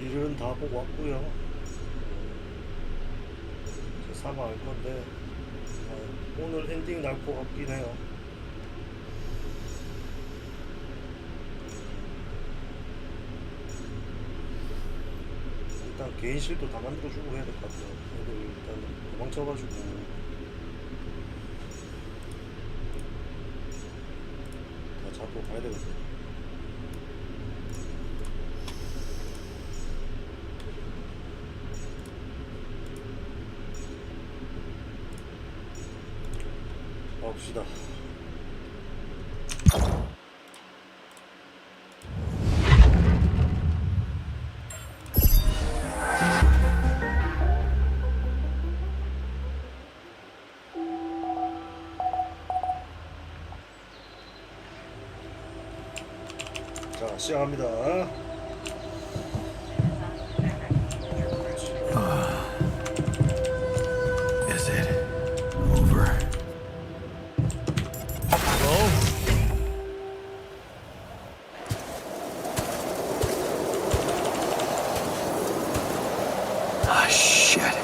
일은 다 보고 왔고요. 이제 사과할 건데 오늘 엔딩 날 것 같긴 해요. 일단 개인실도 다 만들어주고 해야 될 것 같아요. 애들 일단 도망쳐가지고 다 잡고 가야 되거든요. 봅시다. 자, 시작합니다. Is it over? Ah, shit.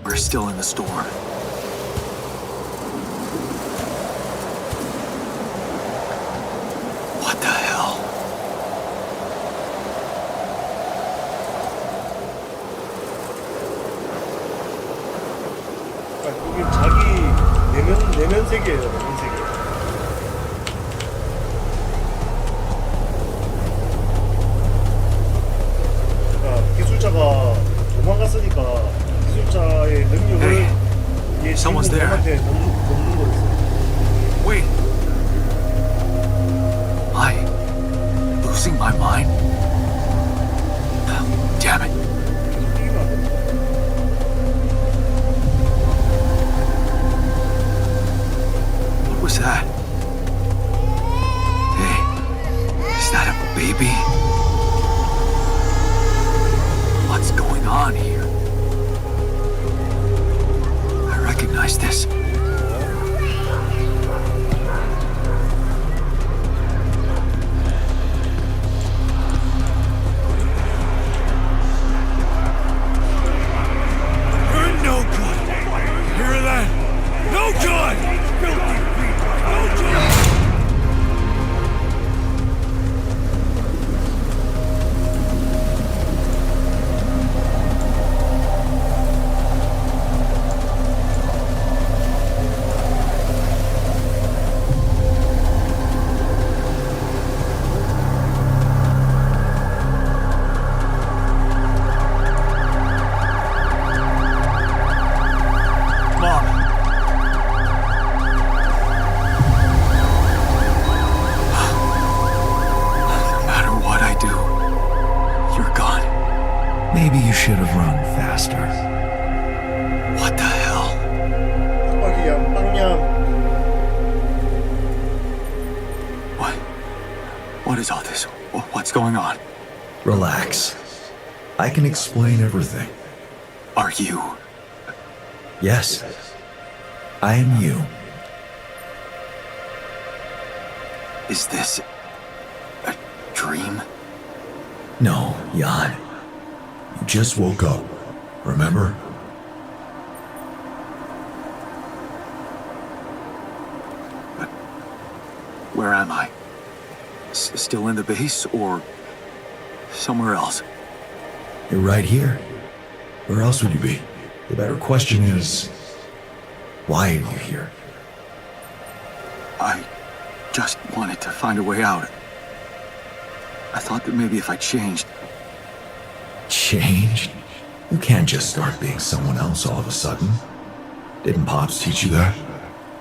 We're still in the storm. What the hell? 여기 자기 내면 세계예요. 내면 세계. 그러니까 기술자가 도망갔으니까 기술자의 능력을 얘 Someone's there. 주인공한테 넘는 거였어요. Wait. Am I losing my mind? Damn it. 계속 뛰면 안 됩니다. What was that? Hey, is that a baby? What's going on here? I recognize this. You're no good. Hear that? No good. Filthy people. No good. Mom. No matter what I do, you're gone. Maybe you should have run faster. What the hell? 빡빡이야, 빵냠. What is all this? What's going on? Relax. I can explain everything. Are you? Yes, I am you. Is this a dream? No, Jan. You just woke up, remember? Where am I? Still in the base or somewhere else? You're right here. Where else would you be? The better question is, why are you here? I just wanted to find a way out. I thought that maybe if I changed. Changed? You can't just start being someone else all of a sudden. Didn't Pops teach you that?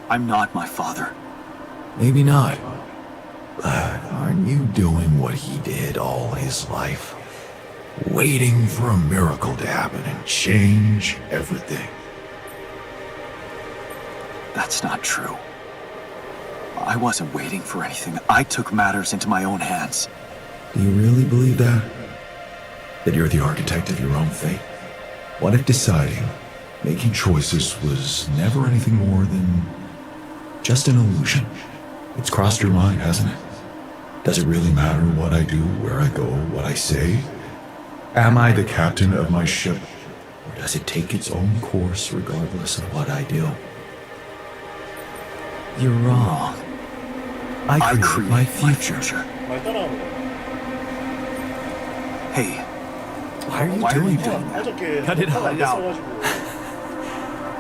I'm not my father. Maybe not. But aren't you doing what he did all his life? Waiting for a miracle to happen and change everything. That's not true. I wasn't waiting for anything. I took matters into my own hands. Do you really believe that? That you're the architect of your own fate? What if deciding Making choices was never anything more than just an illusion. It's crossed your mind, hasn't it? Does it really matter what I do, where I go, what I say? Am I the captain of my ship, or does it take its own course regardless of what I do? You're wrong. I create my future. 말 따라하는 거. Hey, Why are you Why are doing you that? doing that? 어저께 Cut it 녹화가 안 out. 됐어가지고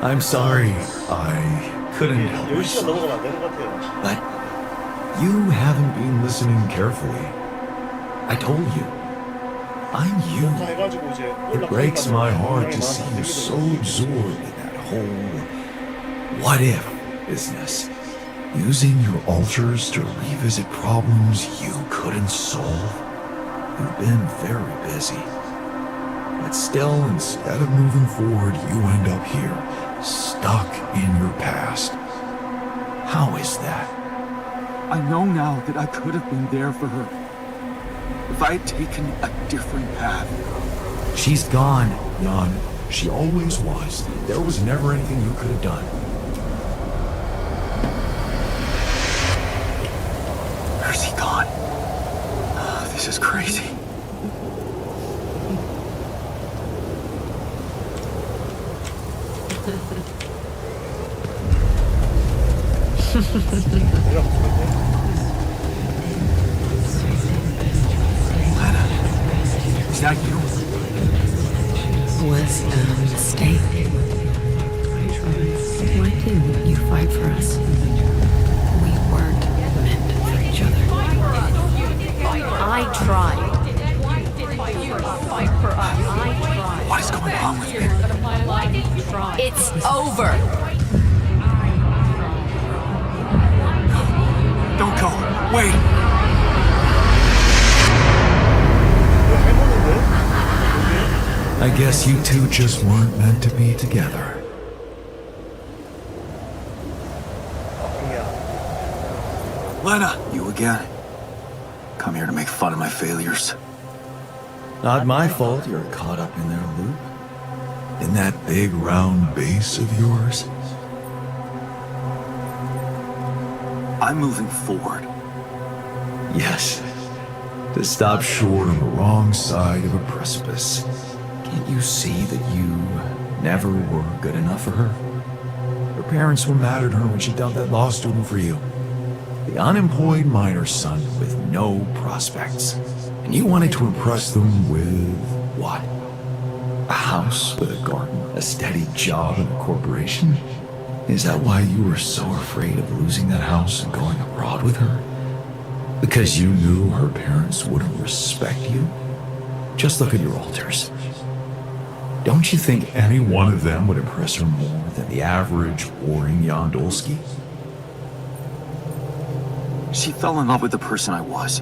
I'm sorry. I couldn't help 10시간 myself. 넘어가면 안 되는 것 같아요. But you haven't been listening carefully. I told you. I'm you. 녹화 해가지고 이제 It breaks my heart to see you so absorbed in that whole what if business. Using your altars to revisit problems you couldn't solve. You've been very busy. But still, instead of moving forward, you end up here, stuck in your past. How is that? I know now that I could have been there for her. If I had taken a different path. She's gone, Jan. She always was. There was never anything you could have done. Where's he gone? This is crazy. Lana, is that you? Was a mistake. Why didn't you fight for us? We weren't meant for each other. I tried. What is going on with me? It's over. Don't go. Wait. I guess you two just weren't meant to be together. Lena, you again. Come here to make fun of my failures. Not my fault you're caught up in their loop. In that big round base of yours. I'm moving forward. Yes. To stop short on the wrong side of a precipice. Can't you see that you never were good enough for her? Her parents were mad at her when she dumped that law student for you. The unemployed miner son with no prospects. And you wanted to impress them with what? A house with a garden, a steady job in a corporation? Is that why you were so afraid of losing that house and going abroad with her? Because you knew her parents wouldn't respect you? Just look at your altars. Don't you think any one of them would impress her more than the average boring Yondolski? She fell in love with the person I was,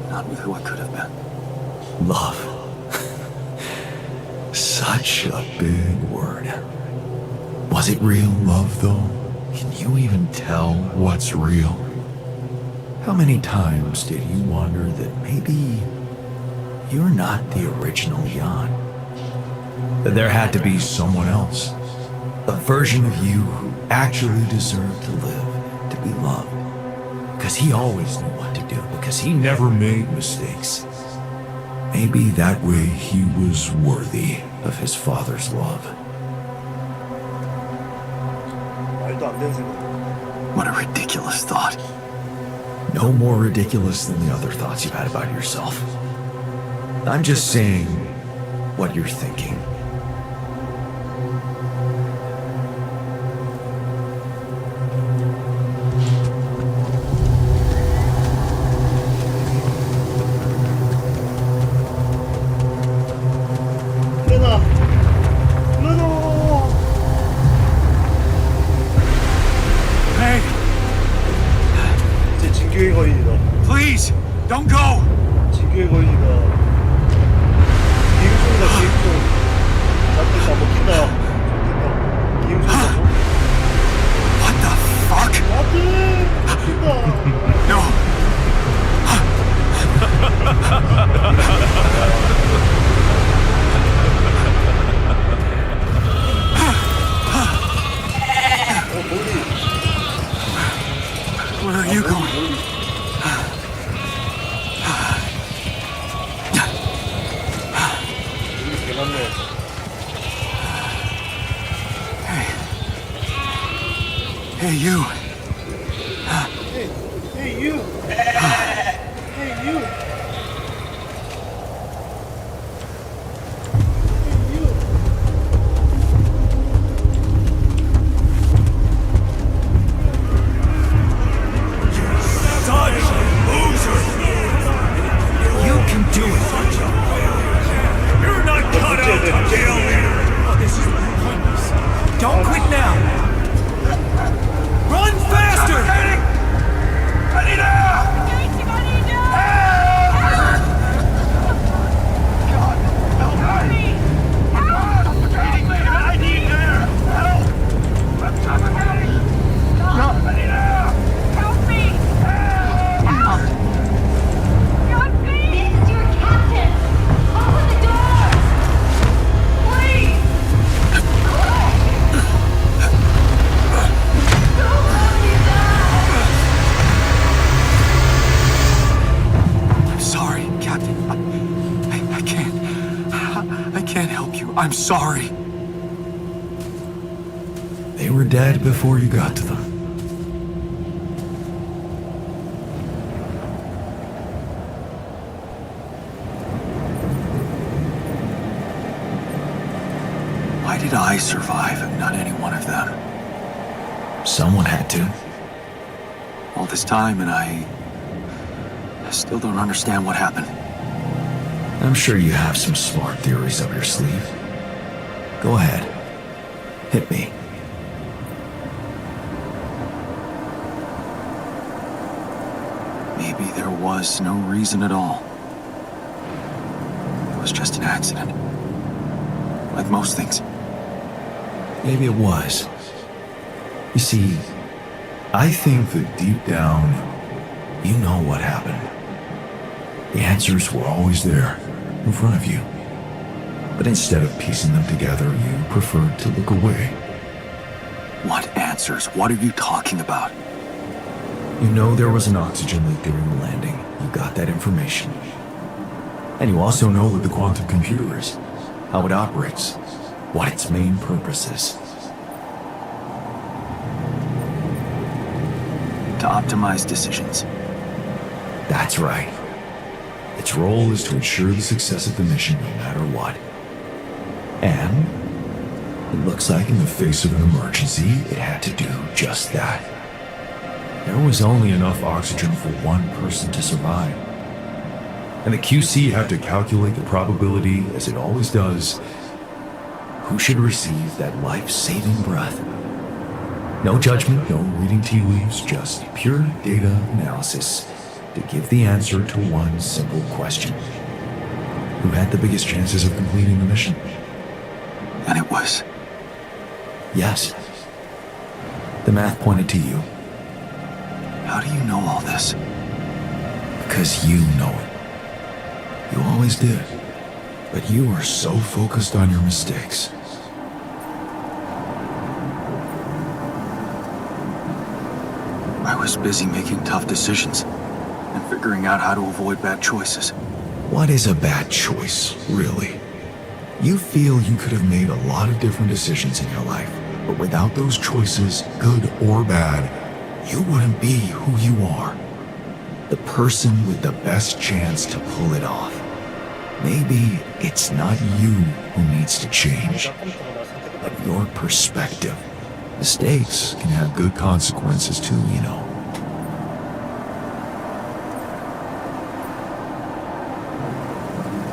not with who I could have been. Love. Such a big word. Was it real love, though? Can you even tell what's real? How many times did you wonder that maybe you're not the original Jan? That there had to be someone else, a version of you who actually deserved to live, to be loved. Because he always knew what to do, because he never made mistakes. Maybe that way he was worthy of his father's love. 말도 안 되는 생각. What a ridiculous thought. No more ridiculous than the other thoughts you've had about yourself. I'm just saying what you're thinking. 레나! 레나! Hey, 이제 진교의 거인이다. please, don't go. 진교의 거인이다. 기획종이다, 기획종. Hey, you. Hey, you. Hey, you. You can do it. You're not cut out to kill me. This is pointless. Don't quit now. Run faster. I need help. I'm sorry. They were dead before you got to them. Why did I survive and not any one of them? Someone had to. All this time and I still don't understand what happened. I'm sure you have some smart theories up your sleeve. Go ahead. Hit me. Maybe there was no reason at all. It was just an accident. Like most things. Maybe it was. You see, I think that deep down, you know what happened. The answers were always there, in front of you. But instead of piecing them together, you preferred to look away. What answers? What are you talking about? You know there was an oxygen leak during the landing. You got that information. And you also know what the quantum computer is, how it operates, what its main purpose is. To optimize decisions. That's right. Its role is to ensure the success of the mission no matter what. And it looks like in the face of an emergency, it had to do just that. There was only enough oxygen for one person to survive. And the QC had to calculate the probability, as it always does, who should receive that life-saving breath. No judgment, no reading tea leaves, just pure data analysis to give the answer to one simple question. Who had the biggest chances of completing the mission? And it was... Yes. The math pointed to you. How do you know all this? Because you know it. You always did. But you were so focused on your mistakes. I was busy making tough decisions and figuring out how to avoid bad choices. What is a bad choice, really? You feel you could have made a lot of different decisions in your life, but without those choices, good or bad, you wouldn't be who you are. The person with the best chance to pull it off. Maybe it's not you who needs to change, but your perspective. Mistakes can have good consequences too, you know.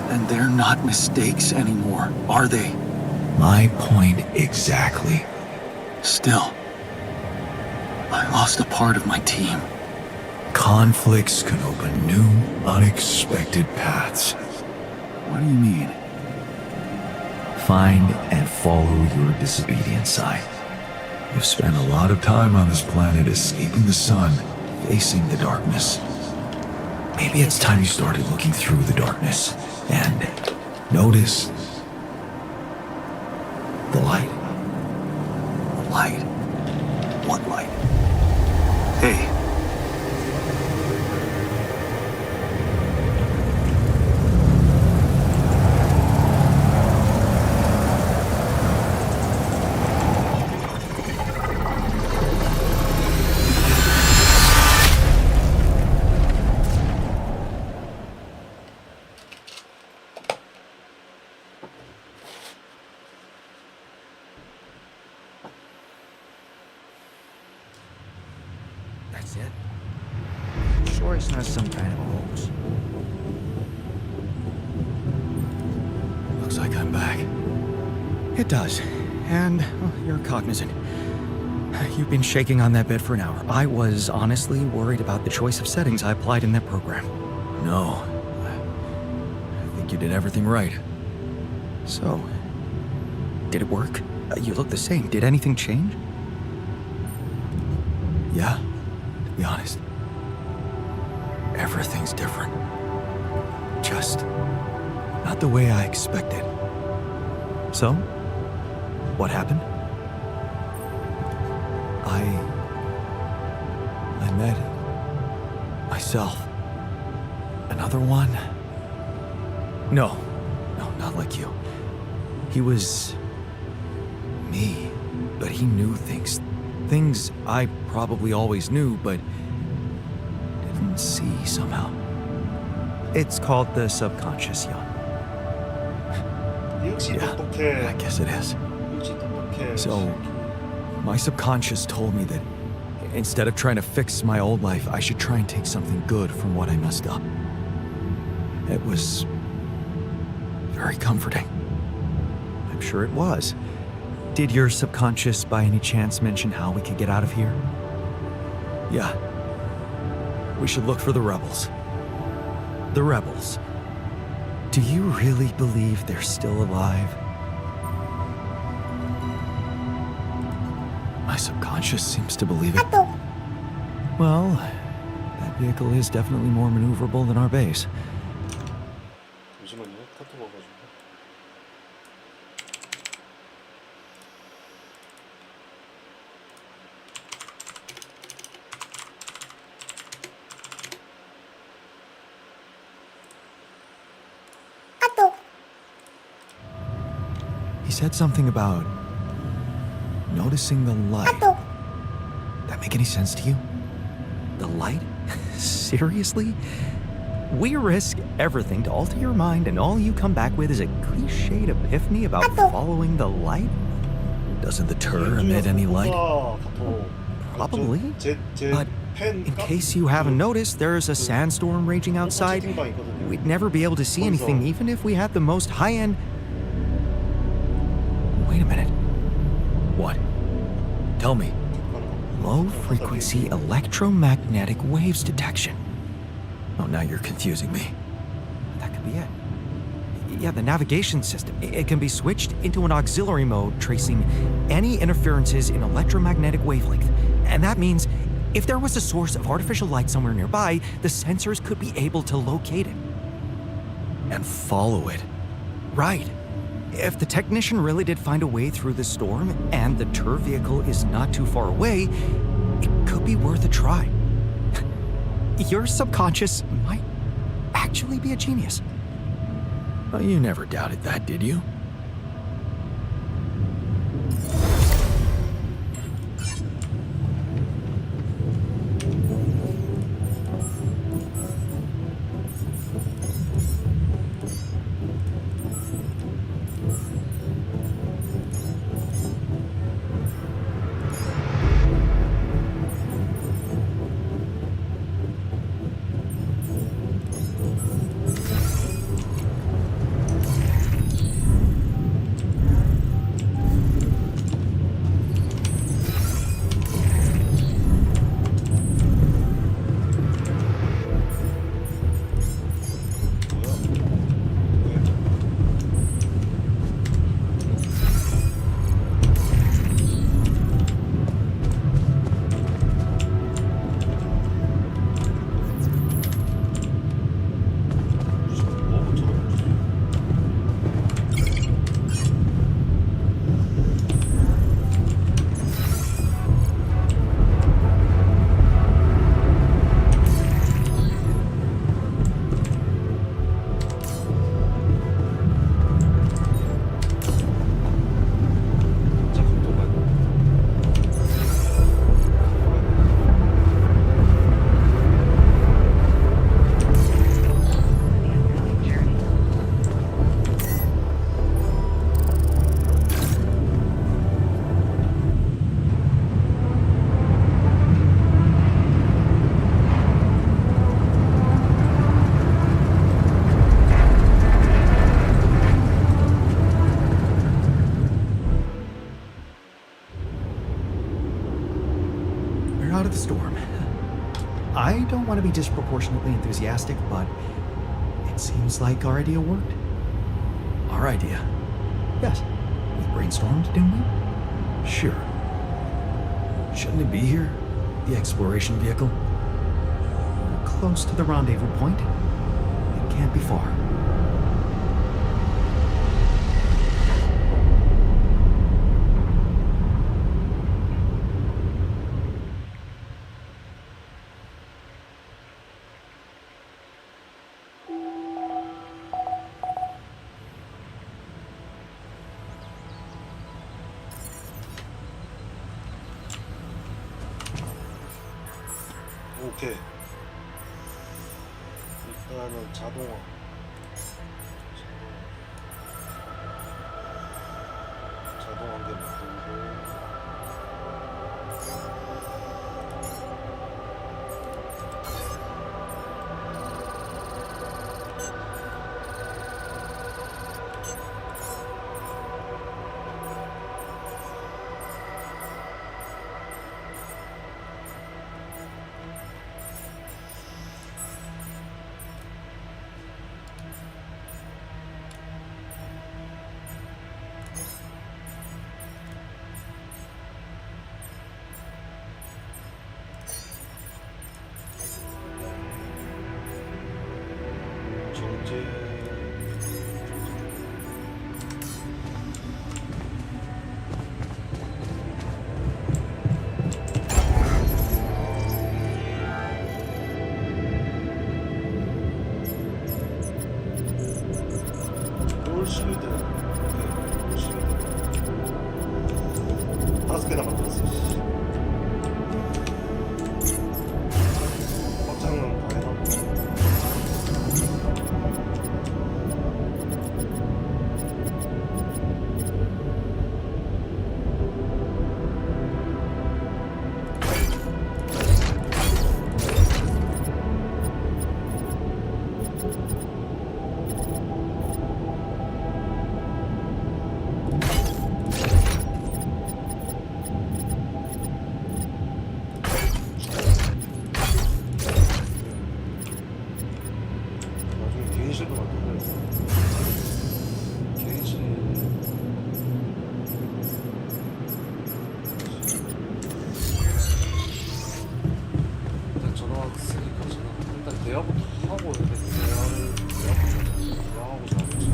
And they're not mistakes anymore, are they? My point exactly. Still, I lost a part of my team. Conflicts can open new, unexpected paths. What do you mean? Find and follow your disobedient side. You've spent a lot of time on this planet escaping the sun, facing the darkness. Maybe it's time you started looking through the darkness and notice the light. Light? What light? Hey. Is it? Sure it's not some kind of hoax. Looks like I'm back. It does. And you're cognizant. You've been shaking on that bed for an hour. I was honestly worried about the choice of settings I applied in that program. No. I think you did everything right. So, did it work? You look the same. Did anything change? Yeah, to be honest. Everything's different. Just not the way I expected. So, what happened? I met myself. Another one? No, not like you. He was me, but he knew things. Things I probably always knew, but didn't see somehow. It's called the subconscious, Yon. 역시 Yeah, 똑똑해. I guess it is. 역시 똑똑해. So, my subconscious told me that instead of trying to fix my old life, I should try and take something good from what I messed up. It was very comforting. I'm sure it was. Did your subconscious by any chance mention how we could get out of here? Yeah. We should look for the rebels. The rebels. Do you really believe they're still alive? My subconscious seems to believe it. Well, that vehicle is definitely more maneuverable than our base. 잠시만요. 카톡 와가지고. He said something about noticing the light. That make any sense to you? The light? Seriously? We risk everything to alter your mind, and all you come back with is a cliched epiphany about following the light? Doesn't the turret emit any light? Probably. But in case you haven't noticed, there's a sandstorm raging outside. We'd never be able to see anything even if we had the most high-end... Wait a minute. What? Tell me. Low-frequency electromagnetic waves detection. Oh, now you're confusing me. That could be it. Yeah, the navigation system. It can be switched into an auxiliary mode, tracing any interferences in electromagnetic wavelength. And that means if there was a source of artificial light somewhere nearby, the sensors could be able to locate it. And follow it. Right. If the technician really did find a way through the storm, and the tour vehicle is not too far away, it could be worth a try. Your subconscious might actually be a genius. Well, you never doubted that, did you? of the storm. I don't want to be disproportionately enthusiastic, but it seems like our idea worked. Our idea? Yes. We brainstormed, didn't we? Sure. Shouldn't it be here? The exploration vehicle? We're close to the rendezvous point. It can't be far. 오케이. 일단은 자동화. 자동 한 개 만들고. 정제 돌실드. 오케이, 돌실드 5개나 만들었어. 확장은 다 해놨고. 나중에 게이실도 만들어야 돼. 게이실. 일단 전화 왔으니까 일단 대화부터 하고 해야 돼. 대화하고 자야지.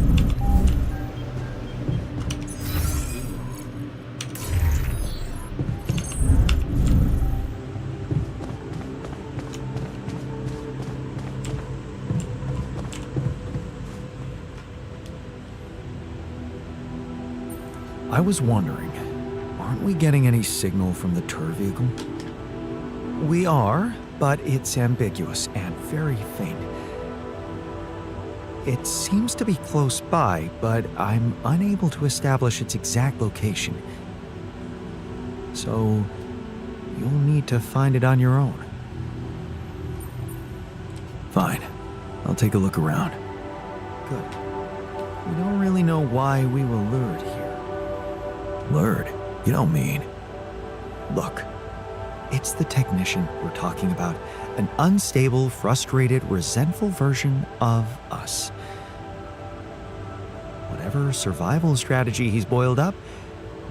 I was wondering, aren't we getting any signal from the tour vehicle? We are, but it's ambiguous and very faint. It seems to be close by, but I'm unable to establish its exact location. So, you'll need to find it on your own. Fine. I'll take a look around. Good. We don't really know why we were lured here. Lured? You don't mean... Look, it's the technician we're talking about. An unstable, frustrated, resentful version of us. Whatever survival strategy he's boiled up,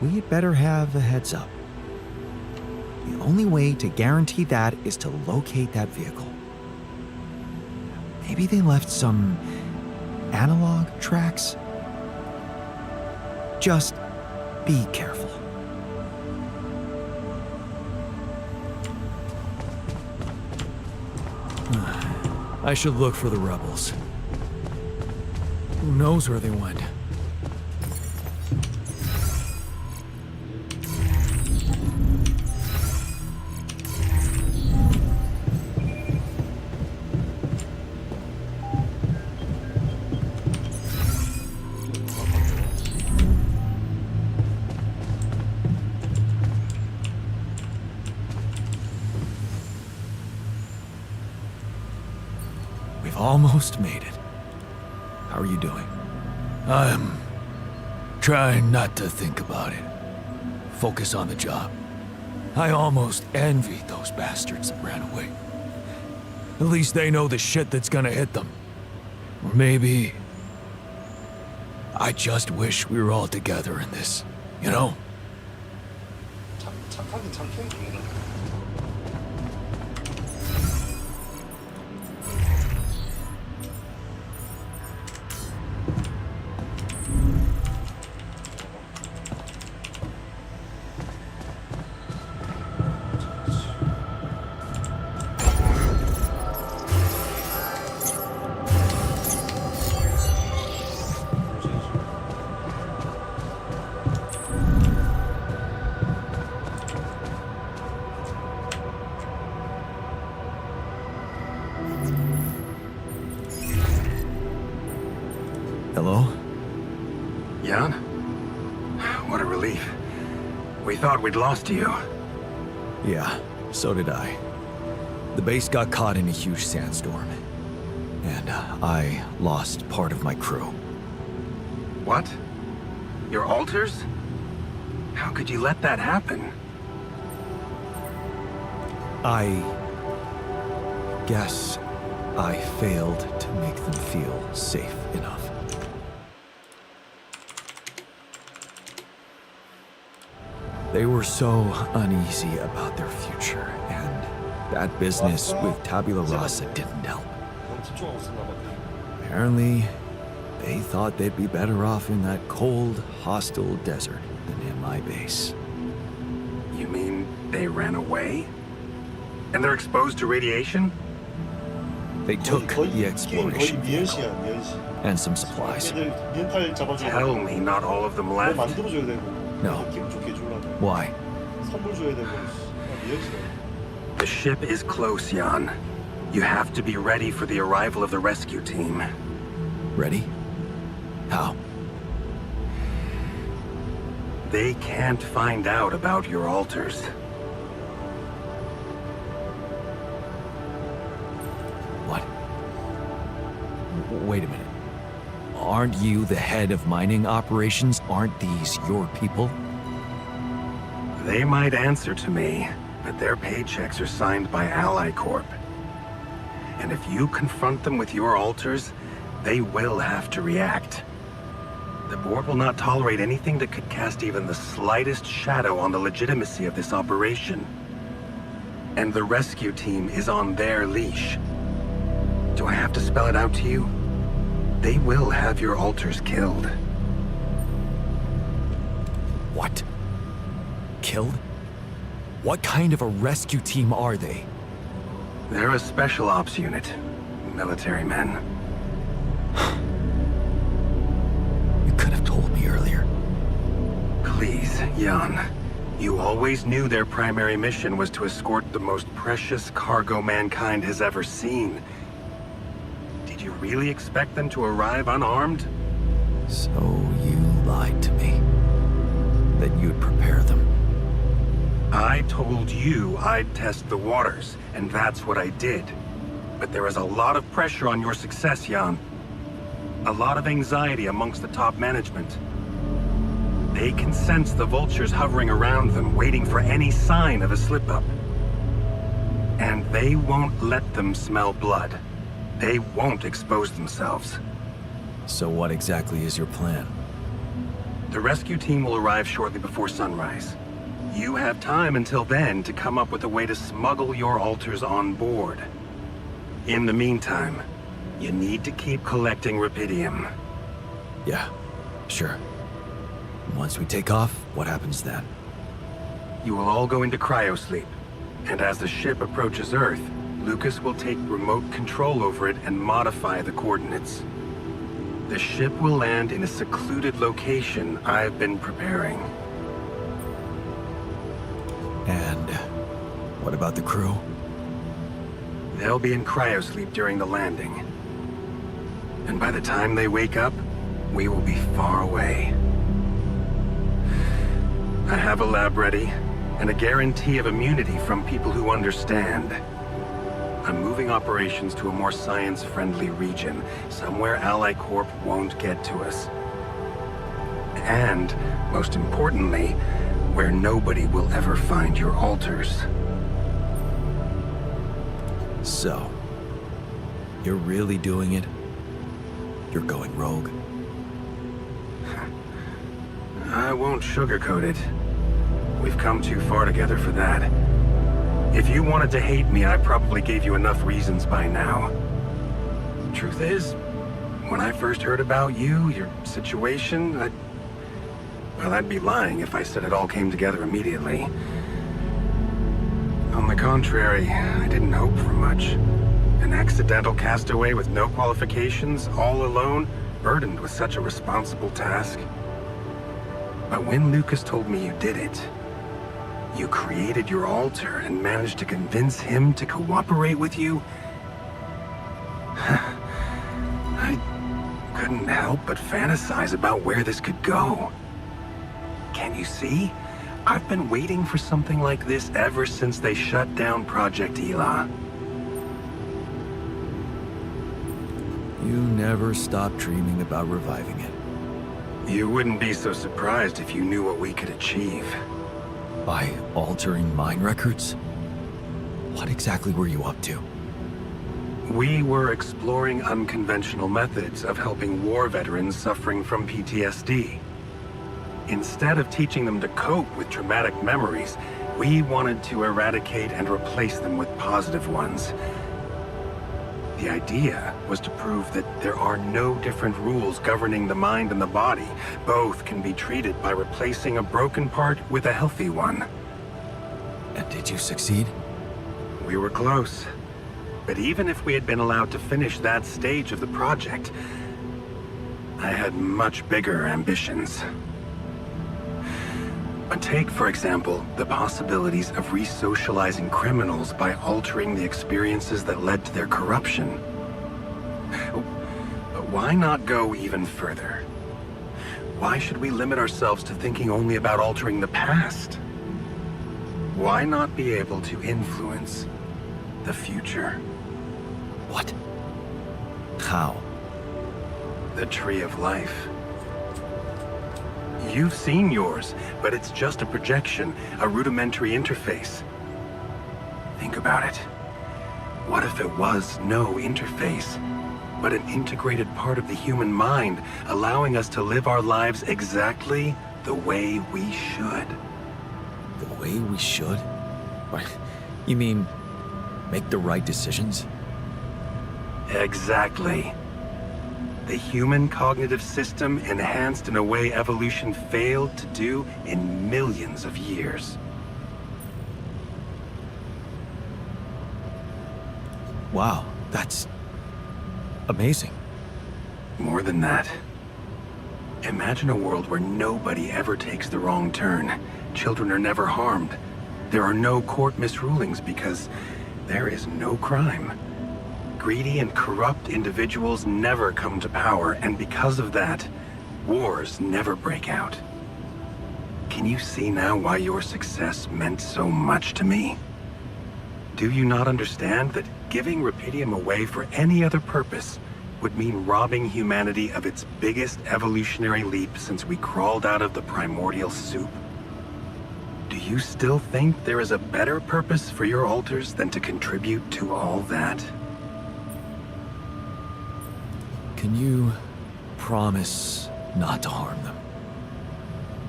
we'd better have a heads up. The only way to guarantee that is to locate that vehicle. Maybe they left some analog tracks? Just be careful. I should look for the rebels. Who knows where they went? We've almost made it. How are you doing? I'm trying not to think about it. Focus on the job. I almost envied those bastards that ran away. At least they know the shit that's gonna hit them. Or maybe... I just wish we were all together in this, you know? 착하긴 착해. Hello? Jan? What a relief. We thought we'd lost you. Yeah, so did I. The base got caught in a huge sandstorm. And I lost part of my crew. What? Your altars? How could you let that happen? I guess I failed to make them feel safe enough. They were so uneasy about their future, and that business with Tabula Rasa didn't help. 너무 집중하고 있었나 봐. Apparently, they thought they'd be better off in that cold, hostile desert than in my base. You mean they ran away? And they're exposed to radiation? They took the 게임 거의 exploration 미연시야, vehicle 미연시. and some supplies. 걔들 멘탈 잡아주고 Tell me not all of them 뭐 left. 만들어줘야 되고. No. 기분 좋게 해주려고. Why? 선물 줘야 되고. 미연시야. The ship is close, Jan. You have to be ready for the arrival of the rescue team. Ready? How? They can't find out about your altars. What? Wait a minute. Aren't you the head of mining operations? Aren't these your people? They might answer to me, but their paychecks are signed by Ally Corp. And if you confront them with your altars, they will have to react. The board will not tolerate anything that could cast even the slightest shadow on the legitimacy of this operation. And the rescue team is on their leash. Do I have to spell it out to you? They will have your altars killed. What? Killed? What kind of a rescue team are they? They're a special ops unit. Military men. You could have told me earlier. Please, Jan. You always knew their primary mission was to escort the most precious cargo mankind has ever seen. Did you really expect them to arrive unarmed? So you lied to me. That you'd prepare them. I told you I'd test the waters, and that's what I did. But there is a lot of pressure on your success, Jan. A lot of anxiety amongst the top management. They can sense the vultures hovering around them, waiting for any sign of a slip-up. And they won't let them smell blood. They won't expose themselves. So what exactly is your plan? The rescue team will arrive shortly before sunrise. You have time until then to come up with a way to smuggle your altars on board. In the meantime, you need to keep collecting Rapidium. Yeah, sure. Once we take off, what happens then? You will all go into cryosleep, and as the ship approaches Earth, Lucas will take remote control over it and modify the coordinates. The ship will land in a secluded location I've been preparing. And what about the crew? They'll be in cryosleep during the landing. And by the time they wake up, we will be far away. I have a lab ready, and a guarantee of immunity from people who understand. I'm moving operations to a more science-friendly region, somewhere Ally Corp won't get to us. And, most importantly, where nobody will ever find your altars. So, you're really doing it? You're going rogue? I won't sugarcoat it. We've come too far together for that. If you wanted to hate me, I probably gave you enough reasons by now. Truth is, when I first heard about you, your situation, I'd be lying if I said it all came together immediately. On the contrary, I didn't hope for much. An accidental castaway with no qualifications, all alone, burdened with such a responsible task. But when Lucas told me you did it, you created your altar and managed to convince him to cooperate with you, I couldn't help but fantasize about where this could go. Can you see? I've been waiting for something like this ever since they shut down Project Ela. You never stop dreaming about reviving it. You wouldn't be so surprised if you knew what we could achieve. By altering mine records? What exactly were you up to? We were exploring unconventional methods of helping war veterans suffering from PTSD. Instead of teaching them to cope with traumatic memories, we wanted to eradicate and replace them with positive ones. The idea was to prove that there are no different rules governing the mind and the body. Both can be treated by replacing a broken part with a healthy one. And did you succeed? We were close. But even if we had been allowed to finish that stage of the project, I had much bigger ambitions. Take, for example, the possibilities of re-socializing criminals by altering the experiences that led to their corruption. But why not go even further? Why should we limit ourselves to thinking only about altering the past? Why not be able to influence the future? What? How? The Tree of Life. You've seen yours, but it's just a projection, a rudimentary interface. Think about it. What if it was no interface, but an integrated part of the human mind, allowing us to live our lives exactly the way we should? The way we should? What? You mean, make the right decisions? Exactly. The human cognitive system enhanced in a way evolution failed to do in millions of years. Wow, that's amazing. More than that. Imagine a world where nobody ever takes the wrong turn. Children are never harmed. There are no court misrulings because there is no crime. Greedy and corrupt individuals never come to power, and because of that, wars never break out. Can you see now why your success meant so much to me? Do you not understand that giving Rapidium away for any other purpose would mean robbing humanity of its biggest evolutionary leap since we crawled out of the primordial soup? Do you still think there is a better purpose for your altars than to contribute to all that? Can you promise not to harm them?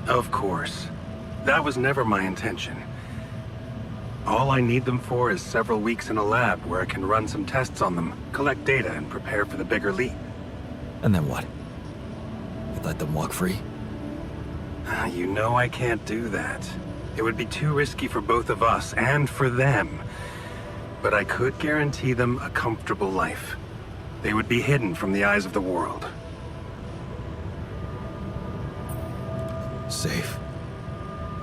Of course. That was never my intention. All I need them for is several weeks in a lab where I can run some tests on them, collect data, and prepare for the bigger leap. And then what? You let them walk free? You know I can't do that. It would be too risky for both of us and for them. But I could guarantee them a comfortable life. They would be hidden from the eyes of the world. Safe.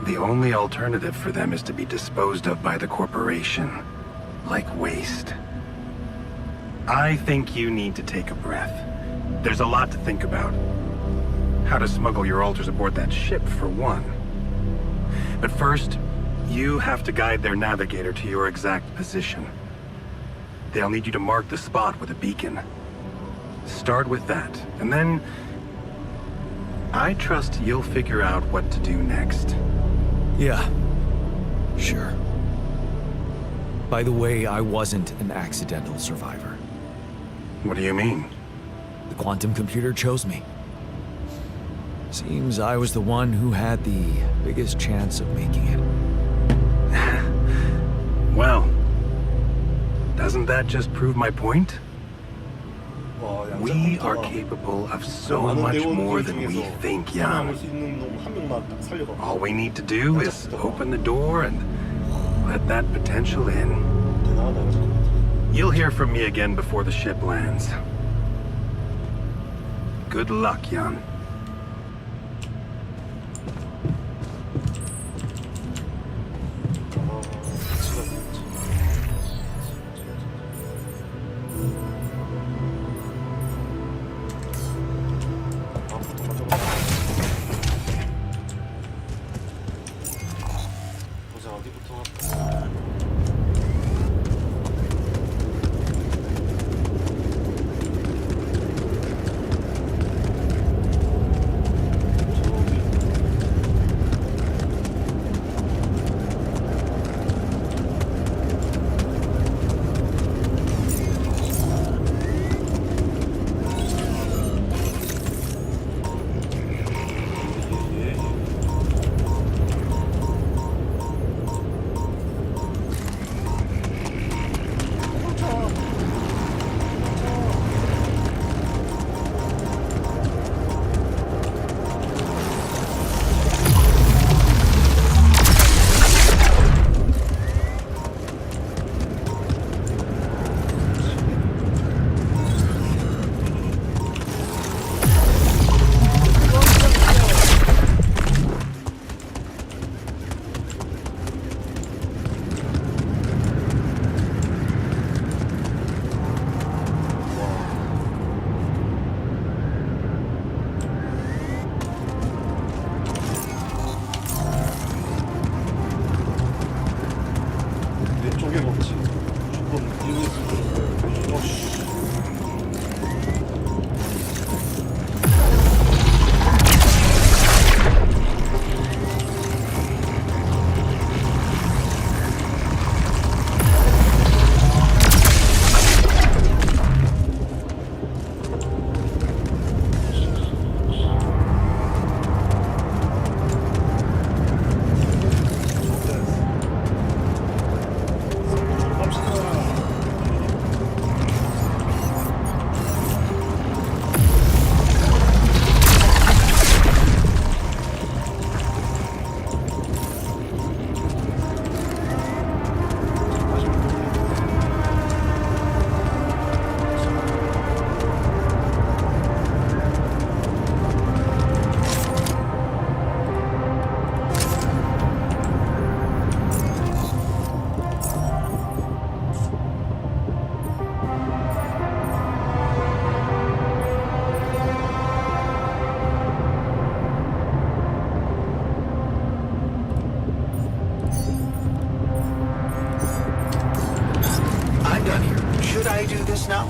The only alternative for them is to be disposed of by the corporation, like waste. I think you need to take a breath. There's a lot to think about. How to smuggle your altars aboard that ship, for one. But first, you have to guide their navigator to your exact position. They'll need you to mark the spot with a beacon. Start with that, and then I trust you'll figure out what to do next. Yeah. Sure. By the way, I wasn't an accidental survivor. What do you mean? The quantum computer chose me. Seems I was the one who had the biggest chance of making it. Well, doesn't that just prove my point? 와, 양자 We are 컴퓨터가 capable of so 많은 much 대원들 more than we 중에서 think, 살아남을 Jan. 수 있는 놈 한 명만 딱 살려봐. All we need to do is open the door and let that potential in. 대단하다, 양자 컴퓨터. You'll hear from me again before the ship lands. Good luck, Jan. 가치가 있지. 다음부터 먼저 보자, 어디부터 할까? 왼쪽에 먹지. 조금 이용했으 어씨. I'm done here. Should I do this now?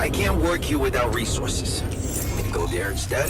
I can't work here without resources. Want me to go there instead?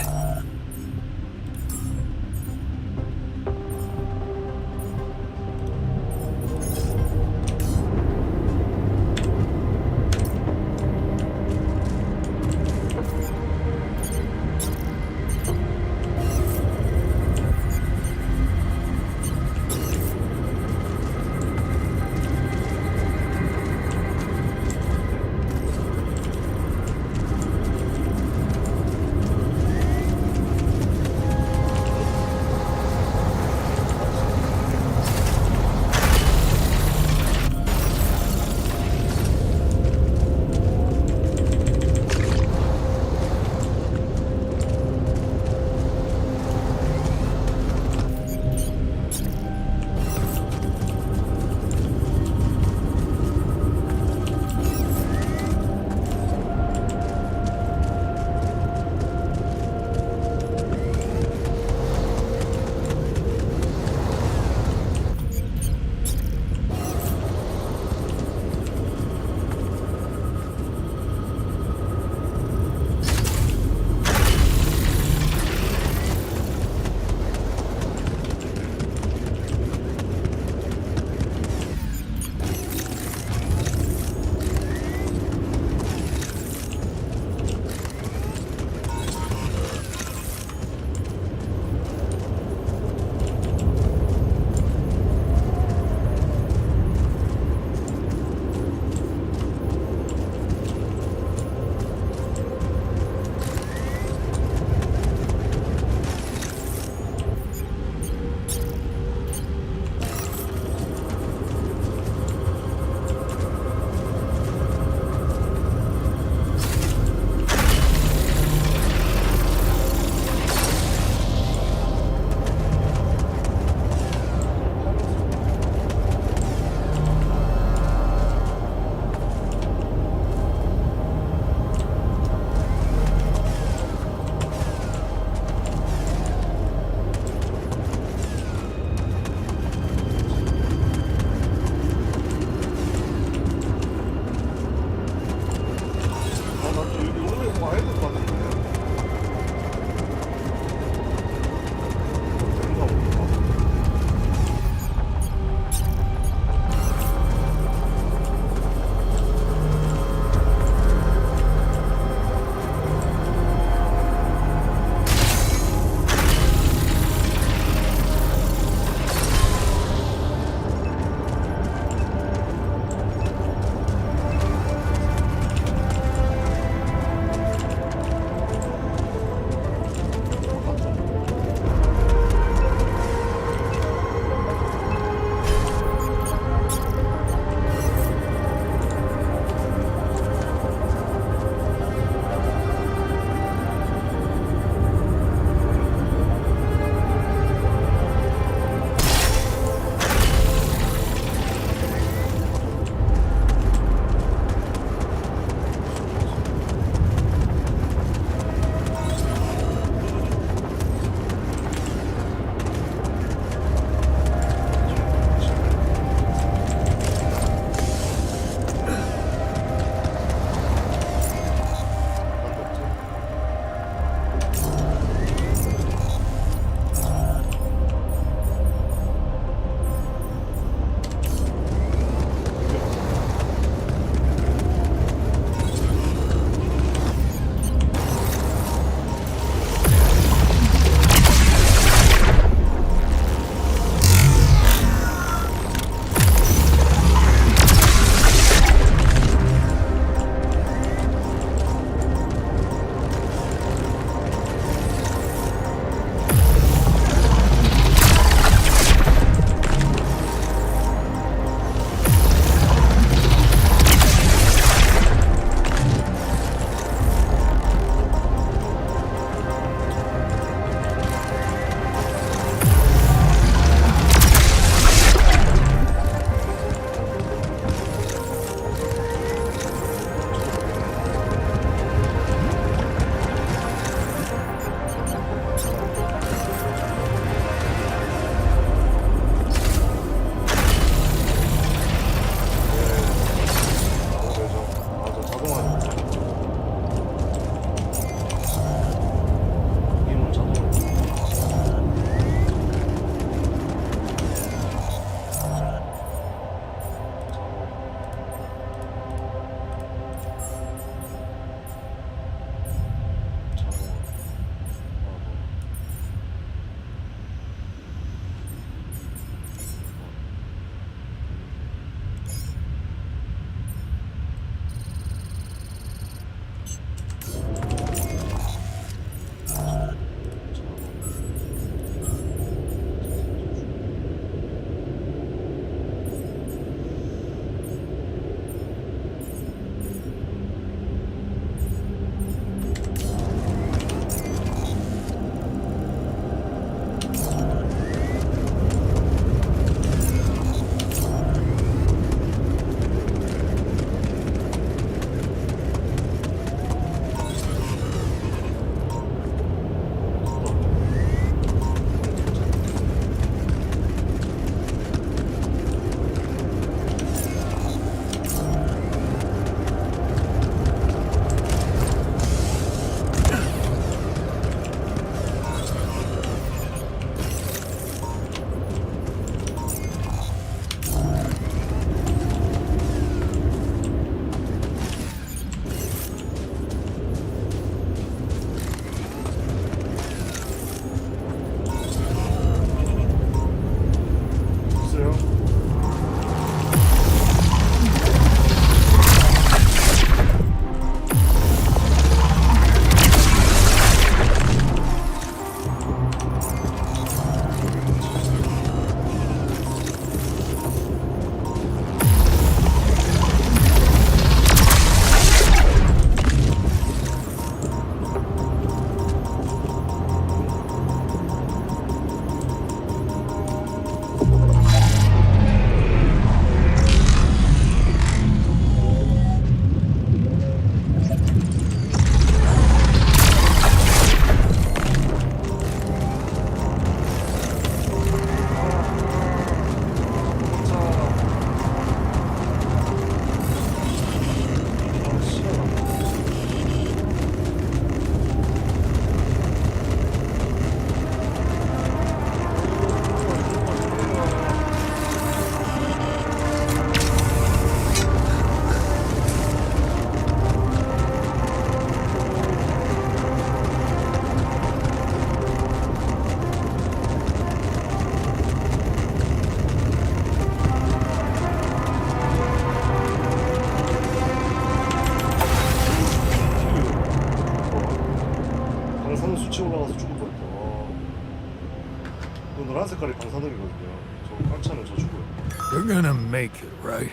색깔이 방사능이거든요. 저 꽉 차면 저 죽어요. They're gonna make it, right?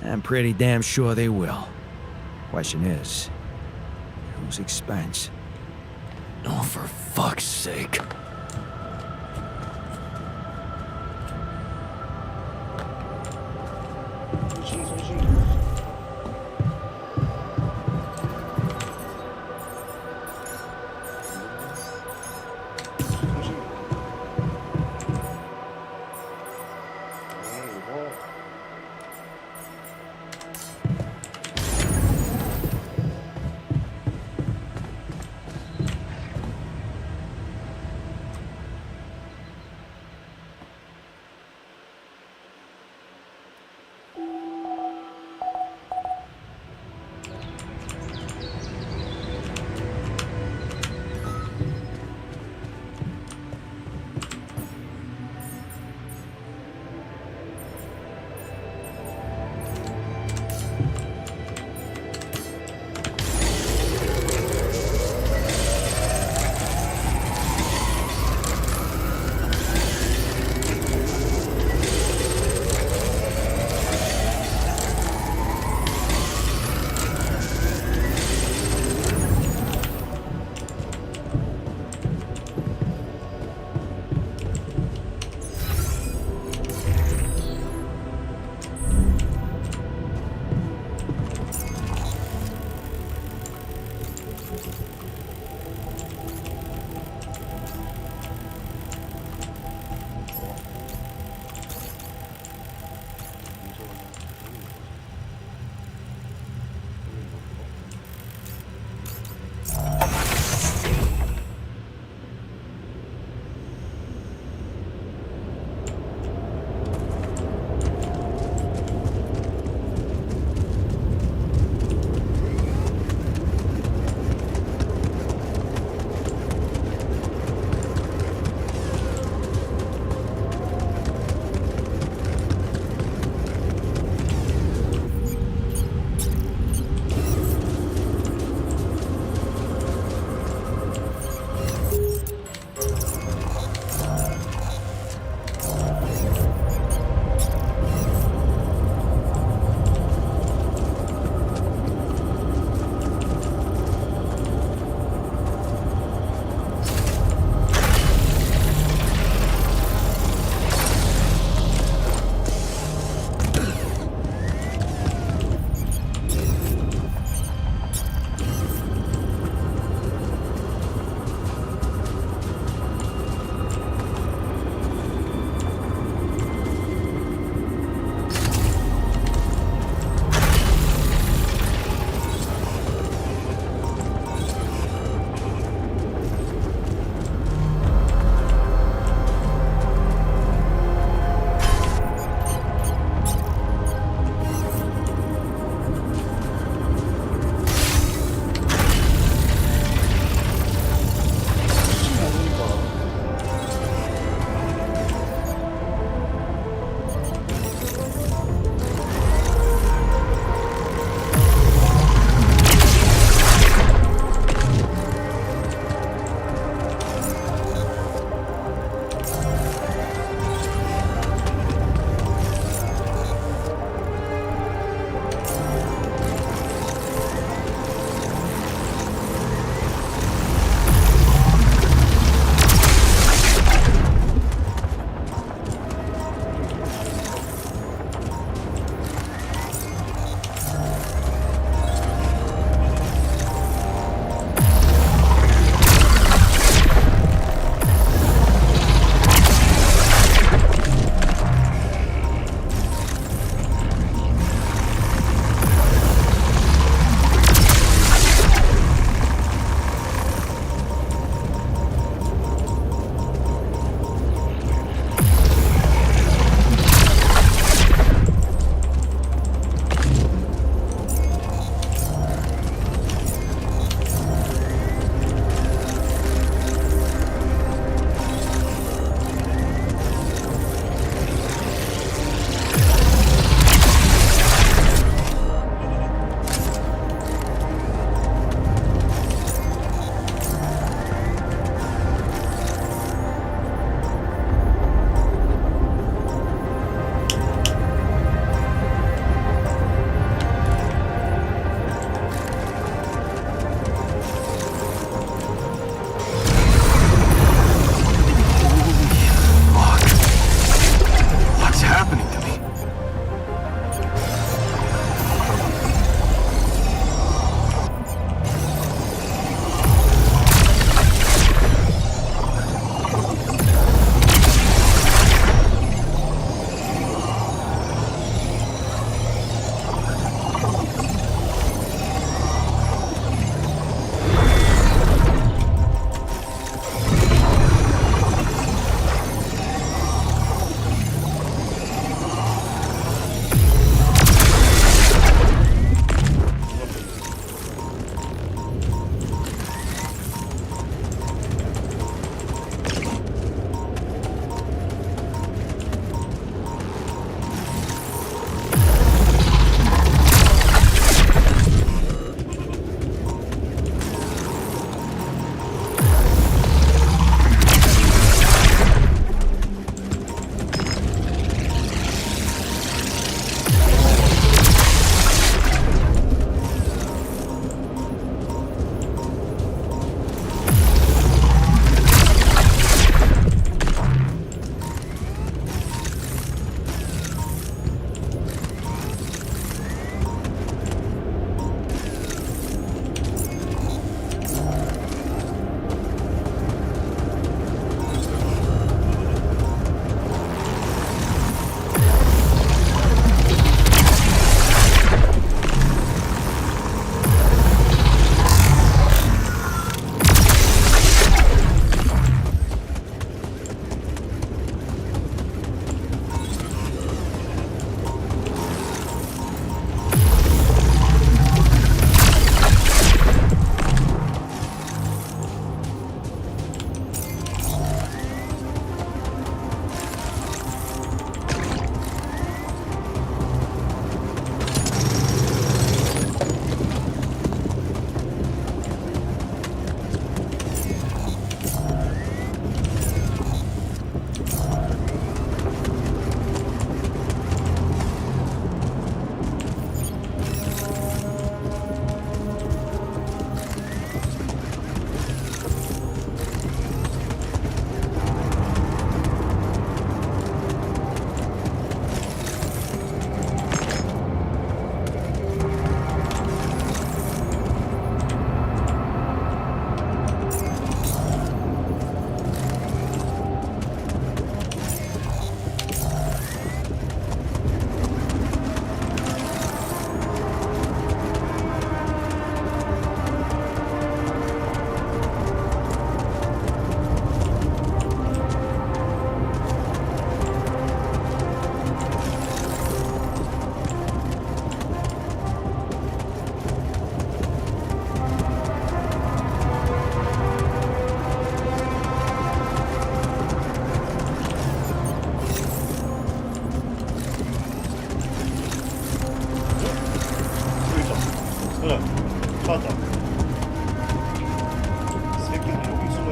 I'm pretty damn sure they will. Question is, whose expense? Oh, for fuck's sake. 손신 이거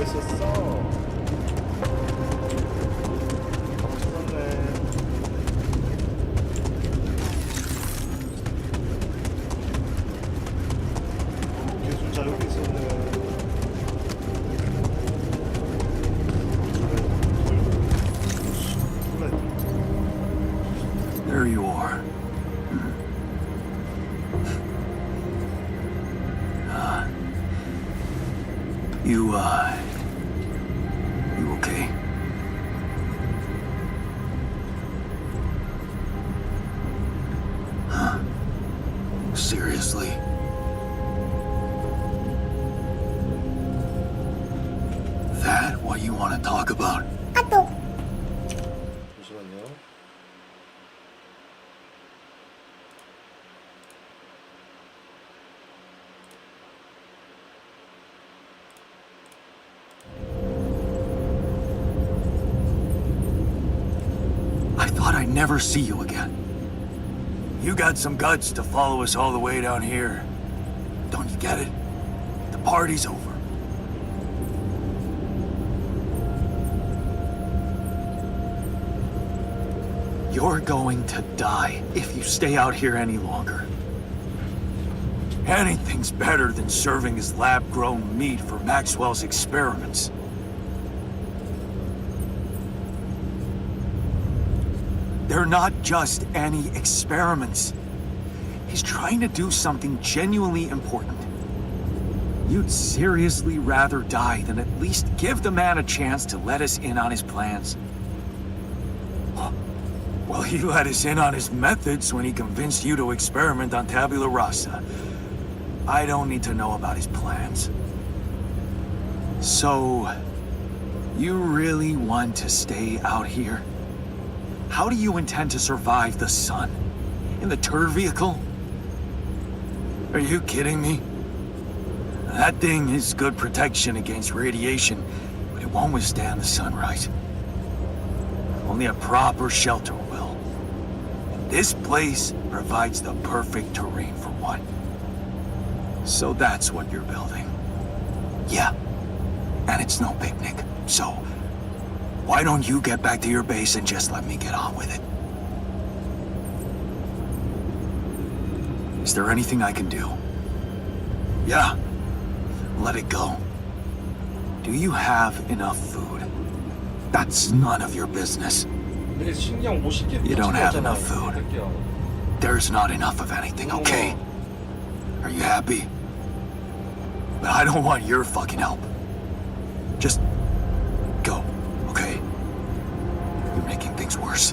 있었어. 찾았네. 기술자 여기 있었네. There you are. You okay? Huh? Seriously? That what you want to talk about? 잠시만요. I thought I'd never see you again. You got some guts to follow us all the way down here. Don't you get it? The party's over. You're going to die if you stay out here any longer. Anything's better than serving as lab-grown meat for Maxwell's experiments. They're not just any experiments. He's trying to do something genuinely important. You'd seriously rather die than at least give the man a chance to let us in on his plans. Well, he let us in on his methods when he convinced you to experiment on tabula rasa. I don't need to know about his plans. So, you really want to stay out here? How do you intend to survive the sun? In the turd vehicle? Are you kidding me? That thing is good protection against radiation, but it won't withstand the sunlight. Only a proper shelter will. And this place provides the perfect terrain for one. So that's what you're building. Yeah. And it's no picnic. So, why don't you get back to your base and just let me get on with it? Is there anything I can do? Yeah. Let it go. Do you have enough food? That's none of your business. You don't have enough food. There's not enough of anything, okay? Are you happy? But I don't want your fucking help. Just go, okay? You're making things worse.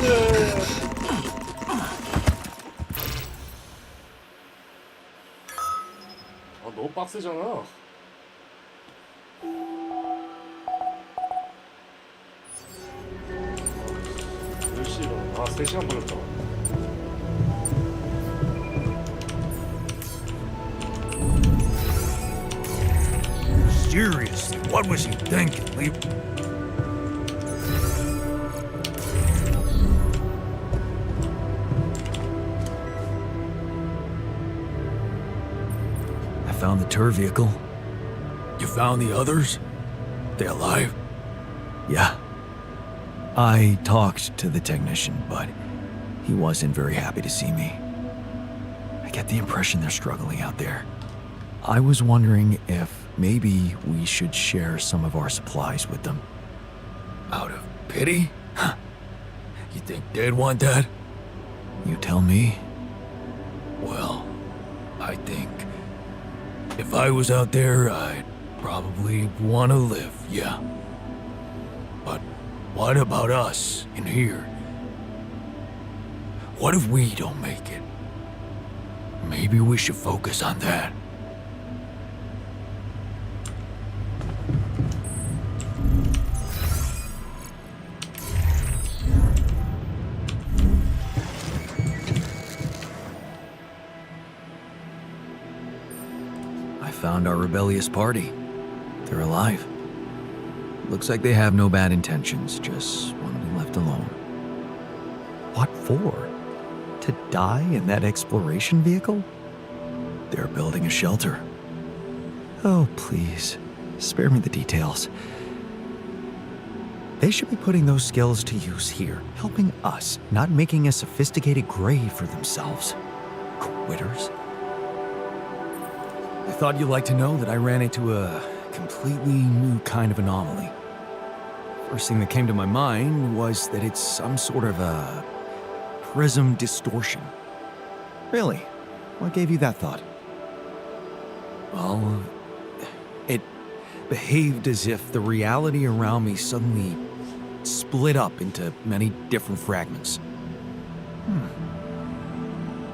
나이스. 아 너무 빡세잖아. 몇 시간? 아 3시간 걸렸다. Seriously, what was he thinking? Leave. I found the tour vehicle. You found the others? They alive? Yeah. I talked to the technician, but he wasn't very happy to see me. I get the impression they're struggling out there. I was wondering if maybe we should share some of our supplies with them. Out of pity? Huh. You think they'd want that? You tell me. Well, I think if I was out there, I'd probably want to live, yeah. But what about us in here? What if we don't make it? Maybe we should focus on that. I found our rebellious party. They're alive. Looks like they have no bad intentions, just want to be left alone. What for? To die in that exploration vehicle? They're building a shelter. Oh, please. Spare me the details. They should be putting those skills to use here, helping us, not making a sophisticated grave for themselves. Quitters. I thought you'd like to know that I ran into a completely new kind of anomaly. First thing that came to my mind was that it's some sort of a prism distortion. Really? What gave you that thought? Well, it behaved as if the reality around me suddenly split up into many different fragments.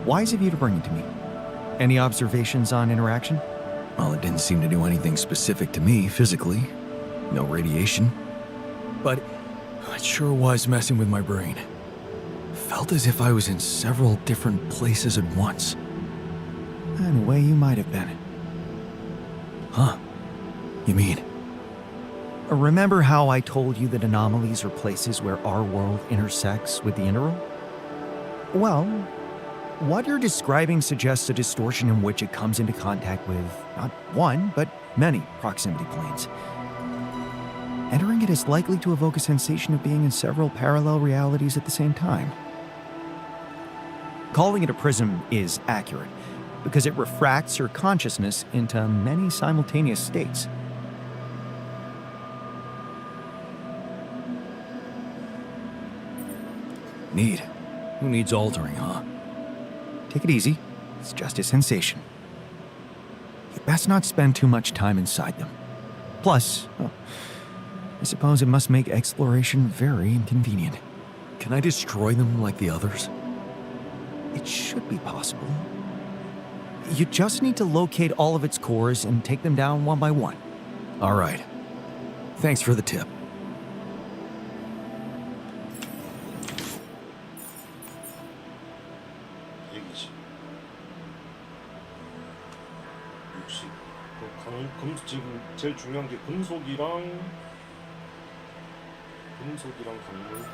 Wise of you to bring it to me. Any observations on interaction? Well, it didn't seem to do anything specific to me physically. No radiation. But it sure was messing with my brain. Felt as if I was in several different places at once. In a way, you might have been. Huh? You mean? Remember how I told you that anomalies are places where our world intersects with the integral? Well, what you're describing suggests a distortion in which it comes into contact with not one, but many proximity planes. Entering it is likely to evoke a sensation of being in several parallel realities at the same time. Calling it a prism is accurate, because it refracts your consciousness into many simultaneous states. Neat. Who needs altering, huh? Take it easy. It's just a sensation. You best not spend too much time inside them. Plus, I suppose it must make exploration very inconvenient. Can I destroy them like the others? It should be possible. You just need to locate all of its cores and take them down one by one. All right. Thanks for the tip. 지금 제일 중요한 게 금속이랑 강물.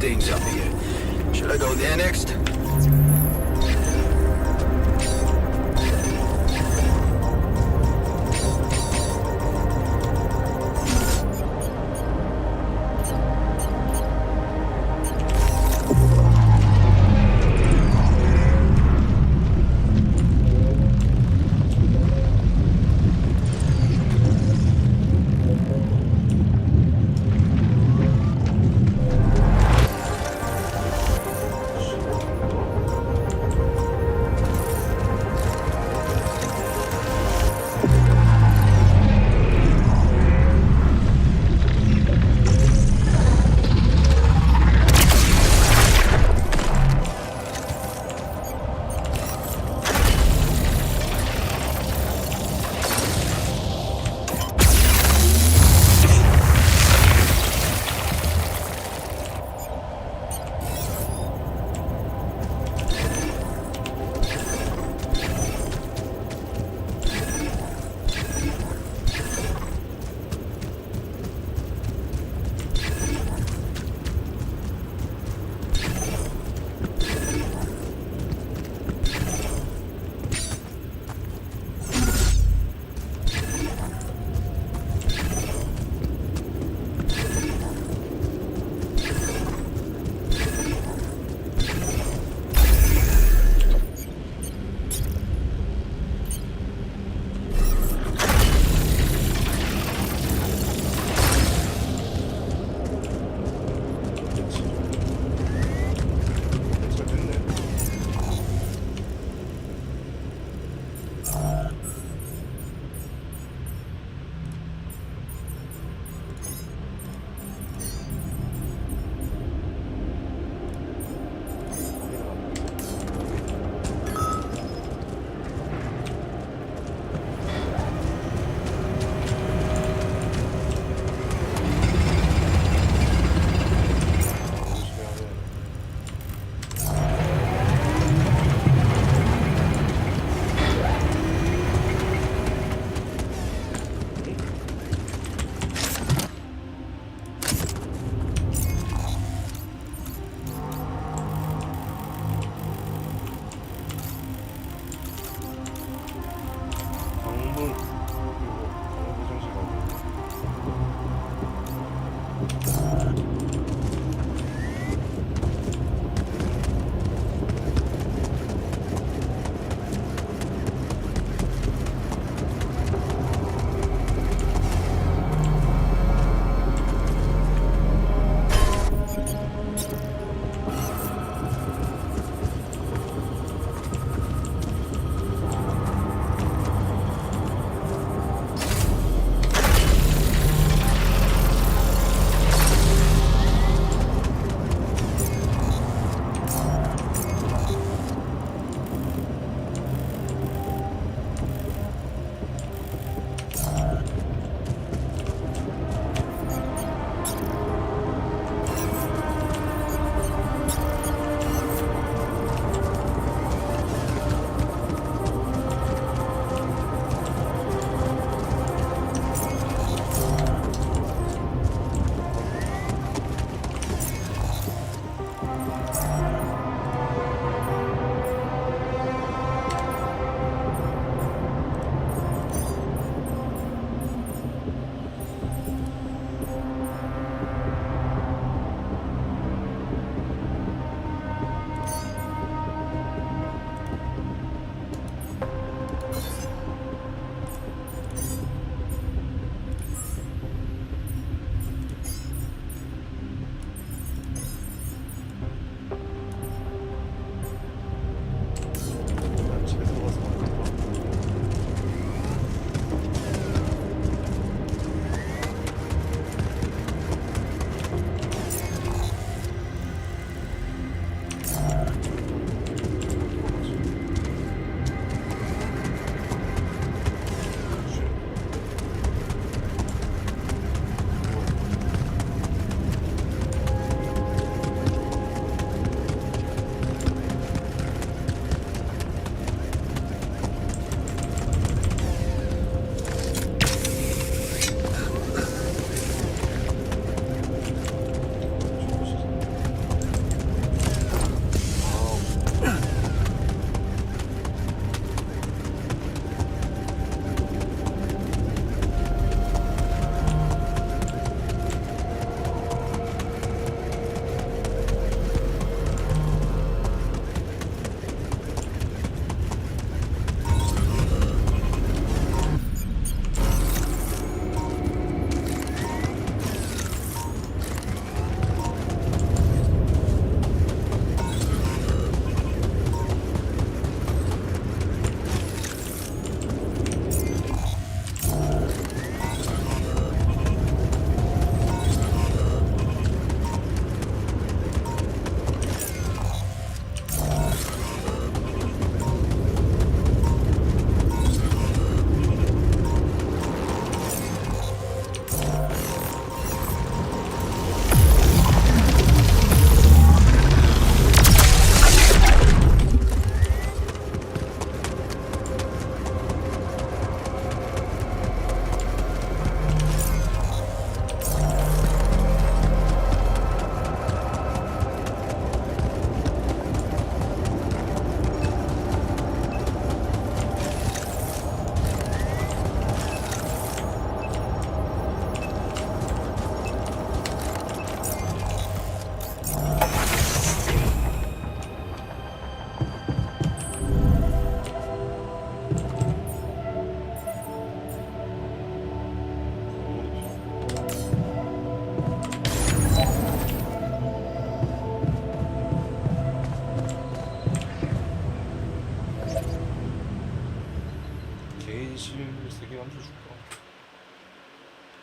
things up here. Should I go there next?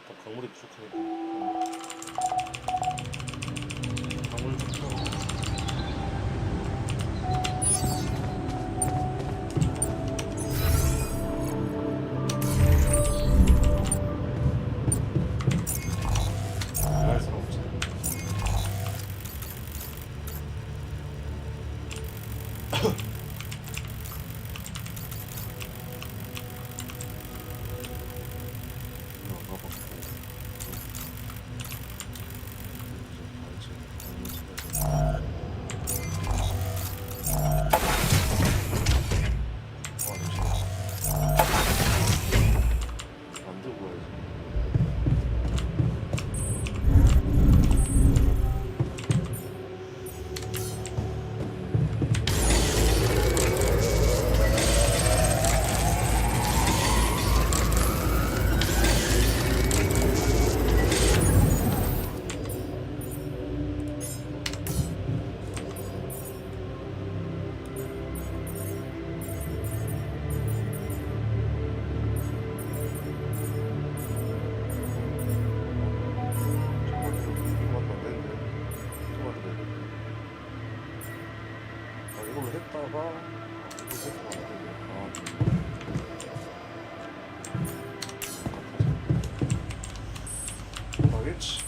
일단 광물이 부족하니까 광물 좋죠. 할 수는 없지. 만들고 가야지. 이걸로 했다가 이거 세트가 안 되네. 가겠지.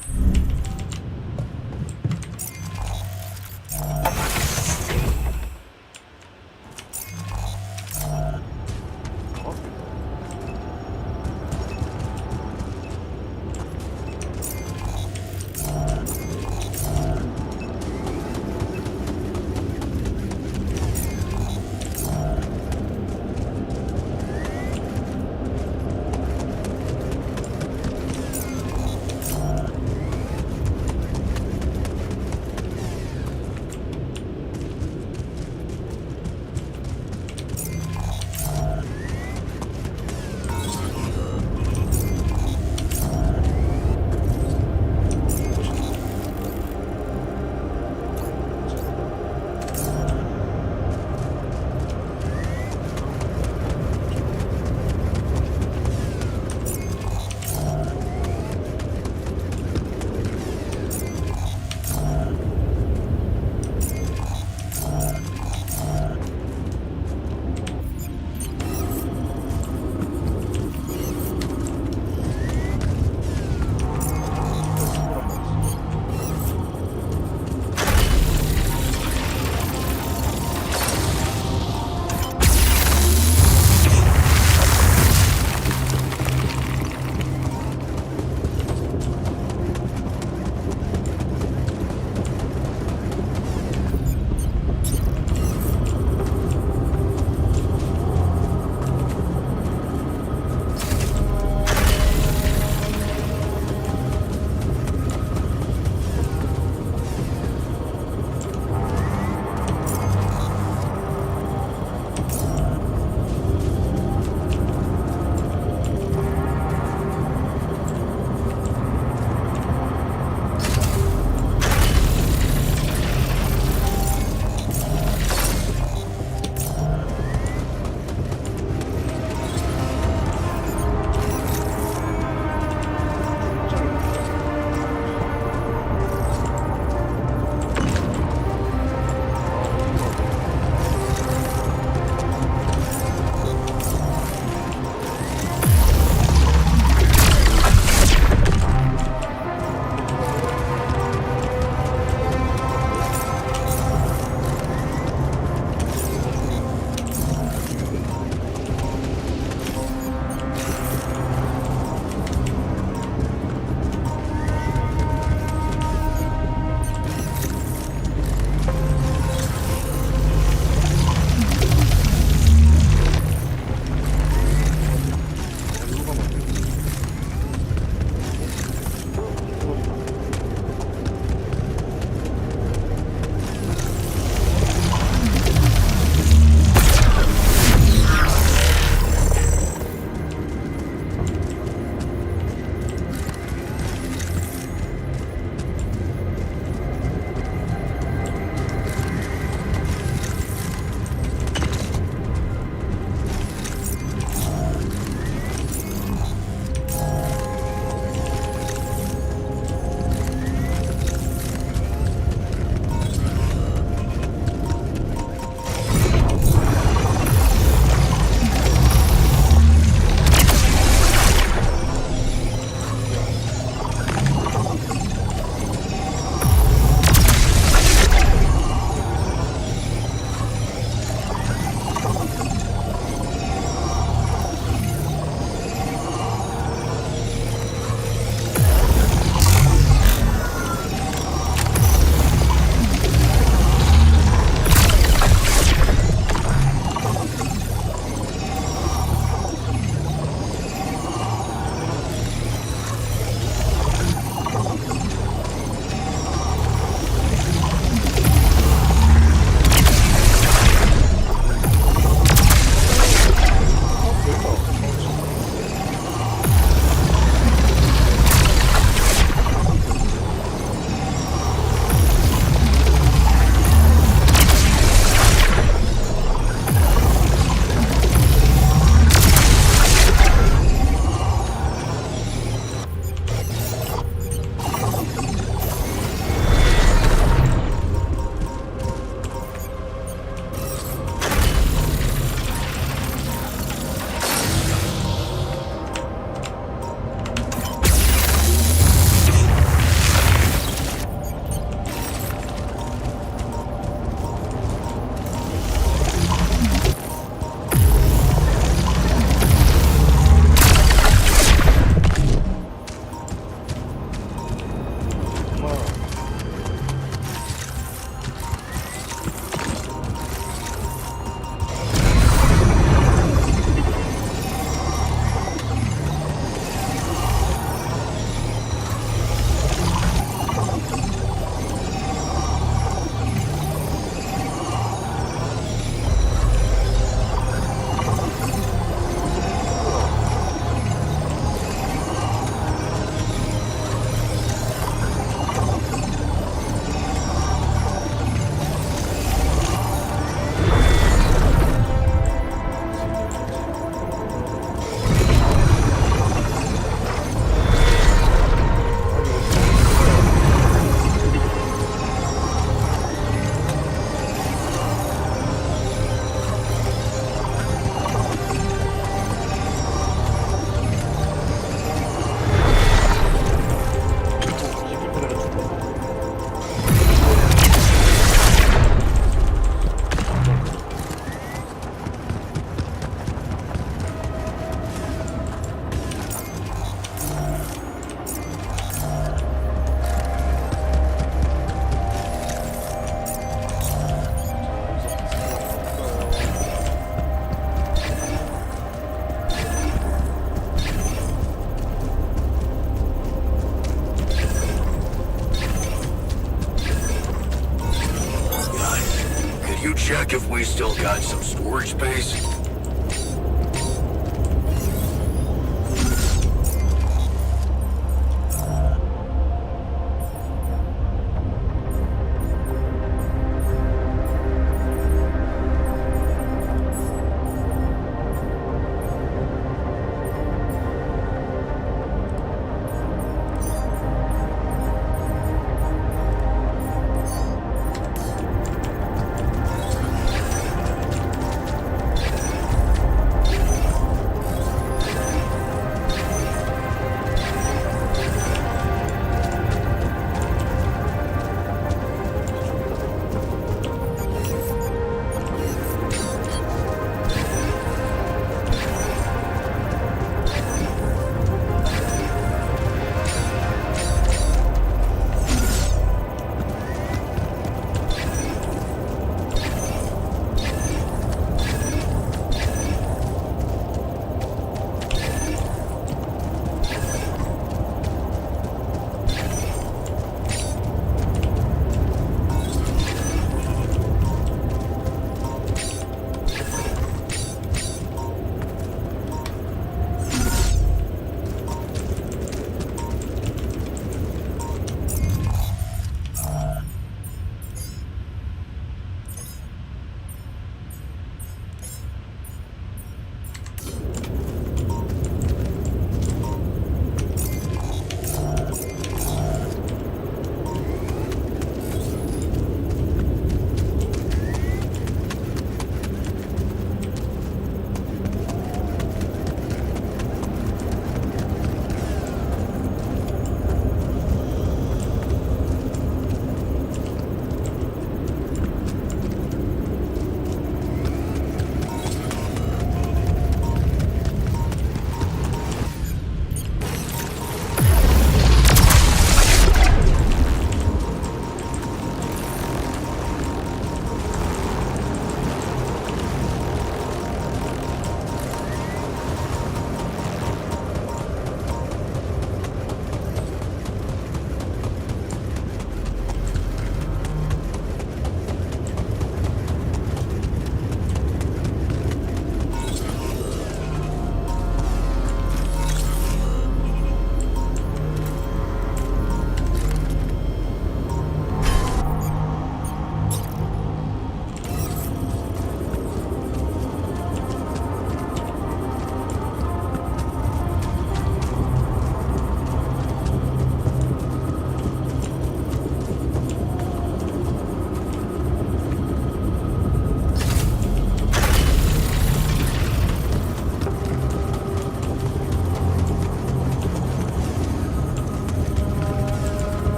if we still got some storage space?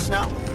now?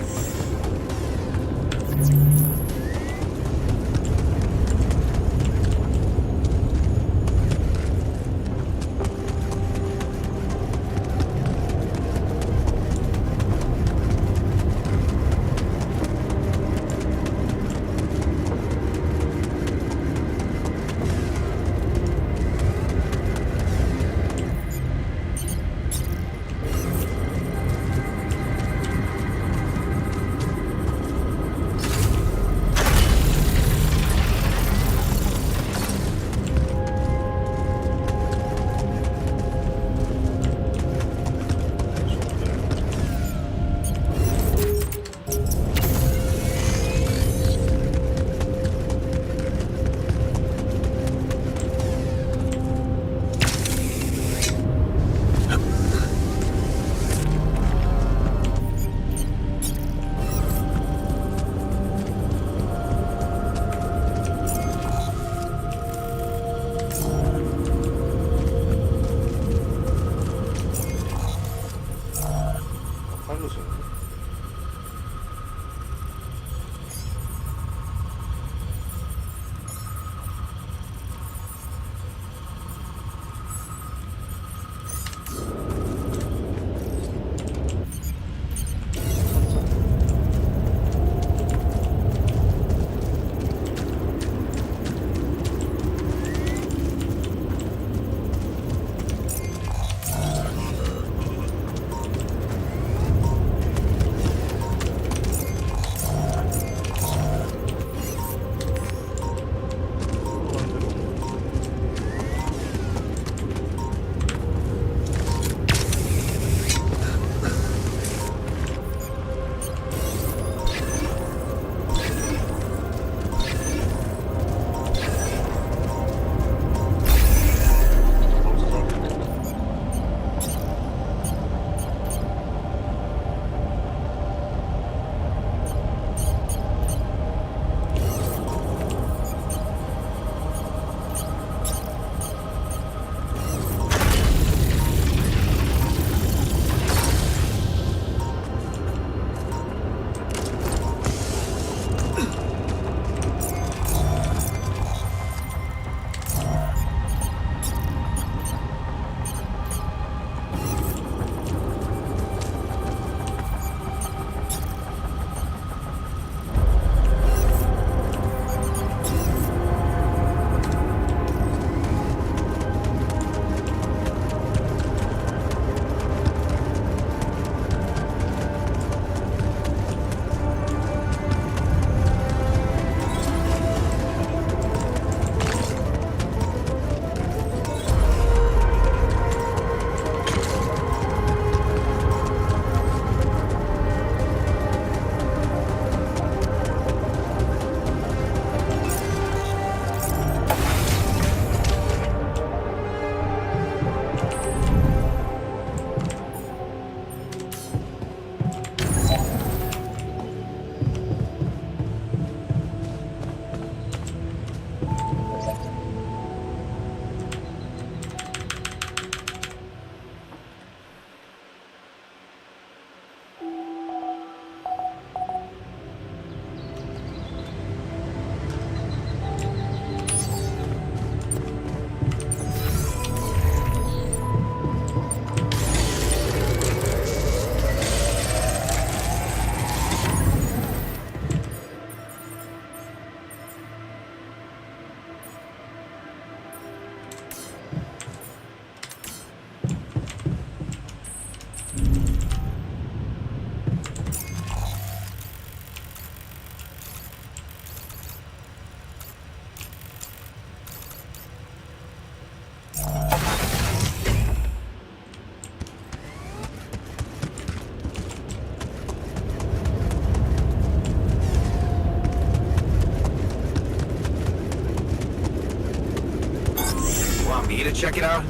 me to check it out?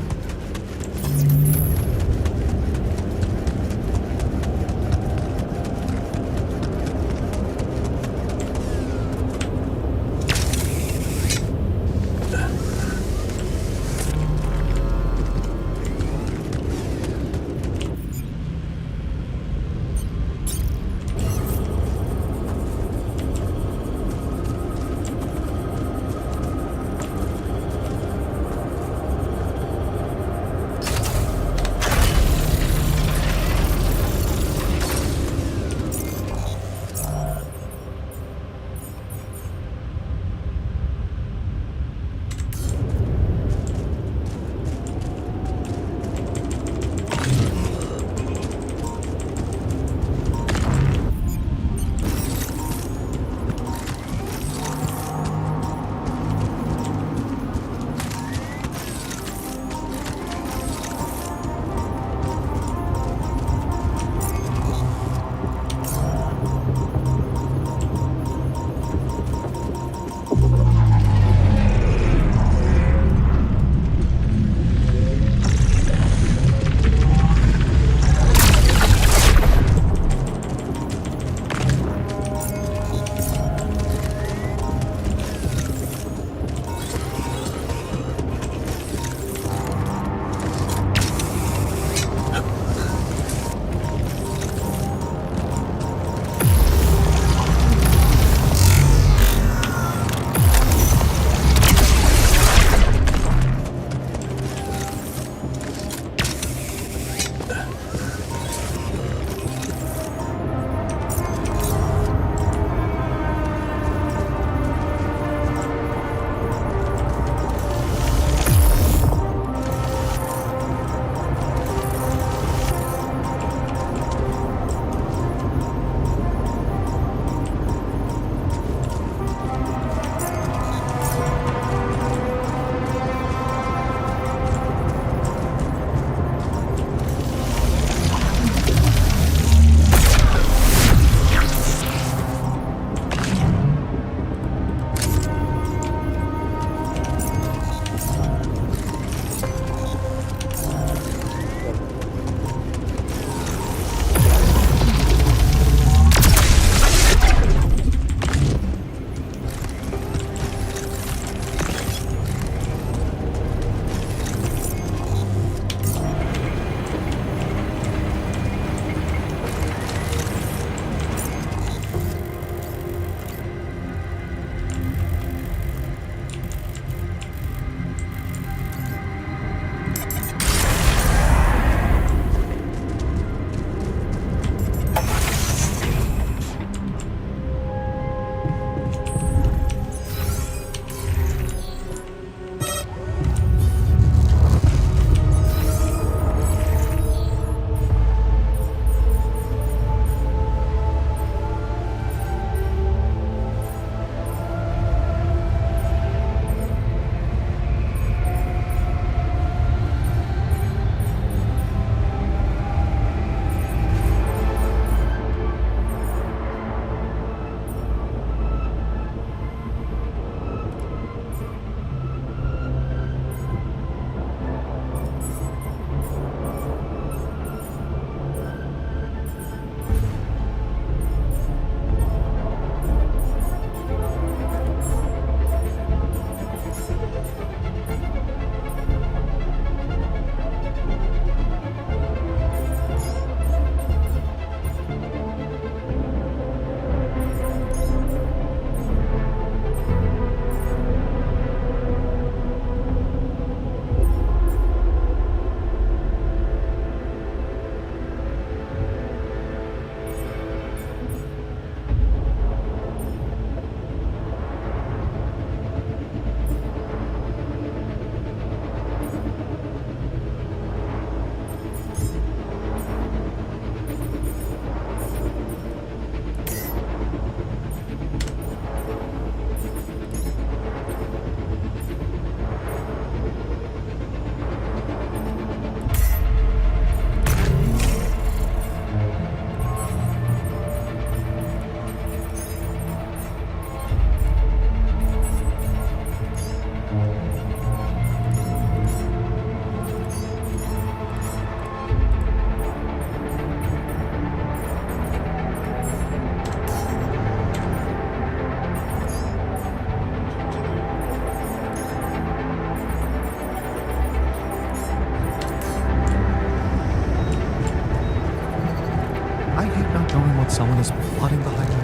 plotting behind it?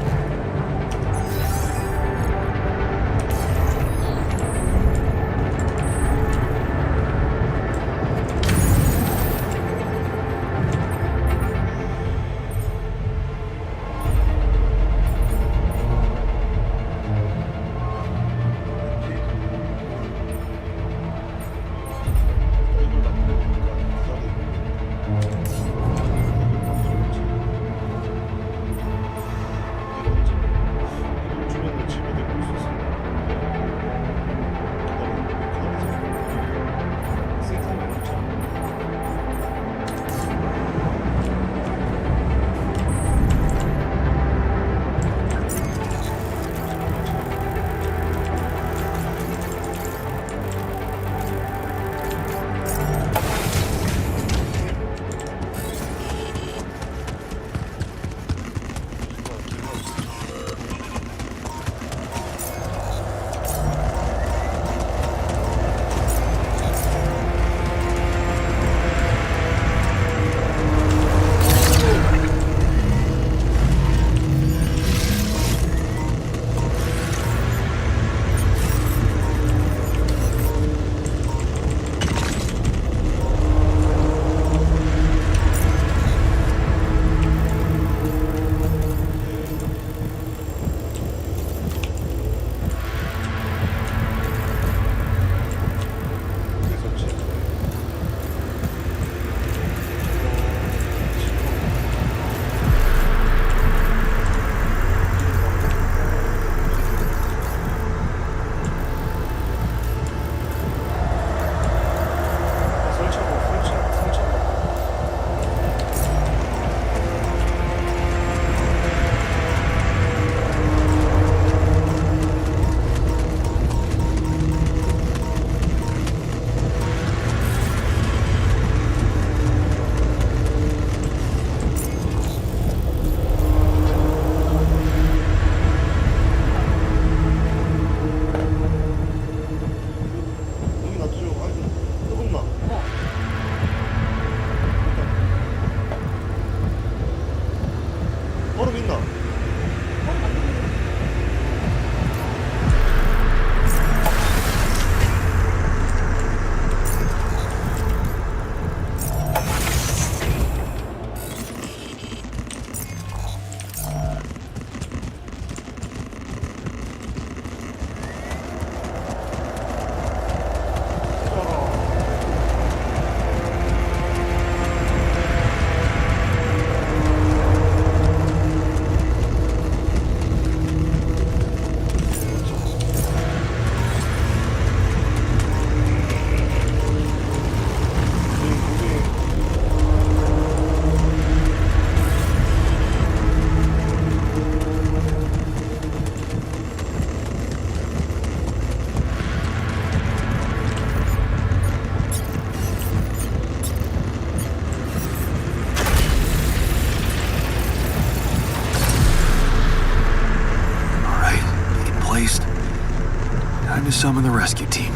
Summon the rescue team.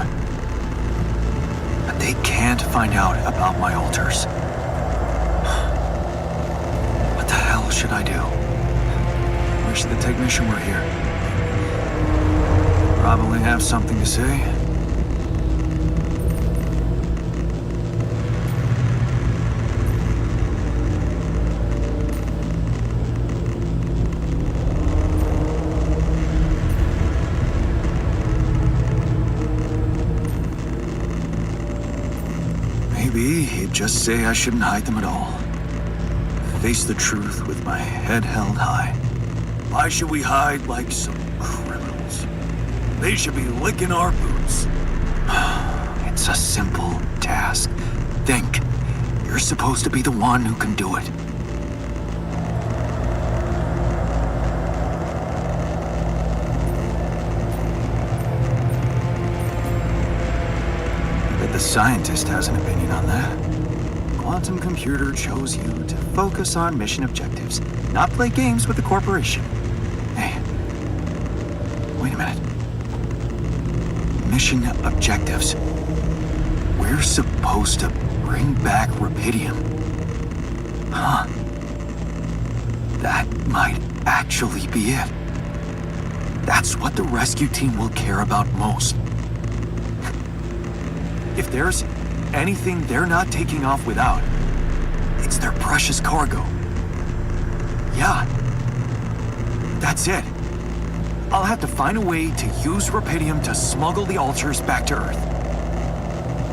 But they can't find out about my altars. What the hell should I do? Wish the technician were here. Probably have something to say. Maybe he'd just say I shouldn't hide them at all. Face the truth with my head held high. Why should we hide like some criminals? They should be licking our boots. It's a simple task. Think. You're supposed to be the one who can do it. The scientist has an opinion on that. Quantum computer chose you to focus on mission objectives, not play games with the corporation. Hey, wait a minute. Mission objectives. We're supposed to bring back rubidium. Huh. That might actually be it. That's what the rescue team will care about most. If there's anything they're not taking off without, it's their precious cargo. Yeah, that's it. I'll have to find a way to use Rapidium to smuggle the altars back to Earth.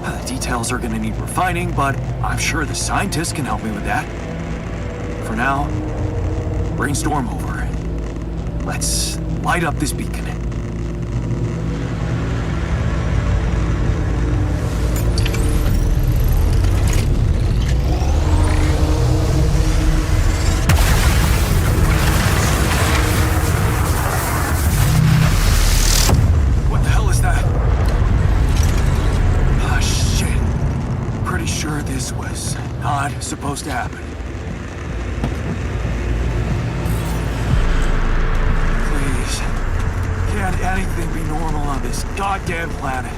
The details are gonna need refining, but I'm sure the scientists can help me with that. For now, brainstorm over. Let's light up this beacon. What the hell is that? Ah, shit. Pretty sure this was not supposed to happen. Please. Can't anything be normal on this goddamn planet?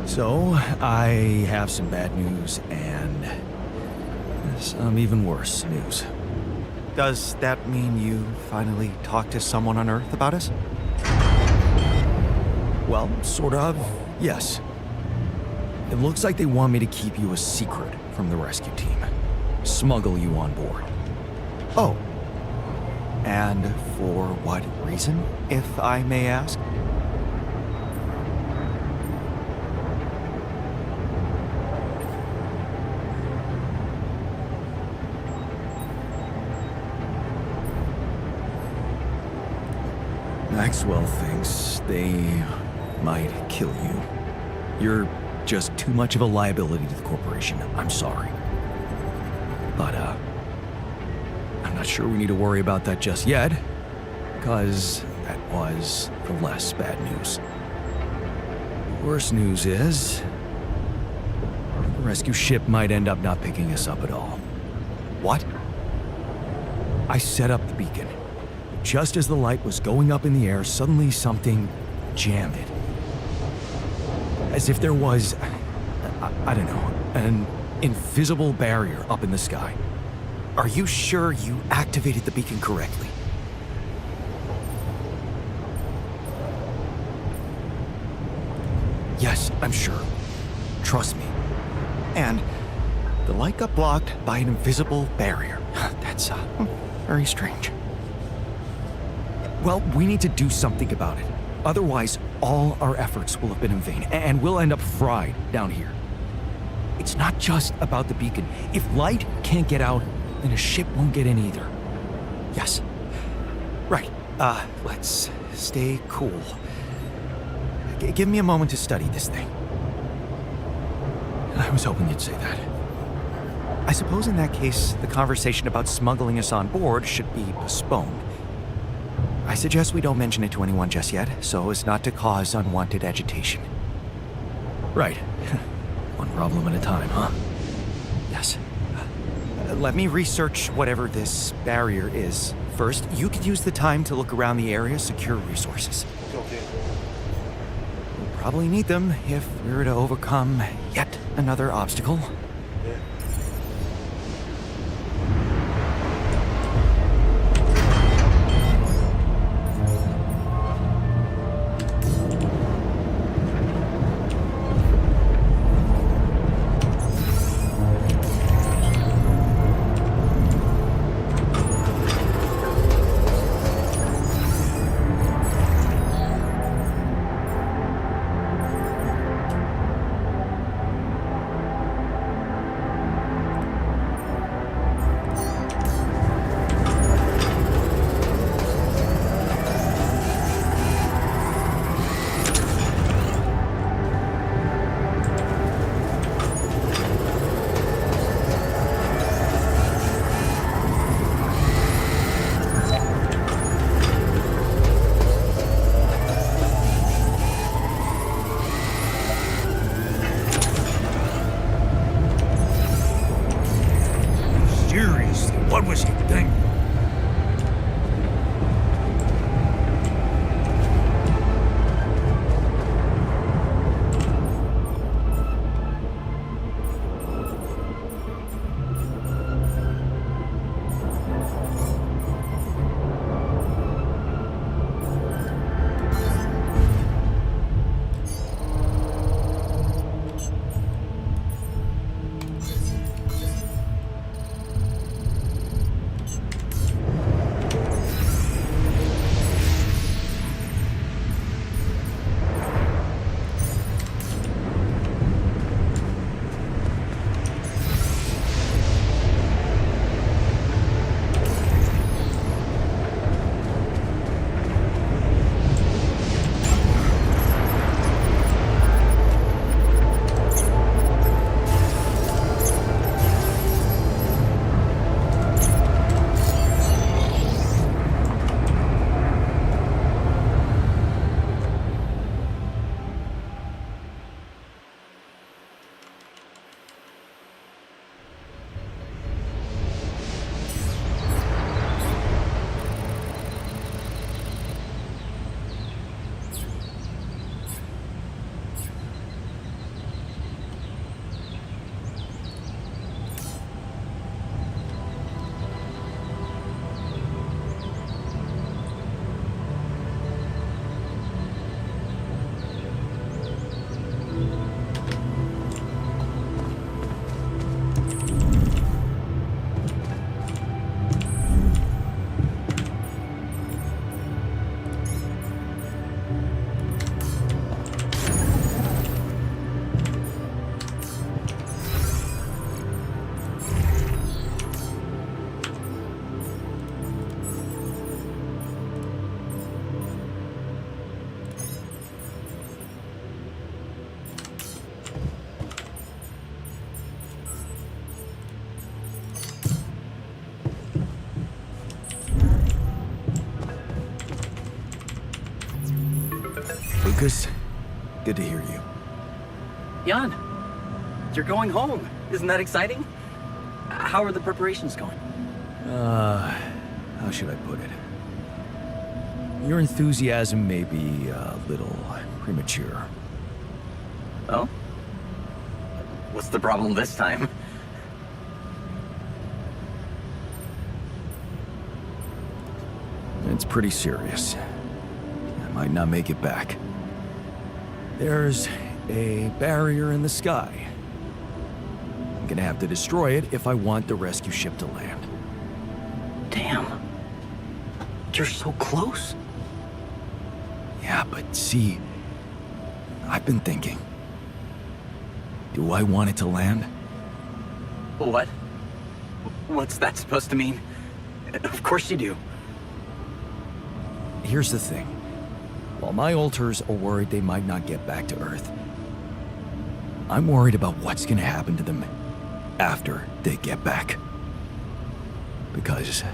So, I have some bad news and some even worse news. Does that mean you finally talked to someone on Earth about us? Well, sort of, yes. It looks like they want me to keep you a secret from the rescue team. Smuggle you on board. Oh. And for what reason, if I may ask? Maxwell thinks they might kill you. You're just too much of a liability to the corporation. I'm sorry. But, I'm not sure we need to worry about that just yet, because that was the less bad news. The worst news is, the rescue ship might end up not picking us up at all. What? I set up the beacon. Just as the light was going up in the air, suddenly something jammed it. As if there was, I don't know, an invisible barrier up in the sky. Are you sure you activated the beacon correctly? Yes, I'm sure. Trust me. And the light got blocked by an invisible barrier. That's very strange. Well, we need to do something about it. Otherwise, all our efforts will have been in vain, and we'll end up fried down here. It's not just about the beacon. If light can't get out, then a ship won't get in either. Yes. Right. Let's stay cool. Give me a moment to study this thing. I was hoping you'd say that. I suppose in that case, the conversation about smuggling us on board should be postponed. I suggest we don't mention it to anyone just yet, so as not to cause unwanted agitation. Right. One problem at a time, huh? Yes. Let me research whatever this barrier is. First, you could use the time to look around the area, secure resources. 오케이. We'll probably need them if we're to overcome yet another obstacle. 네. Lucas, good to hear you. Jan, you're going home. Isn't that exciting? How are the preparations going? How should I put it? Your enthusiasm may be a little premature. Oh? What's the problem this time? It's pretty serious. I might not make it back. There's a barrier in the sky. I'm gonna have to destroy it if I want the rescue ship to land. Damn. You're so close. Yeah, but see, I've been thinking. Do I want it to land? What? What's that supposed to mean? Of course you do. Here's the thing. While my alters are worried they might not get back to Earth, I'm worried about what's gonna happen to them after they get back. Because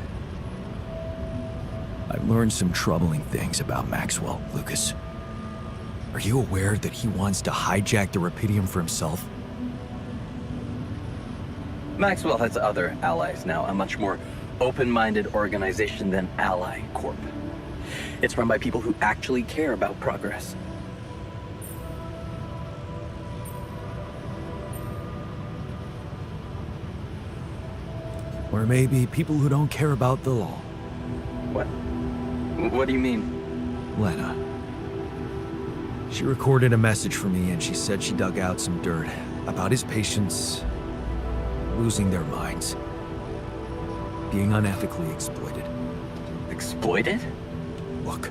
I've learned some troubling things about Maxwell, Lucas. Are you aware that he wants to hijack the Rapidium for himself? Maxwell has other allies now, a much more open-minded organization than Ally Corp. It's run by people who actually care about progress. Or maybe people who don't care about the law. What? What do you mean? Lena. She recorded a message for me and she said she dug out some dirt about his patients losing their minds, being unethically exploited. Exploited? Look,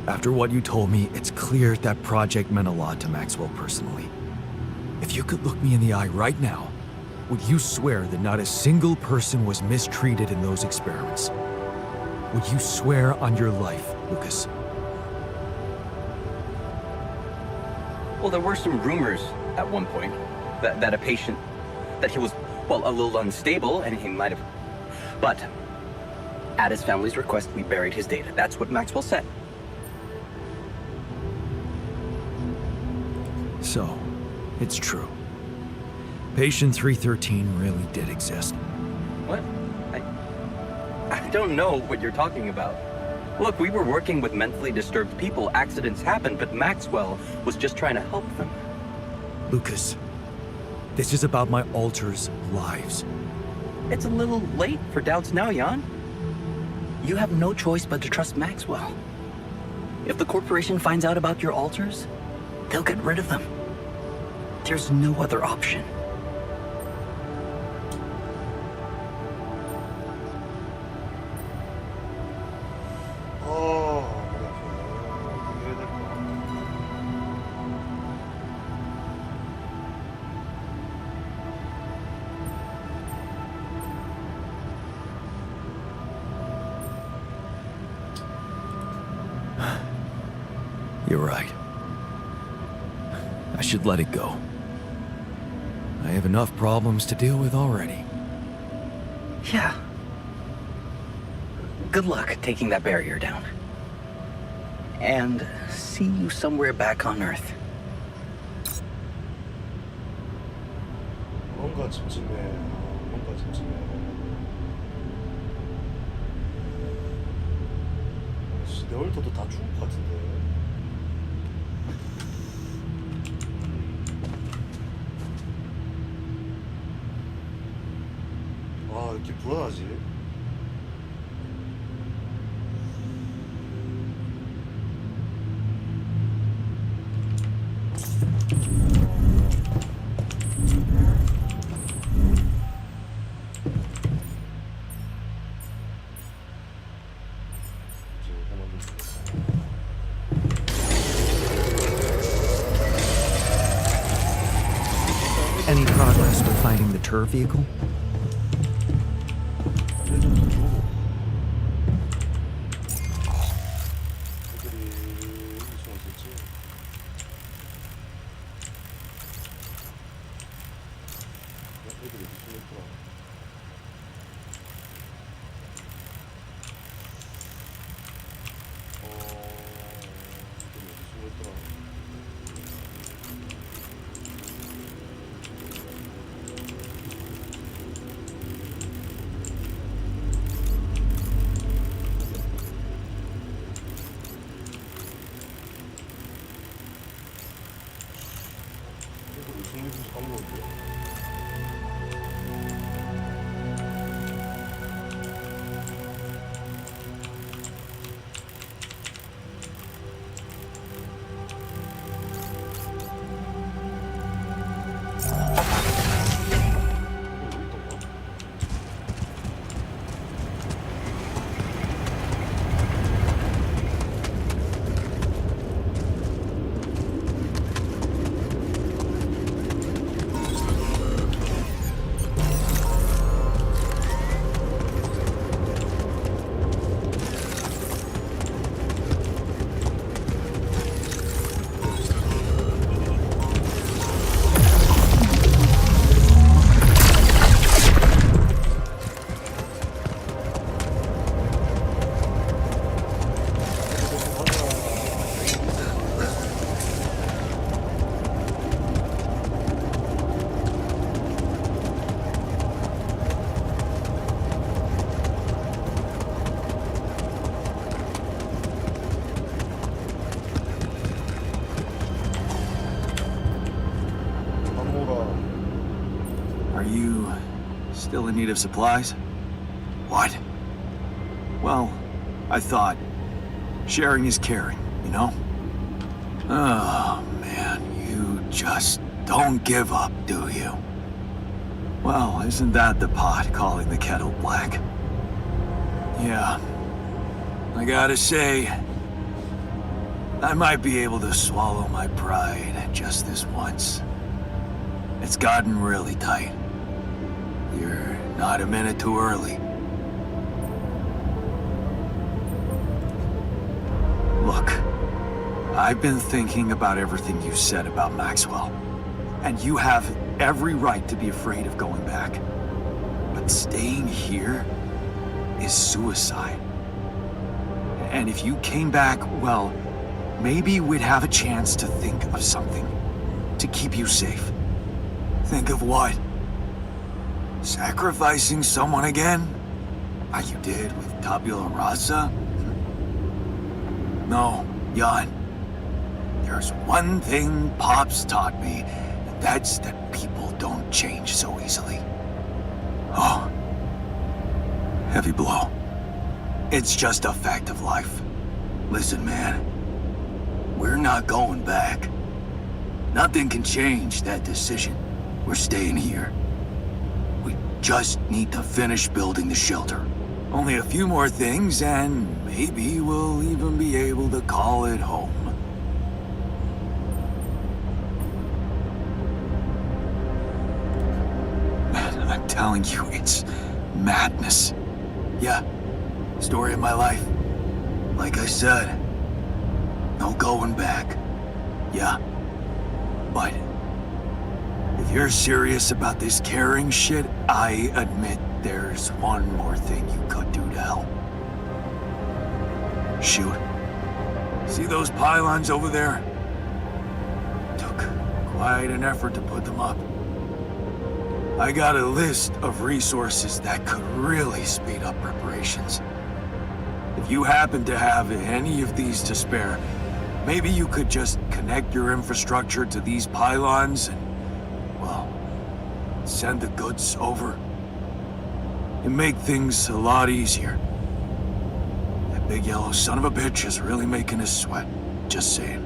after what you told me, it's clear that project meant a lot to Maxwell personally. If you could look me in the eye right now, would you swear that not a single person was mistreated in those experiments? Would you swear on your life, Lucas? Well, there were some rumors at one point that a patient, that he was, well, a little unstable and he might have... But at his family's request, we buried his data. That's what Maxwell said. So, it's true. Patient 313 really did exist. What? I don't know what you're talking about. Look, we were working with mentally disturbed people. Accidents happen, but Maxwell was just trying to help them. Lucas, this is about my alters' lives. It's a little late for doubts now, Jan. You have no choice but to trust Maxwell. If the corporation finds out about your alters, they'll get rid of them. There's no other option. You're right. I should let it go. I have enough problems to deal with already. Yeah. Good luck taking that barrier down. And see you somewhere back on Earth. 뭔가 찜찜해. 뭔가 찜찜해. 내 얼토도 다 죽을 것 같은데. 아, 이렇게 불안하지? Any progress with finding the tour vehicle? 중립이 방법인데. Are you still in need of supplies? What? Well, I thought sharing is caring, you know? Oh, man, you just don't give up, do you? Well, isn't that the pot calling the kettle black? Yeah. I gotta say, I might be able to swallow my pride just this once. It's gotten really tight. You're not a minute too early. Look, I've been thinking about everything you said about Maxwell, and you have every right to be afraid of going back. But staying here is suicide. And if you came back, well, maybe we'd have a chance to think of something to keep you safe. Think of what? Sacrificing someone again? Like you did with Tabula Rasa? No, Jan. There's one thing Pops taught me, and that's that people don't change so easily. Oh. Heavy blow. It's just a fact of life. Listen, man. We're not going back. Nothing can change that decision. We're staying here. We just need to finish building the shelter. Only a few more things, and maybe we'll even be able to call it home. Man, I'm telling you, it's madness. Yeah, story of my life. Like I said, no going back. Yeah, but if you're serious about this caring shit, I admit there's one more thing you could do to help. Shoot. See those pylons over there? Took quite an effort to put them up. I got a list of resources that could really speed up preparations. If you happen to have any of these to spare, maybe you could just connect your infrastructure to these pylons and, well, send the goods over. It'd make things a lot easier. That big yellow son of a bitch is really making us sweat. Just saying.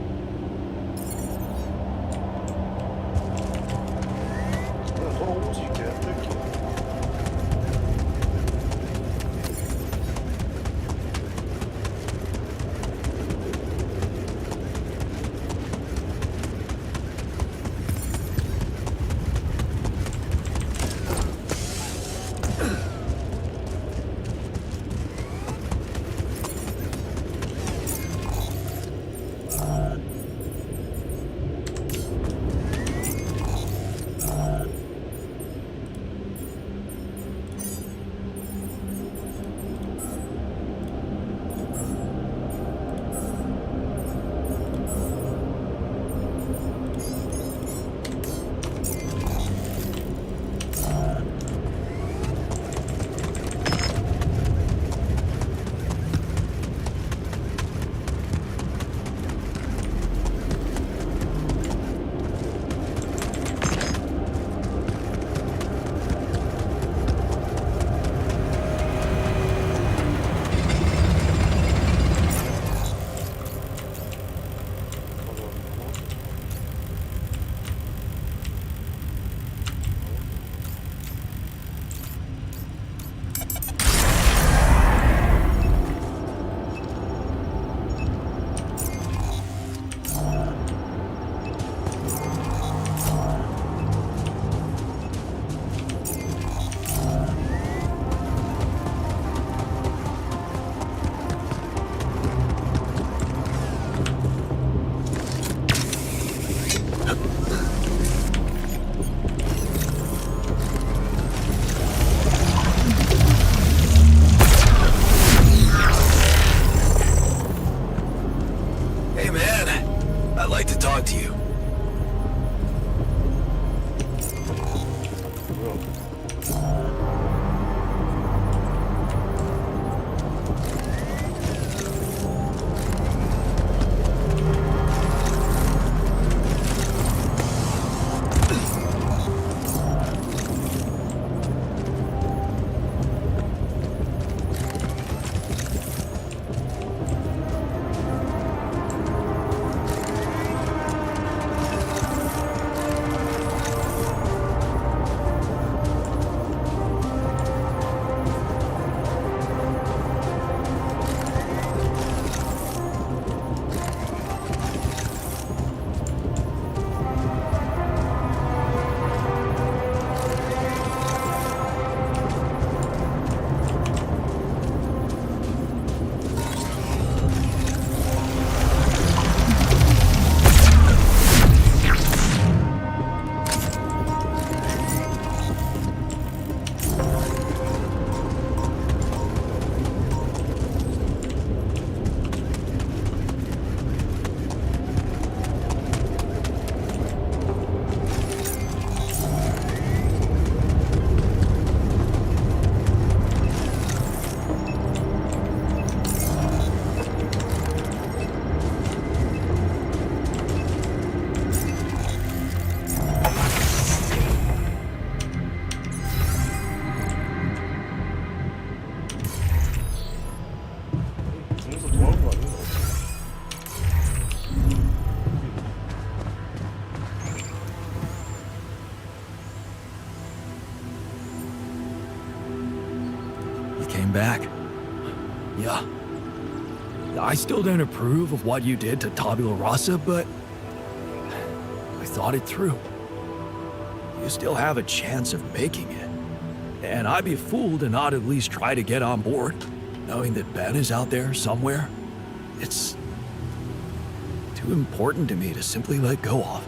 돌아오지 개새끼. I still don't approve of what you did to Tabula Rasa, but I thought it through. You still have a chance of making it. And I'd be a fool to not at least try to get on board, knowing that Ben is out there somewhere. It's too important to me to simply let go of.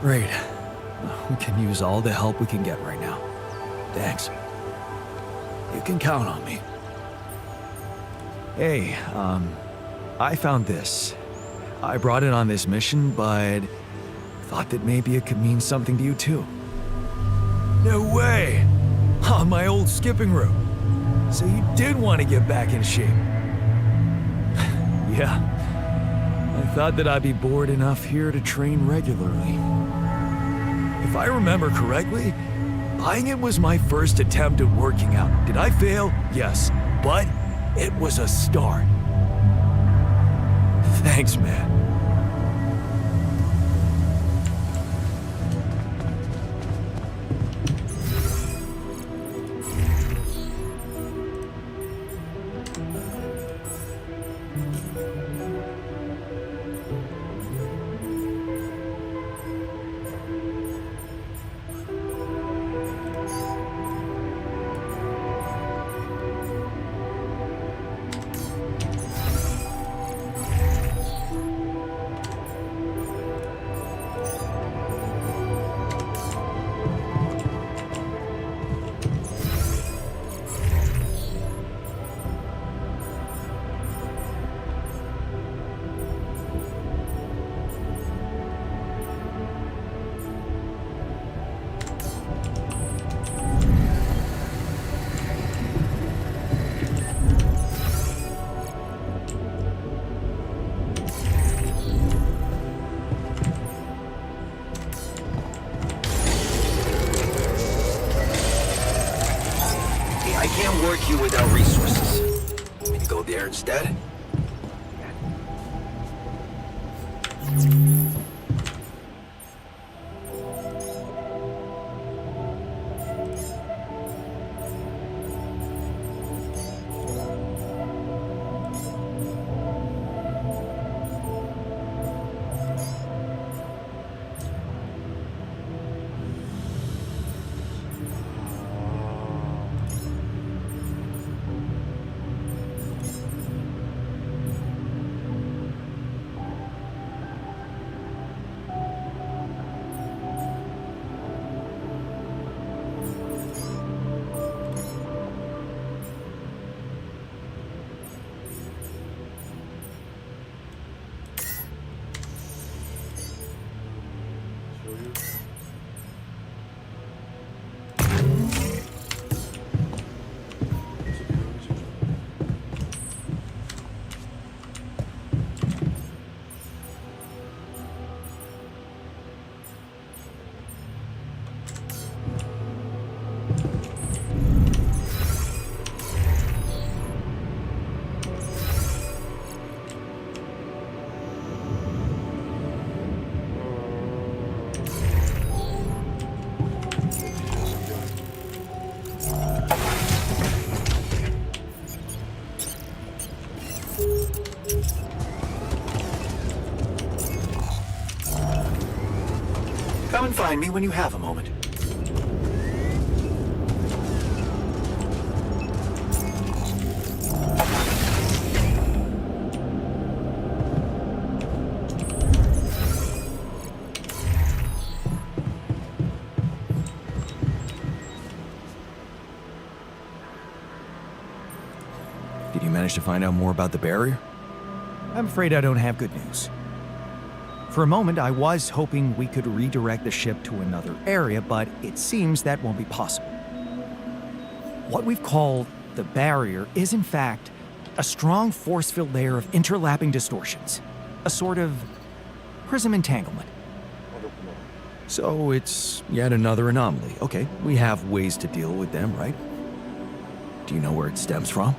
Great. We can use all the help we can get right now. Thanks. You can count on me. Hey, I found this. I brought it on this mission, but thought that maybe it could mean something to you too. No way! On my old skipping rope. So you did want to get back in shape. Yeah. I thought that I'd be bored enough here to train regularly. If I remember correctly, buying it was my first attempt at working out. Did I fail? Yes. But it was a start. Thanks, man. Work you without resources. Want me to go there instead? Come and find me when you have a moment. Did you manage to find out more about the barrier? I'm afraid I don't have good news. For a moment, I was hoping we could redirect the ship to another area, but it seems that won't be possible. What we've called the barrier is, in fact, a strong force-filled layer of interlapping distortions. A sort of prism entanglement. So it's yet another anomaly. Okay, we have ways to deal with them, right? Do you know where it stems from?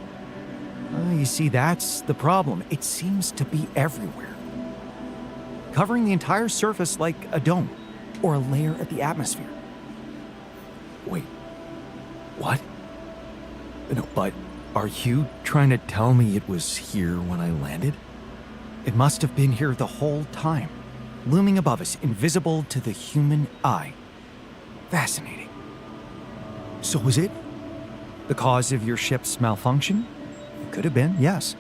You see, that's the problem. It seems to be everywhere. Covering the entire surface like a dome, or a layer of the atmosphere. Wait, what? No, but are you trying to tell me it was here when I landed? It must have been here the whole time, looming above us, invisible to the human eye. Fascinating. So was it the cause of your ship's malfunction? It could have been, yes.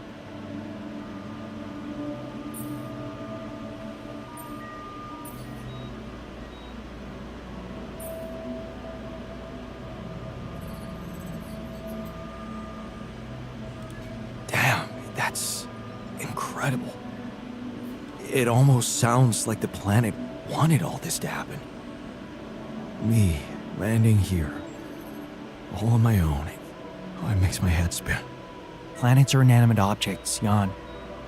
Damn, that's incredible. It almost sounds like the planet wanted all this to happen. Me landing here, all on my own. Oh, it makes my head spin. Planets are inanimate objects, Jan.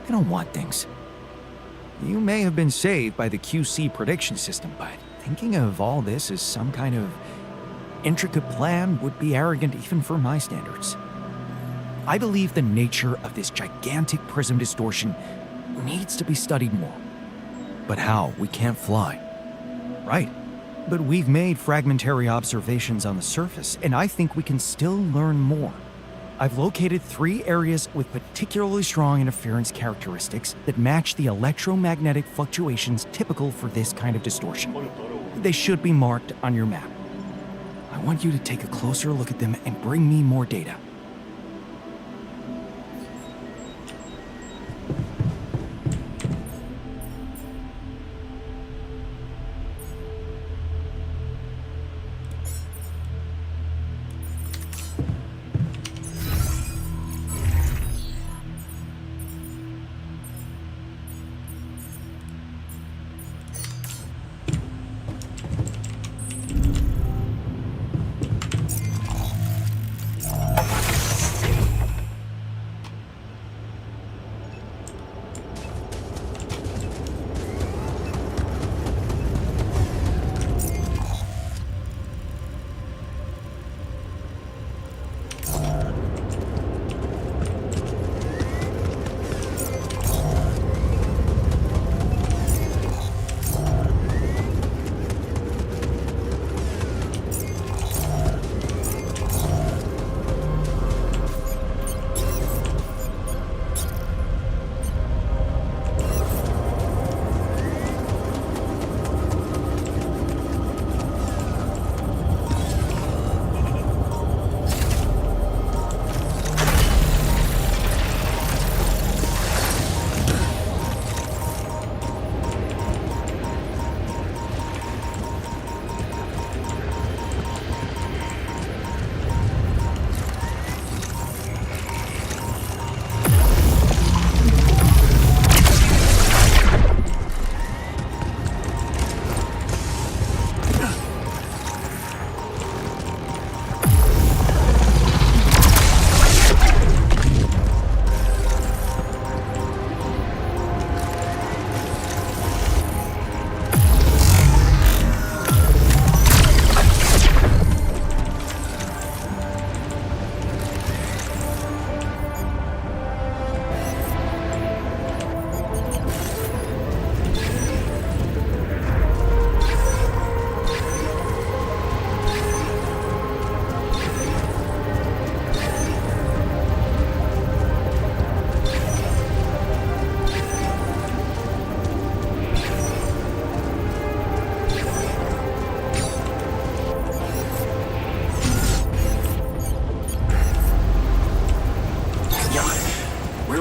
They don't want things. You may have been saved by the QC prediction system, but thinking of all this as some kind of intricate plan would be arrogant even for my standards. I believe the nature of this gigantic prism distortion needs to be studied more. But how? We can't fly. Right. But we've made fragmentary observations on the surface, and I think we can still learn more. I've located 3 areas with particularly strong interference characteristics that match the electromagnetic fluctuations typical for this kind of distortion. They should be marked on your map. I want you to take a closer look at them and bring me more data.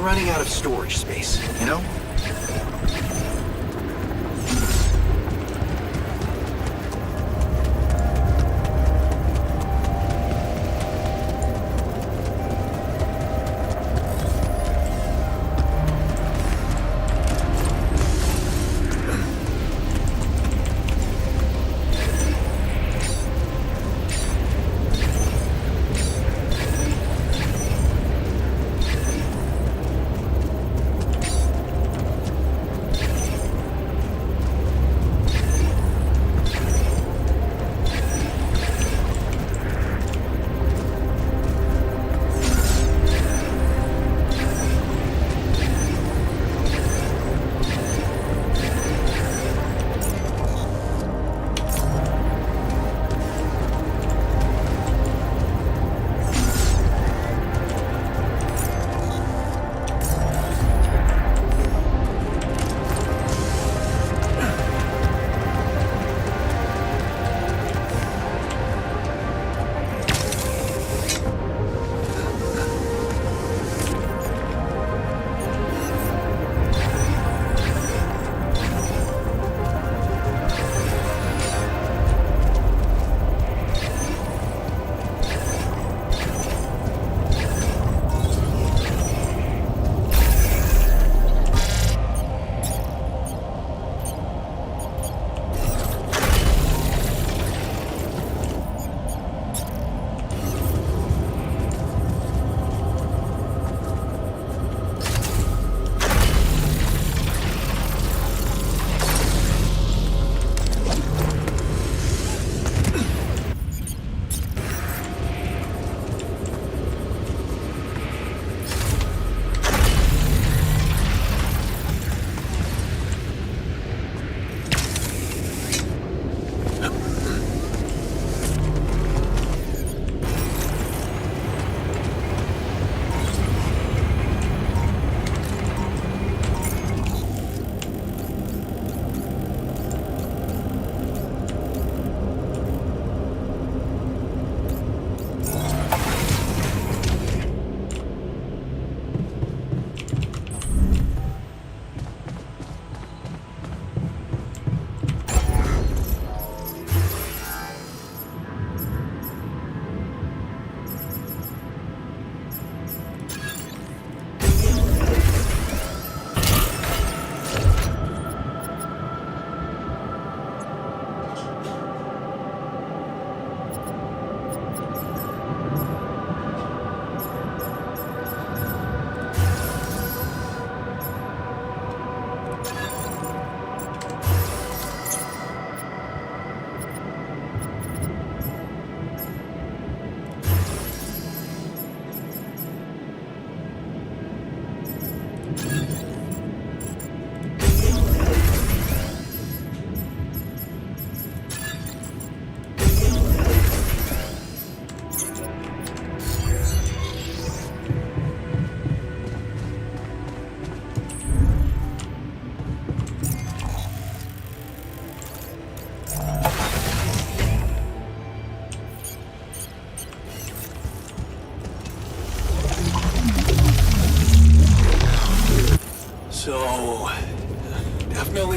Running out of storage space, you know?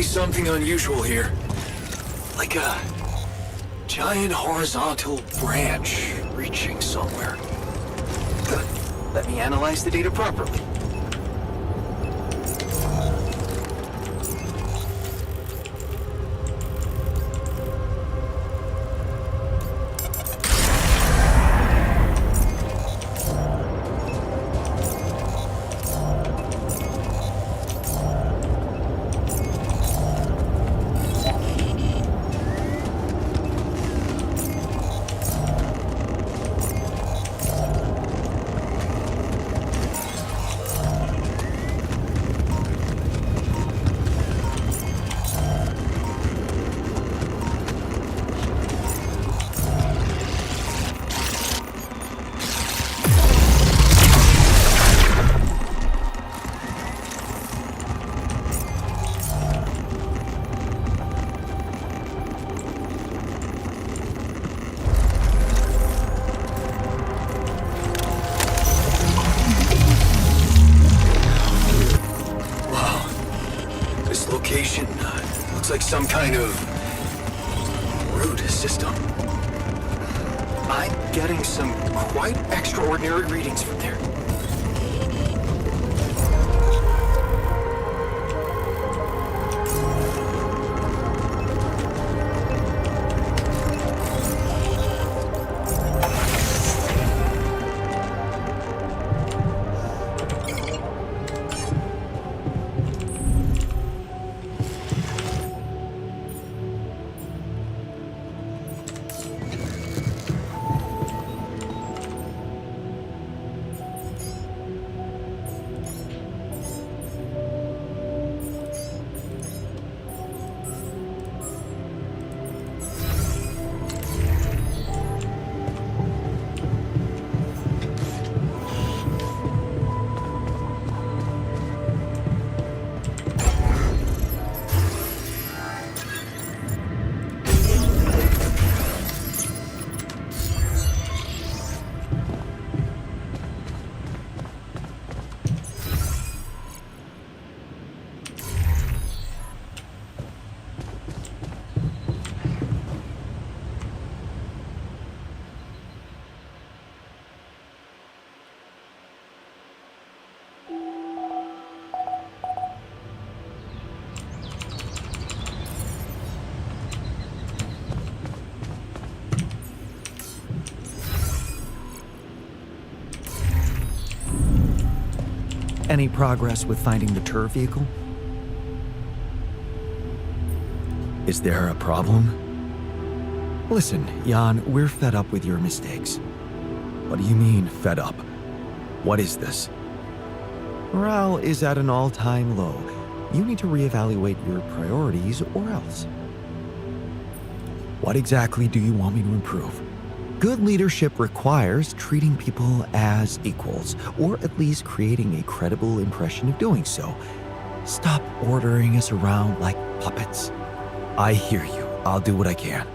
definitely something unusual here. Like a giant horizontal branch reaching somewhere. Good. Let me analyze the data properly. Looks like some kind of root system. I'm getting some quite extraordinary readings from there. Any progress with finding the tour vehicle? Is there a problem? Listen, Jan, we're fed up with your mistakes. What do you mean, fed up? What is this? Morale is at an all-time low. You need to reevaluate your priorities or else. What exactly do you want me to improve? Good leadership requires treating people as equals, or at least creating a credible impression of doing so. Stop ordering us around like puppets. I hear you. I'll do what I can.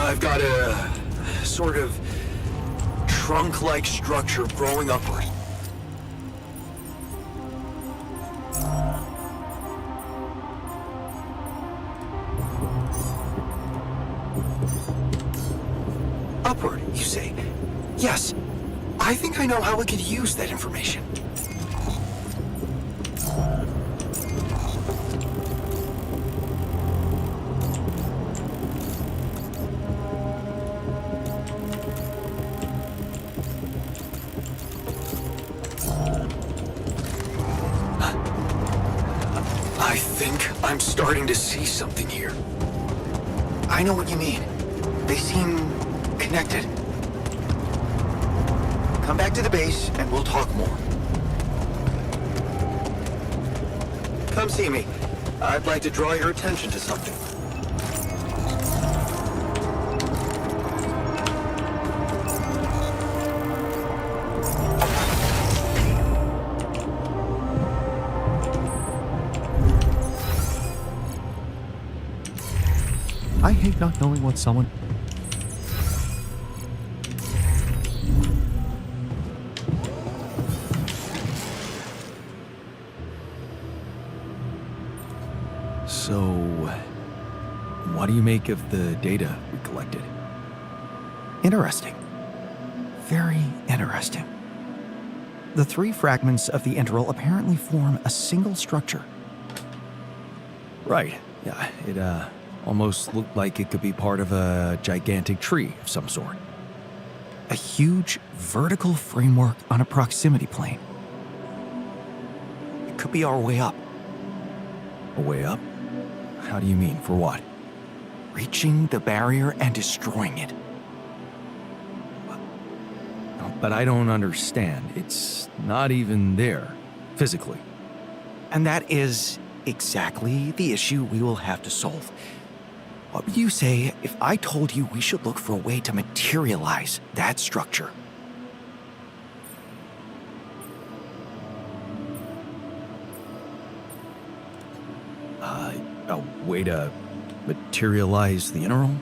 I've got a sort of trunk-like structure growing upward. Upward, you say? Yes. I think I know how we could use that information. I think I'm starting to see something here. I know what you mean. They seem connected. Come back to the base and we'll talk more. Come see me. I'd like to draw your attention to something. I hate not knowing what someone... So, what do you make of the data we collected? Interesting. Very interesting. The 3 fragments of the integral apparently form a single structure. Right. Yeah, it almost looked like it could be part of a gigantic tree of some sort. A huge vertical framework on a proximity plane. It could be our way up. A way up? How do you mean? For what? Reaching the barrier and destroying it. But I don't understand. It's not even there, physically. And that is exactly the issue we will have to solve. What would you say if I told you we should look for a way to materialize that structure? A way to materialize the integral?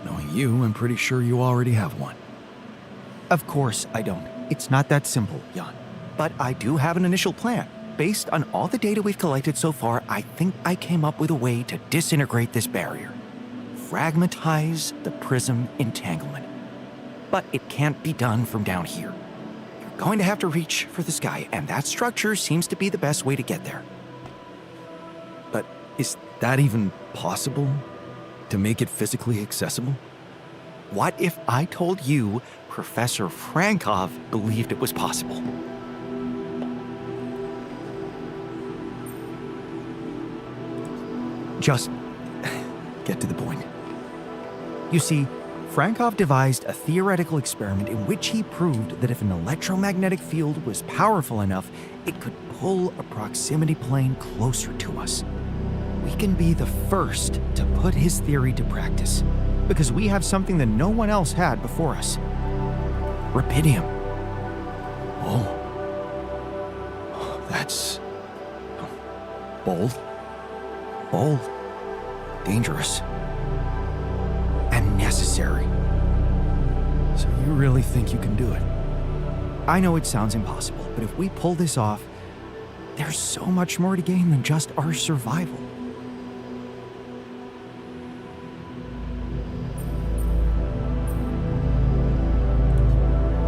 Knowing you, I'm pretty sure you already have one. Of course I don't. It's not that simple, Jan. But I do have an initial plan. Based on all the data we've collected so far, I think I came up with a way to disintegrate this barrier. Fragmentize the prism entanglement. But it can't be done from down here. You're going to have to reach for the sky, and that structure seems to be the best way to get there. But is that even possible? To make it physically accessible? What if I told you Professor Frankov believed it was possible? Just get to the point. You see, Frankov devised a theoretical experiment in which he proved that if an electromagnetic field was powerful enough, it could pull a proximity plane closer to us. We can be the first to put his theory to practice, because we have something that no one else had before us. Rubidium. Oh. That's bold. Bold, dangerous, and necessary. So you really think you can do it? I know it sounds impossible, but if we pull this off, there's so much more to gain than just our survival.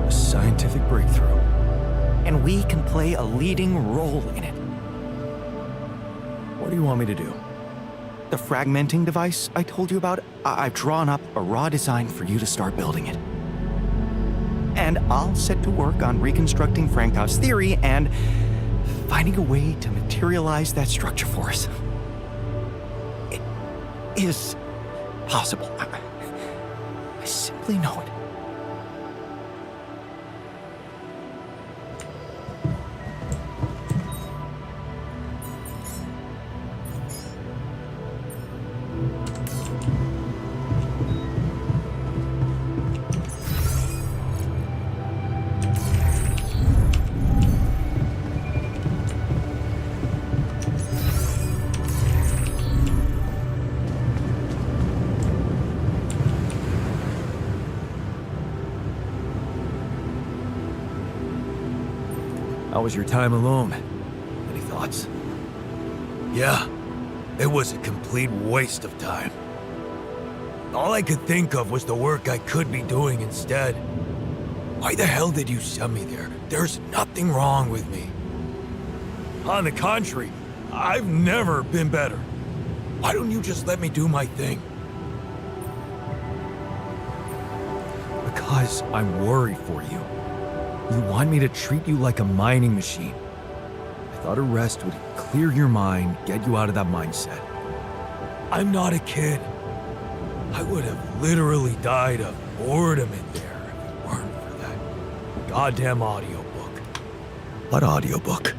A scientific breakthrough. And we can play a leading role in it. What do you want me to do? The fragmenting device I told you about, I've drawn up a raw design for you to start building it. And I'll set to work on reconstructing Frankov's theory and finding a way to materialize that structure for us. It is possible. I simply know it. How was your time alone? Any thoughts? Yeah, it was a complete waste of time. All I could think of was the work I could be doing instead. Why the hell did you send me there? There's nothing wrong with me. On the contrary, I've never been better. Why don't you just let me do my thing? Because I'm worried for you. You want me to treat you like a mining machine. I thought a rest would clear your mind, get you out of that mindset. I'm not a kid. I would have literally died of boredom in there if it weren't for that goddamn audiobook. What audiobook?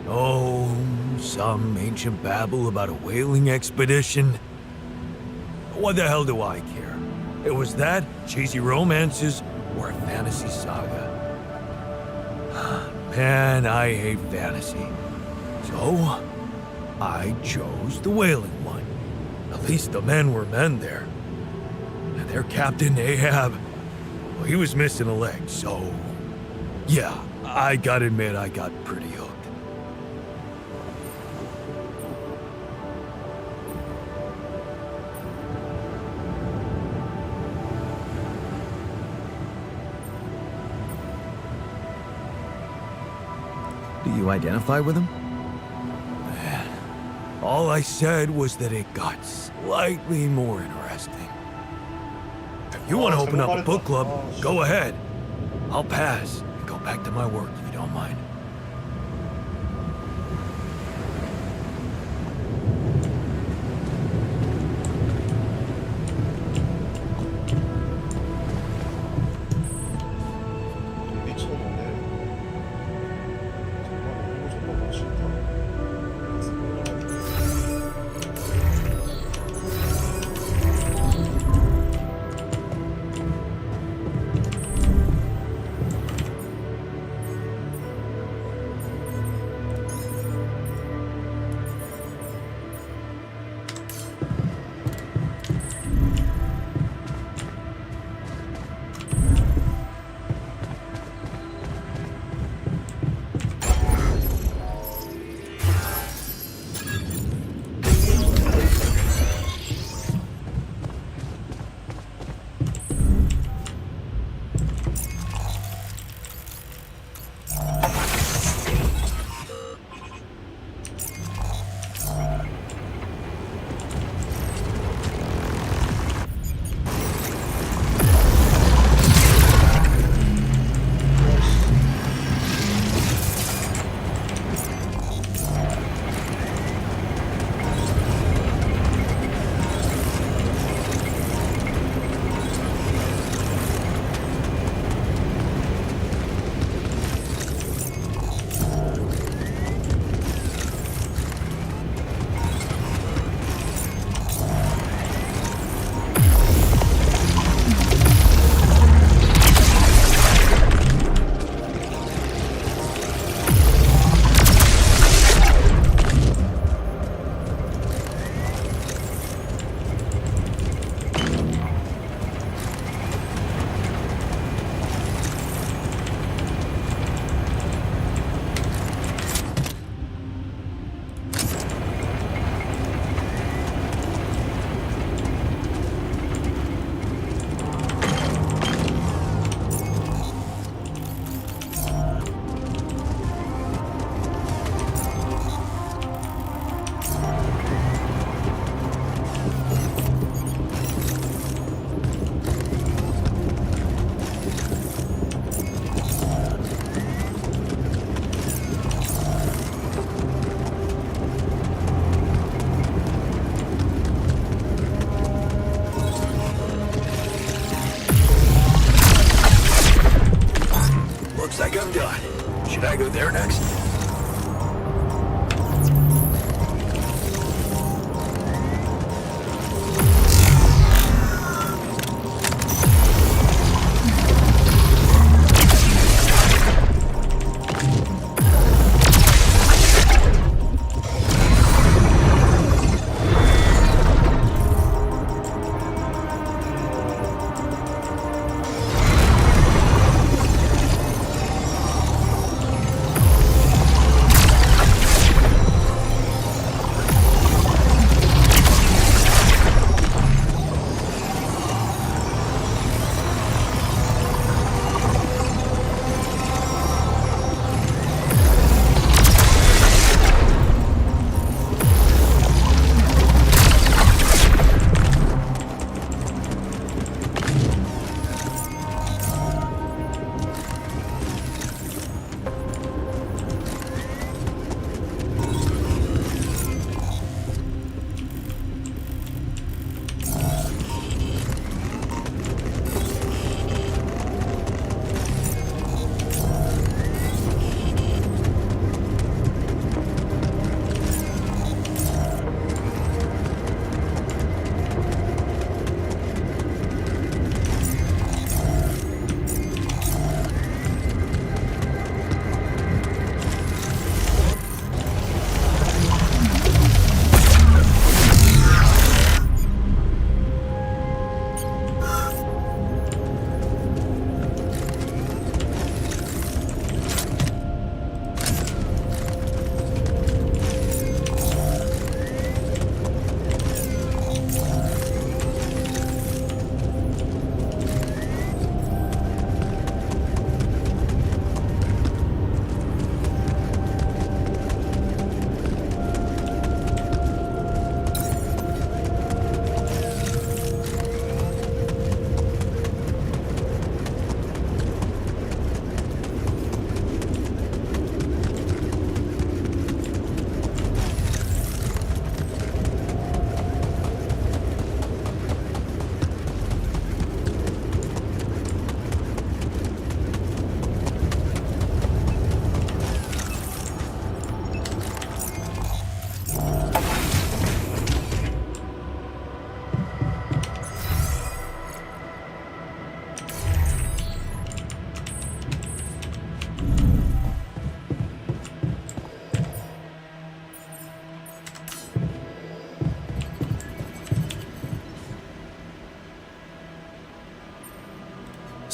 Oh, some ancient babble about a whaling expedition. What the hell do I care? It was that, cheesy romances, or a fantasy saga. Man, I hate fantasy. So, I chose the whaling one. At least the men were men there. And their captain, Ahab, well, he was missing a leg, so... Yeah, I gotta admit I got pretty hooked. Do you identify with him? All I said was that it got slightly more interesting. If you want to open up a book club, go ahead. I'll pass and go back to my work if you don't mind. 미쳤네. 정말 멋있다.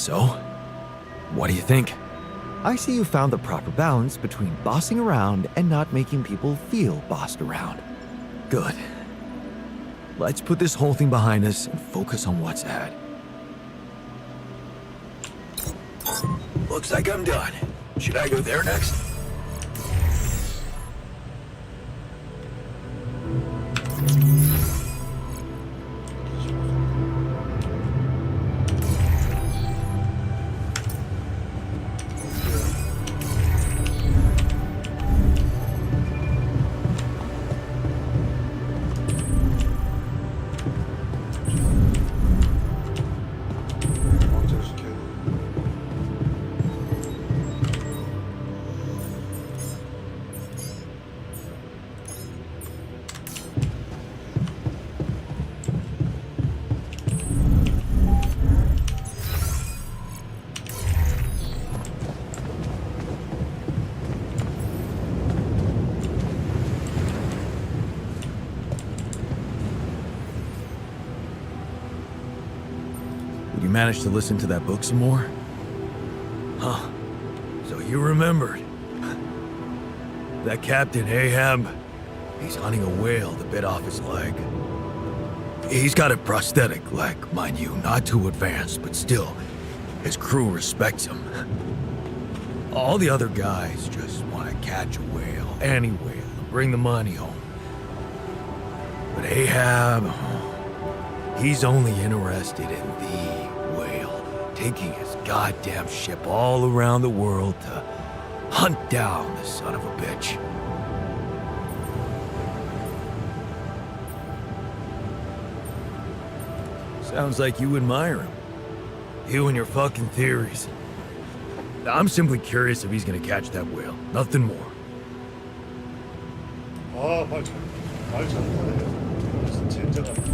So, what do you think? I see you found the proper balance between bossing around and not making people feel bossed around. Good. Let's put this whole thing behind us and focus on what's ahead. Looks like I'm done. Should I go there next? You managed to listen to that book some more? Huh. So you remembered. That Captain Ahab, he's hunting a whale that bit off his leg. He's got a prosthetic leg, mind you, not too advanced, but still, his crew respects him. All the other guys just want to catch a whale, any whale, and bring the money home. But Ahab, he's only interested in the whale, taking his goddamn ship all around the world to hunt down the son of a bitch. Sounds like you admire him. You and your fucking theories. I'm simply curious if he's gonna catch that whale. Nothing more. 아, 말 잘하네. 무슨 젠장한.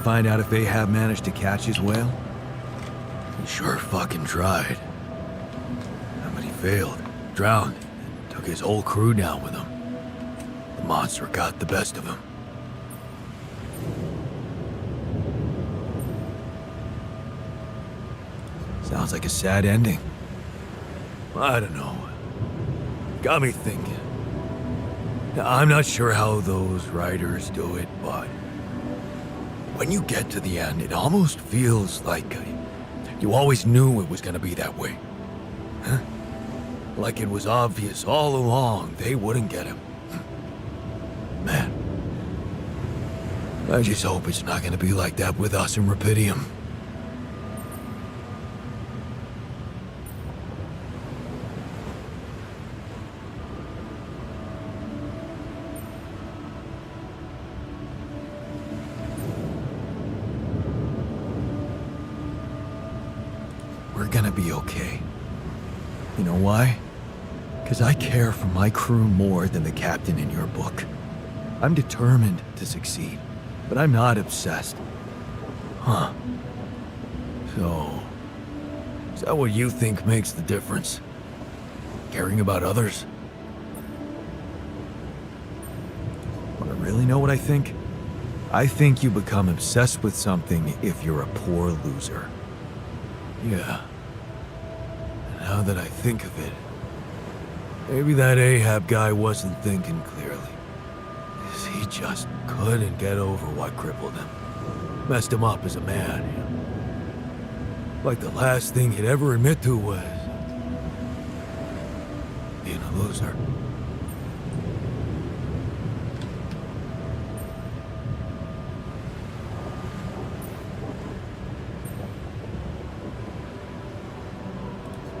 find out if Ahab managed to catch his whale? He sure fucking tried. But he failed, drowned, and took his whole crew down with him. The monster got the best of him. Sounds like a sad ending. I don't know. Got me thinking. Now, I'm not sure how those writers do it, but when you get to the end, it almost feels like you always knew it was gonna be that way. Huh? Like it was obvious all along they wouldn't get him. Man, I just hope it's not gonna be like that with us in Rapidium. We're gonna be okay. You know why? Because I care for my crew more than the captain in your book. I'm determined to succeed, but I'm not obsessed. Huh. So, is that what you think makes the difference? Caring about others? Want to really know what I think? I think you become obsessed with something if you're a poor loser. Yeah. Now that I think of it, maybe that Ahab guy wasn't thinking clearly. He just couldn't get over what crippled him. Messed him up as a man. Like the last thing he'd ever admit to was being a loser.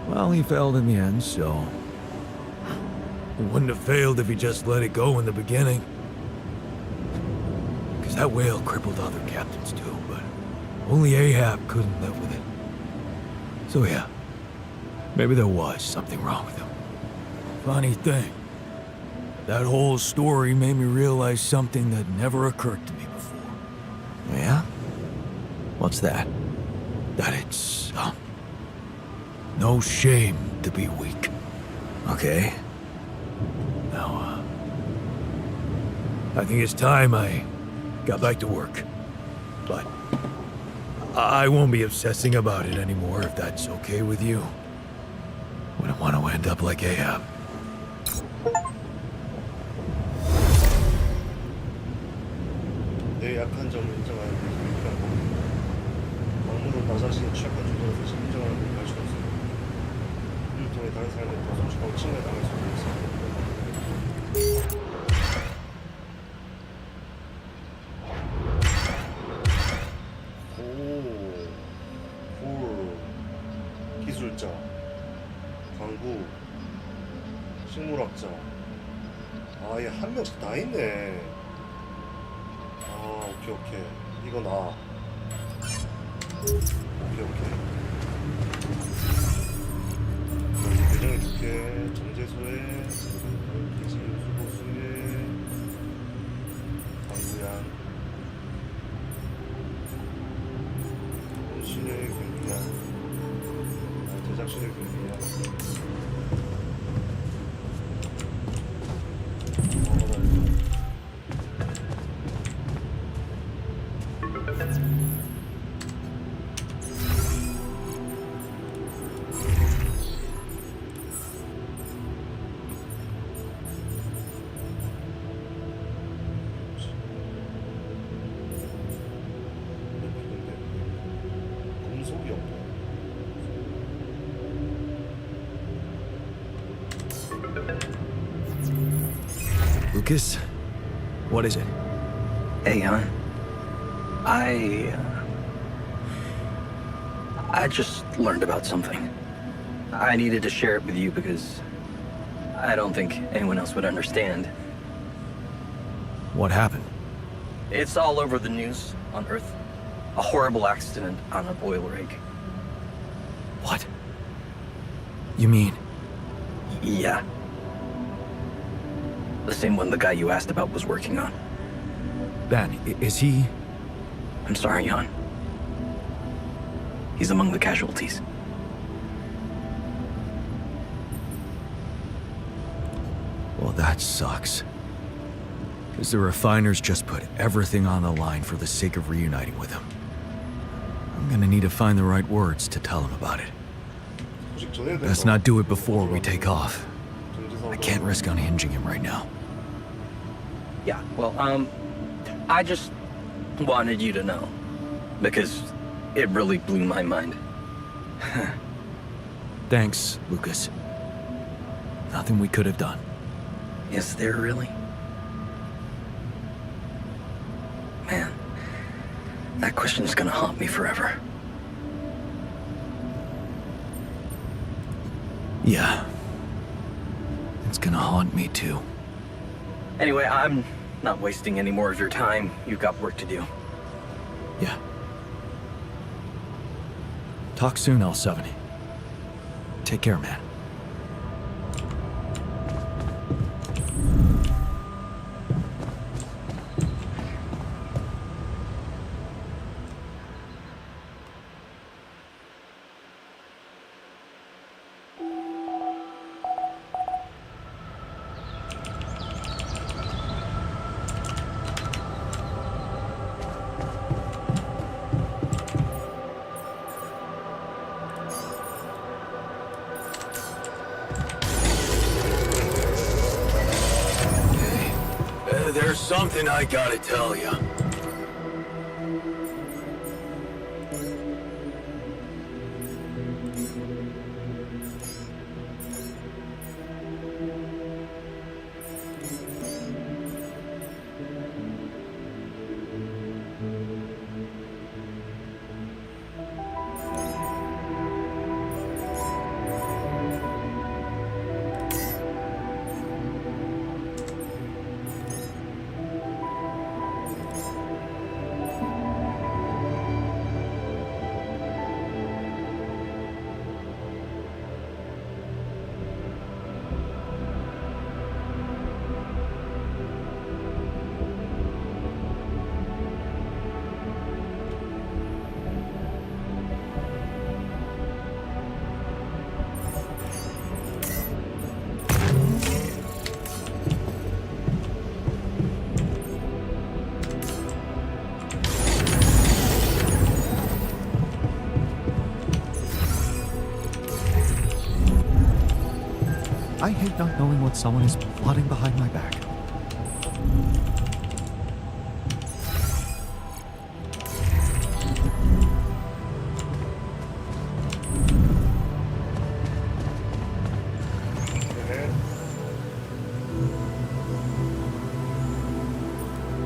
Well, he failed in the end, so he wouldn't have failed if he just let it go in the beginning. Because that whale crippled other captains too, but only Ahab couldn't live with it. So yeah, maybe there was something wrong with him. Funny thing, that whole story made me realize something that never occurred to me before. Yeah? What's that? That it's, no shame to be weak. Okay. Now, I think it's time I got back to work. But I won't be obsessing about it anymore if that's okay with you. Wouldn't want to end up like Ahab. 내 약한 점을 인정하는 것이니까 아무도 나 자신이 취약한 존재로 대신 인정하는 걸 할 수 없어. 이를 통해 다른 사람들이 더 성숙하고 침해당할 수도 있어. 기술자, 강구, 식물학자. 아, 얘 한 명씩 다 있네. 아, 오케이. 이거 나. 오케이. 여기 배정해줄게. 정제소에, 기지, 수보수에, 강구양, 혼신의 경기양. 제작실의 경기야. 금속이 없네. Lucas, what is it? Hey, hon. I just learned about something. I needed to share it with you because I don't think anyone else would understand. What happened? It's all over the news on Earth. A horrible accident on a boiler rig. What? You mean? Yeah. The same one the guy you asked about was working on. Ben, is he... I'm sorry, hon. He's among the casualties. Well, that sucks. Because the refiners just put everything on the line for the sake of reuniting with him. I'm gonna need to find the right words to tell him about it. Let's not do it before we take off. I can't risk unhinging him right now. Yeah, well, I just wanted you to know. Because it really blew my mind. Thanks, Lucas. Nothing we could have done. Is there really? Man, that question's gonna haunt me forever. Yeah. It's gonna haunt me too. Anyway, I'm not wasting any more of your time. You've got work to do. Yeah. Talk soon, L7. Take care, man. There's something I gotta tell you. I hate not knowing what someone is plotting behind my back.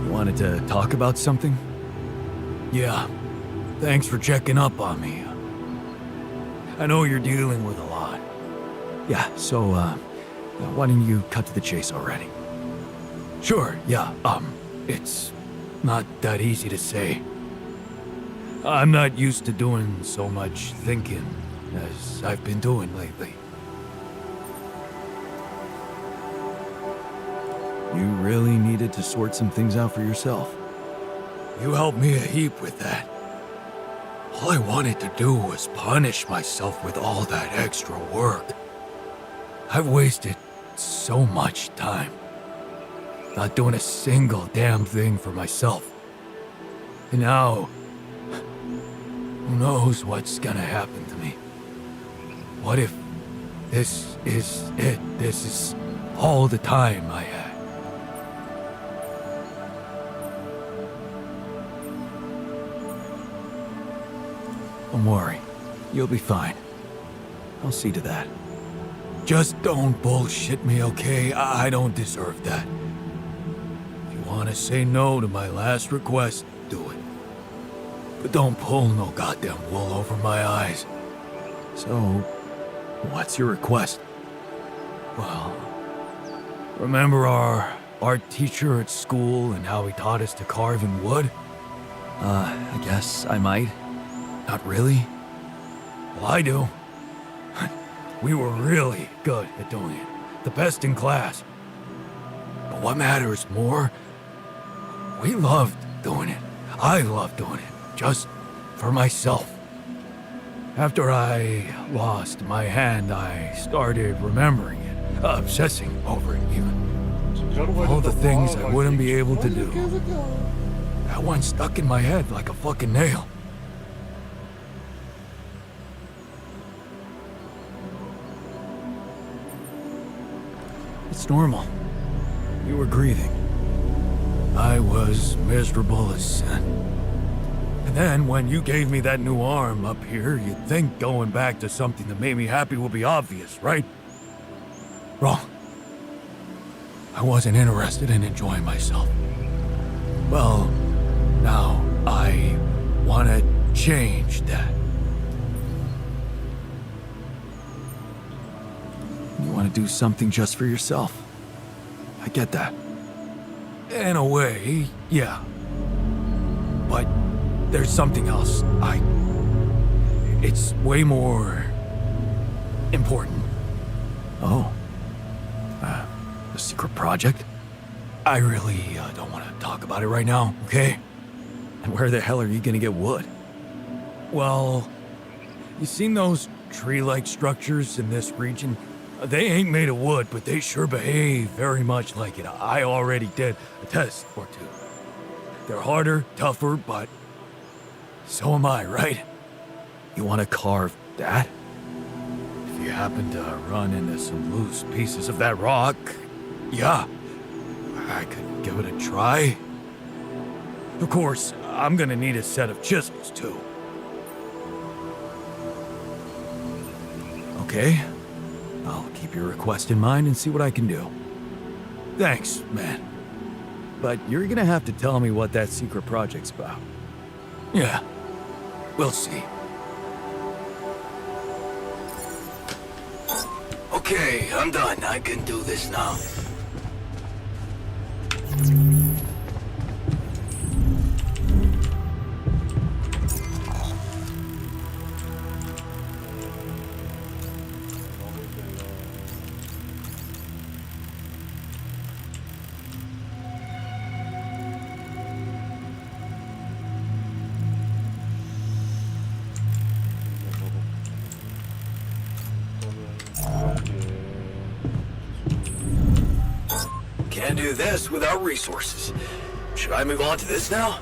You wanted to talk about something? Yeah. Thanks for checking up on me. I know you're dealing with a lot. Yeah, so, why don't you cut to the chase already? Sure, yeah, it's not that easy to say. I'm not used to doing so much thinking as I've been doing lately. You really needed to sort some things out for yourself. You helped me a heap with that. All I wanted to do was punish myself with all that extra work. I've wasted so much time, not doing a single damn thing for myself. And now, who knows what's gonna happen to me? What if this is it? This is all the time I had. Don't worry, you'll be fine. I'll see to that. Just don't bullshit me, okay? I don't deserve that. If you want to say no to my last request, do it. But don't pull no goddamn wool over my eyes. So, what's your request? Well, remember our art teacher at school and how he taught us to carve in wood? I guess I might. Not really? Well, I do. We were really good at doing it. The best in class. But what matters more, we loved doing it. I love doing it, just for myself. After I lost my hand, I started remembering it, obsessing over it even. All the things I wouldn't be able to do. That one stuck in my head like a fucking nail. It's normal. You were grieving. I was miserable as sin. And then when you gave me that new arm up here, you'd think going back to something that made me happy would be obvious, right? Wrong. I wasn't interested in enjoying myself. Well, now I want to change that. You want to do something just for yourself. I get that. In a way, yeah. But there's something else. It's way more important. Oh. A secret project? I really don't want to talk about it right now, okay? And where the hell are you gonna get wood? Well, you seen those tree-like structures in this region? They ain't made of wood, but they sure behave very much like it. I already did a test or two. They're harder, tougher, but so am I, right? You want to carve that? If you happen to run into some loose pieces of that rock, yeah, I could give it a try. Of course, I'm gonna need a set of chisels, too. Okay, I'll keep your request in mind and see what I can do. Thanks, man. But you're gonna have to tell me what that secret project's about. Yeah, we'll see. Okay, I'm done. I can do this now. Can't do this without resources. Should I move on to this now?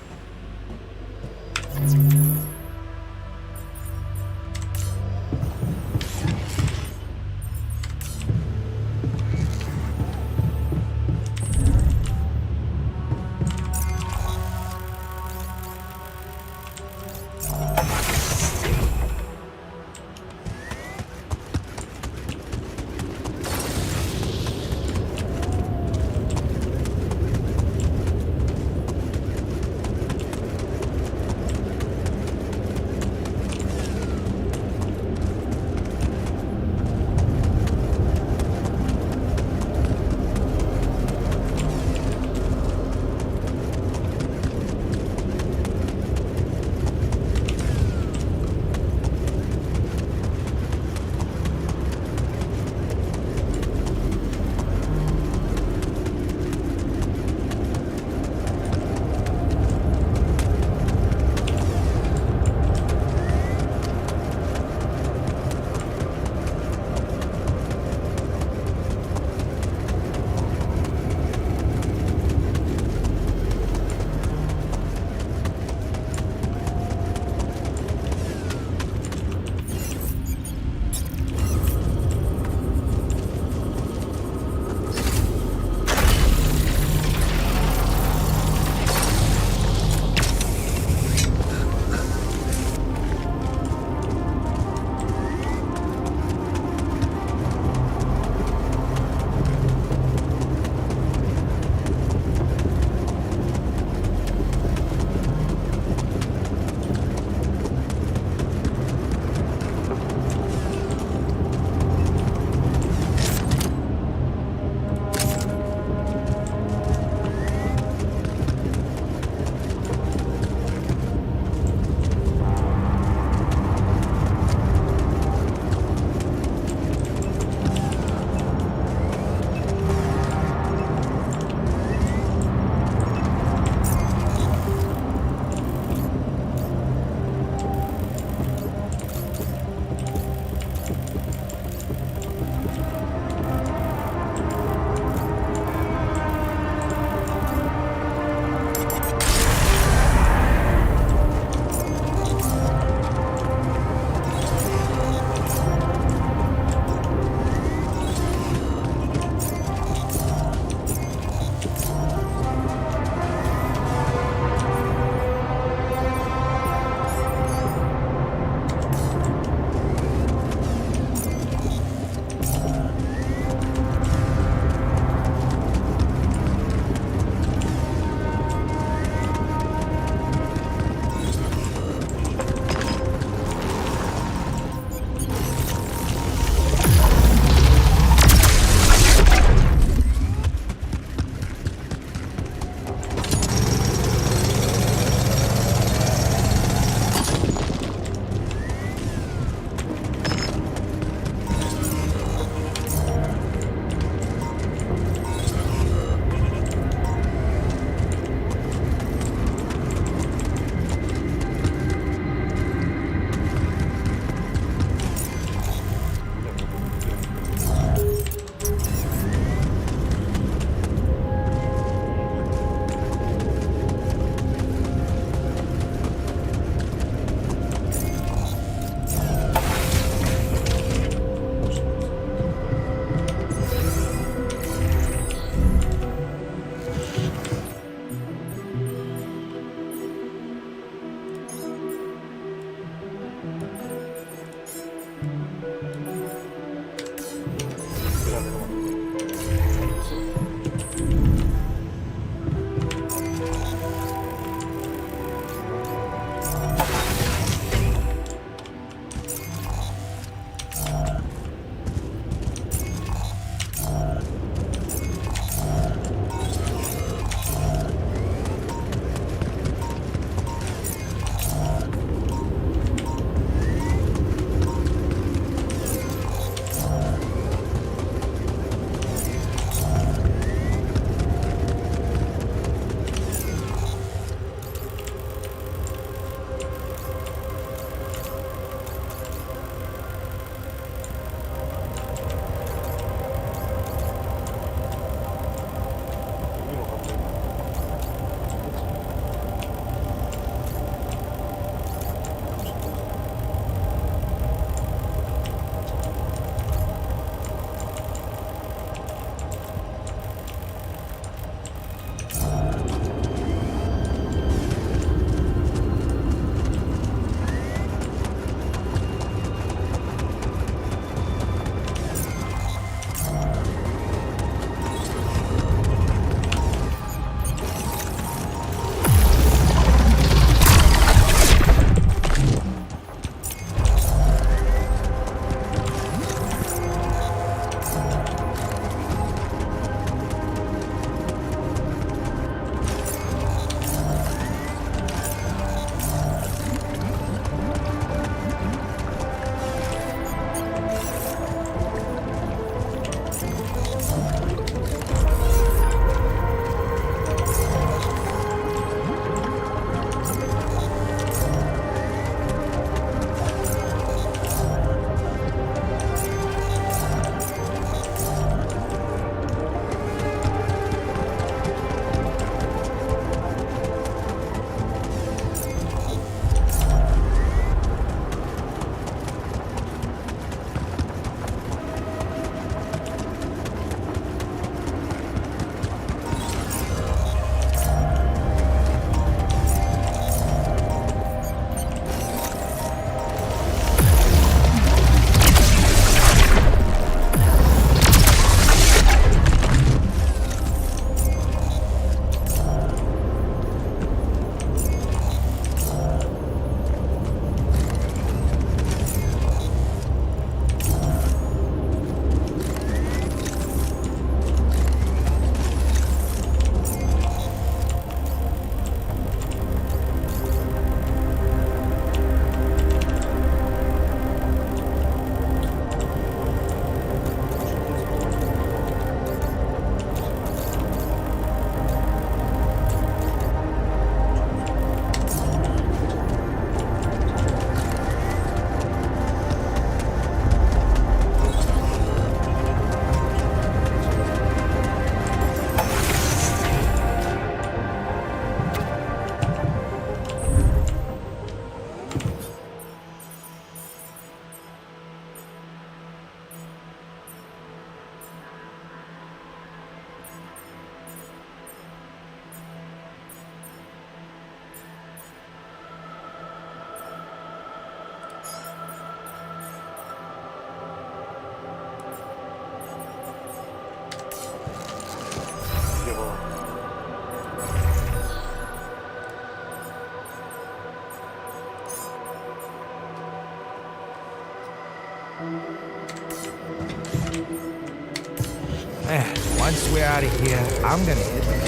we're out of here, I'm gonna hit them.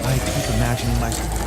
I keep imagining myself.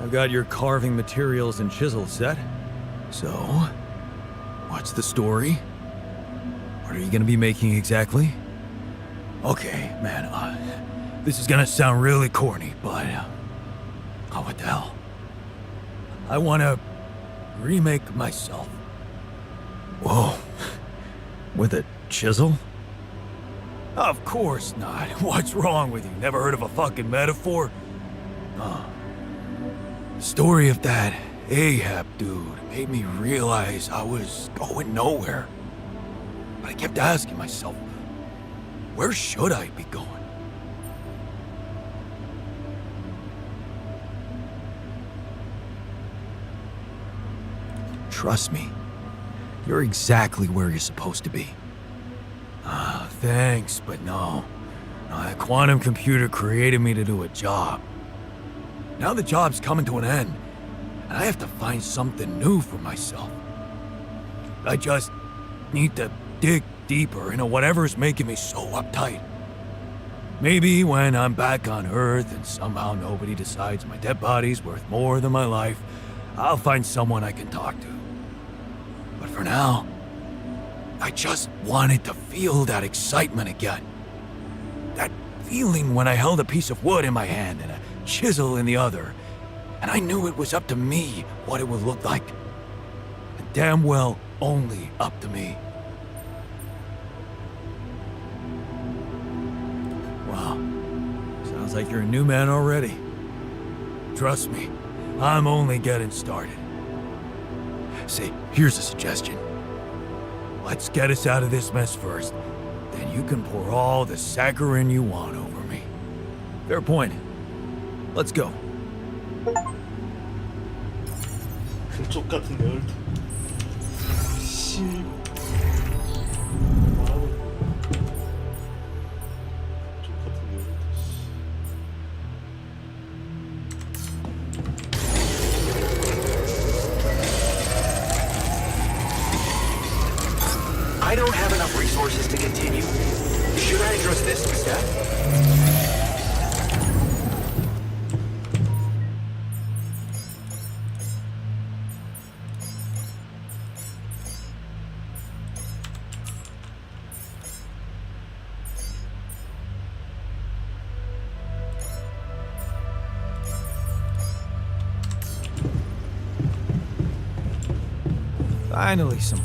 I've got your carving materials and chisel set. So, what's the story? What are you gonna be making exactly? Okay, man, this is gonna sound really corny, but oh, what the hell? I wanna remake myself. Whoa, with a chisel? Of course not. What's wrong with you? Never heard of a fucking metaphor? Story of that Ahab dude made me realize I was going nowhere. But I kept asking myself, where should I be going? Trust me, you're exactly where you're supposed to be. Thanks, but no. That quantum computer created me to do a job. Now the job's coming to an end, and I have to find something new for myself. I just need to dig deeper into whatever's making me so uptight. Maybe when I'm back on Earth and somehow nobody decides my dead body's worth more than my life, I'll find someone I can talk to. But for now, I just wanted to feel that excitement again. That feeling when I held a piece of wood in my hand and a chisel in the other, and I knew it was up to me what it would look like. And damn well only up to me. Wow, sounds like you're a new man already. Trust me, I'm only getting started. Say, here's a suggestion. Let's get us out of this mess first. Then you can pour all the saccharin you want over me. Fair point. Let's go. 족 같은 열두. 씨. 뭐라고? 족 같은 열두. I don't have enough resources to continue. Should I address this instead? Finally, some.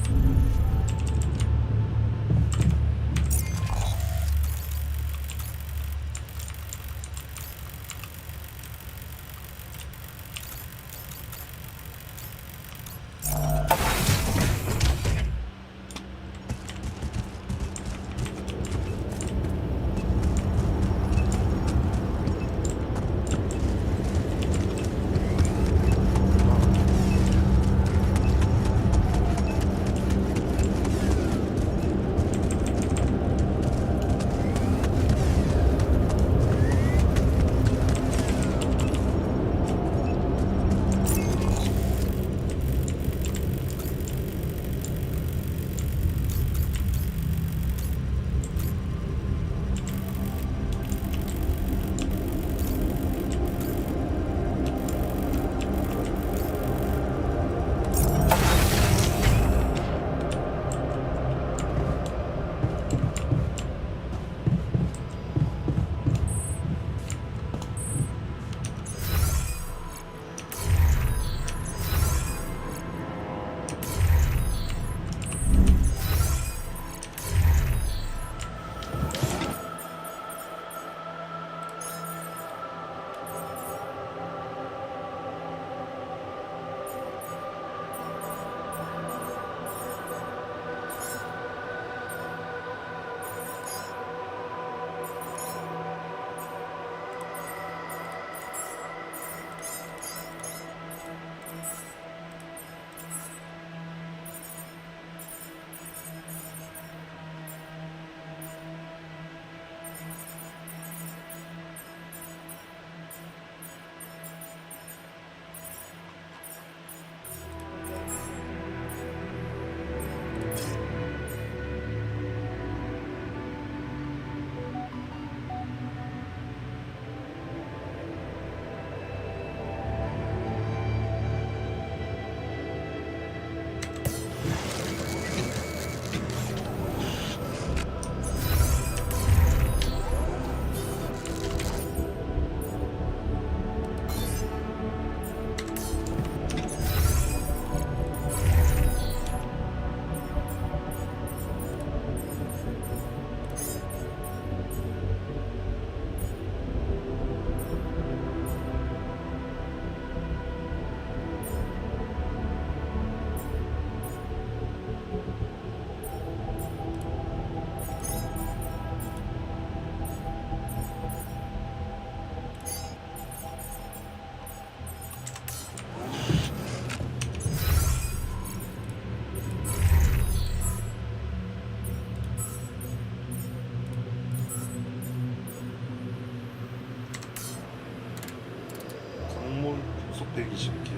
120킬,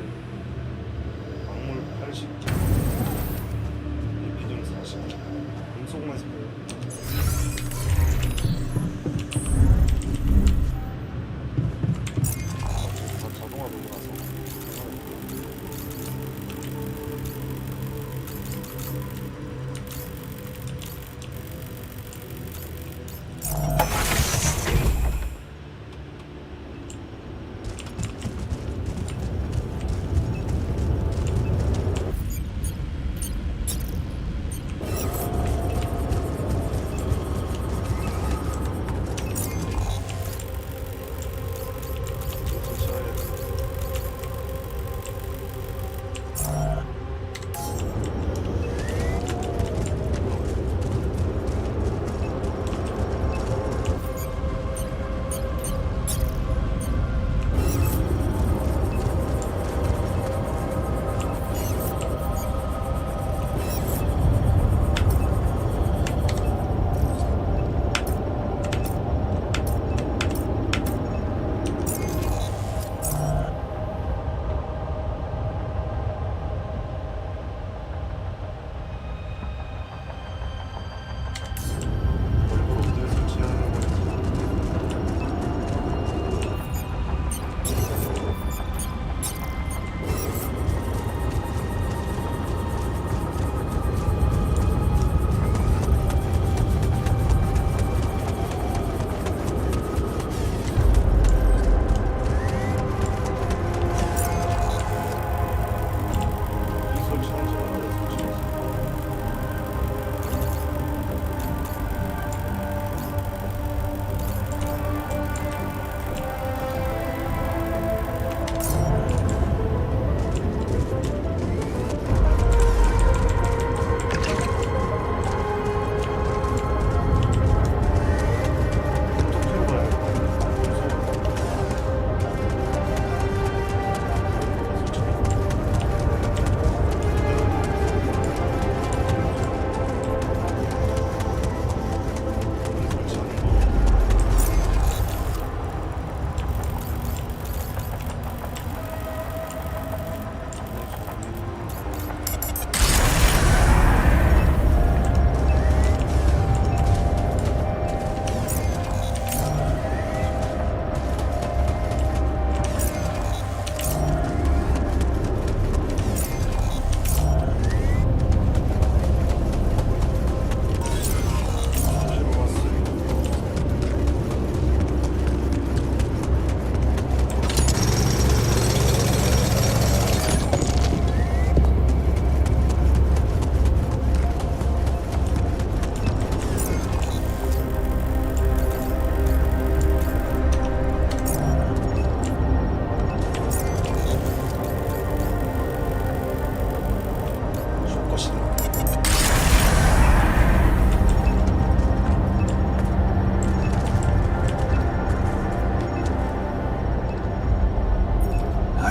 광물 80킬, 비전 40킬, 음속만 있어요. 다 자동화 녹음라서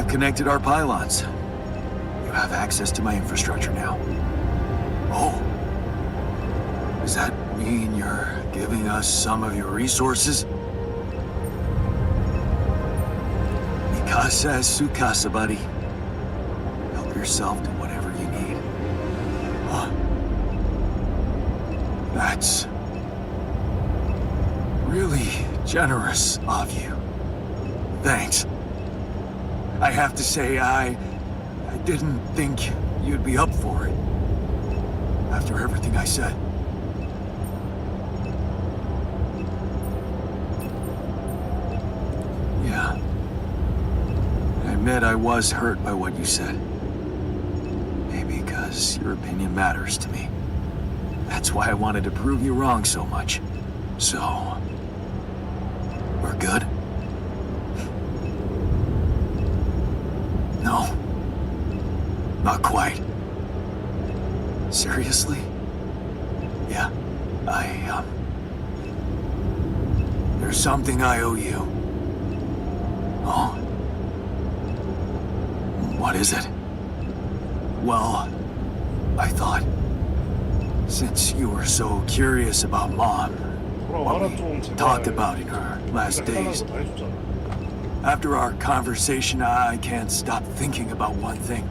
Connected our pylons. You have access to my infrastructure now. Oh. Does that mean you're giving us some of your resources? Mikasa es Sukasa, buddy. Help yourself to whatever you need. That's really generous of you. Thanks. I have to say, I didn't think you'd be up for it. After everything I said. Yeah. I admit I was hurt by what you said. Maybe because your opinion matters to me. That's why I wanted to prove you wrong so much. So... we're good? No. Not quite. Seriously? Yeah. There's something I owe you. Oh? What is it? Well, I thought, since you were so curious about Mom, what we talked about in her last days, After our conversation, I can't stop thinking about one thing.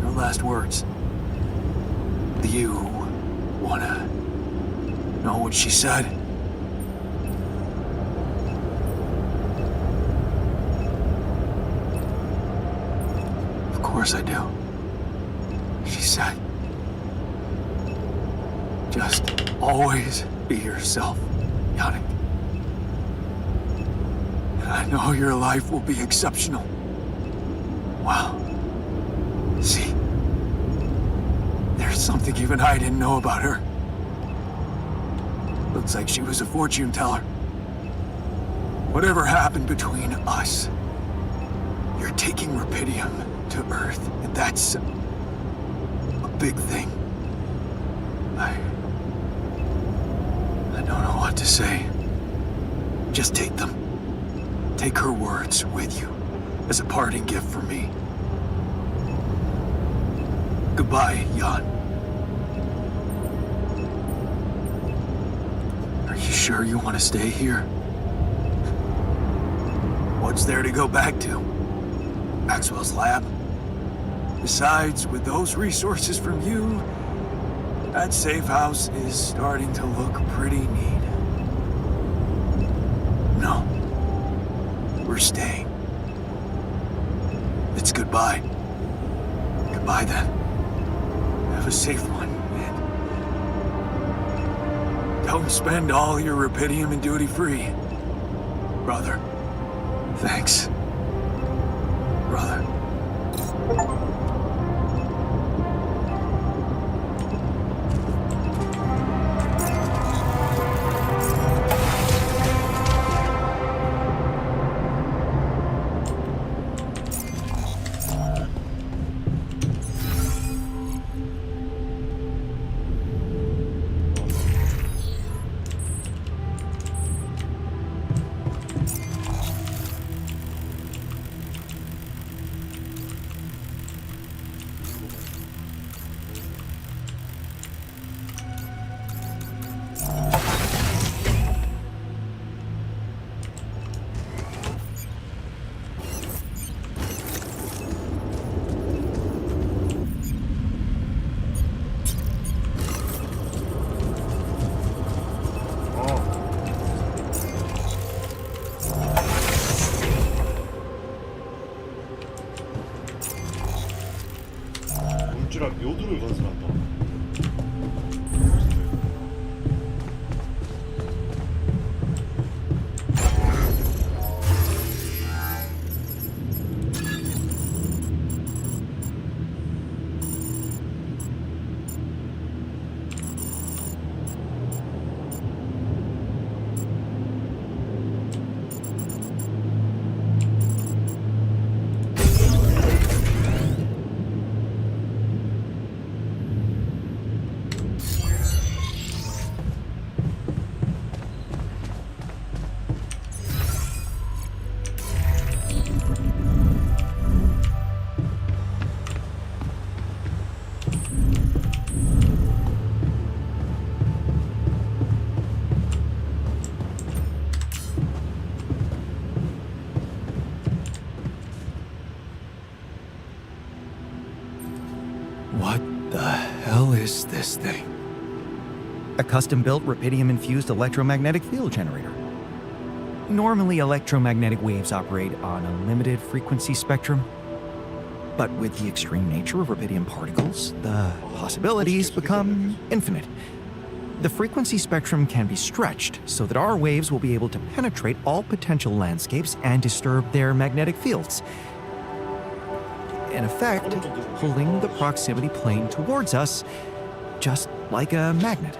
Her last words. Do you wanna know what she said? Of course I do. She said, just always be yourself, Yannick. And I know your life will be exceptional. Wow. See, there's something even I didn't know about her. Looks like she was a fortune teller. Whatever happened between us, you're taking Rapidium to Earth, and that's a big thing. I don't know what to say. Just take them. Take her words with you as a parting gift from me. Goodbye, Jan. Are you sure you want to stay here? What's there to go back to? Maxwell's lab? Besides, with those resources from you, that safe house is starting to look pretty neat. No. We're staying. It's goodbye. Goodbye then. Have a safe one, and don't spend all your Rapidium in duty-free. Brother. Thanks. Brother. 물주랑 묘두를 건설한다. What the hell is this thing? A custom-built Rapidium-infused electromagnetic field generator. Normally, electromagnetic waves operate on a limited frequency spectrum. But with the extreme nature of Rapidium particles, the possibilities become infinite. The frequency spectrum can be stretched so that our waves will be able to penetrate all potential landscapes and disturb their magnetic fields. In effect, pulling the proximity plane towards us, just like a magnet.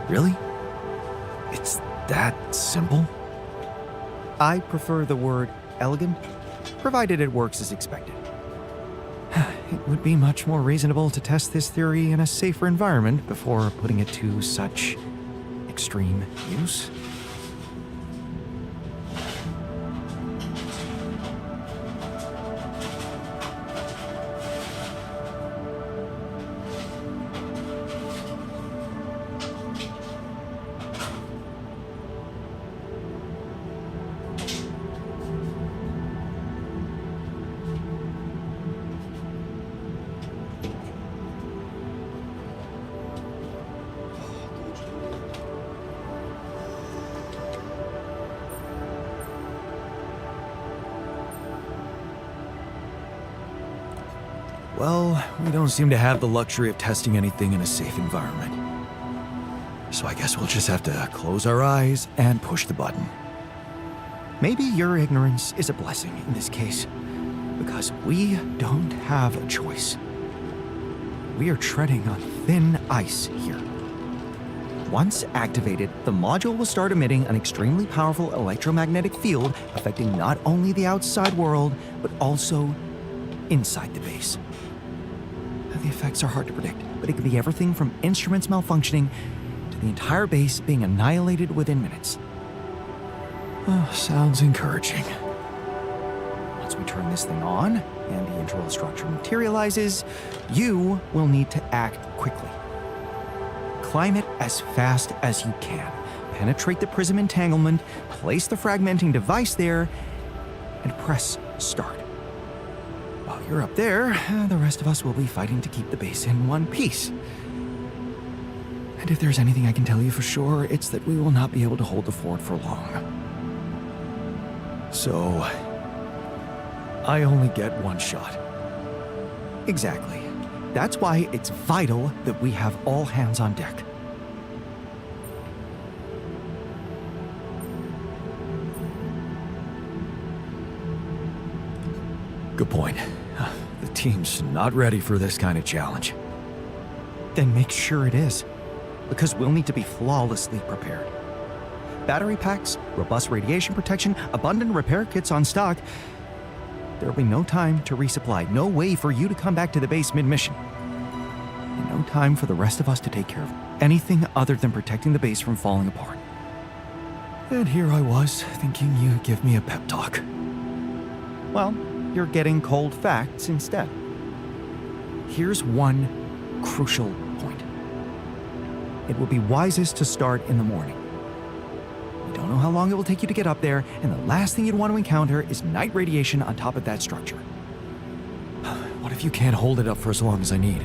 Really? It's that simple? I prefer the word elegant, provided it works as expected. It would be much more reasonable to test this theory in a safer environment before putting it to such extreme use. Well, we don't seem to have the luxury of testing anything in a safe environment. So I guess we'll just have to close our eyes and push the button. Maybe your ignorance is a blessing in this case, because we don't have a choice. We are treading on thin ice here. Once activated, the module will start emitting an extremely powerful electromagnetic field affecting not only the outside world, but also inside the base. The effects are hard to predict, but it could be everything from instruments malfunctioning to the entire base being annihilated within minutes. Oh, sounds encouraging. Once we turn this thing on and the internal structure materializes, you will need to act quickly. Climb it as fast as you can. Penetrate the prism entanglement, place the fragmenting device there, and press start. While you're up there, the rest of us will be fighting to keep the base in one piece. And if there's anything I can tell you for sure, it's that we will not be able to hold the fort for long. So, I only get one shot. Exactly. That's why it's vital that we have all hands on deck. Good point. The team's not ready for this kind of challenge. Then make sure it is, because we'll need to be flawlessly prepared. Battery packs, robust radiation protection, abundant repair kits on stock. There'll be no time to resupply, no way for you to come back to the base mid-mission. And no time for the rest of us to take care of anything other than protecting the base from falling apart. And here I was, thinking you'd give me a pep talk. Well, you're getting cold facts instead. Here's one crucial point. It will be wisest to start in the morning. We don't know how long it will take you to get up there, and the last thing you'd want to encounter is night radiation on top of that structure. What if you can't hold it up for as long as I need,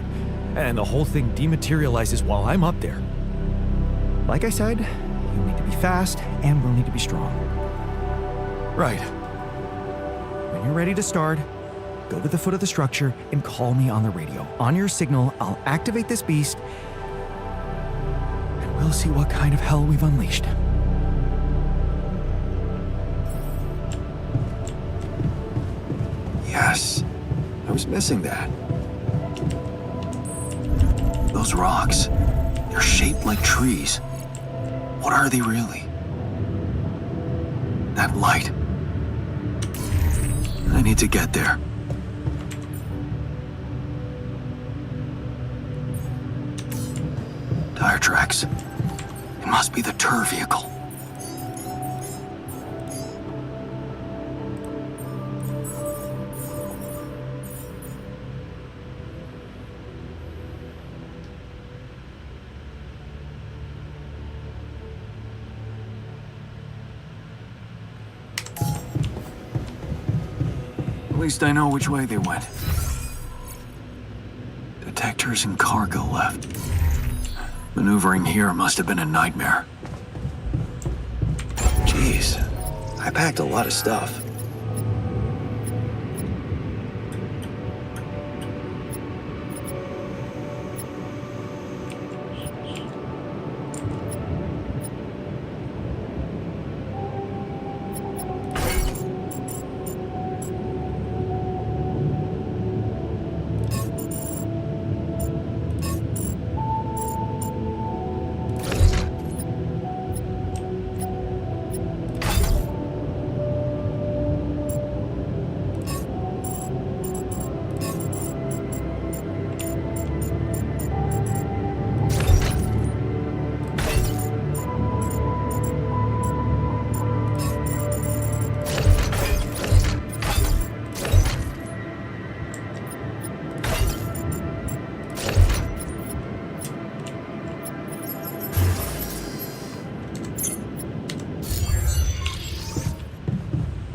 and the whole thing dematerializes while I'm up there? Like I said, you'll need to be fast, and we'll need to be strong. Right. When you're ready to start, go to the foot of the structure and call me on the radio. On your signal, I'll activate this beast, and we'll see what kind of hell we've unleashed. Yes, I was missing that. Those rocks, they're shaped like trees. What are they really? That light. I need to get there. Tire tracks. It must be the tour vehicle. At least I know which way they went. Detectors and cargo left. Maneuvering here must have been a nightmare. Jeez, I packed a lot of stuff.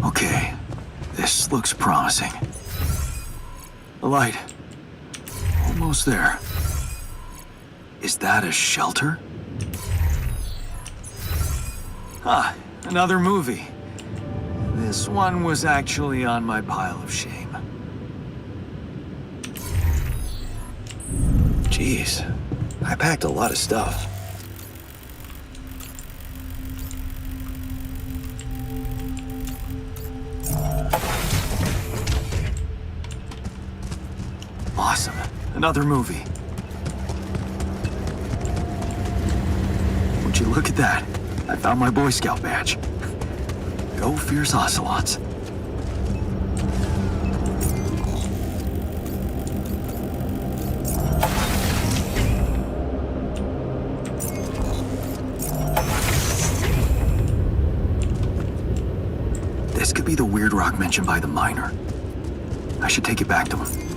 Okay, this looks promising. The light. Almost there. Is that a shelter? Ah, another movie. This one was actually on my pile of shame. Jeez, I packed a lot of stuff. Awesome. Another movie. Would you look at that? I found my Boy Scout badge. Go fierce ocelots. This could be the weird rock mentioned by the miner. I should take it back to him.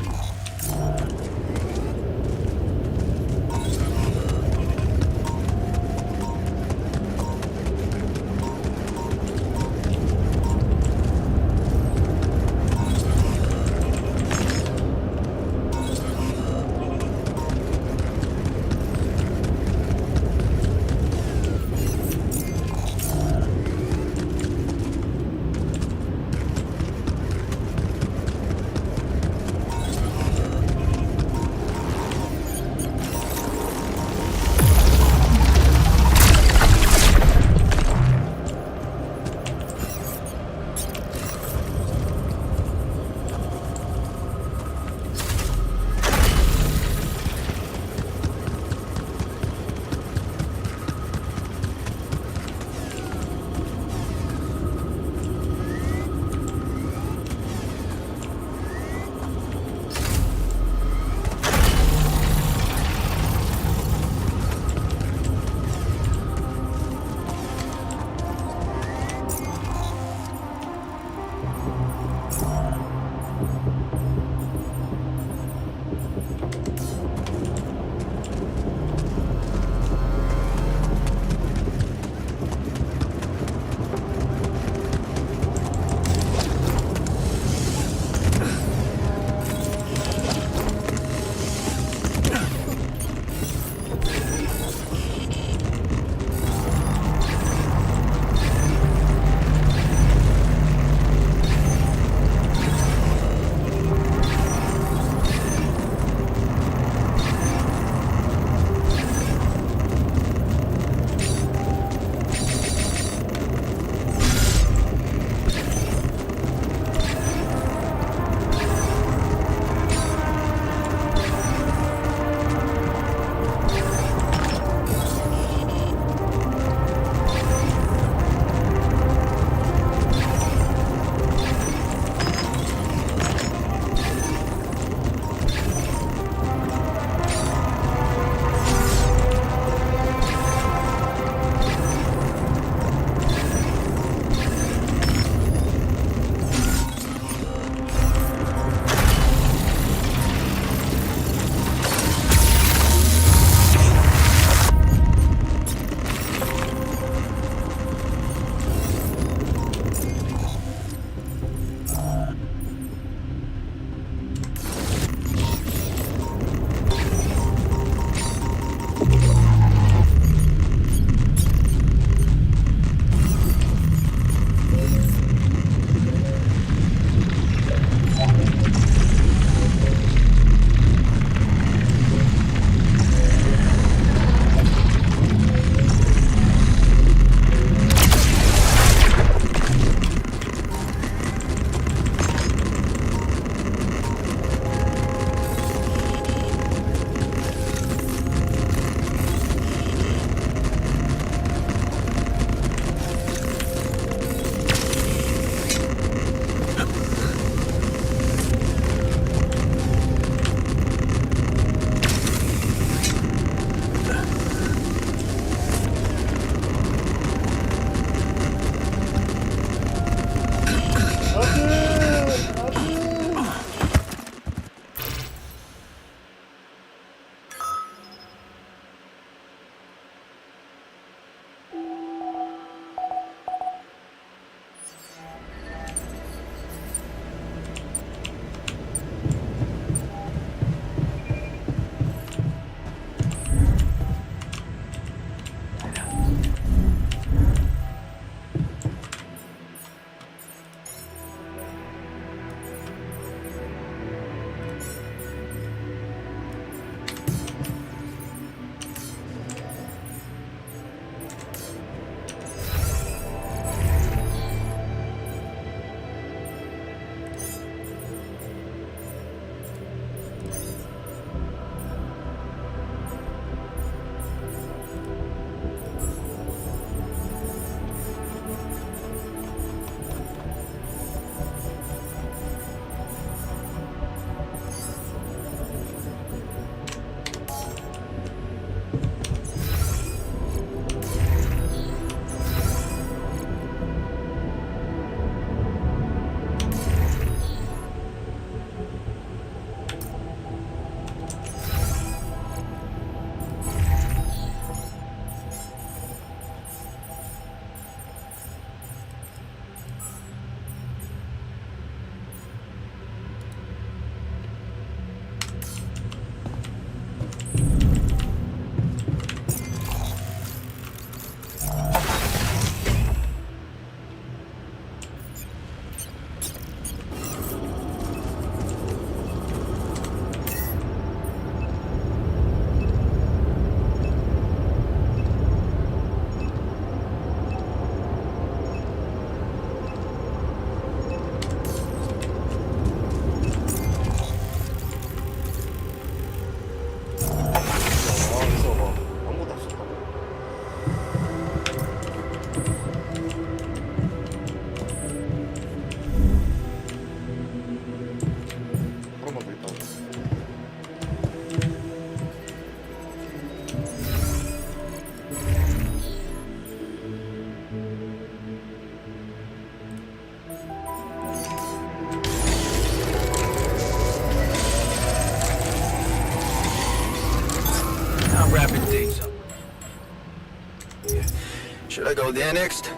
go there next?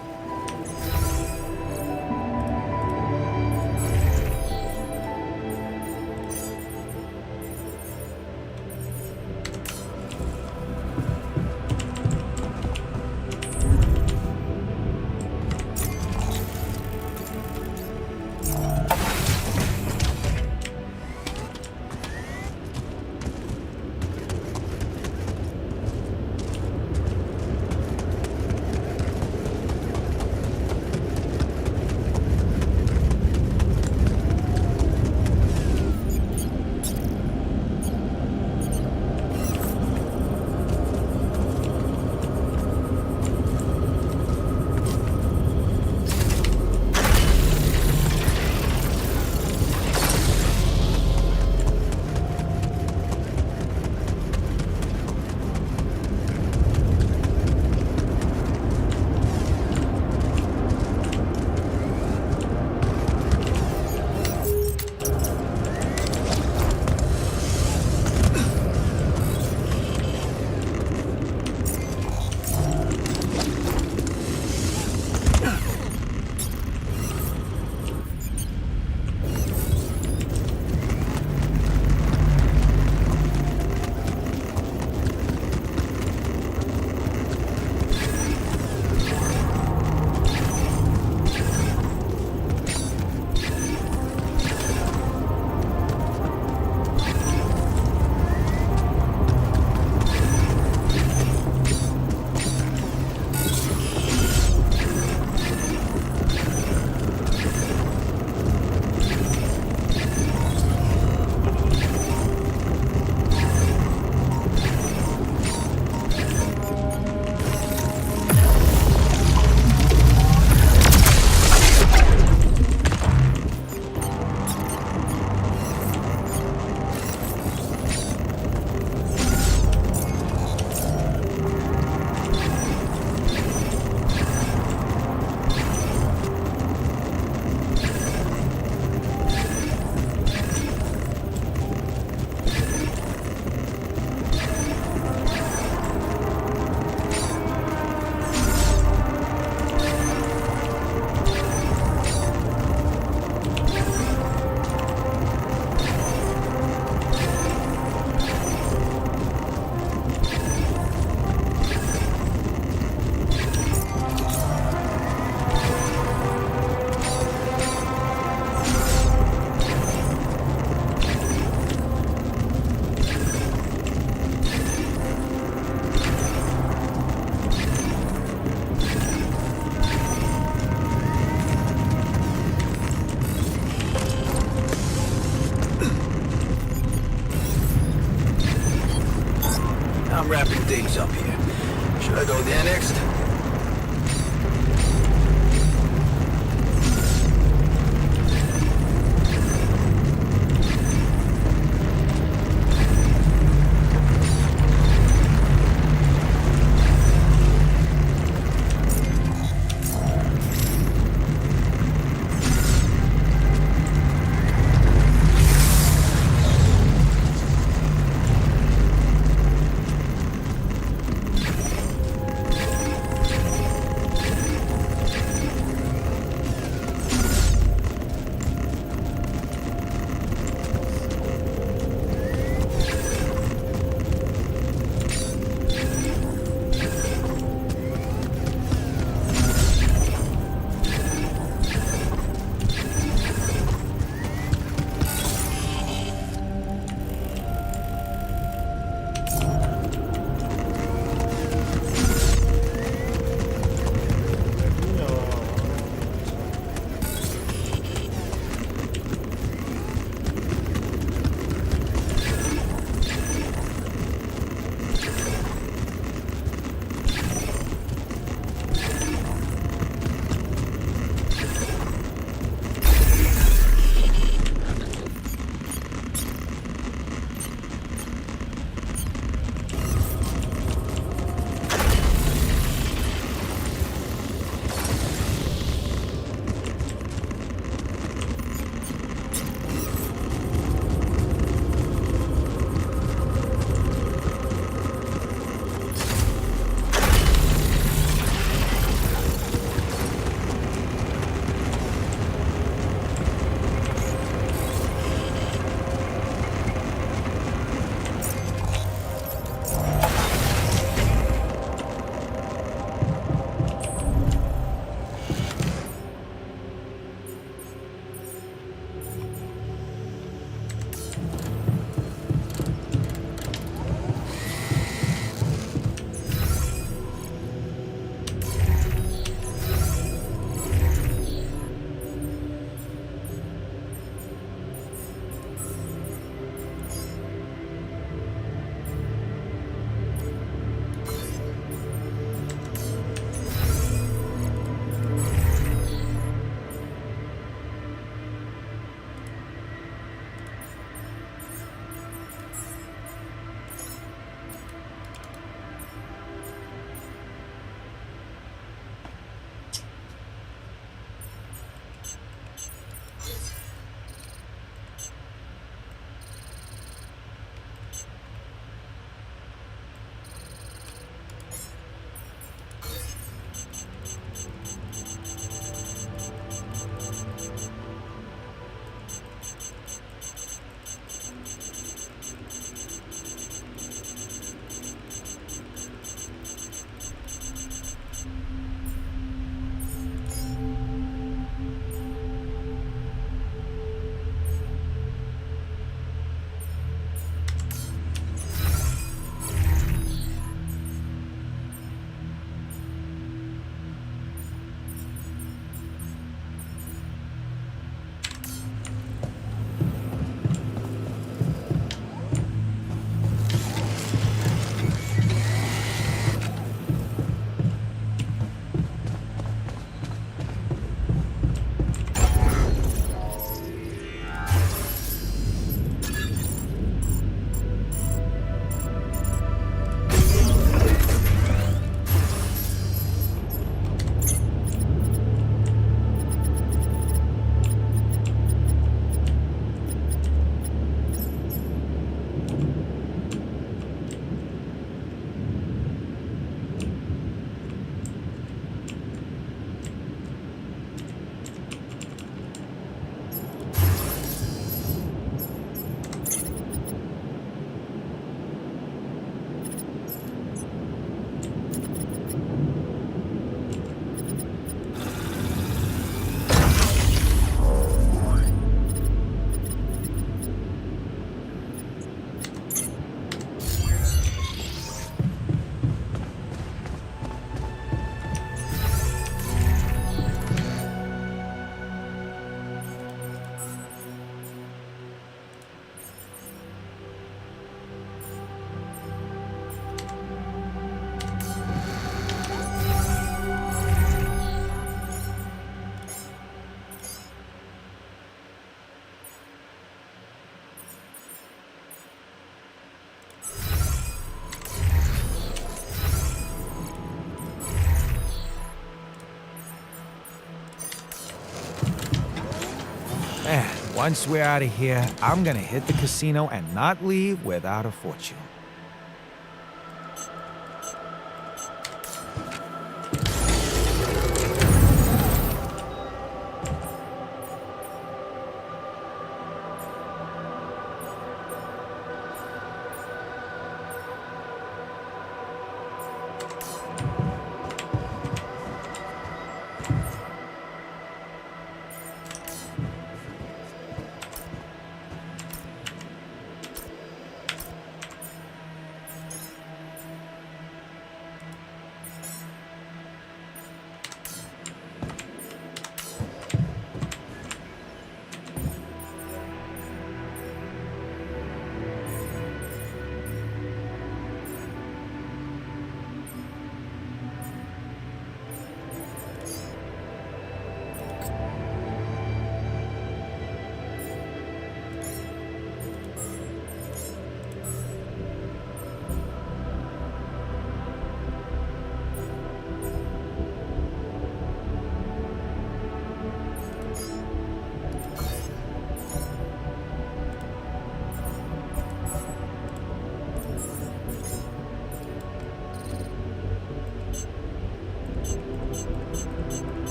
I'm wrapping things up here. Should I go there next? Man, once we're out of here, I'm gonna hit the casino and not leave without a fortune.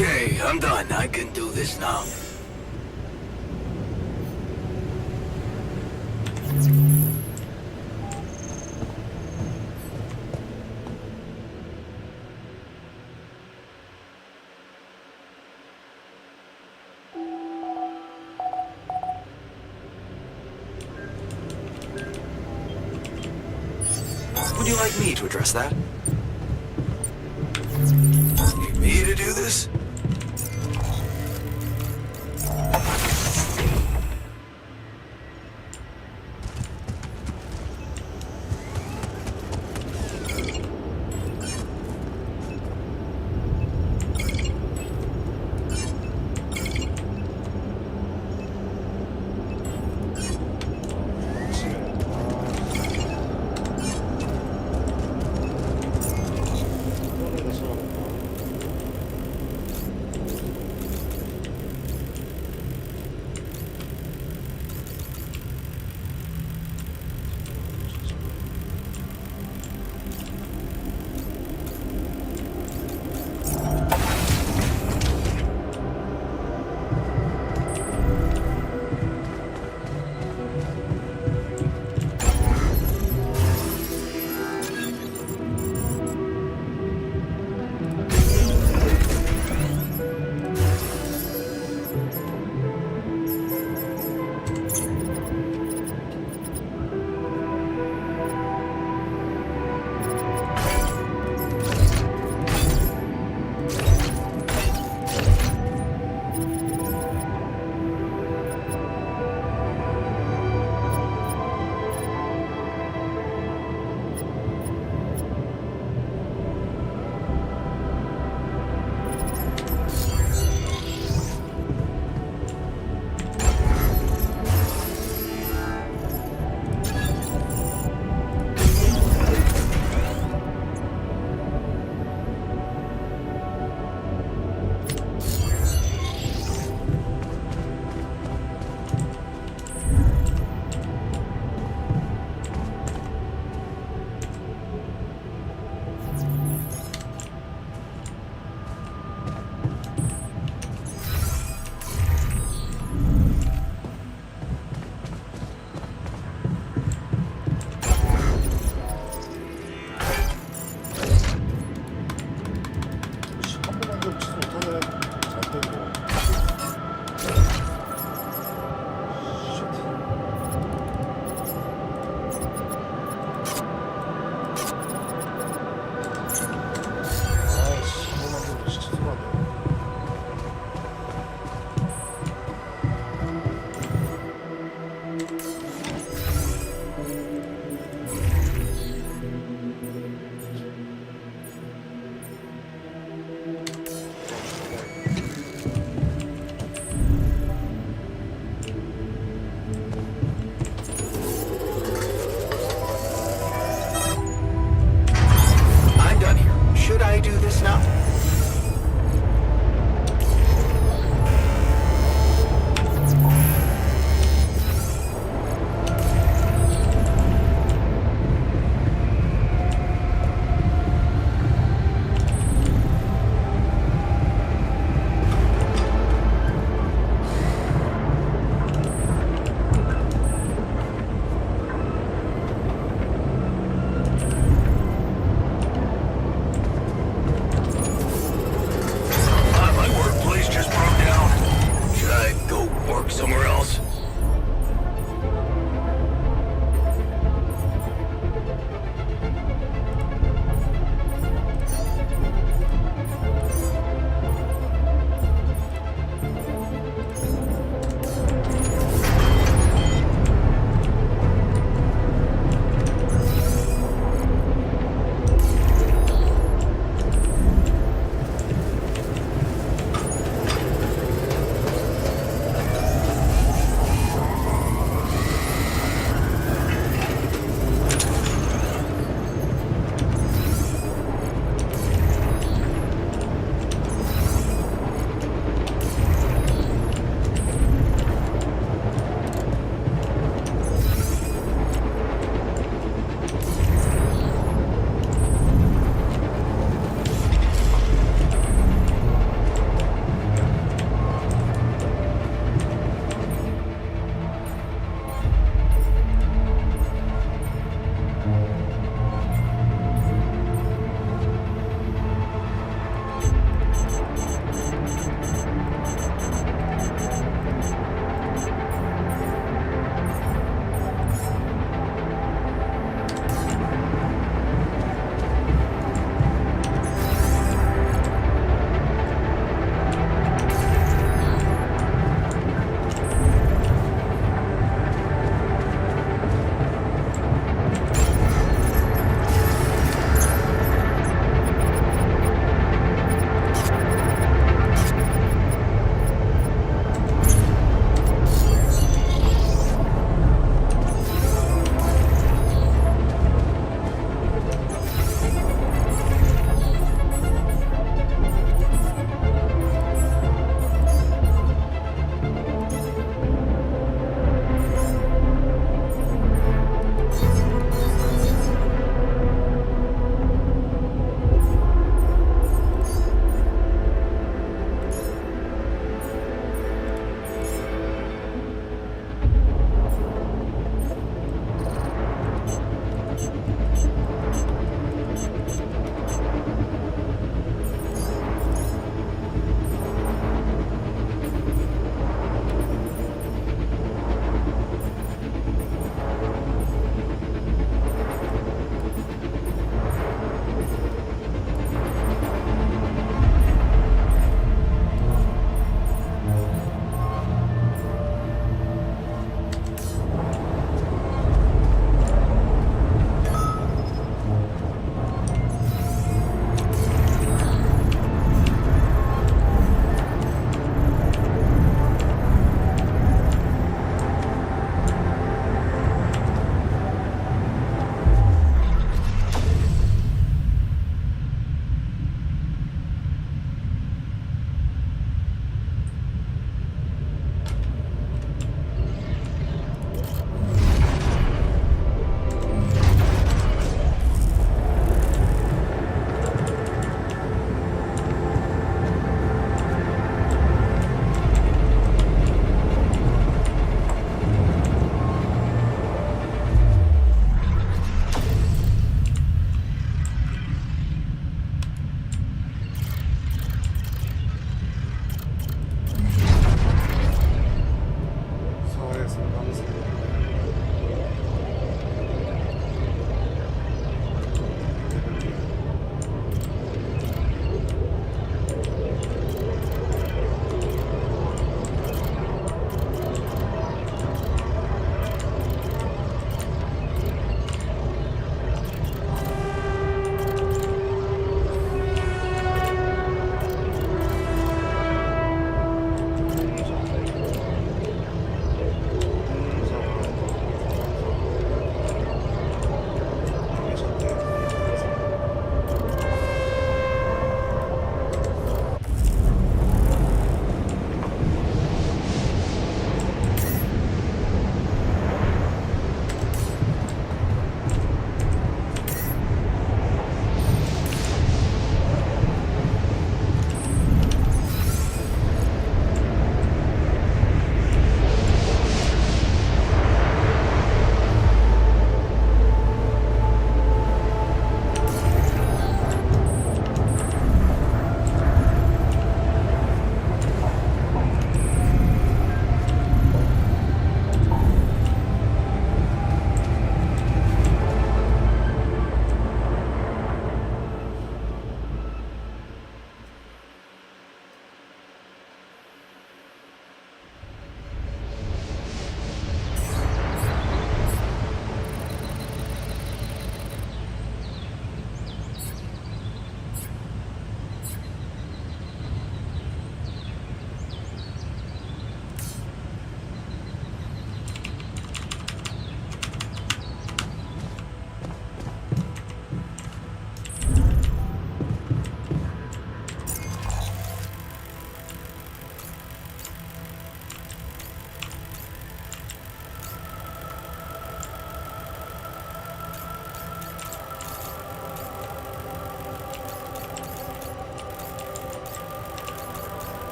Okay, I'm done. I can do this now. Would you like me to address that? Need me to do this?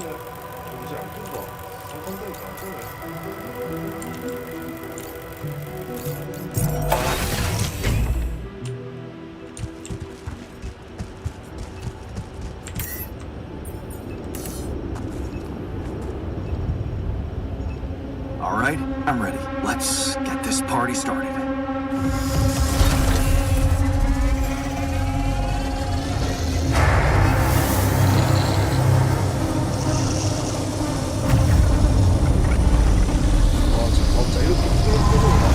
뜨네. 이제 안 뜬다. 상상되니까 안 뜨네. All right, I'm ready. Let's get this party started. 진짜 이렇게 표정이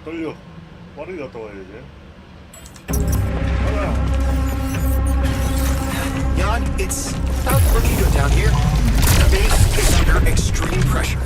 떨려. 빠르게 갔다 와야 돼. Jan, it's not looking good down here. The base is under extreme pressure.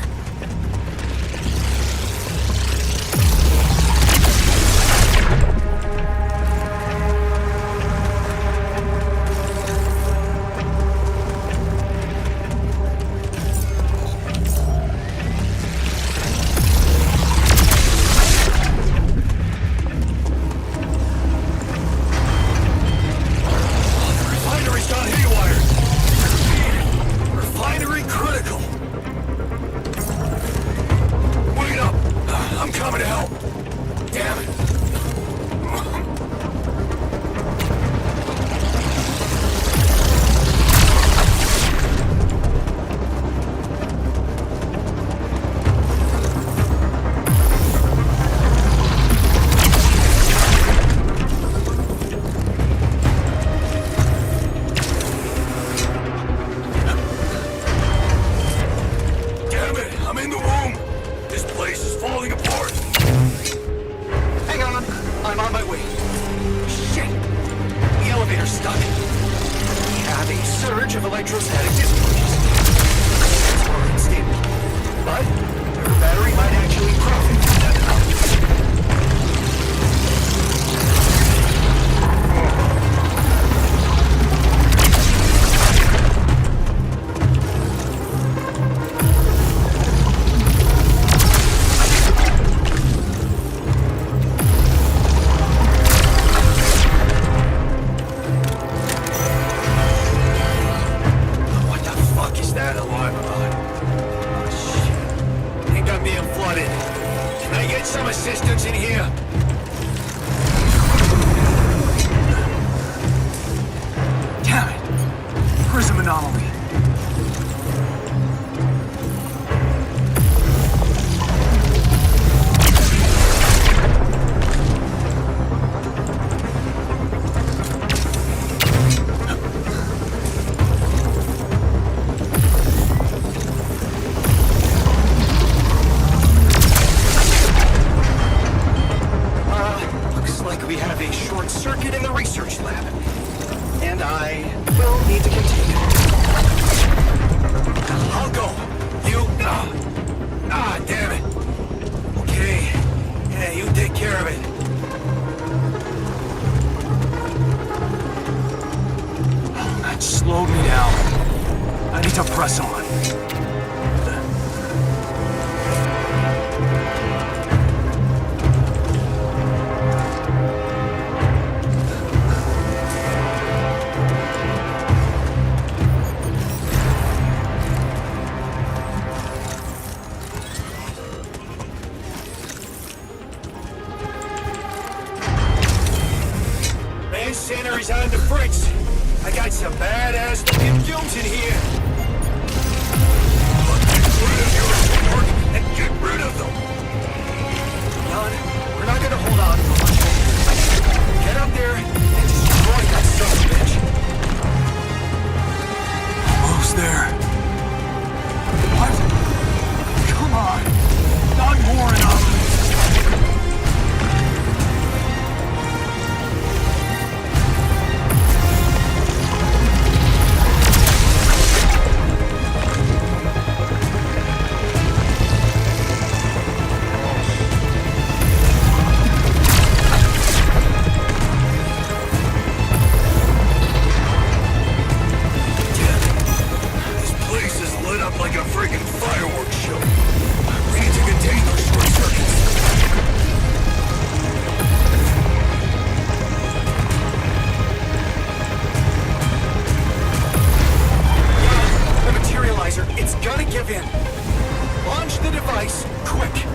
place, quick!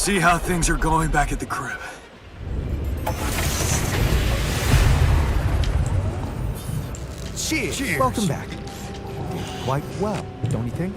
See how things are going back at the crib. Cheers. Welcome back. Quite well, don't you think?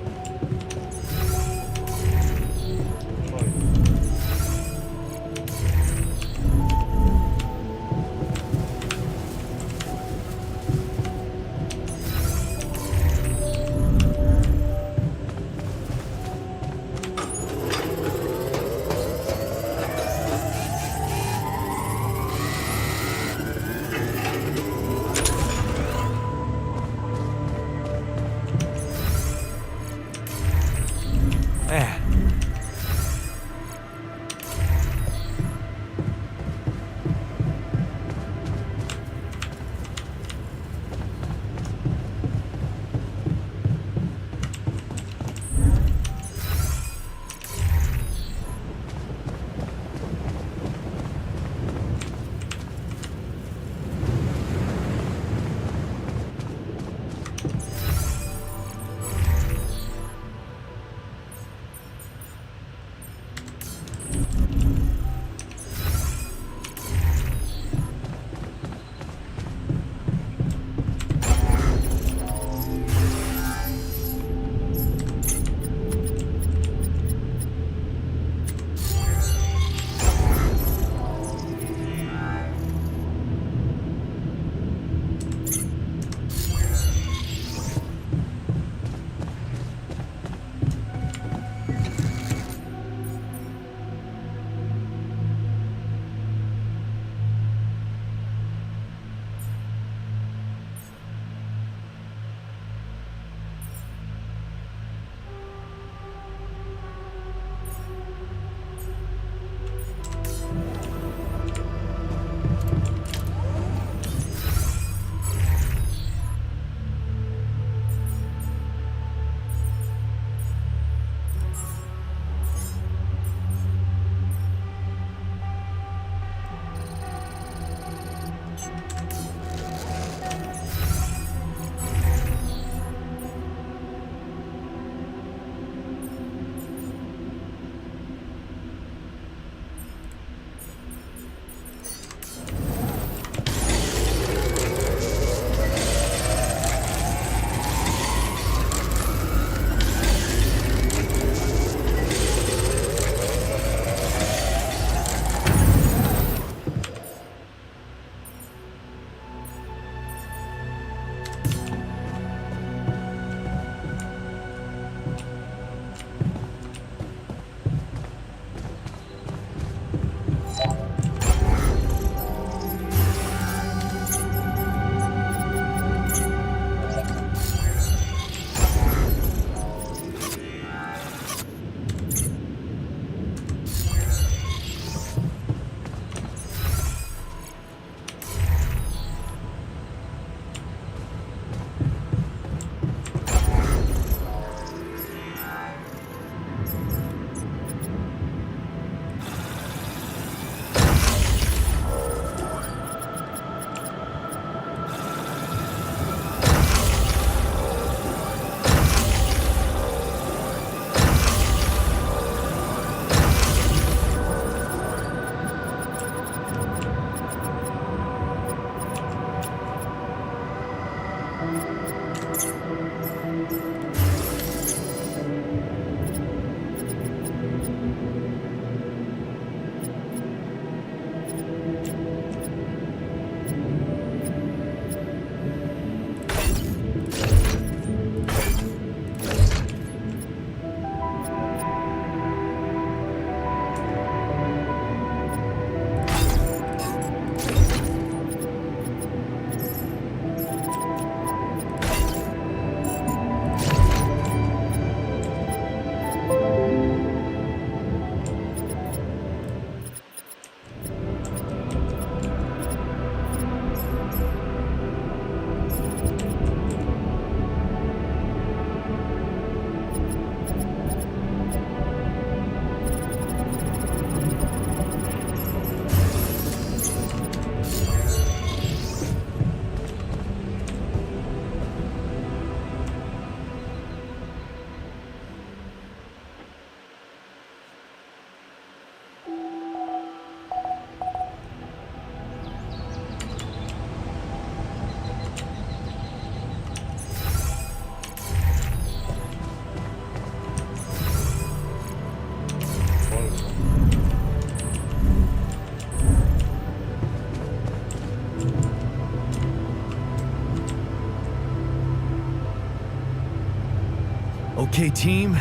Okay, team,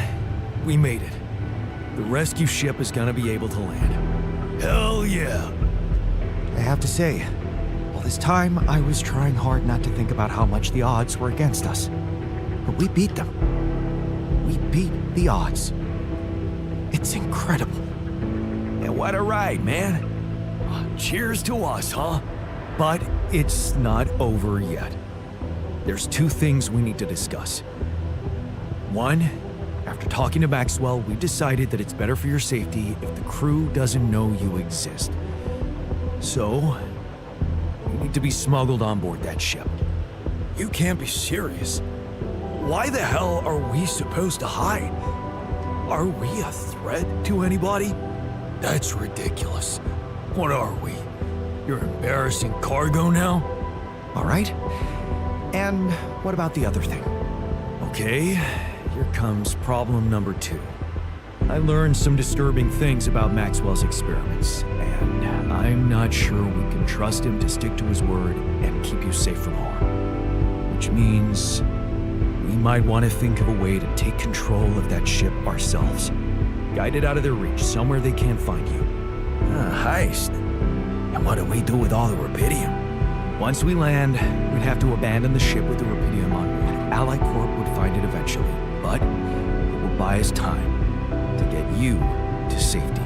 we made it. The rescue ship is gonna be able to land. Hell yeah! I have to say, all this time I was trying hard not to think about how much the odds were against us. But we beat them. We beat the odds. It's incredible. Yeah, what a ride, man. Cheers to us, huh? But it's not over yet. There's two things we need to discuss. One, after talking to Maxwell, we decided that it's better for your safety if the crew doesn't know you exist. So, you need to be smuggled on board that ship. You can't be serious. Why the hell are we supposed to hide? Are we a threat to anybody? That's ridiculous. What are we? Your embarrassing cargo now? All right. And what about the other thing? Okay, here comes problem number 2. I learned some disturbing things about Maxwell's experiments, and I'm not sure we can trust him to stick to his word and keep you safe from harm. Which means we might want to think of a way to take control of that ship ourselves. Guide it out of their reach, somewhere they can't find you. Heist. And what do we do with all the rubidium? Once we land, we'd have to abandon the ship with the rubidium on board. Ally Corp would find it eventually, but it will buy us time to get you to safety.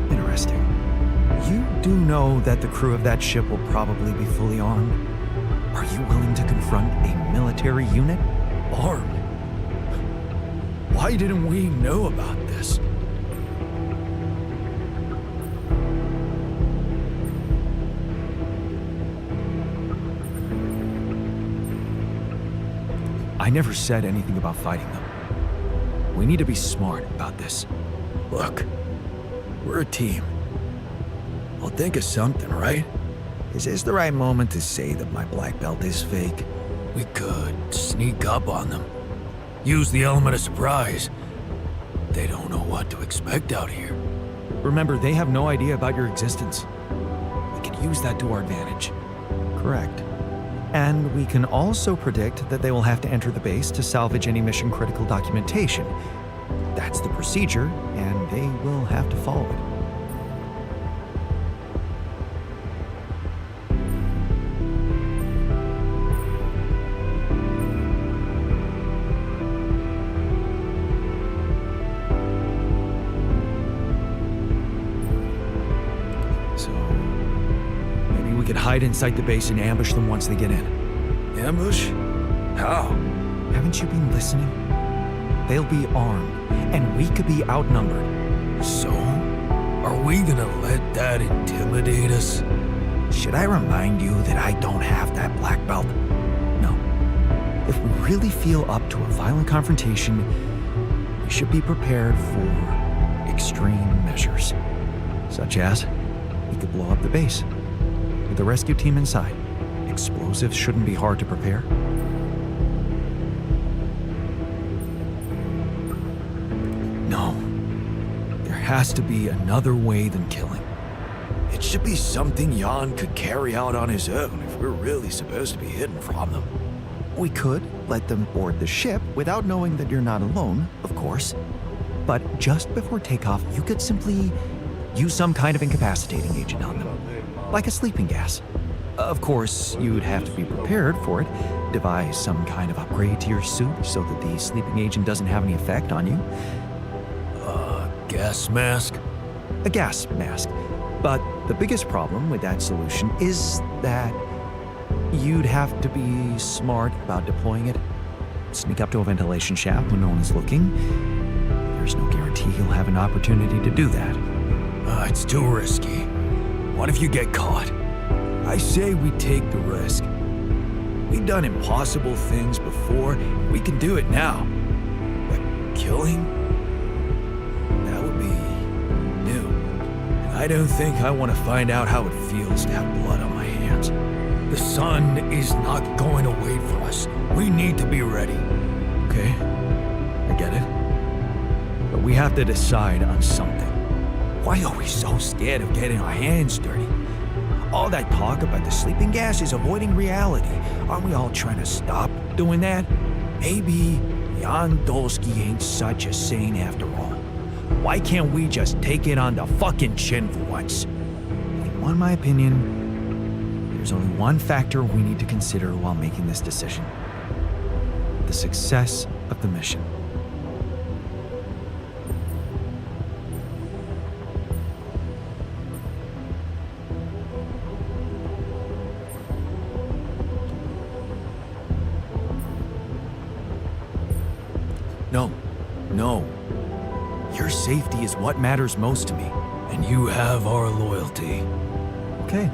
Interesting. You do know that the crew of that ship will probably be fully armed? Are you willing to confront a military unit? Armed? Why didn't we know about this? I never said anything about fighting them. We need to be smart about this. Look, we're a team. We'll think of something, right? Is this the right moment to say that my black belt is fake? We could sneak up on them. Use the element of surprise. They don't know what to expect out here. Remember, they have no idea about your existence. We can use that to our advantage. Correct. And we can also predict that they will have to enter the base to salvage any mission-critical documentation. That's the procedure, and they will have to follow it. So, maybe we could hide inside the base and ambush them once they get in. Ambush? How? Haven't you been listening? They'll be armed, and we could be outnumbered. So? Are we gonna let that intimidate us? Should I remind you that I don't have that black belt? No. If we really feel up to a violent confrontation, we should be prepared for extreme measures. Such as, we could blow up the base with the rescue team inside. Explosives shouldn't be hard to prepare. No. There has to be another way than killing. It should be something Jan could carry out on his own if we're really supposed to be hidden from them. We could let them board the ship without knowing that you're not alone, of course. But just before takeoff, you could simply use some kind of incapacitating agent on them, like a sleeping gas. Of course, you'd have to be prepared for it. Devise some kind of upgrade to your suit so that the sleeping agent doesn't have any effect on you. Gas mask? A gas mask. But the biggest problem with that solution is that you'd have to be smart about deploying it. Sneak up to a ventilation shaft when no one is looking. There's no guarantee you'll have an opportunity to do that. It's too risky. What if you get caught? I say we take the risk. We've done impossible things before. We can do it now. But killing? That would be new. And I don't think I want to find out how it feels to have blood on my hands. The sun is not going to wait for us. We need to be ready. Okay, I get it. But we have to decide on something. Why are we so scared of getting our hands dirty? All that talk about the sleeping gas is avoiding reality. Aren't we all trying to stop doing that? Maybe Jan Dolsky ain't such a saint after all. Why can't we just take it on the fucking chin for once? If you want my opinion, there's only one factor we need to consider while making this decision. The success of the mission. No. Your safety is what matters most to me. And you have our loyalty. Okay.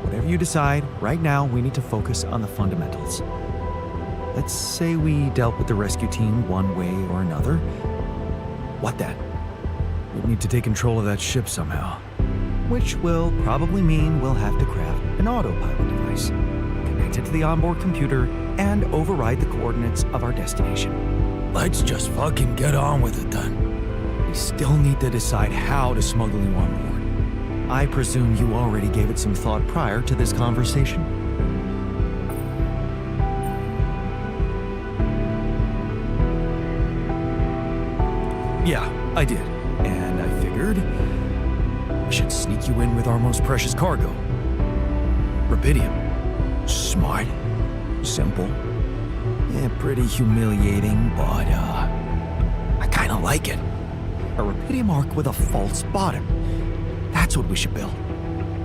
Whatever you decide, right now we need to focus on the fundamentals. Let's say we dealt with the rescue team one way or another. What then? We need to take control of that ship somehow. Which will probably mean we'll have to craft an autopilot device, connect it to the onboard computer, and override the coordinates of our destination. Let's just fucking get on with it then. We still need to decide how to smuggle you on board. I presume you already gave it some thought prior to this conversation? Yeah, I did. And I figured we should sneak you in with our most precious cargo. Rubidium. Smart. Simple. Yeah, pretty humiliating, but I kinda like it. A rubidium arc with a false bottom. That's what we should build.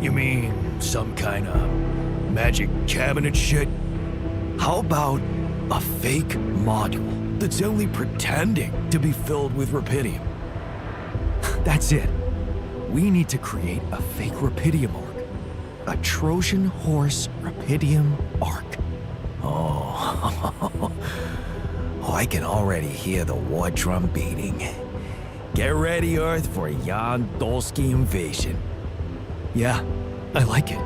You mean some kind of magic cabinet shit? How about a fake module That's only pretending to be filled with rubidium. That's it. We need to create a fake rubidium arc. A Trojan horse rubidium arc. Oh, I can already hear the war drum beating. Get ready, Earth, for a Jan Dolsky invasion. Yeah, I like it.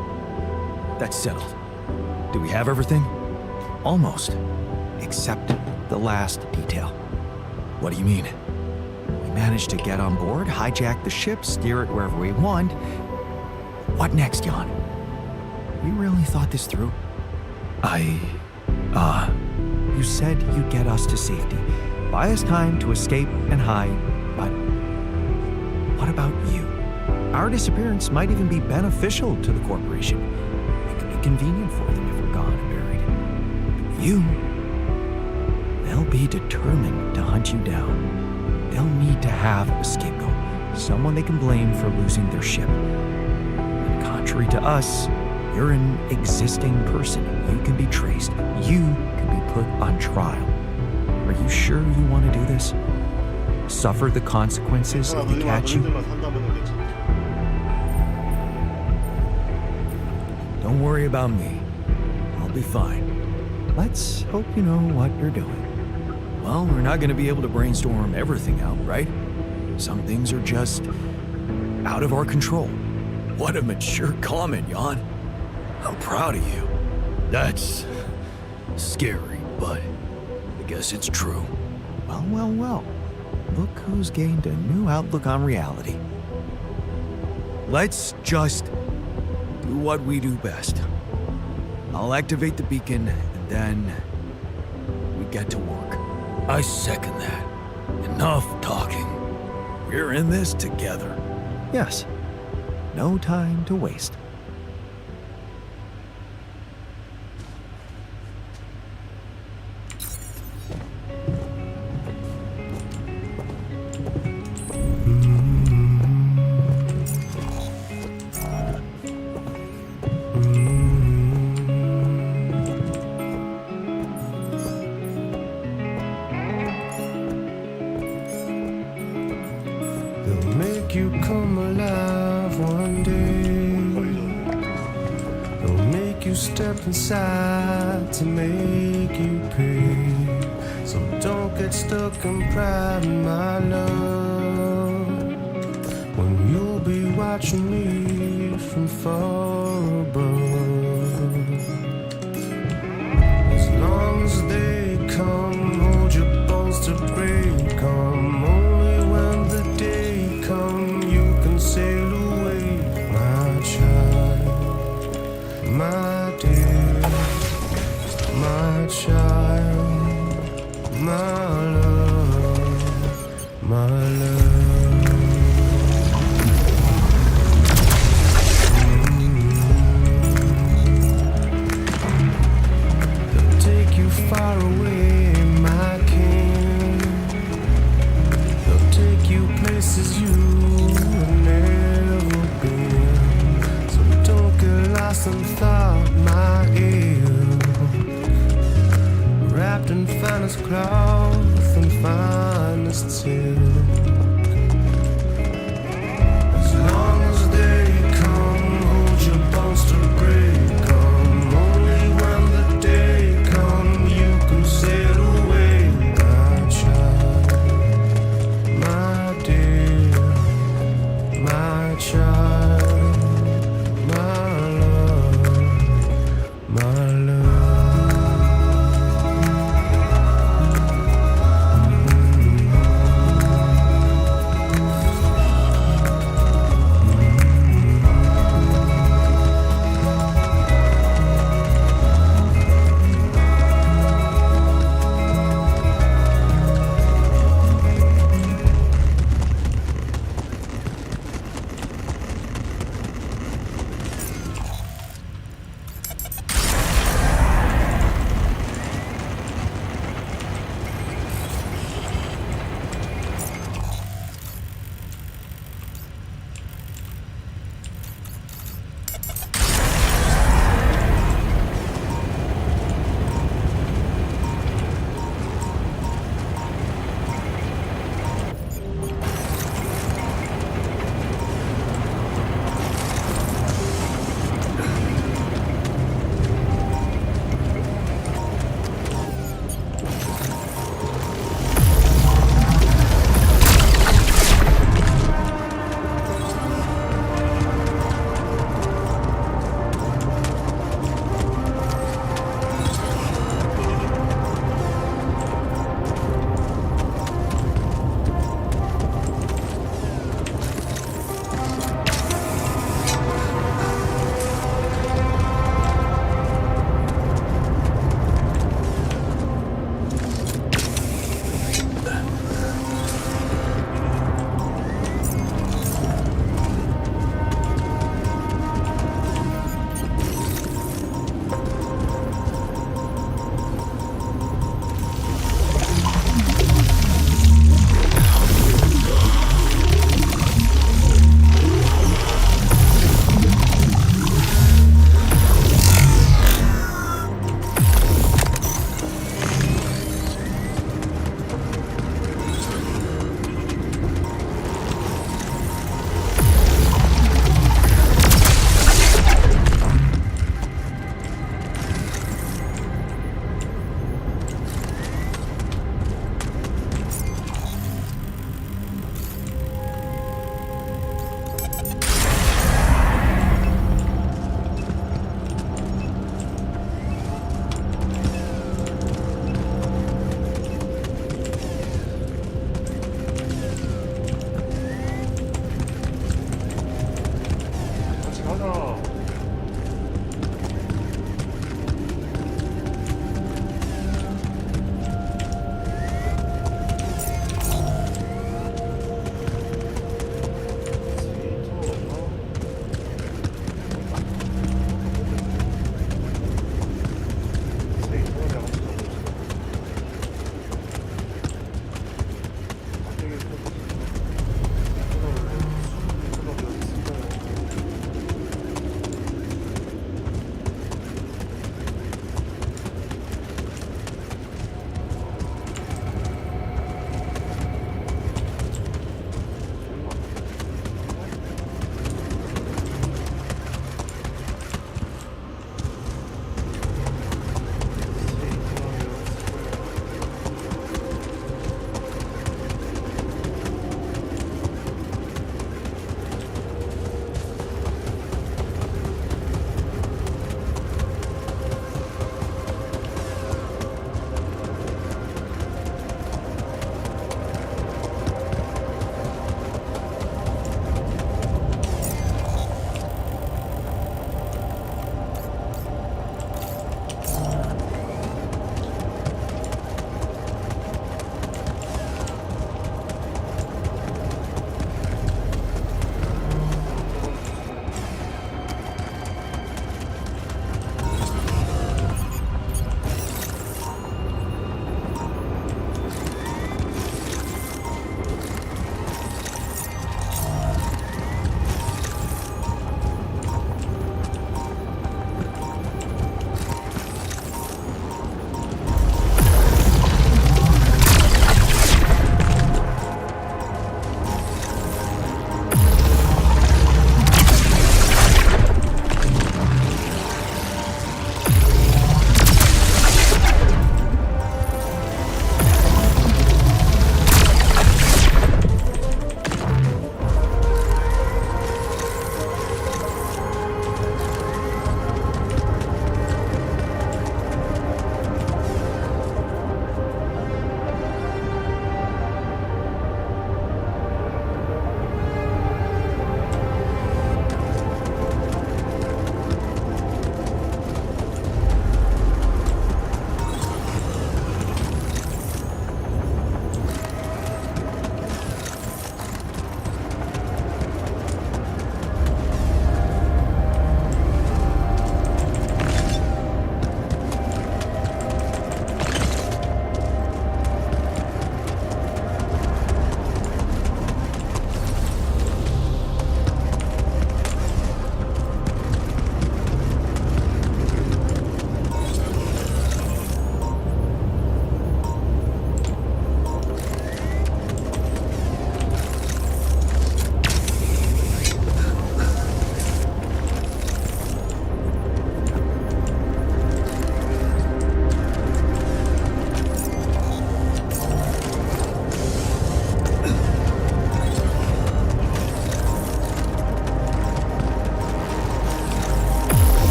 That's settled. Do we have everything? Almost. Except the last detail. What do you mean? We managed to get on board, hijack the ship, steer it wherever we want. What next, Jan? We really thought this through? You said you'd get us to safety, buy us time to escape and hide, but what about you? Our disappearance might even be beneficial to the corporation. It could be convenient for them if we're gone and buried. But you, they'll be determined to hunt you down. They'll need to have a scapegoat, someone they can blame for losing their ship. And contrary to us, you're an existing person. You can be traced. You can be put on trial. Are you sure you want to do this? Suffer the consequences if they catch you? Don't worry about me. I'll be fine. Let's hope you know what you're doing. Well, we're not going to be able to brainstorm everything out, right? Some things are just out of our control. What a mature comment, Jan. I'm proud of you. That's scary, but I guess it's true. Well. Look who's gained a new outlook on reality. Let's just do what we do best. I'll activate the beacon, and then we get to work. I second that. Enough talking. We're in this together. Yes. No time to waste. They'll make you come alive one day. They'll make you step inside to make you pay. So don't get stuck in pride, my love, when you'll be watching me from far above. As long as they come, hold your bones to break 'em. Only when the day comes, you can sail away, my child, my dear, my child, my in finest cloth and finest silk. As long as they come, hold your bones to break. Come only when the day come, you can sail away, my child, my dear, my child, my love, my love.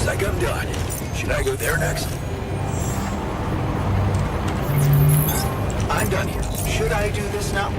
Looks like I'm done. Should I go there next? I'm done here. Should I do this now?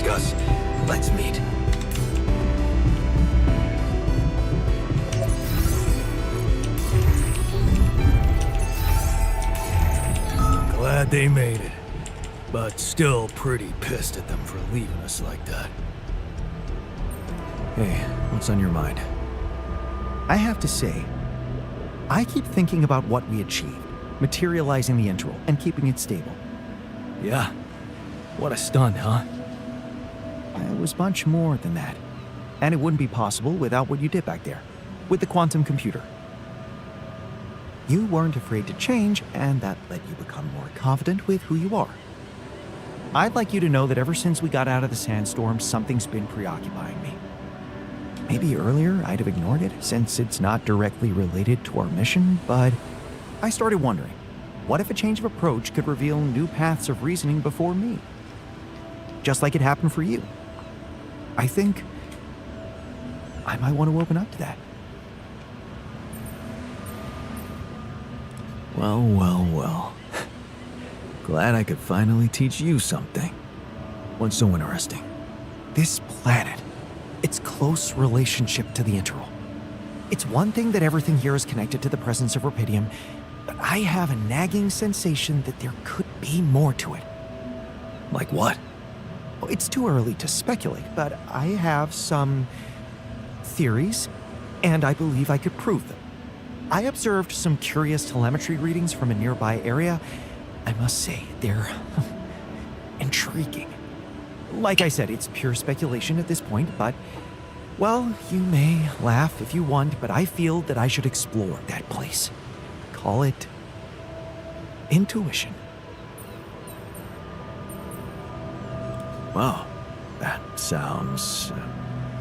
discuss. Let's meet. Glad they made it, but still pretty pissed at them for leaving us like that. Hey, what's on your mind? I have to say, I keep thinking about what we achieved, materializing the intro and keeping it stable. Yeah? What a stunt, huh? It was much more than that. And it wouldn't be possible without what you did back there, with the quantum computer. You weren't afraid to change, and that let you become more confident with who you are. I'd like you to know that ever since we got out of the sandstorm, something's been preoccupying me. Maybe earlier I'd have ignored it, since it's not directly related to our mission, but I started wondering, what if a change of approach could reveal new paths of reasoning before me? Just like it happened for you. I think I might want to open up to that. Well. Glad I could finally teach you something. What's so interesting? This planet, its close relationship to the Interral. It's one thing that everything here is connected to the presence of Rapidium, but I have a nagging sensation that there could be more to it. Like what? It's too early to speculate, but I have some theories, and I believe I could prove them. I observed some curious telemetry readings from a nearby area. I must say, they're intriguing. Like I said, it's pure speculation at this point, but, well, you may laugh if you want, but I feel that I should explore that place. Call it intuition. Wow, that sounds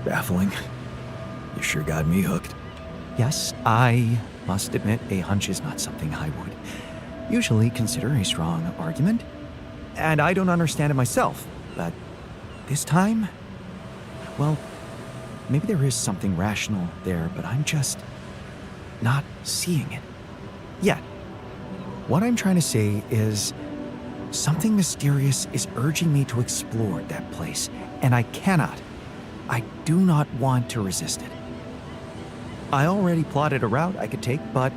baffling. You sure got me hooked. Yes, I must admit a hunch is not something I would usually consider a strong argument. And I don't understand it myself, but this time, well, maybe there is something rational there, but I'm just not seeing it yet. What I'm trying to say is something mysterious is urging me to explore that place, and I do not want to resist it. I already plotted a route I could take, but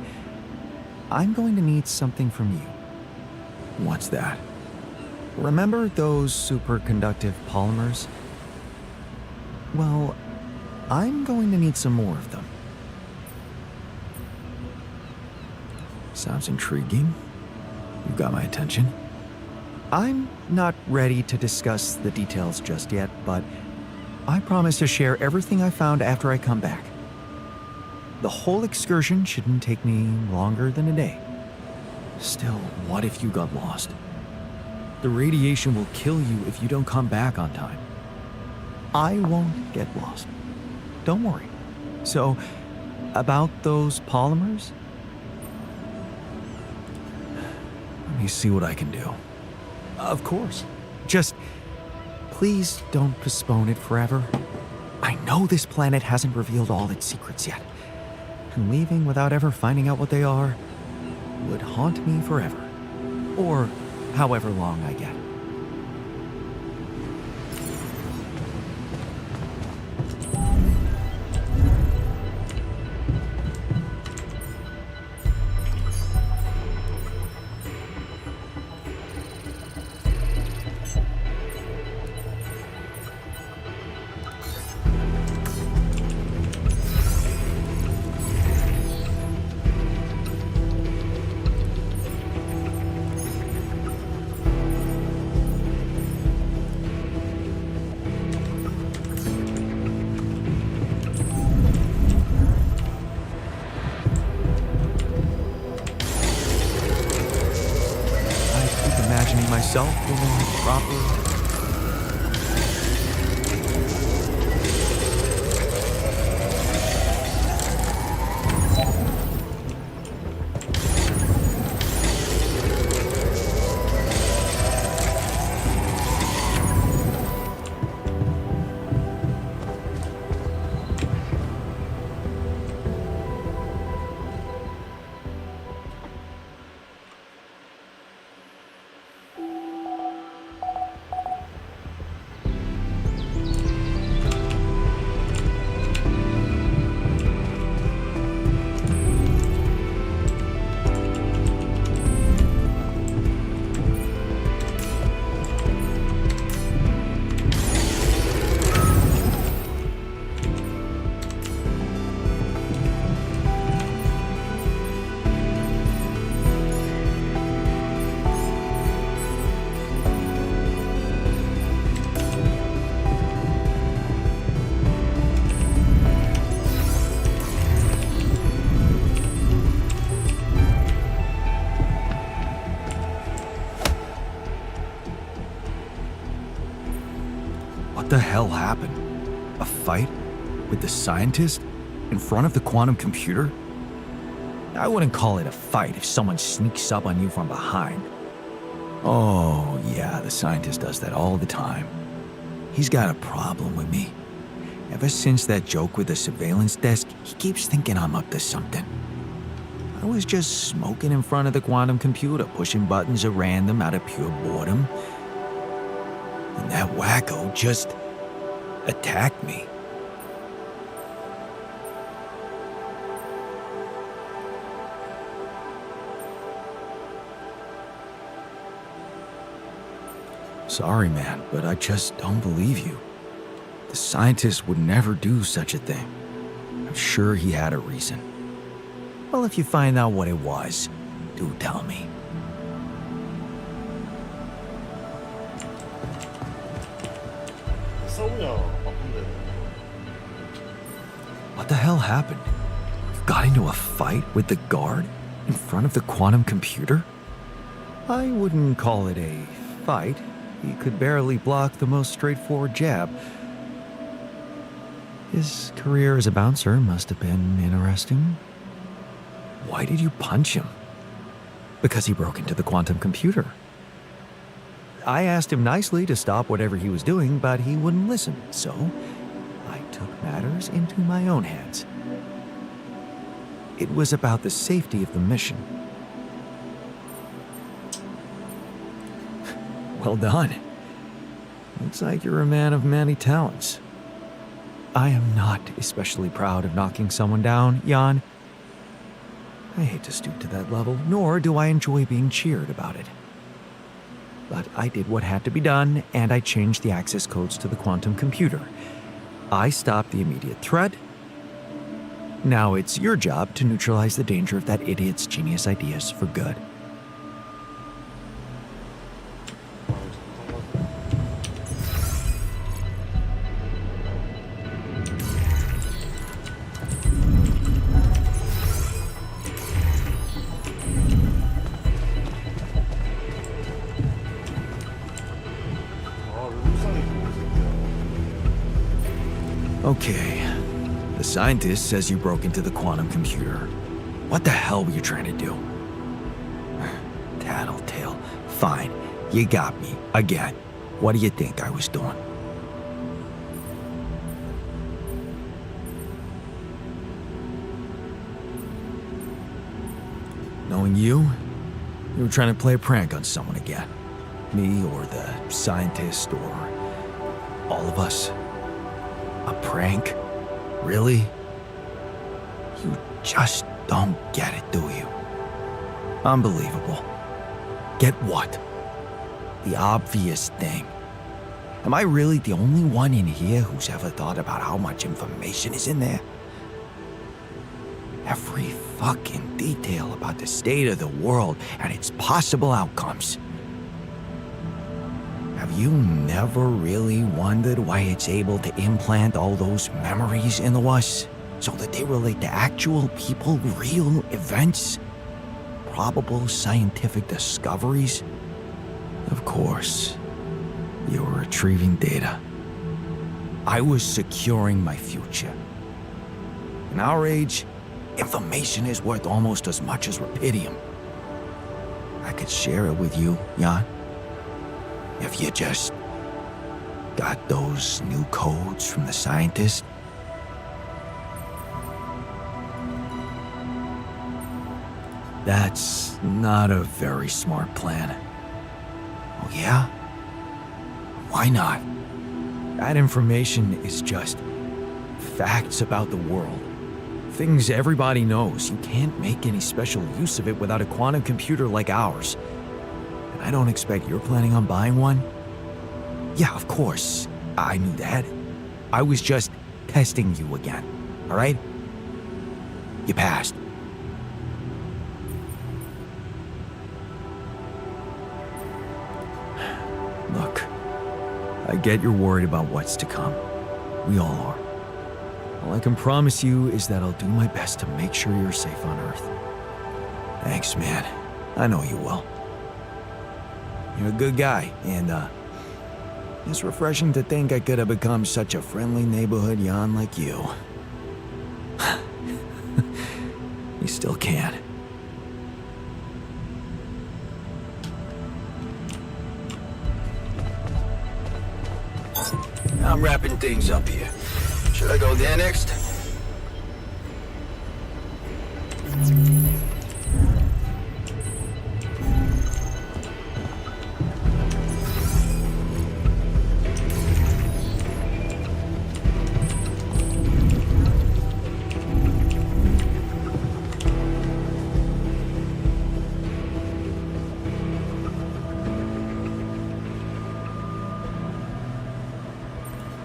I'm going to need something from you. What's that? Remember those superconductive polymers? Well, I'm going to need some more of them. Sounds intriguing. You've got my attention. I'm not ready to discuss the details just yet, but I promise to share everything I found after I come back. The whole excursion shouldn't take me longer than a day. Still, what if you got lost? The radiation will kill you if you don't come back on time. I won't get lost. Don't worry. So, about those polymers? Let me see what I can do. Of course. Just please don't postpone it forever. I know this planet hasn't revealed all its secrets yet, and leaving without ever finding out what they are would haunt me forever, or however long I get. Myself doing proper. What the hell happened? A fight with the scientist in front of the quantum computer? I wouldn't call it a fight if someone sneaks up on you from behind. Oh, yeah, the scientist does that all the time. He's got a problem with me. Ever since that joke with the surveillance desk, he keeps thinking I'm up to something. I was just smoking in front of the quantum computer, pushing buttons at random out of pure boredom. And that wacko just attacked me. Sorry, man, but I just don't believe you. The scientist would never do such a thing. I'm sure he had a reason. Well, if you find out what it was, do tell me. 싸우냐 바쁜데. What the hell happened? You got into a fight with the guard in front of the quantum computer? I wouldn't call it a fight. He could barely block the most straightforward jab. His career as a bouncer must have been interesting. Why did you punch him? Because he broke into the quantum computer. I asked him nicely to stop whatever he was doing, but he wouldn't listen, so I took matters into my own hands. It was about the safety of the mission. Well done. Looks like you're a man of many talents. I am not especially proud of knocking someone down, Jan. I hate to stoop to that level, nor do I enjoy being cheered about it. But I did what had to be done, and I changed the access codes to the quantum computer. I stopped the immediate threat. Now it's your job to neutralize the danger of that idiot's genius ideas for good. Okay, the scientist says you broke into the quantum computer. What the hell were you trying to do? Tattletale. Fine, you got me. Again. What do you think I was doing? Knowing you were trying to play a prank on someone again. Me or the scientist or all of us. A prank? Really? You just don't get it, do you? Unbelievable. Get what? The obvious thing. Am I really the only one in here who's ever thought about how much information is in there? Every fucking detail about the state of the world and its possible outcomes. Have you never really wondered why it's able to implant all those memories into us so that they relate to actual people, real events, probable scientific discoveries? Of course, you were retrieving data. I was securing my future. In our age, information is worth almost as much as rupidium. I could share it with you, Jan. If you just got those new codes from the scientist. That's not a very smart plan. Oh yeah? Why not? That information is just facts about the world. Things everybody knows. You can't make any special use of it without a quantum computer like ours. And I don't expect you're planning on buying one. Yeah, of course. I knew that. I was just testing you again, all right? You passed. Look, I get you're worried about what's to come. We all are. All I can promise you is that I'll do my best to make sure you're safe on Earth. Thanks, man. I know you will. You're a good guy, and It's refreshing to think I could have become such a friendly neighborhood yawn like you. You still can. I'm wrapping things up here. Should I go there next?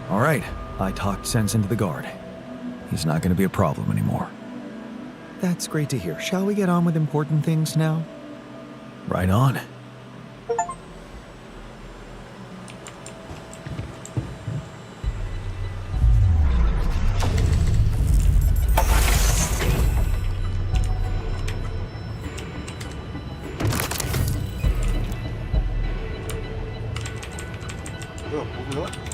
All right, I talked sense into the guard. He's not going to be a problem anymore. That's great to hear. Shall we get on with important things now? Right on. 뭐야?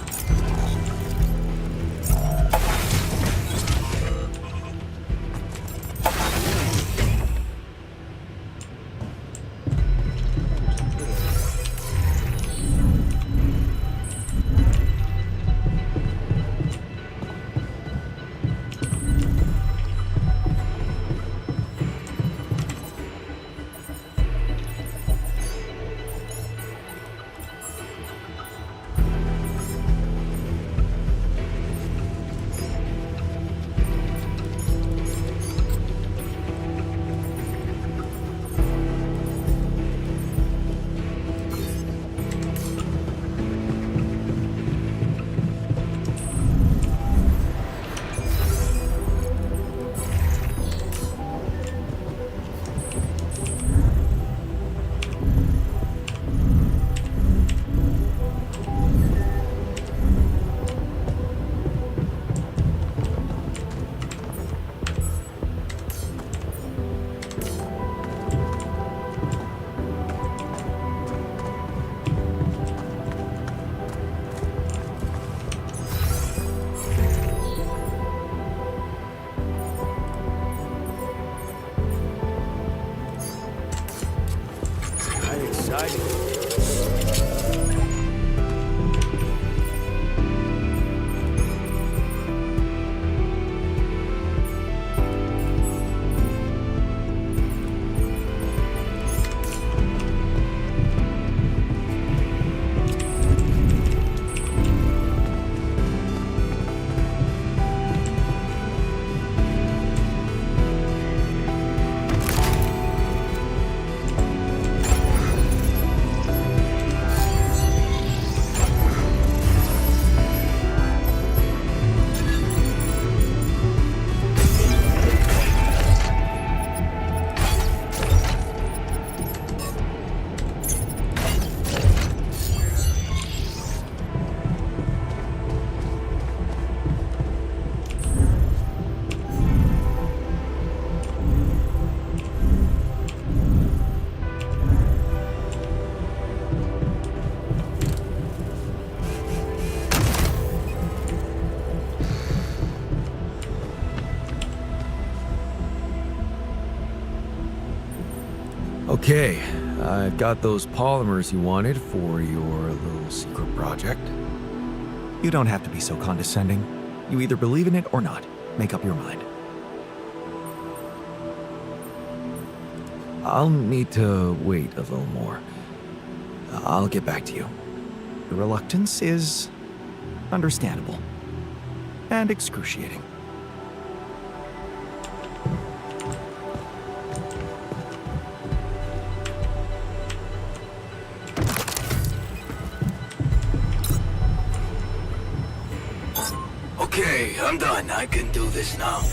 Okay, I've got those polymers you wanted for your little secret project. You don't have to be so condescending. You either believe in it or not. Make up your mind. I'll need to wait a little more. I'll get back to you. Your reluctance is understandable and excruciating. Okay, I'm done. I can do this now.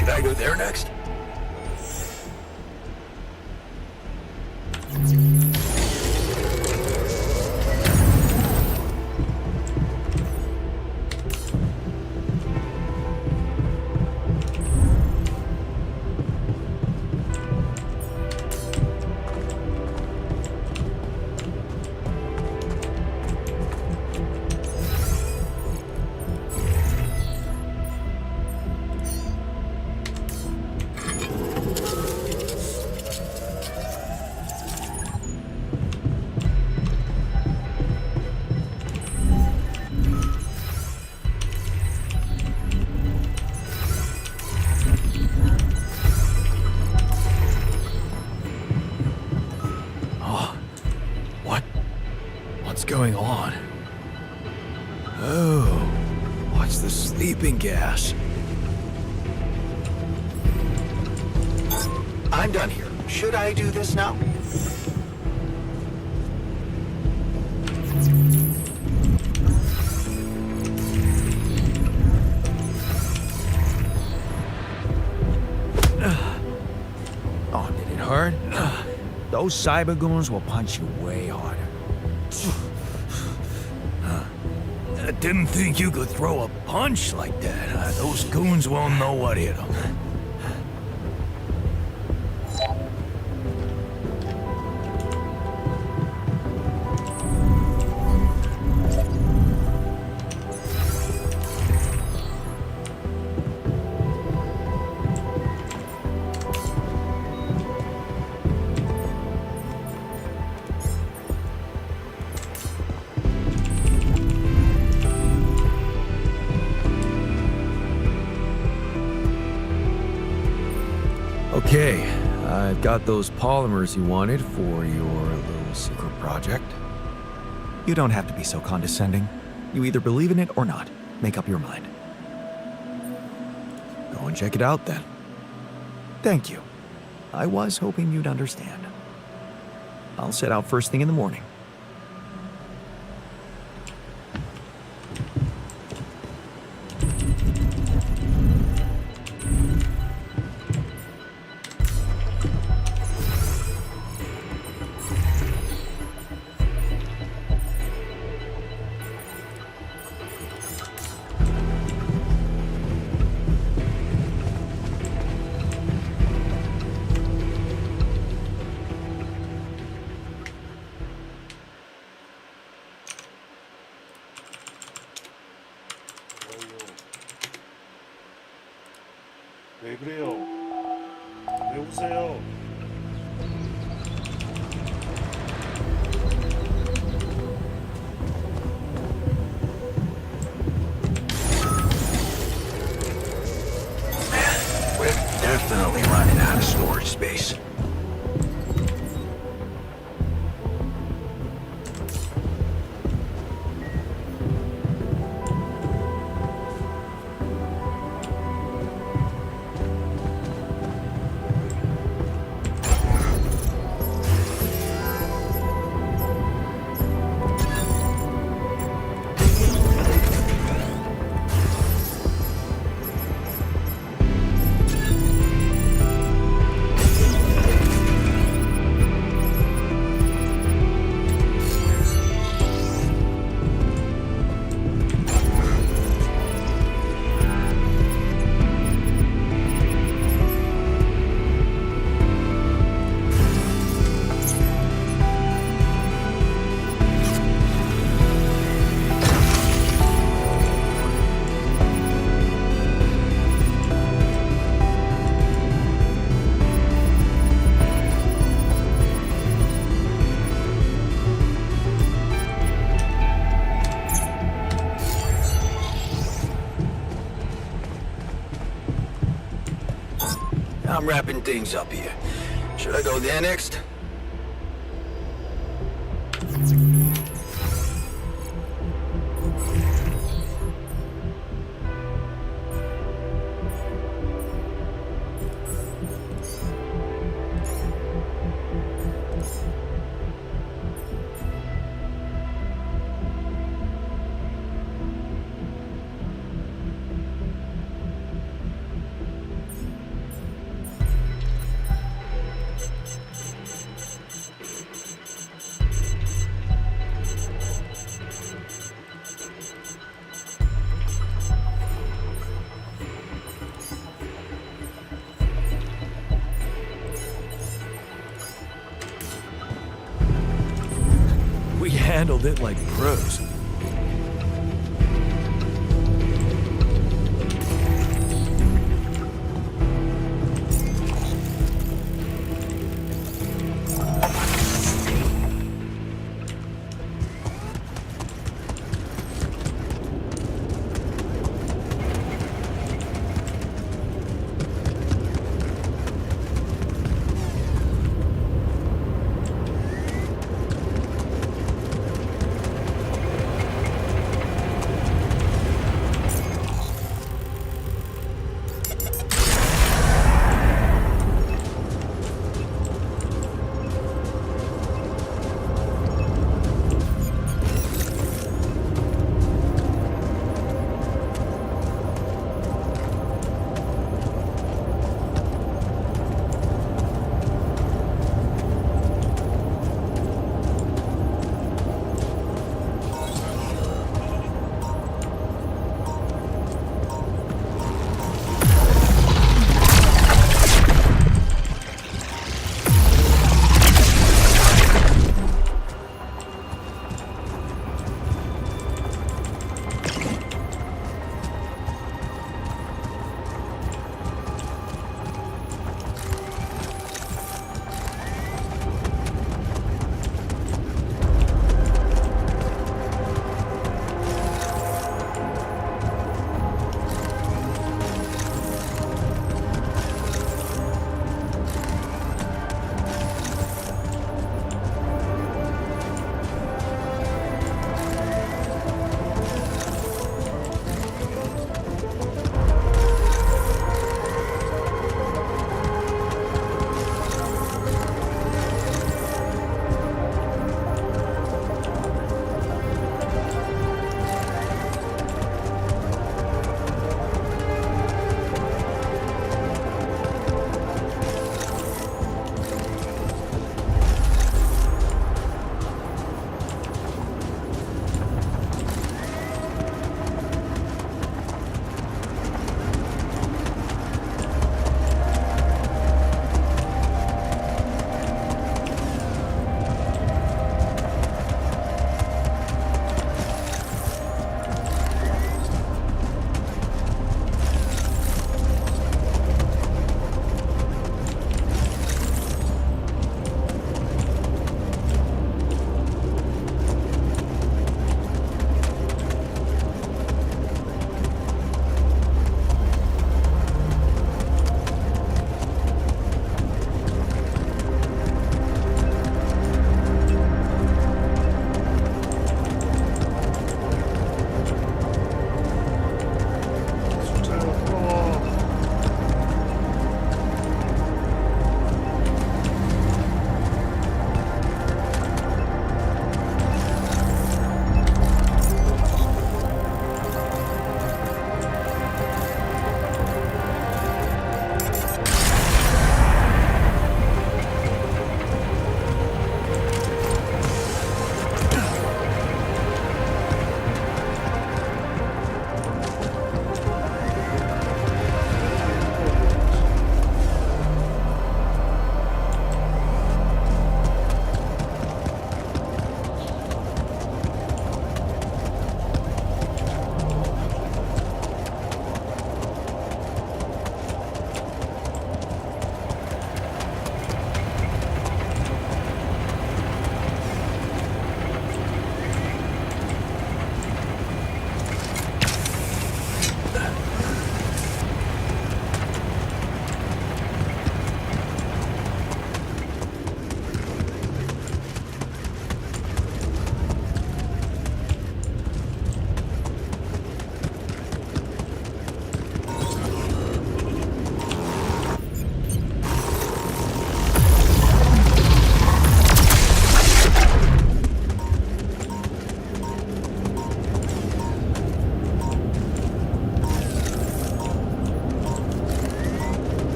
Should I go there next? Going on? Oh, what's the sleeping gas? I'm done here. Should I do this now? Oh, did it hurt? Those cybergoons will punch you way harder. I didn't think you could throw a punch like that. Those goons won't know what hit them. Okay, I've got those polymers you wanted for your little secret project. You don't have to be so condescending. You either believe in it or not. Make up your mind. Go and check it out then. Thank you. I was hoping you'd understand. I'll set out first thing in the morning. 왜 그래요? 왜 웃어요? We're definitely running out of storage space. I'm wrapping things up here. Should I go there next? handled it like pros.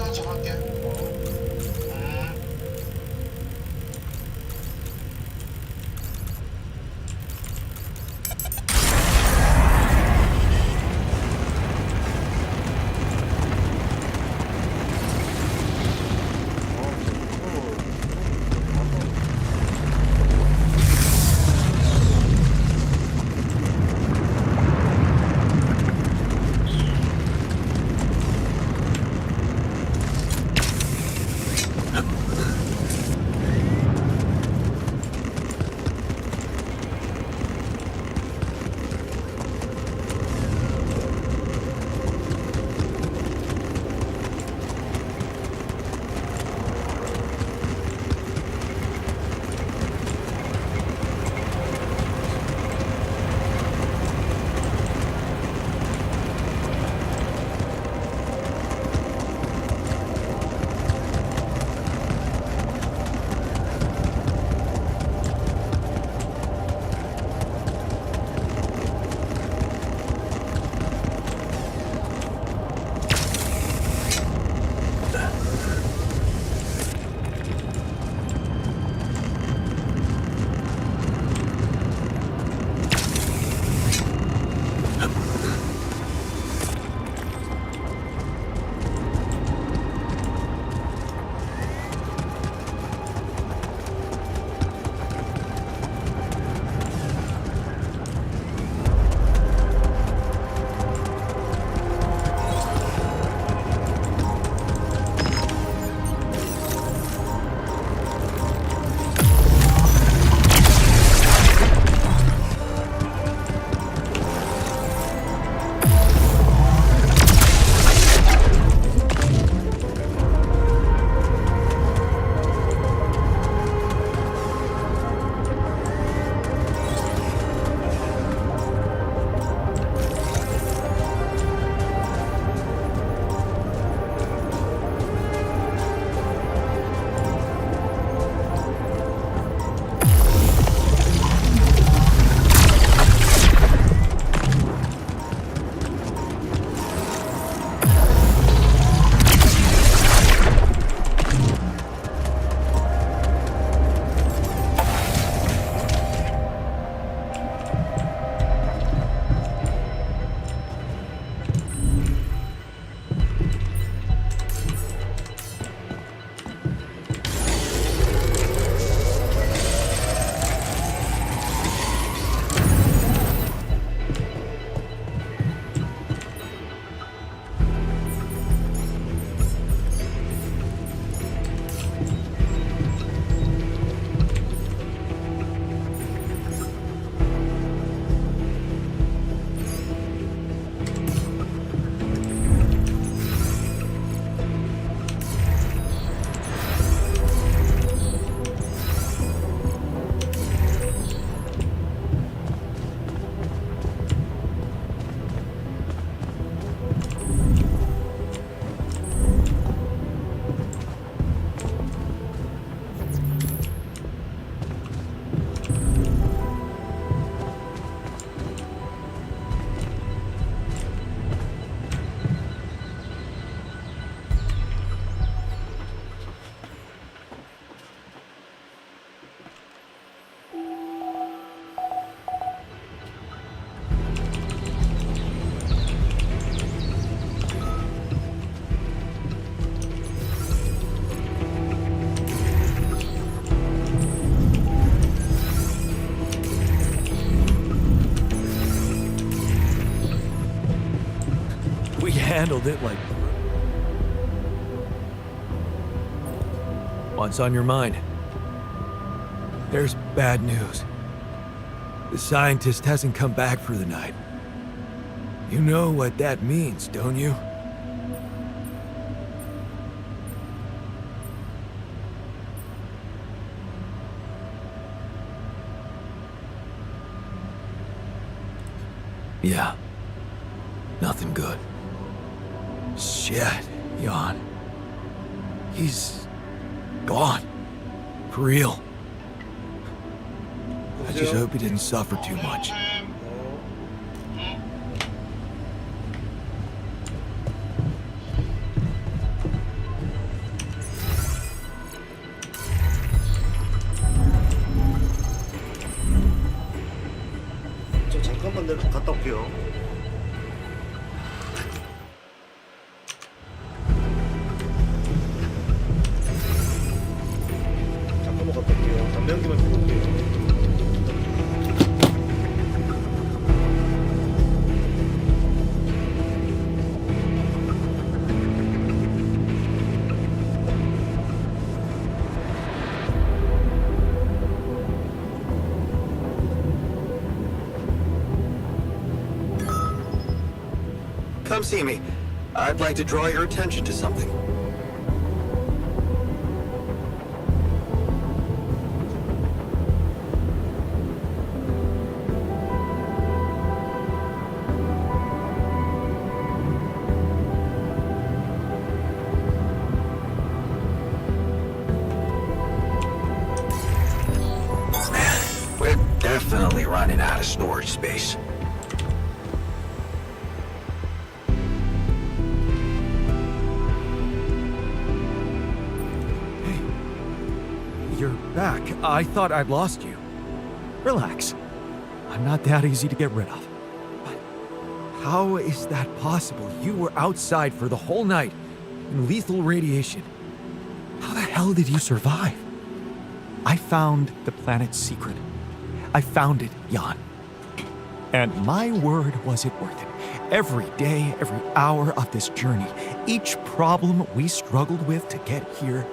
편한 척 할게. handled it like... What's on your mind? There's bad news. The scientist hasn't come back for the night. You know what that means, don't you? Yeah. Nothing good. Shit, Jan. He's gone. For real. I just hope he didn't suffer too much. come see me. I'd like to draw your attention to something. We're definitely running out of storage space. You're back. I thought I'd lost you. Relax. I'm not that easy to get rid of. But how is that possible? You were outside for the whole night in lethal radiation. How the hell did you survive? I found the planet's secret. I found it, Jan. And my word, was it worth it. Every day, every hour of this journey, each problem we struggled with to get here,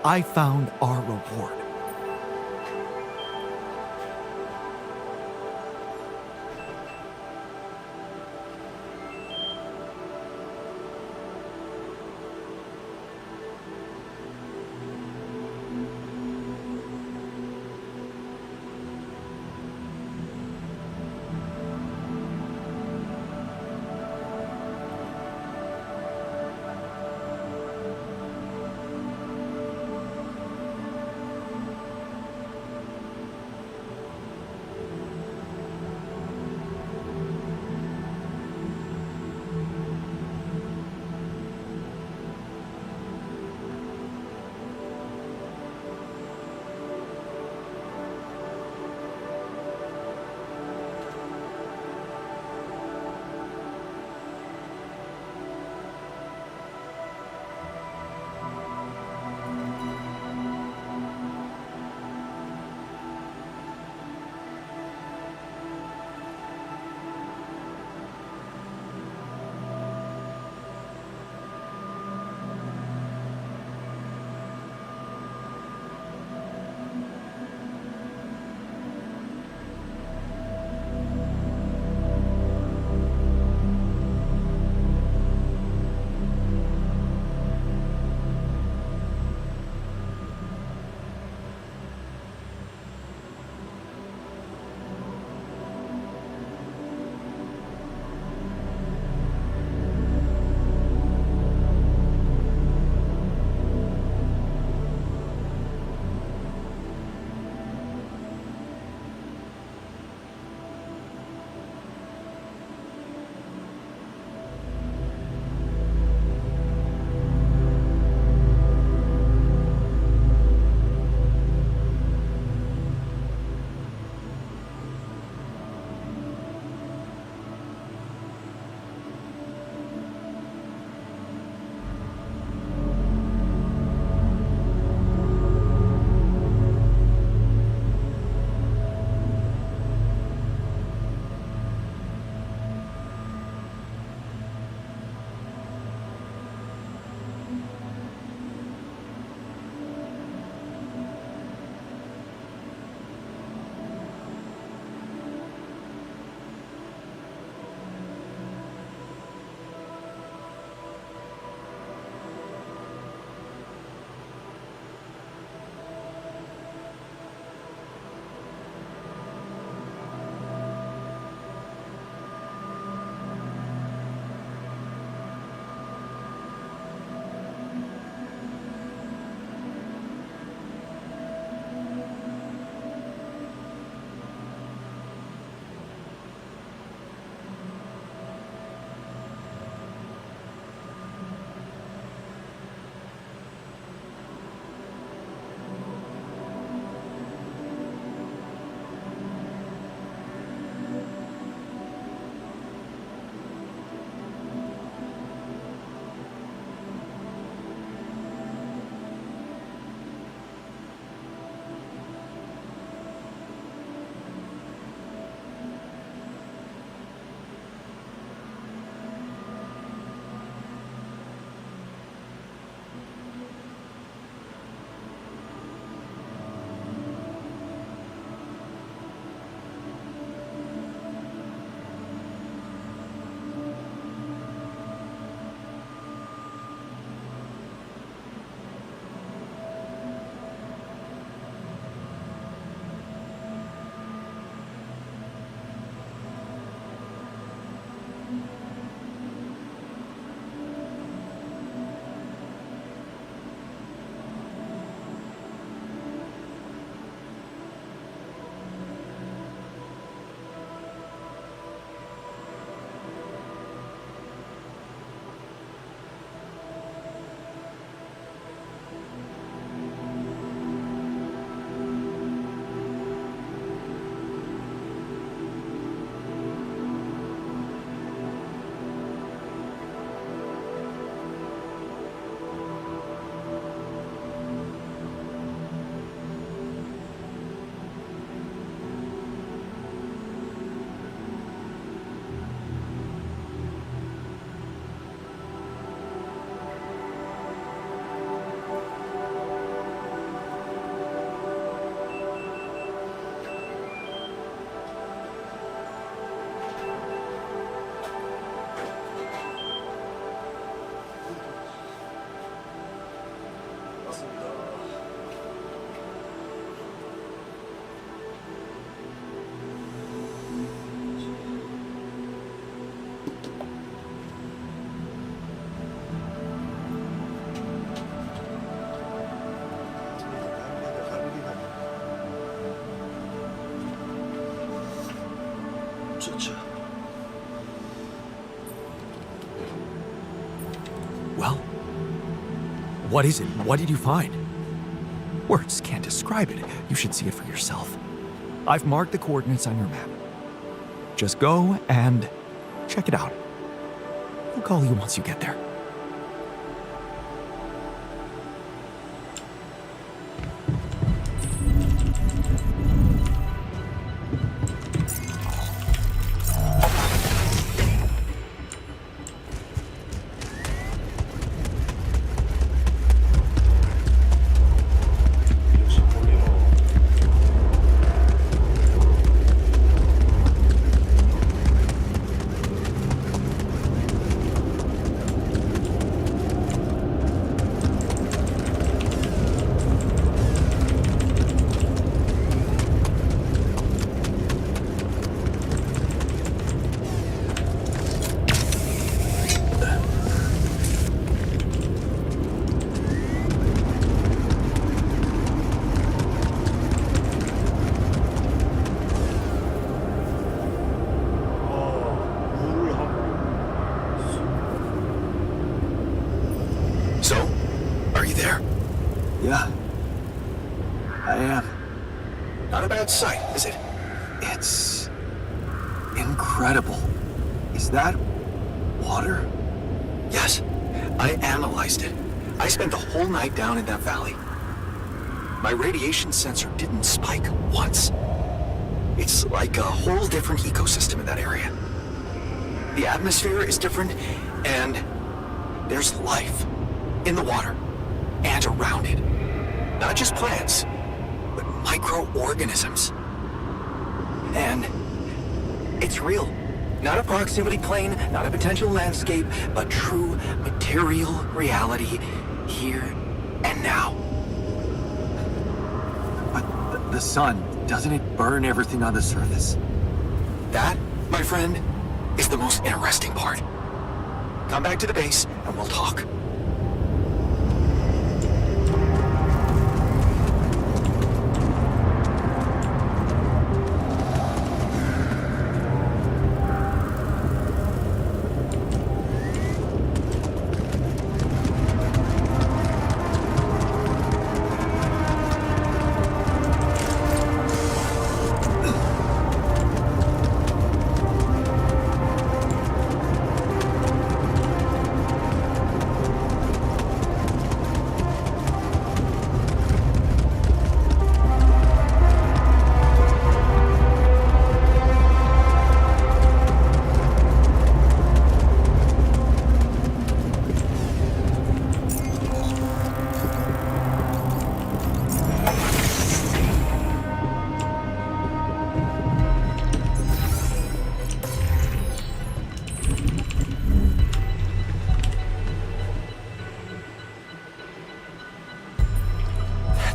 I found our reward. 맞습니다. Well, what is it? What did you find? Words can't describe it. You should see it for yourself. I've marked the coordinates on your map. Just go and check it out. I'll call you once you get there. 역시 볼리머. 물을 하고 So, are you there? Yeah, I am. Not a bad sight, is it? It's incredible. Is that water? Yes, I analyzed it. I spent the whole night down in that valley. My radiation sensor didn't spike once. It's like a whole different ecosystem in that area. The atmosphere is different, and there's life in the water and around it. Not just plants, but microorganisms. And it's real. Not a proximity plane, not a potential landscape, but true material reality here and now. But the sun, doesn't it burn everything on the surface? That, my friend, is the most interesting part. Come back to the base and we'll talk.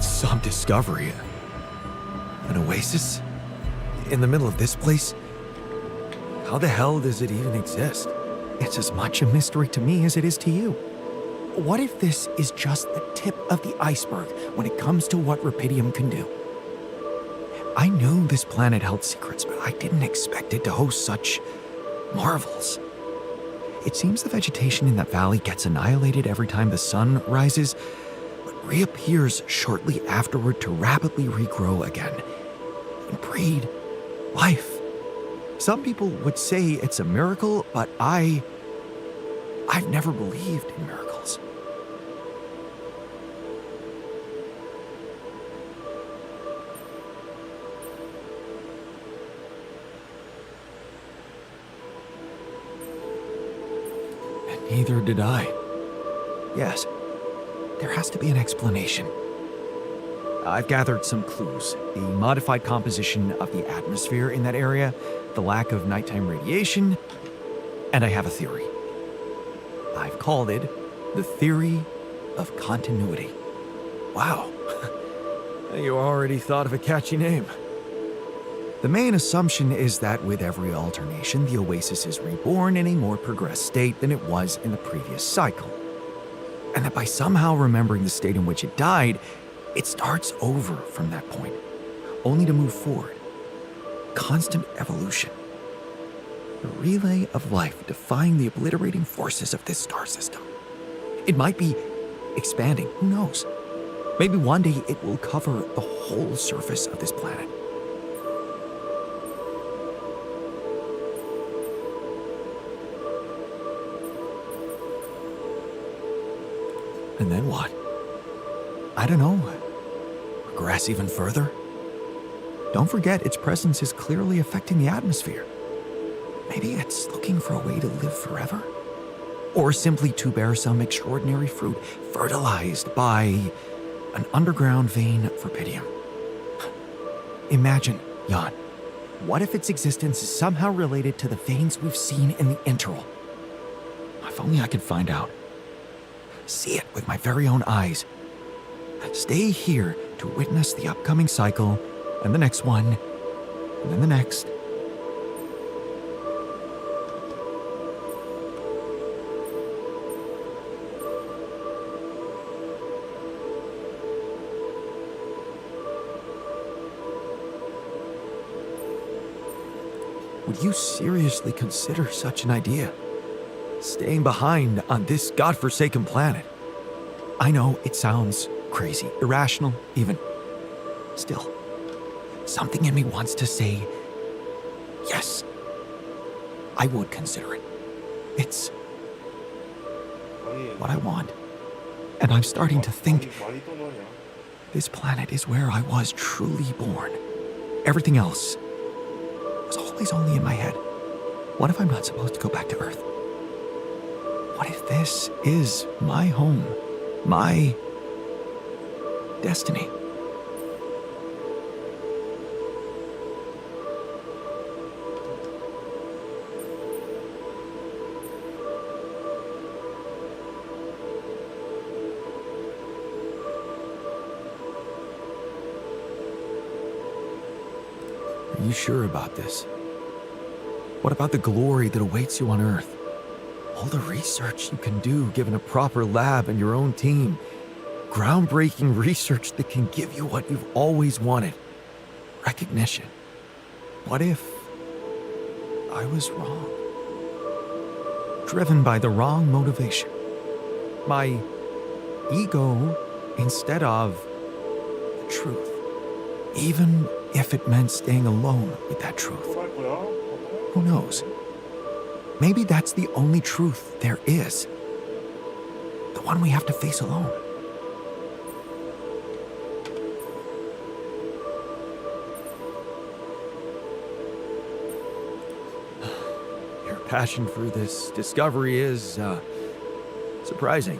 Some discovery. An oasis? In the middle of this place? How the hell does it even exist? It's as much a mystery to me as it is to you. What if this is just the tip of the iceberg when it comes to what Rapidium can do? I knew this planet held secrets, but I didn't expect it to host such marvels. It seems the vegetation in that valley gets annihilated every time the sun rises, but reappears shortly afterward to rapidly regrow again and breed life. Some people would say it's a miracle, but I've never believed in miracles. And neither did I. Yes, there has to be an explanation. I've gathered some clues. The modified composition of the atmosphere in that area, the lack of nighttime radiation, and I have a theory. I've called it the theory of continuity. Wow. You already thought of a catchy name. The main assumption is that with every alternation, the Oasis is reborn in a more progressed state than it was in the previous cycle. And that by somehow remembering the state in which it died, it starts over from that point, only to move forward. Constant evolution. A relay of life defying the obliterating forces of this star system. It might be expanding, who knows? Maybe one day it will cover the whole surface of this planet. And then what? I don't know. Progress even further? Don't forget, its presence is clearly affecting the atmosphere. Maybe it's looking for a way to live forever? Or simply to bear some extraordinary fruit, fertilized by an underground vein for Pydium. Imagine, Jan, what if its existence is somehow related to the veins we've seen in the interval? If only I could find out. See it with my very own eyes. Stay here to witness the upcoming cycle, and the next one, and then the next. Would you seriously consider such an idea? Staying behind on this godforsaken planet? I know it sounds crazy, irrational even. Still, something in me wants to say, yes, I would consider it. It's what I want. And I'm starting to think this planet is where I was truly born. Everything else was always only in my head. What if I'm not supposed to go back to Earth? What if this is my home, my destiny? Are you sure about this? What about the glory that awaits you on Earth? All the research you can do given a proper lab and your own team. Groundbreaking research that can give you what you've always wanted. Recognition. What if I was wrong? Driven by the wrong motivation. My ego instead of the truth. Even if it meant staying alone with that truth. Who knows? Maybe that's the only truth there is. The one we have to face alone. Your passion for this discovery is, surprising.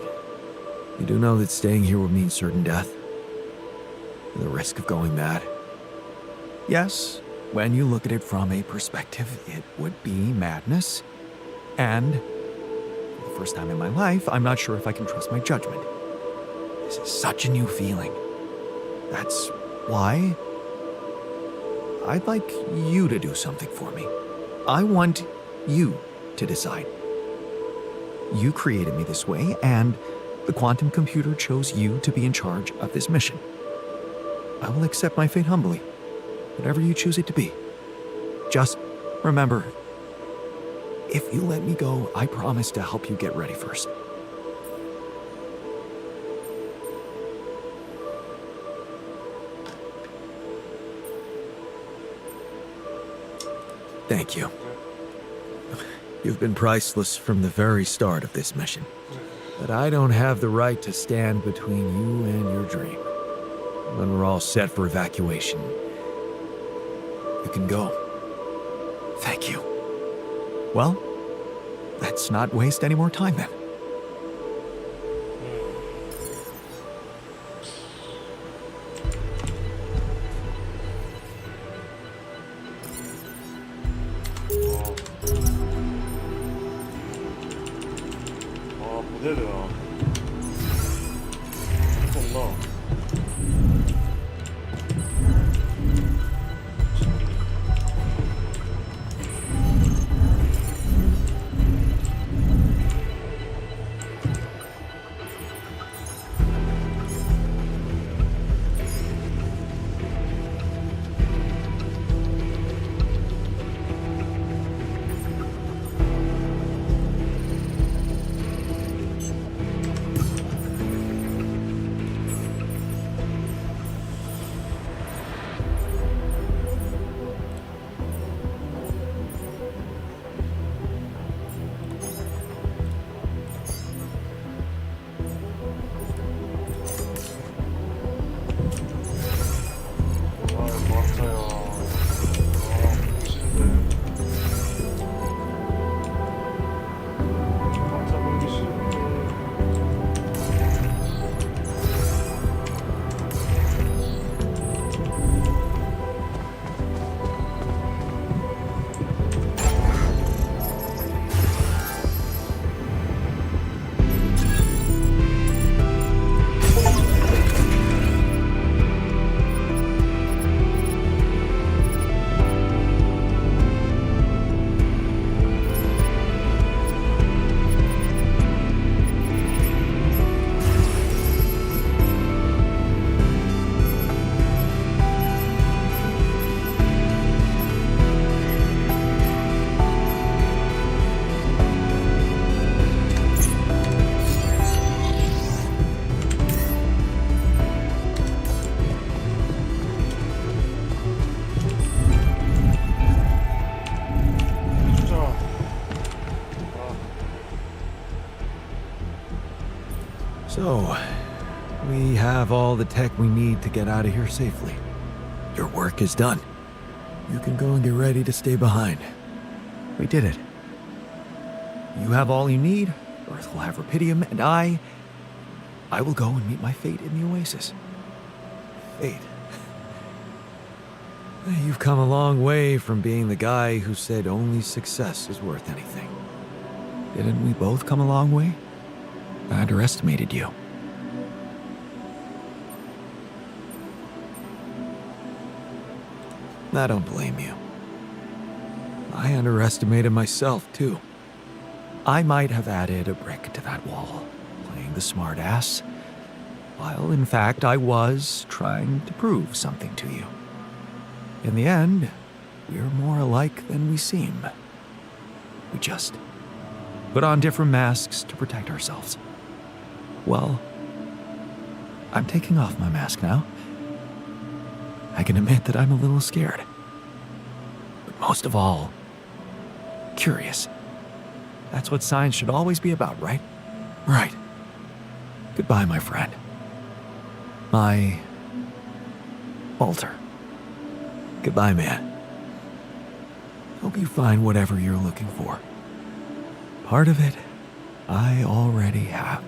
You do know that staying here would mean certain death. The risk of going mad. Yes, when you look at it from a perspective, it would be madness. And for the first time in my life, I'm not sure if I can trust my judgment. This is such a new feeling. That's why I'd like you to do something for me. I want you to decide. You created me this way, and the quantum computer chose you to be in charge of this mission. I will accept my fate humbly, whatever you choose it to be. Just remember, if you let me go, I promise to help you get ready first. Thank you. You've been priceless from the very start of this mission. But I don't have the right to stand between you and your dream. When we're all set for evacuation, you can go. Thank you. Well, let's not waste any more time then. 보내야 되나? 할 수 없나? So, we have all the tech we need to get out of here safely. Your work is done. You can go and get ready to stay behind. We did it. You have all you need, Earth will have Rapidium, and I will go and meet my fate in the Oasis. Fate. You've come a long way from being the guy who said only success is worth anything. Didn't we both come a long way? I underestimated you. I don't blame you. I underestimated myself, too. I might have added a brick to that wall, playing the smart ass, while in fact I was trying to prove something to you. In the end, we're more alike than we seem. We just put on different masks to protect ourselves. Well, I'm taking off my mask now. I can admit that I'm a little scared. But most of all, curious. That's what science should always be about, right? Right. Goodbye, my friend. My Walter. Goodbye, man. Hope you find whatever you're looking for. Part of it, I already have.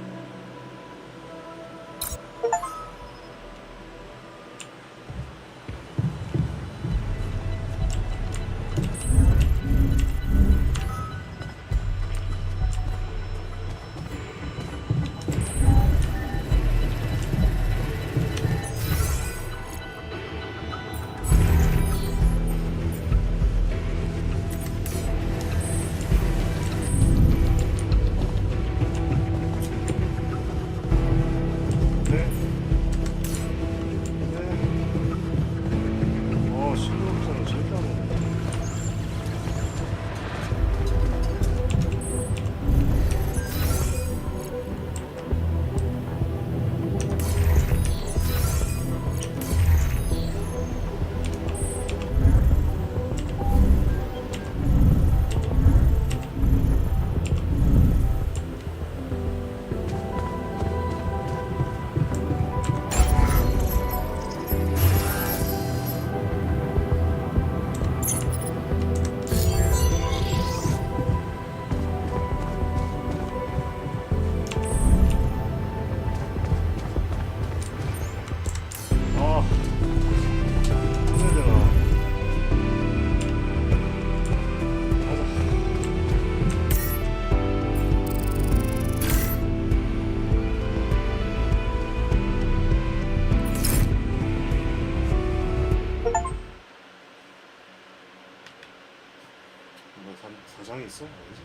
사장이 있어? 어디지?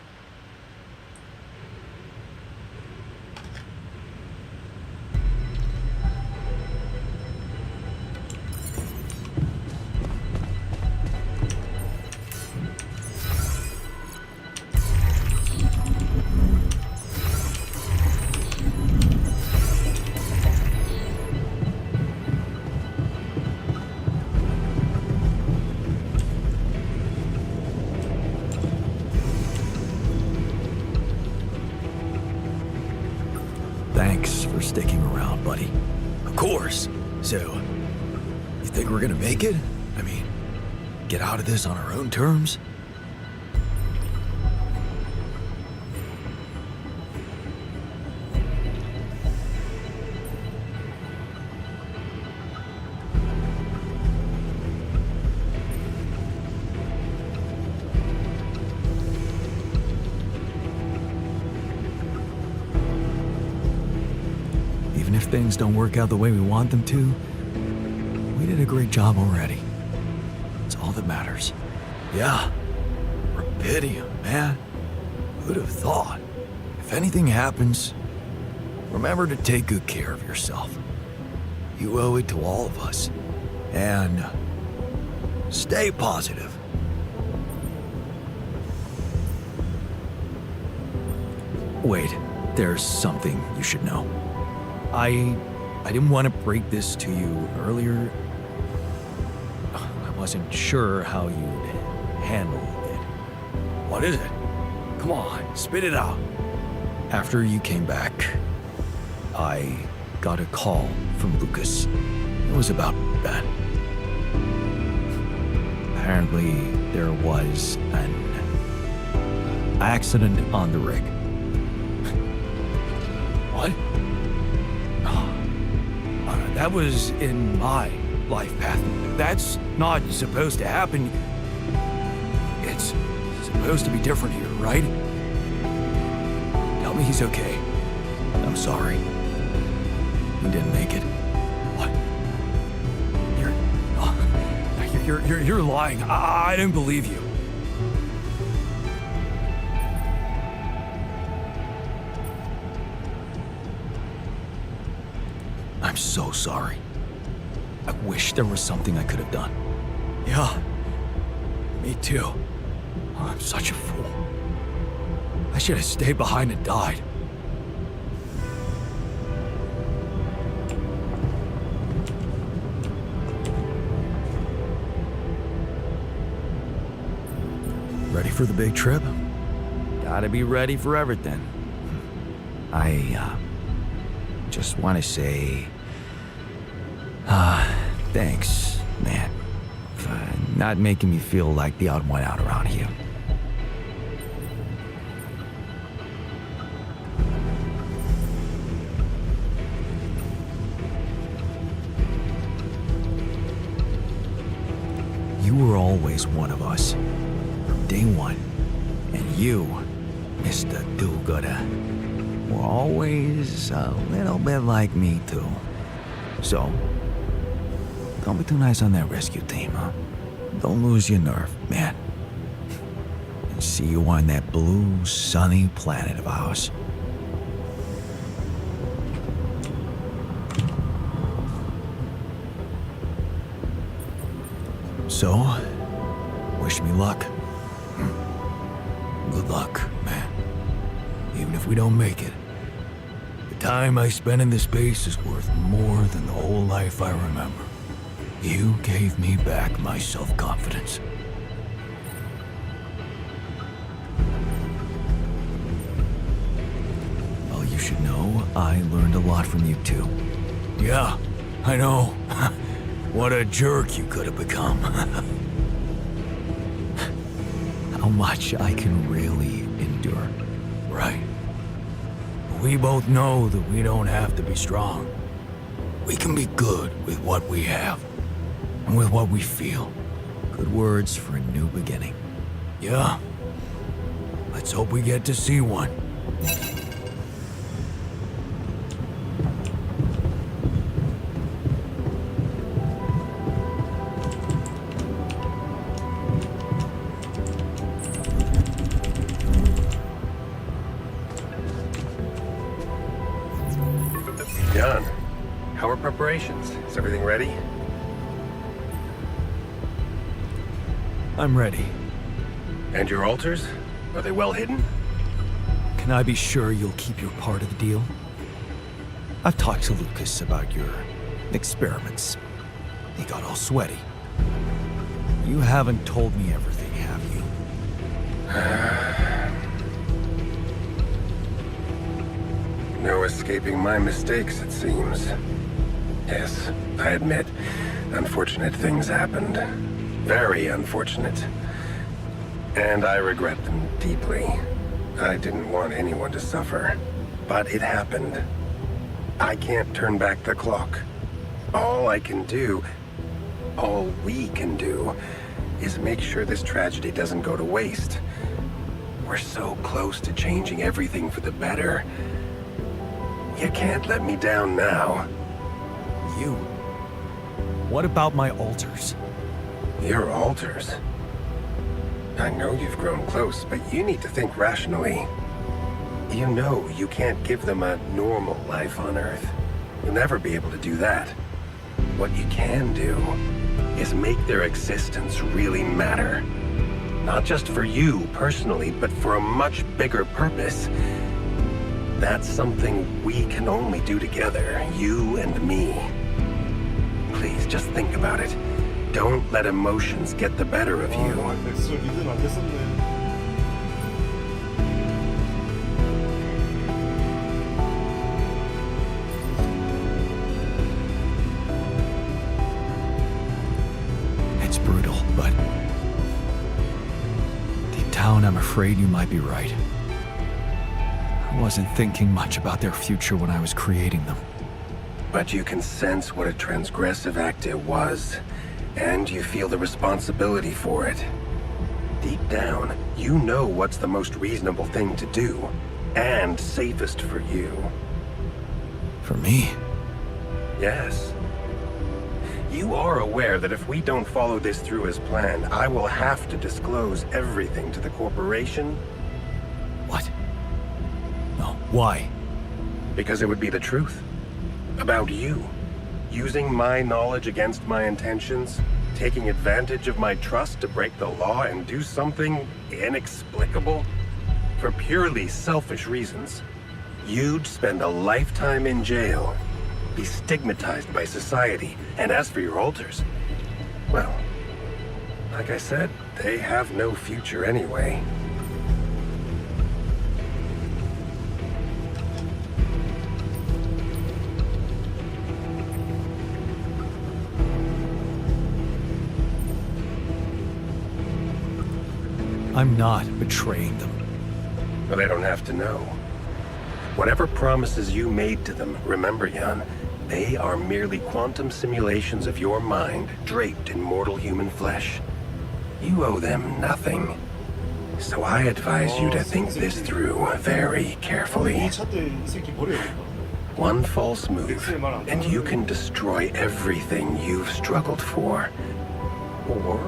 Thanks for sticking around, buddy. Of course. So, you think we're gonna make it? I mean, get out of this on our own terms? Even if things don't work out the way we want them to, we did a great job already. It's all that matters. Yeah. Rapidium, man. Who'd have thought? If anything happens, remember to take good care of yourself. You owe it to all of us. And stay positive. Wait, there's something you should know. I didn't want to break this to you earlier. I wasn't sure how you'd handle it. What is it? Come on, spit it out. After you came back, I got a call from Lucas. It was about that. Apparently, there was an accident on the rig. What? That was in my life path. That's not supposed to happen. It's supposed to be different here, right? Tell me he's okay. I'm sorry. He didn't make it. What? You're lying. I didn't believe you. I'm so sorry. I wish there was something I could have done. Yeah, me too. I'm such a fool. I should have stayed behind and died. Ready for the big trip? Gotta be ready for everything. I just want to say, thanks, man, for not making me feel like the odd one out around here. You were always one of us, from day one, and you, Mr. Do-Gooder, were always a little bit like me, too. So, don't be too nice on that rescue team, huh? Don't lose your nerve, man. And see you on that blue, sunny planet of ours. So, wish me luck. Good luck, man. Even if we don't make it, the time I spent in this space is worth more than the whole life I remember. You gave me back my self-confidence. Well, you should know I learned a lot from you too. Yeah, I know. What a jerk you could have become. How much I can really endure, right? We both know that we don't have to be strong. We can be good with what we have, and with what we feel. Good words for a new beginning. Yeah. Let's hope we get to see one. John, how are preparations? Is everything ready? I'm ready. And your altars? Are they well hidden? Can I be sure you'll keep your part of the deal? I've talked to Lucas about your experiments. He got all sweaty. You haven't told me everything, have you? No escaping my mistakes, it seems. Yes, I admit, unfortunate things happened. Very unfortunate. And I regret them deeply. I didn't want anyone to suffer. But it happened. I can't turn back the clock. All I can do, all we can do, is make sure this tragedy doesn't go to waste. We're so close to changing everything for the better. You can't let me down now. You? What about my altars? Your altars? I know you've grown close, but you need to think rationally. You know you can't give them a normal life on Earth. You'll never be able to do that. What you can do is make their existence really matter. Not just for you personally, but for a much bigger purpose. That's something we can only do together, you and me. Please, just think about it. Don't let emotions get the better of you. 엑스를 믿으면 안 됐었네. down, I'm afraid you might be right. I wasn't thinking much about their future when I was creating them. But you can sense what a transgressive act it was, and you feel the responsibility for it. Deep down, you know what's the most reasonable thing to do, and safest for you. For me? Yes. You are aware that if we don't follow this through as planned, I will have to disclose everything to the corporation? What? No, why? Because it would be the truth. About you. Using my knowledge against my intentions, taking advantage of my trust to break the law and do something inexplicable for purely selfish reasons. You'd spend a lifetime in jail, be stigmatized by society, and as for your alters, well, like I said, they have no future anyway. I'm not betraying them. Well, they don't have to know. Whatever promises you made to them, remember, Jan, they are merely quantum simulations of your mind, draped in mortal human flesh. You owe them nothing. So I advise you to think this through very carefully. 이 차 때 이 새끼 버려야겠다. One false move, and you can destroy everything you've struggled for. Or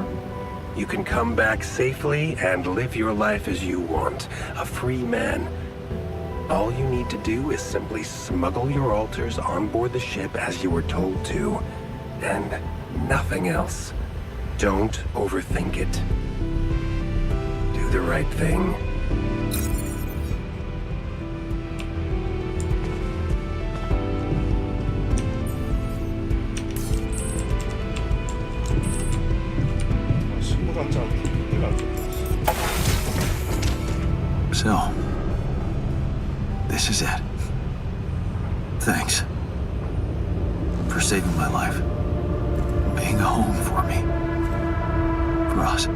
you can come back safely and live your life as you want, a free man. All you need to do is simply smuggle your altars on board the ship as you were told to, and nothing else. Don't overthink it. Do the right thing. So, this is it. Thanks for saving my life, being a home for me, for us.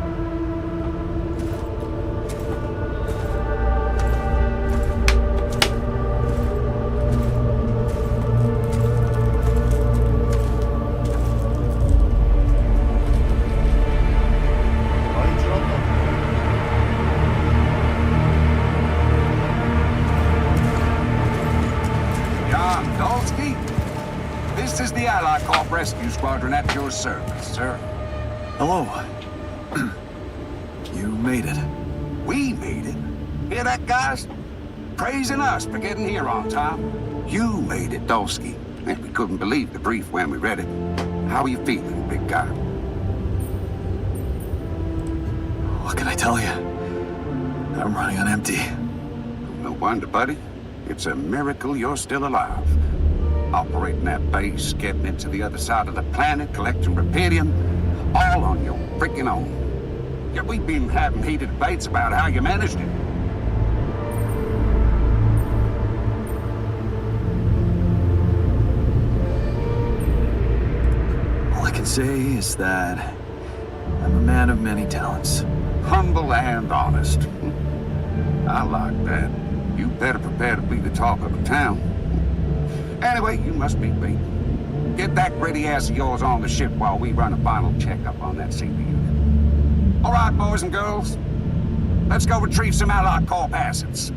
Rescue Squadron at your service, sir. Hello. You made it. We made it? Hear that, guys? Praising us for getting here on time. You made it, Dolsky. And we couldn't believe the brief when we read it. How are you feeling, big guy? What can I tell you? I'm running on empty. No wonder, buddy. It's a miracle you're still alive. Operating that base, getting it to the other side of the planet, collecting rupidium, all on your freaking own. Yet we've been having heated debates about how you managed it. All I can say is that I'm a man of many talents. Humble and honest. I like that. You better prepare to be the talk of the town. Anyway, you must be beaten. Get that gritty ass of yours on the ship while we run a final checkup on that CPU. All right, boys and girls. Let's go retrieve some Allied Corp assets.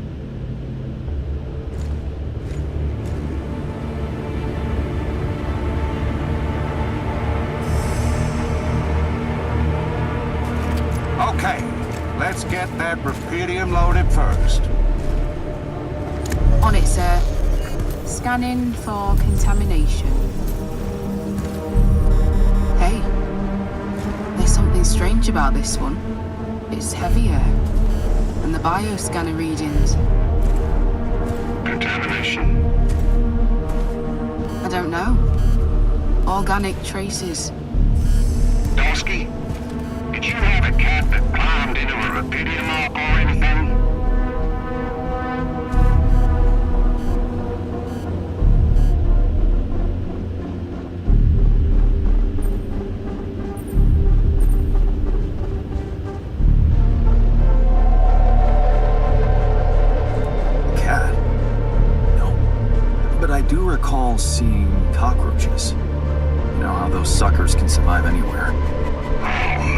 Okay, let's get that rupidium loaded first. On it, sir. Scanning for contamination. Hey, there's something strange about this one. It's heavier than the bioscanner readings. Contamination? I don't know. Organic traces. Dolsky, did you have a cat that climbed into a rupidium arc or anything? those suckers can survive anywhere. Oh,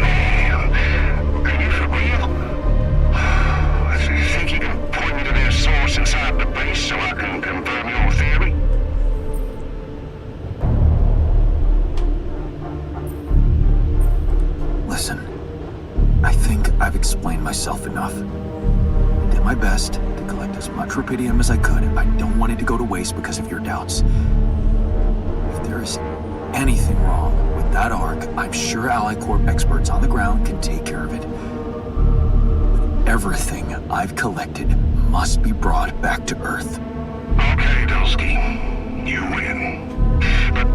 man. Are you for real? Do you think you can point me to their source inside the base so I can confirm your theory? Listen, I think I've explained myself enough. I did my best to collect as much rupidium as I could. I don't want it to go to waste because of your doubts. If there is anything wrong with that Ark, I'm sure Ally Corp experts on the ground can take care of it. Everything I've collected must be brought back to Earth. Okay, Dulski. You win. But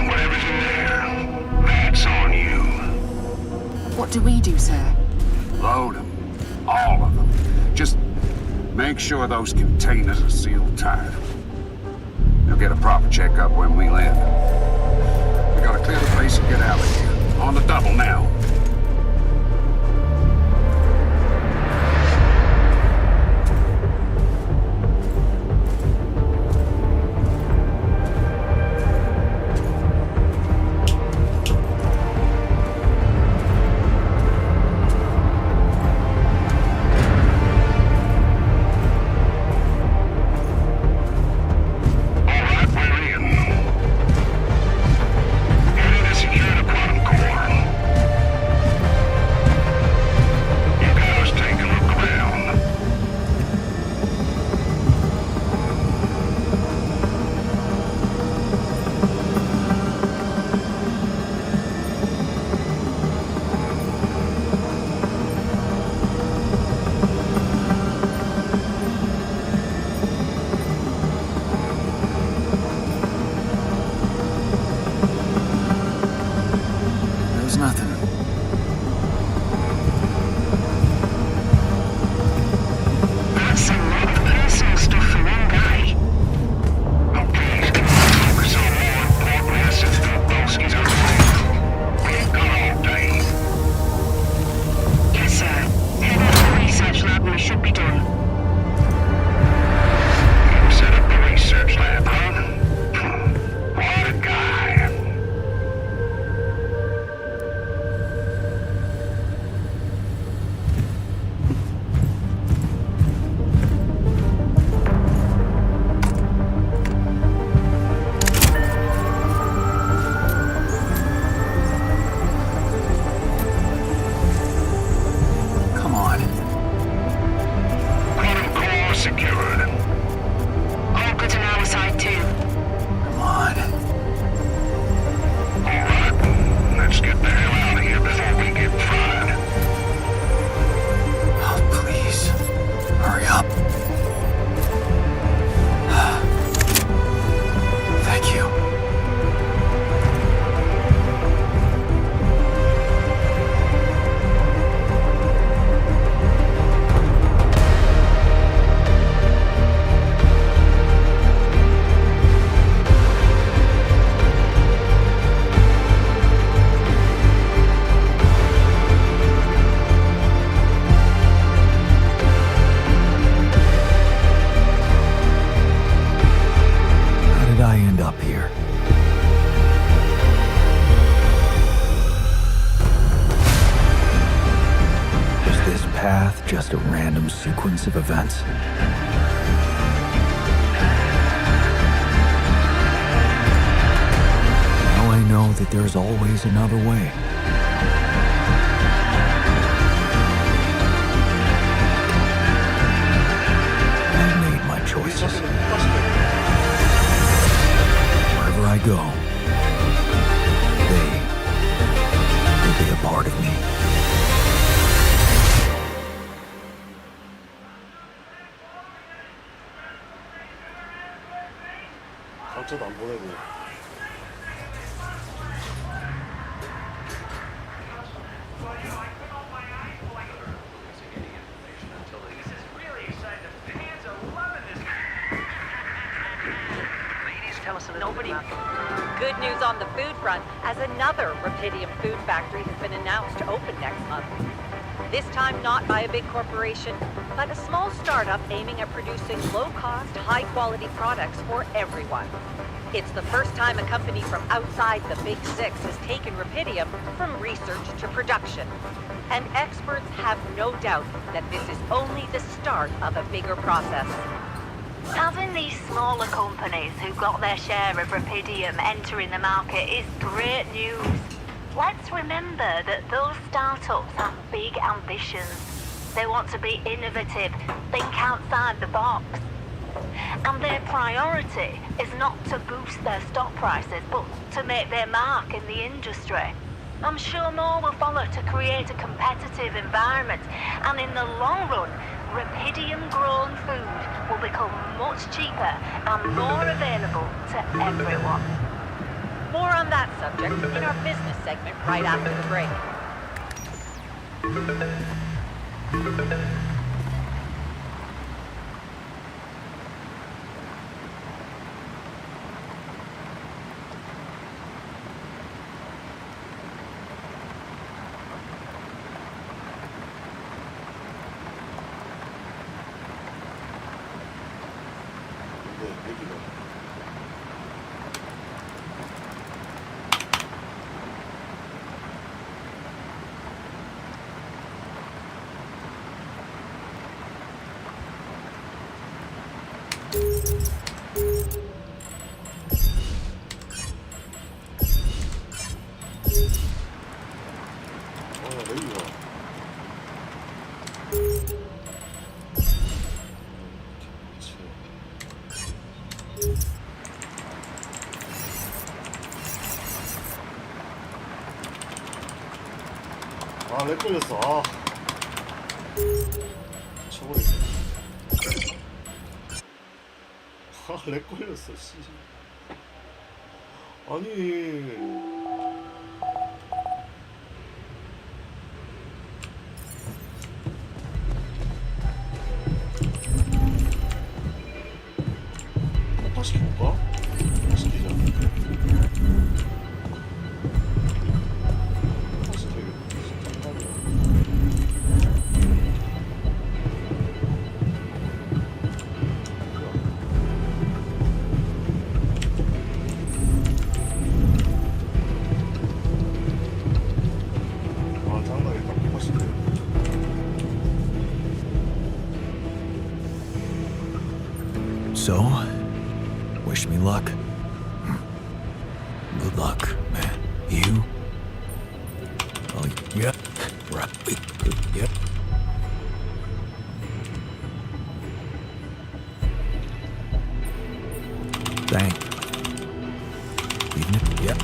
whatever's in there, that's on you. What do we do, sir? Load them. All of them. Just make sure those containers are sealed tight. You'll get a proper checkup when we land. We gotta clear the base and get out of here. On the double now. Just a random sequence of events. Now I know that there's always another way. I've made my choices. Wherever I go, they will be a part of me. 상처도 안 보내고. Nobody. Good news on the food front, as another Rapidium food factory has been announced to open next month. This time not by a big corporation, but a small startup aiming at producing low-cost, high-quality products for everyone. It's the first time a company from outside the Big Six has taken rubidium from research to production. And experts have no doubt that this is only the start of a bigger process. Having these smaller companies who got their share of rubidium entering the market is great news. Let's remember that those startups have big ambitions. They want to be innovative, think outside the box. And their priority is not to boost their stock prices, but to make their mark in the industry. I'm sure more will follow to create a competitive environment, and in the long run, rubidium-grown food will become much cheaper and more available to everyone. More on that subject in our business segment right after the break. 아, 렉 걸렸어. 아. 쳐버리겠네. 아, 렉 걸렸어, 씨. 아니. 폭파시켜볼까? 시키자. So, wish me luck. Good luck, man. You? Oh, yeah. Right. Yep. Thank. Even if, yep.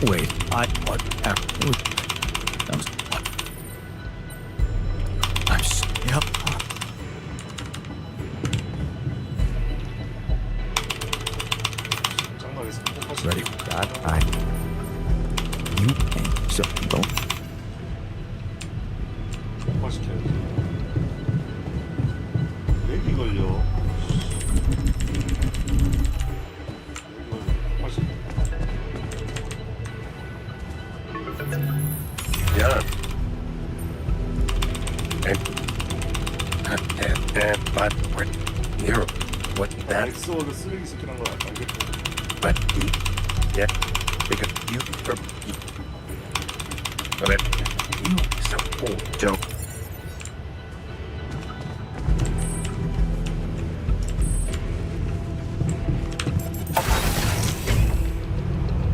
Wait, what? Yep. Ready? God, you and so don't. 폭파시켜야지. 렉이 걸려. Yeah. But you're what that? 엑스워드 쓰레기 새끼란 걸 알겠고. But yeah, because you so Joe.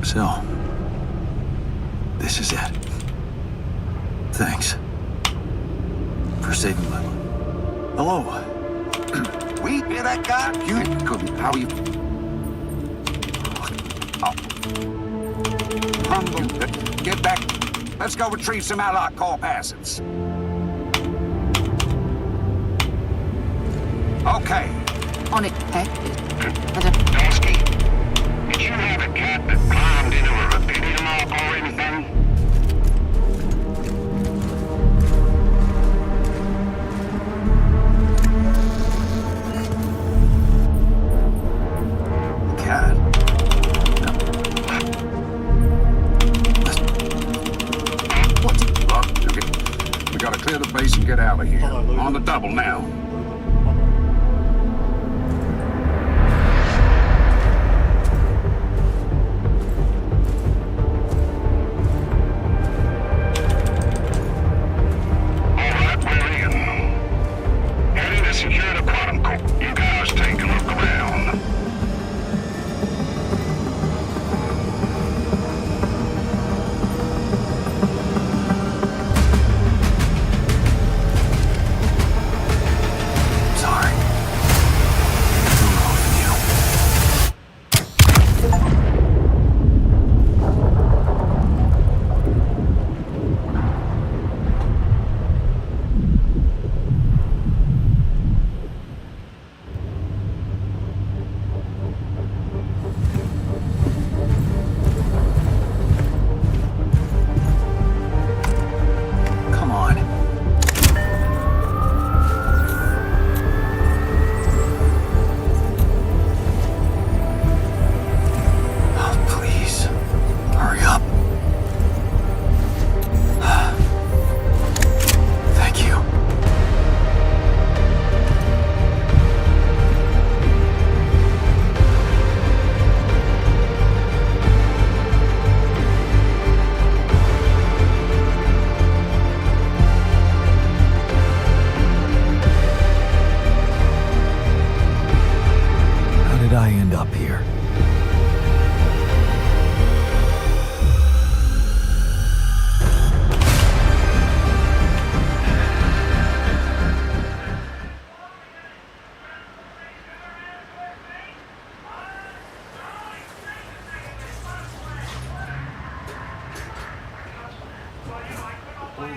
So, this is it. Thanks for saving my life. Hello. We hear that guy? You couldn't. How you? Oh. Humble. Get back. Let's go retrieve some Allied Corp assets. Okay. On it, okay? Dusky, did you have a cat that climbed into a rubidium arc or anything? Cat? Look, we gotta clear the base and get out of here. On the double now.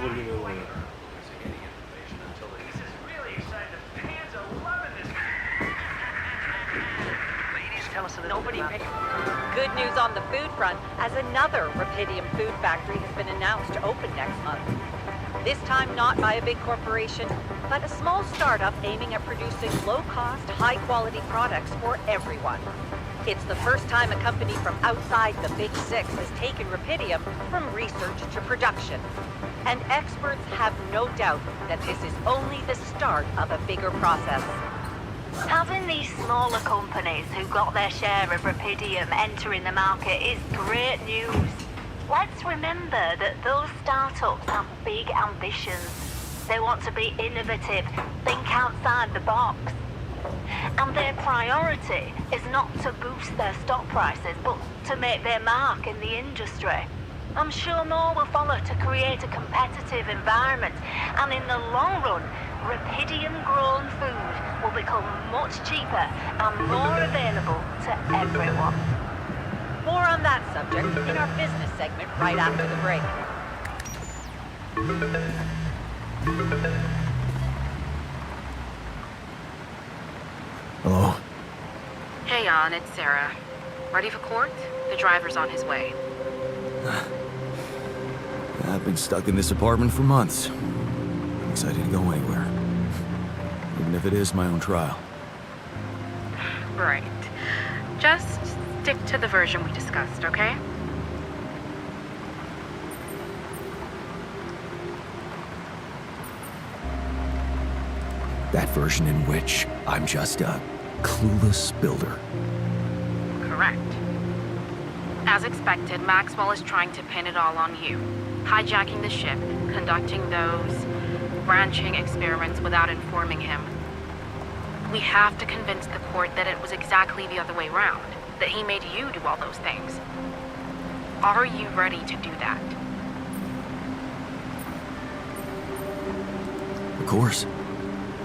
걸리면 Good news on the food front, as another Rapidium food factory has been announced to open next month. This time not by a big corporation, but a small startup aiming at producing low-cost, high-quality products for everyone. It's the first time a company from outside the Big Six has taken Rapidium from research to production. And experts have no doubt that this is only the start of a bigger process. Having these smaller companies who got their share of Rapidium entering the market is great news. Let's remember that those startups have big ambitions. They want to be innovative, think outside the box. And their priority is not to boost their stock prices, but to make their mark in the industry. I'm sure more will follow to create a competitive environment, and in the long run, Rapidium-grown food will become much cheaper and more available to everyone. More on that subject in our business segment right after the break. Hello? Hey, Jan, it's Sarah. Ready for court? The driver's on his way. I've been stuck in this apartment for months. I'm excited to go anywhere. Even if it is my own trial. Right. Just stick to the version we discussed, okay? That version in which I'm just a clueless builder. Correct. As expected, Maxwell is trying to pin it all on you. Hijacking the ship, conducting those branching experiments without informing him. We have to convince the court that it was exactly the other way around, that he made you do all those things. Are you ready to do that? Of course.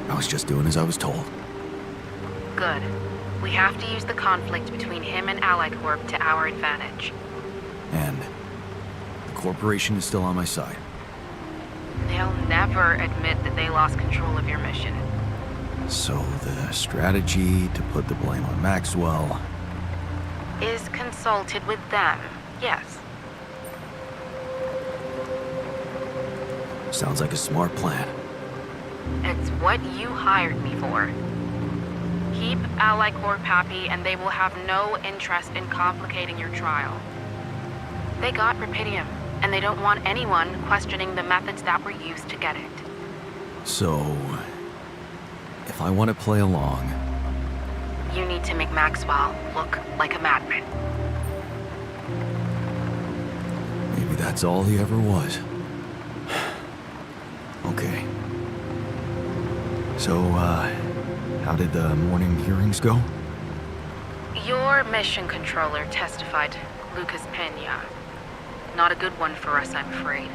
I was just doing as I was told. Good. We have to use the conflict between him and Ally Corp to our advantage. And the corporation is still on my side. They'll never admit that they lost control of your mission. So the strategy to put the blame on Maxwell Is consulted with them, yes. sounds like a smart plan. It's what you hired me for. Keep Ally Corp happy and they will have no interest in complicating your trial. They got Rapidium, and they don't want anyone questioning the methods that were used to get it. So, if I want to play along, You need to make Maxwell look like a madman. maybe that's all he ever was. Okay. So, how did the morning hearings go? Your mission controller testified, Lucas Pena. Not a good one for us, I'm afraid.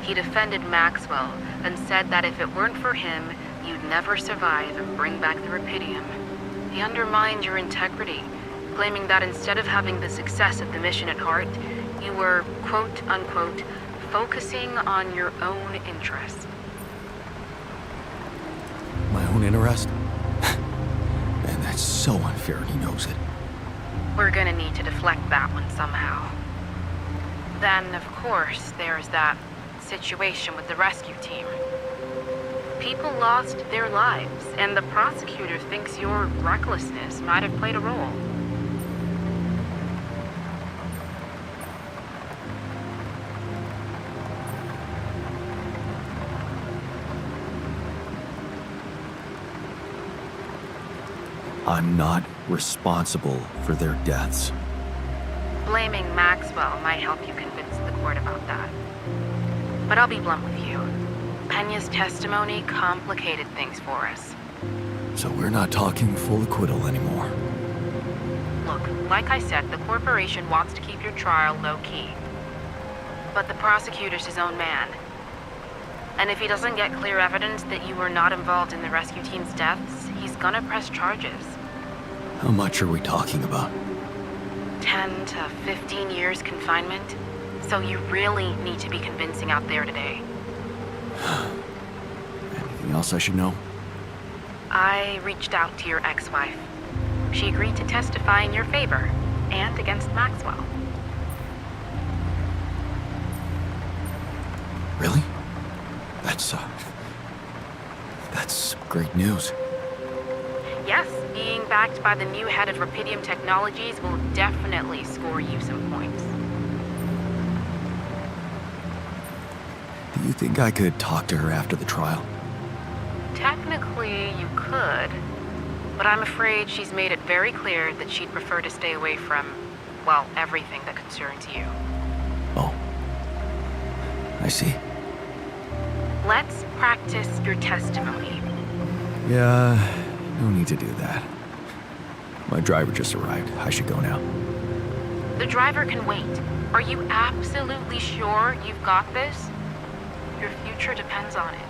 He defended Maxwell and said that if it weren't for him, you'd never survive and bring back the Rapidium. He undermined your integrity, claiming that instead of having the success of the mission at heart, you were, quote-unquote, focusing on your own interests. My own interest? Man, that's so unfair and he knows it. We're gonna need to deflect that one somehow. Then, of course, there's that situation with the rescue team. People lost their lives, and the prosecutor thinks your recklessness might have played a role. I'm not responsible for their deaths. Blaming Maxwell might help you convince the court about that. But I'll be blunt with you. Pena's testimony complicated things for us. So we're not talking full acquittal anymore. Look, like I said, the corporation wants to keep your trial low-key. But the prosecutor's his own man. And if he doesn't get clear evidence that you were not involved in the rescue team's deaths, he's gonna press charges. How much are we talking about? 10 to 15 years confinement. So you really need to be convincing out there today. Anything else I should know? I reached out to your ex-wife. She agreed to testify in your favor and against Maxwell. Really? That's great news. Yes, being backed by the new head of Rapidium Technologies will definitely score you some points. Do you think I could talk to her after the trial? Technically, you could, but I'm afraid she's made it very clear that she'd prefer to stay away from, well, everything that concerns you. Oh. I see. Let's practice your testimony. Yeah, no need to do that. My driver just arrived. I should go now. The driver can wait. Are you absolutely sure you've got this? Your future depends on it.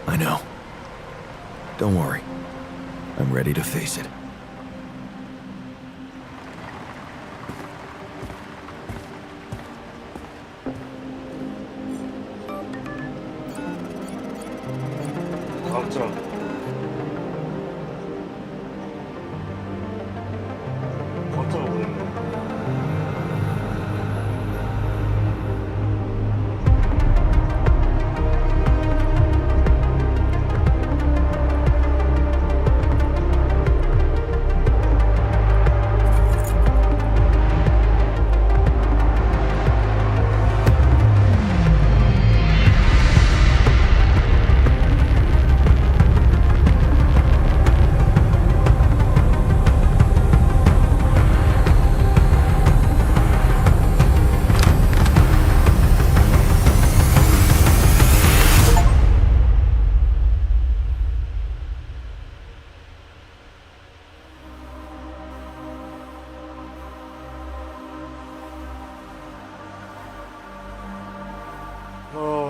I know. Don't worry. I'm ready to face it. 다음 장. 과자가 보냈네.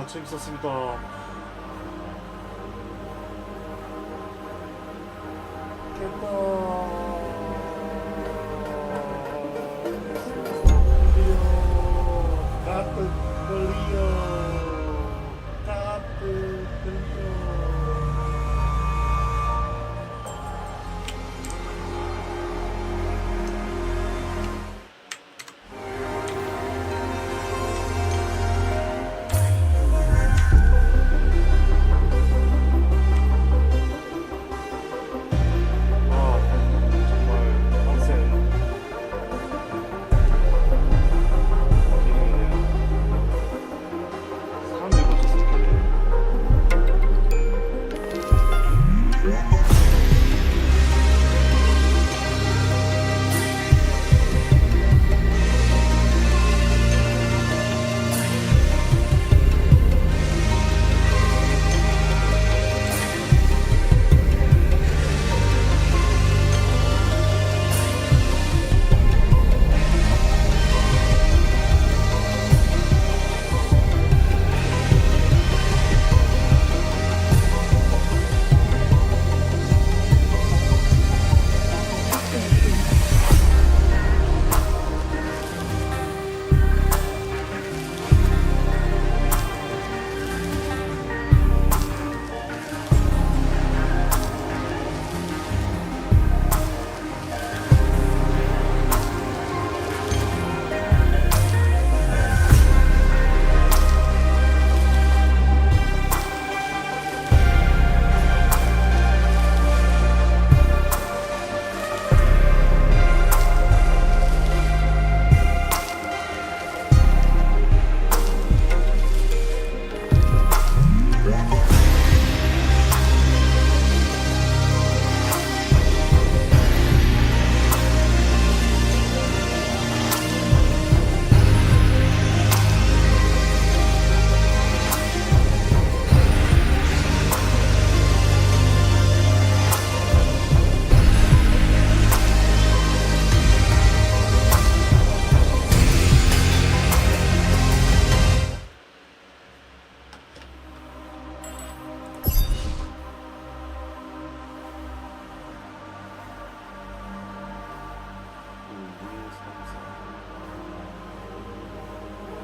재밌었습니다.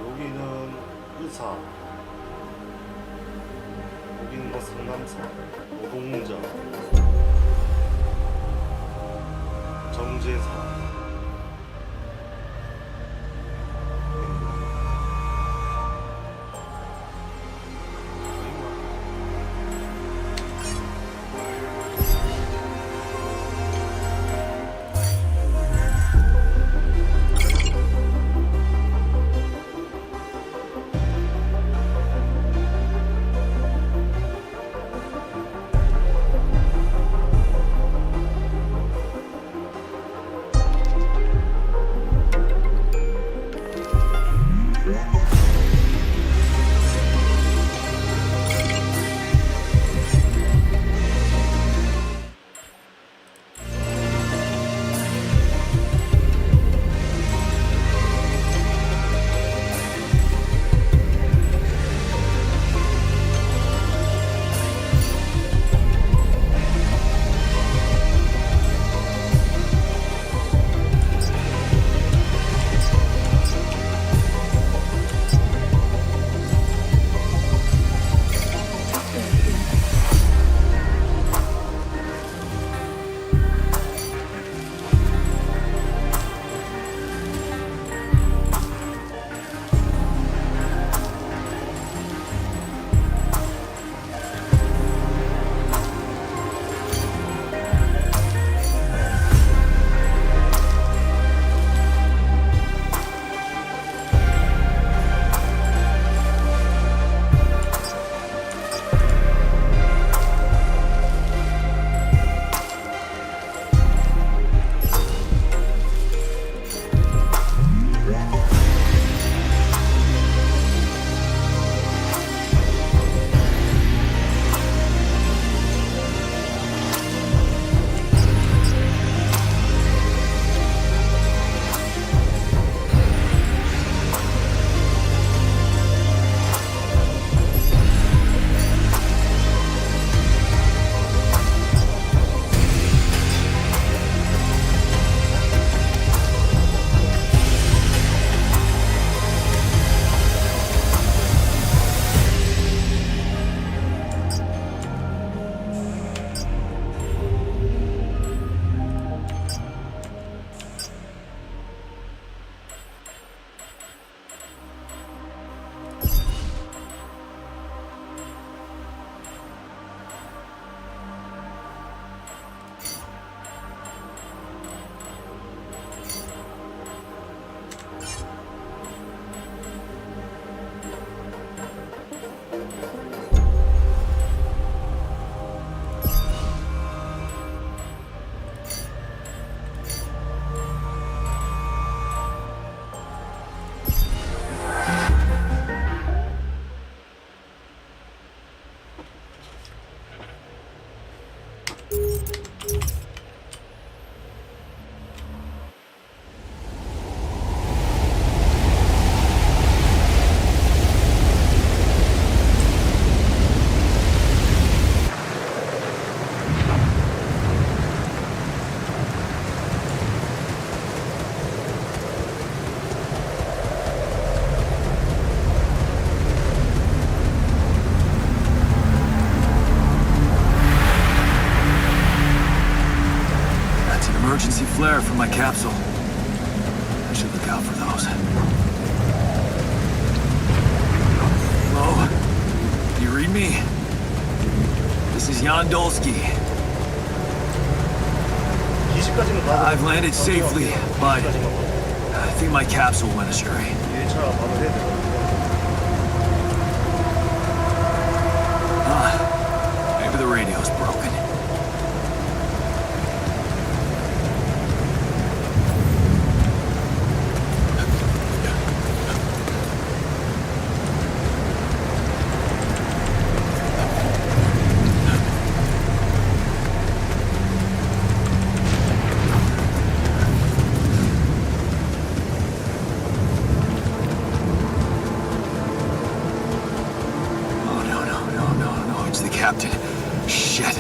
여기는 의사. 여기는 뭐 상남사, 노동자, 정제사. flare from my capsule. I should look out for those. Hello? Do you read me? This is Jan Dolsky. I've landed safely, but I think my capsule went astray. Maybe the radio's broken. Captain. Shit.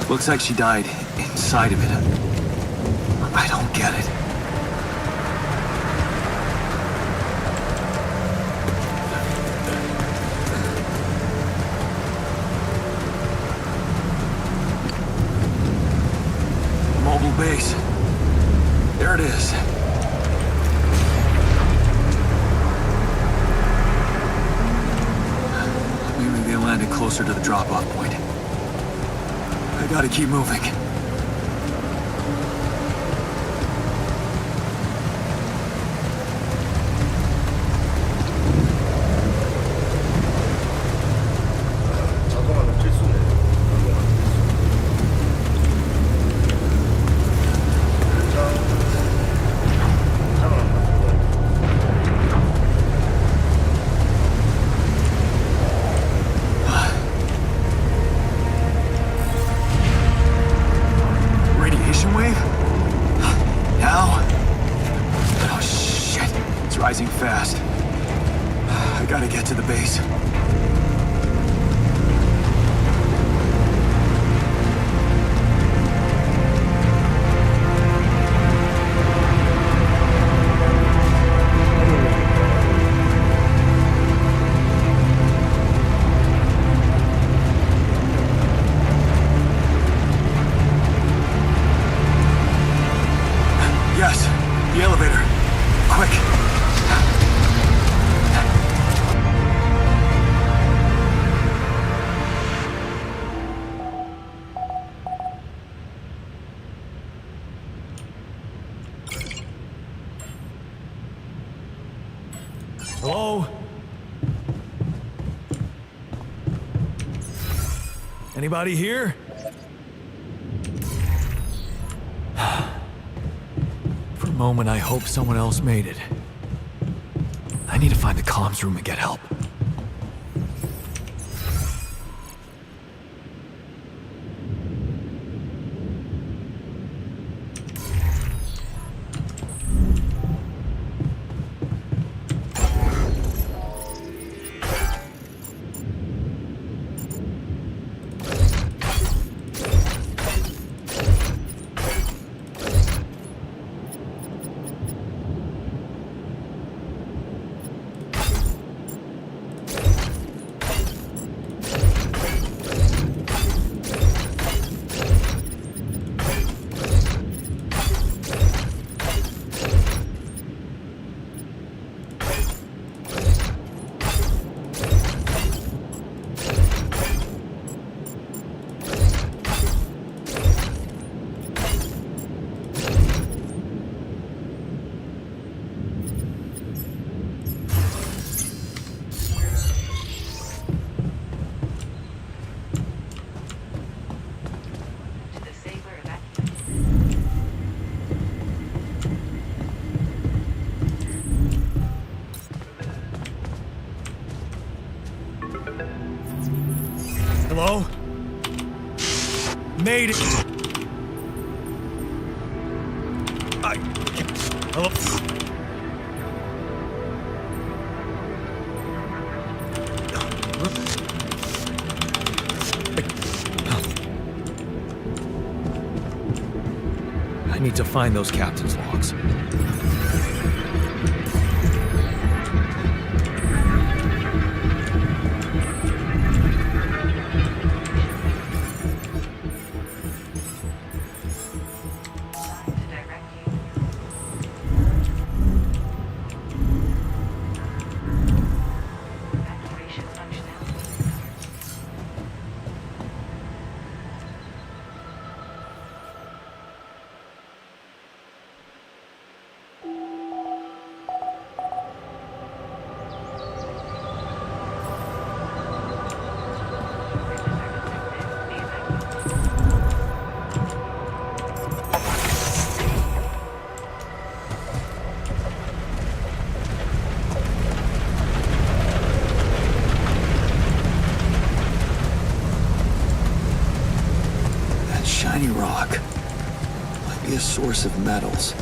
Looks like she died inside of it. I don't get it. Mobile base. There it is. Maybe they landed closer to the drop-off point. I gotta keep moving. 자동화는 필수네. 자동화는 필수. 장을 안 만들고. Radiation wave? Now? Oh shit, it's rising fast. I gotta get to the base. Yes, the elevator. Quick. Hello? Anybody here? For a moment, I hope someone else made it. I need to find the comms room and get help. Hello? Made it. Hello? I need to find those captain's logs. Shiny rock. Might be a source of metals.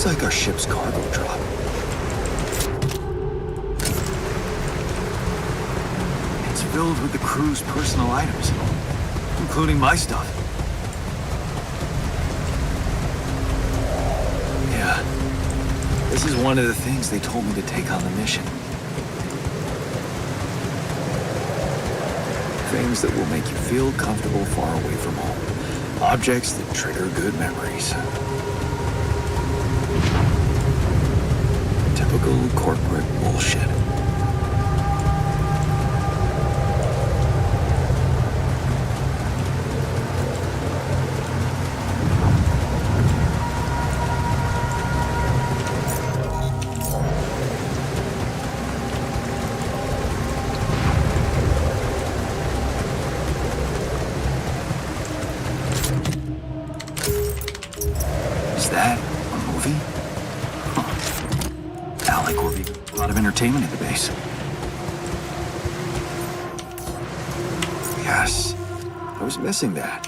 looks like our ship's cargo drop. It's filled with the crew's personal items, including my stuff. Yeah. This is one of the things they told me to take on the mission. Things that will make you feel comfortable far away from home. Objects that trigger good memories. Typical corporate bullshit. Is that a movie? Huh. Ally Corby, a lot of entertainment at the base. Yes, I was missing that.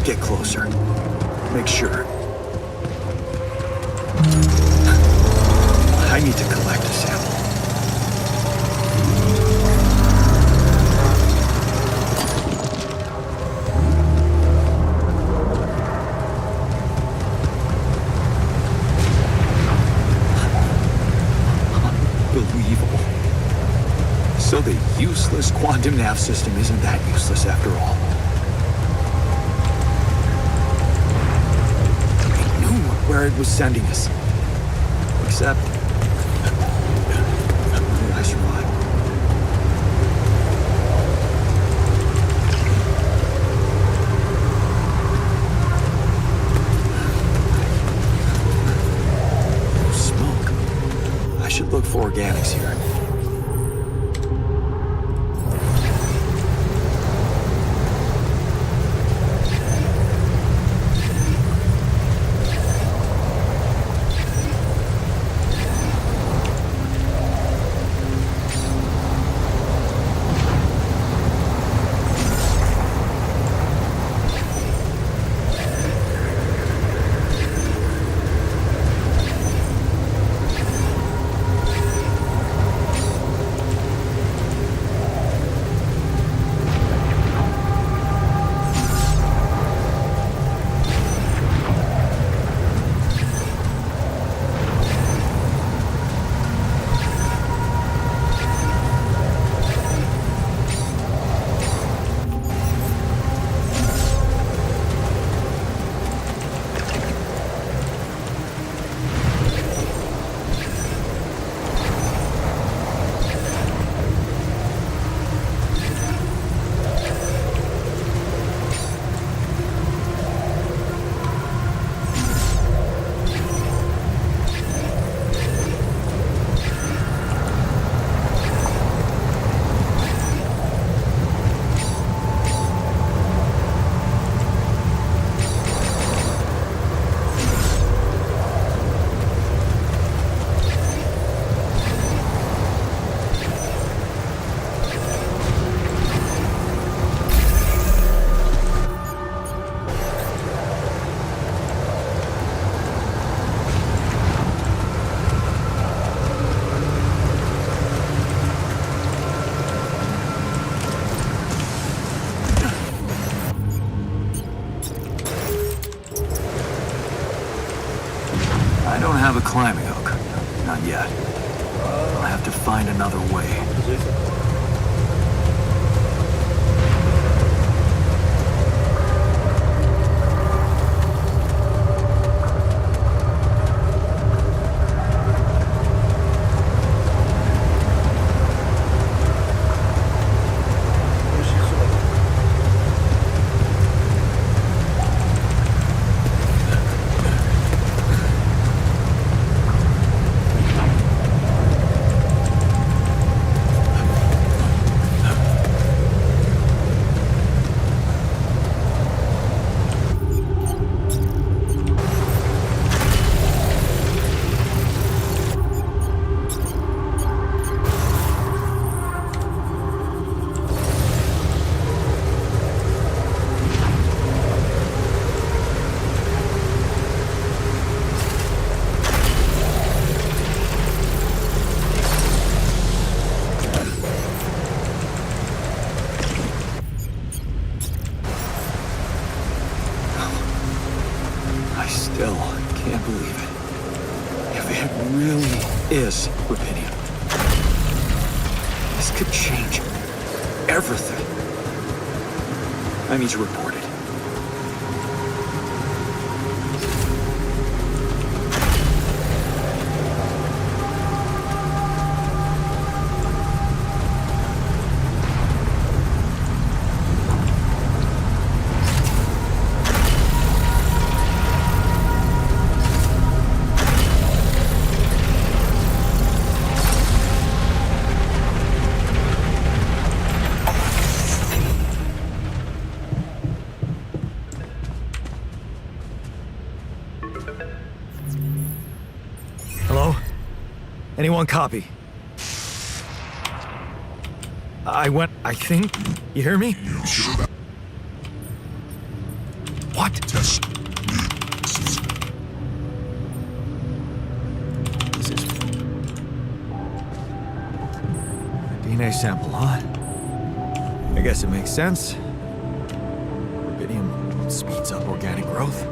Get closer. Make sure. I need to collect a sample. Unbelievable. So the useless quantum nav system isn't that useless after all. Where it was sending us. Except I survived. No smoke. I should look for organics here. I don't have a climbing hook. Not yet. I'll have to find another way. really is rubidium, this could change everything. I need to report it. Hello? Anyone copy? I think. You hear me? What? This is a DNA sample, huh? I guess it makes sense. Rubidium speeds up organic growth.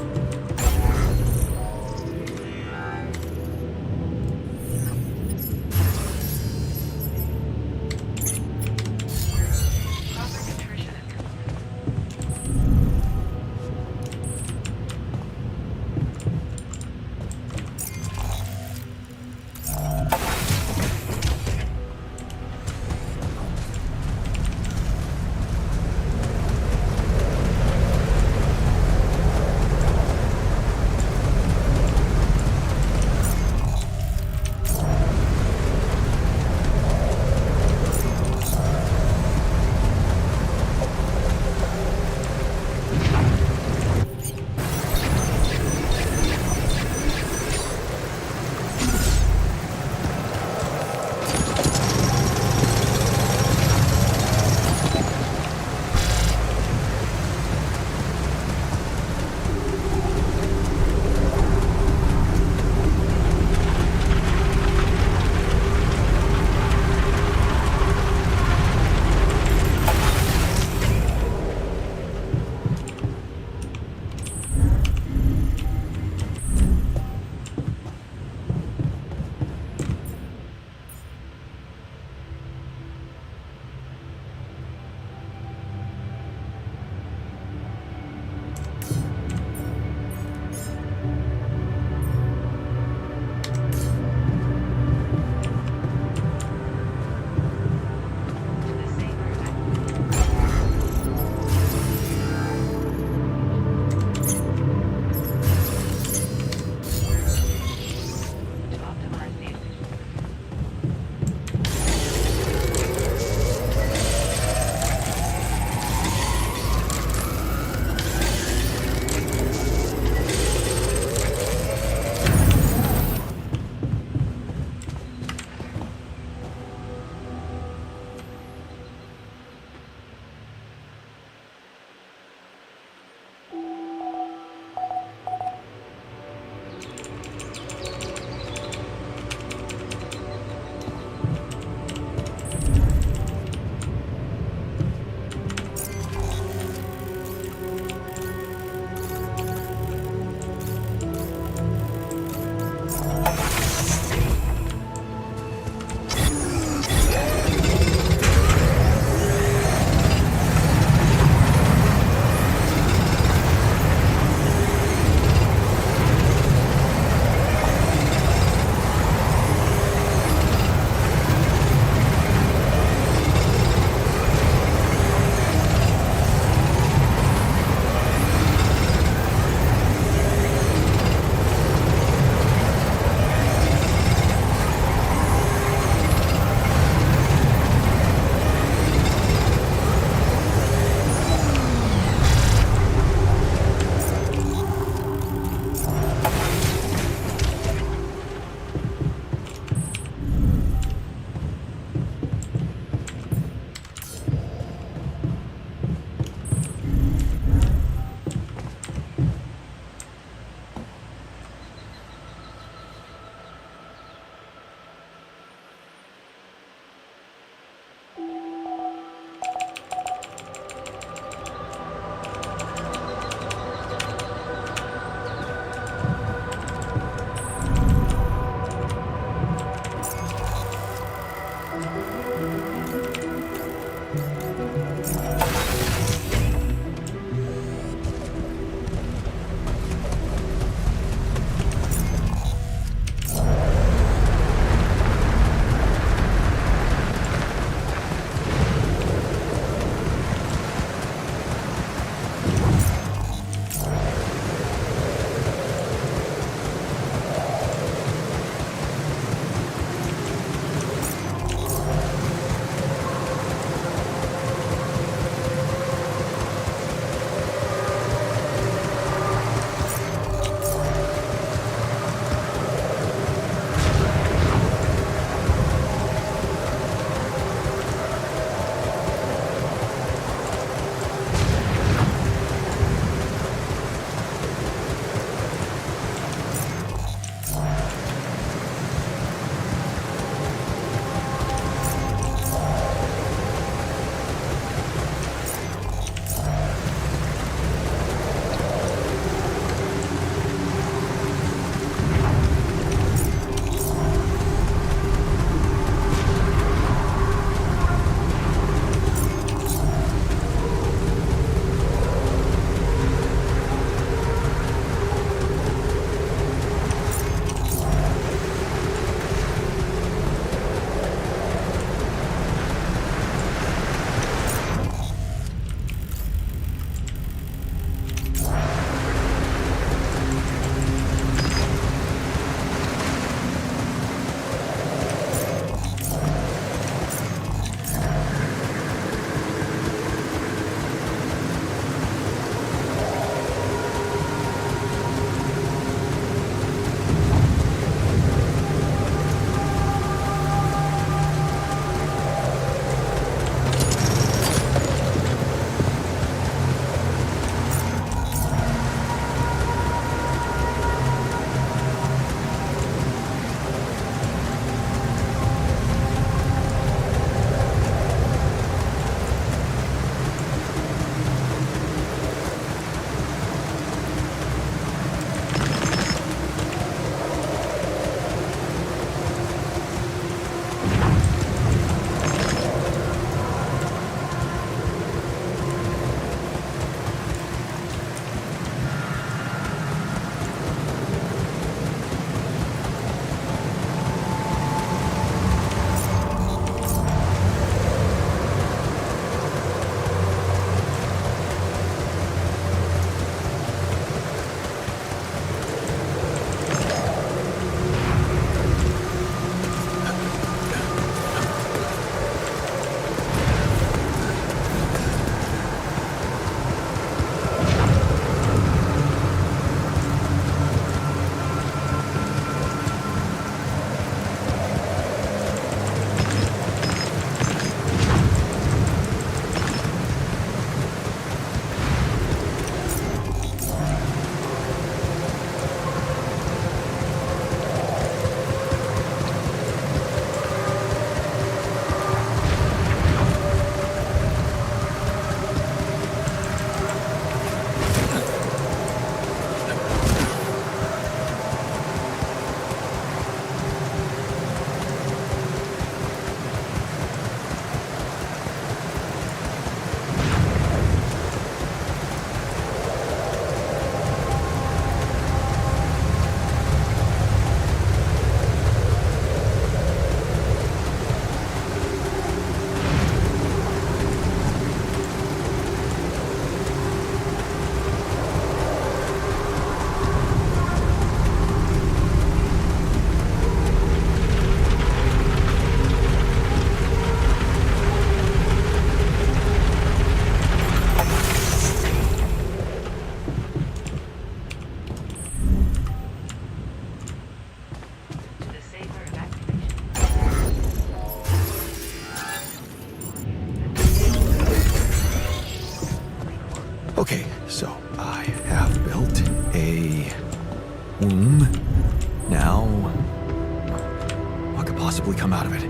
possibly come out of it.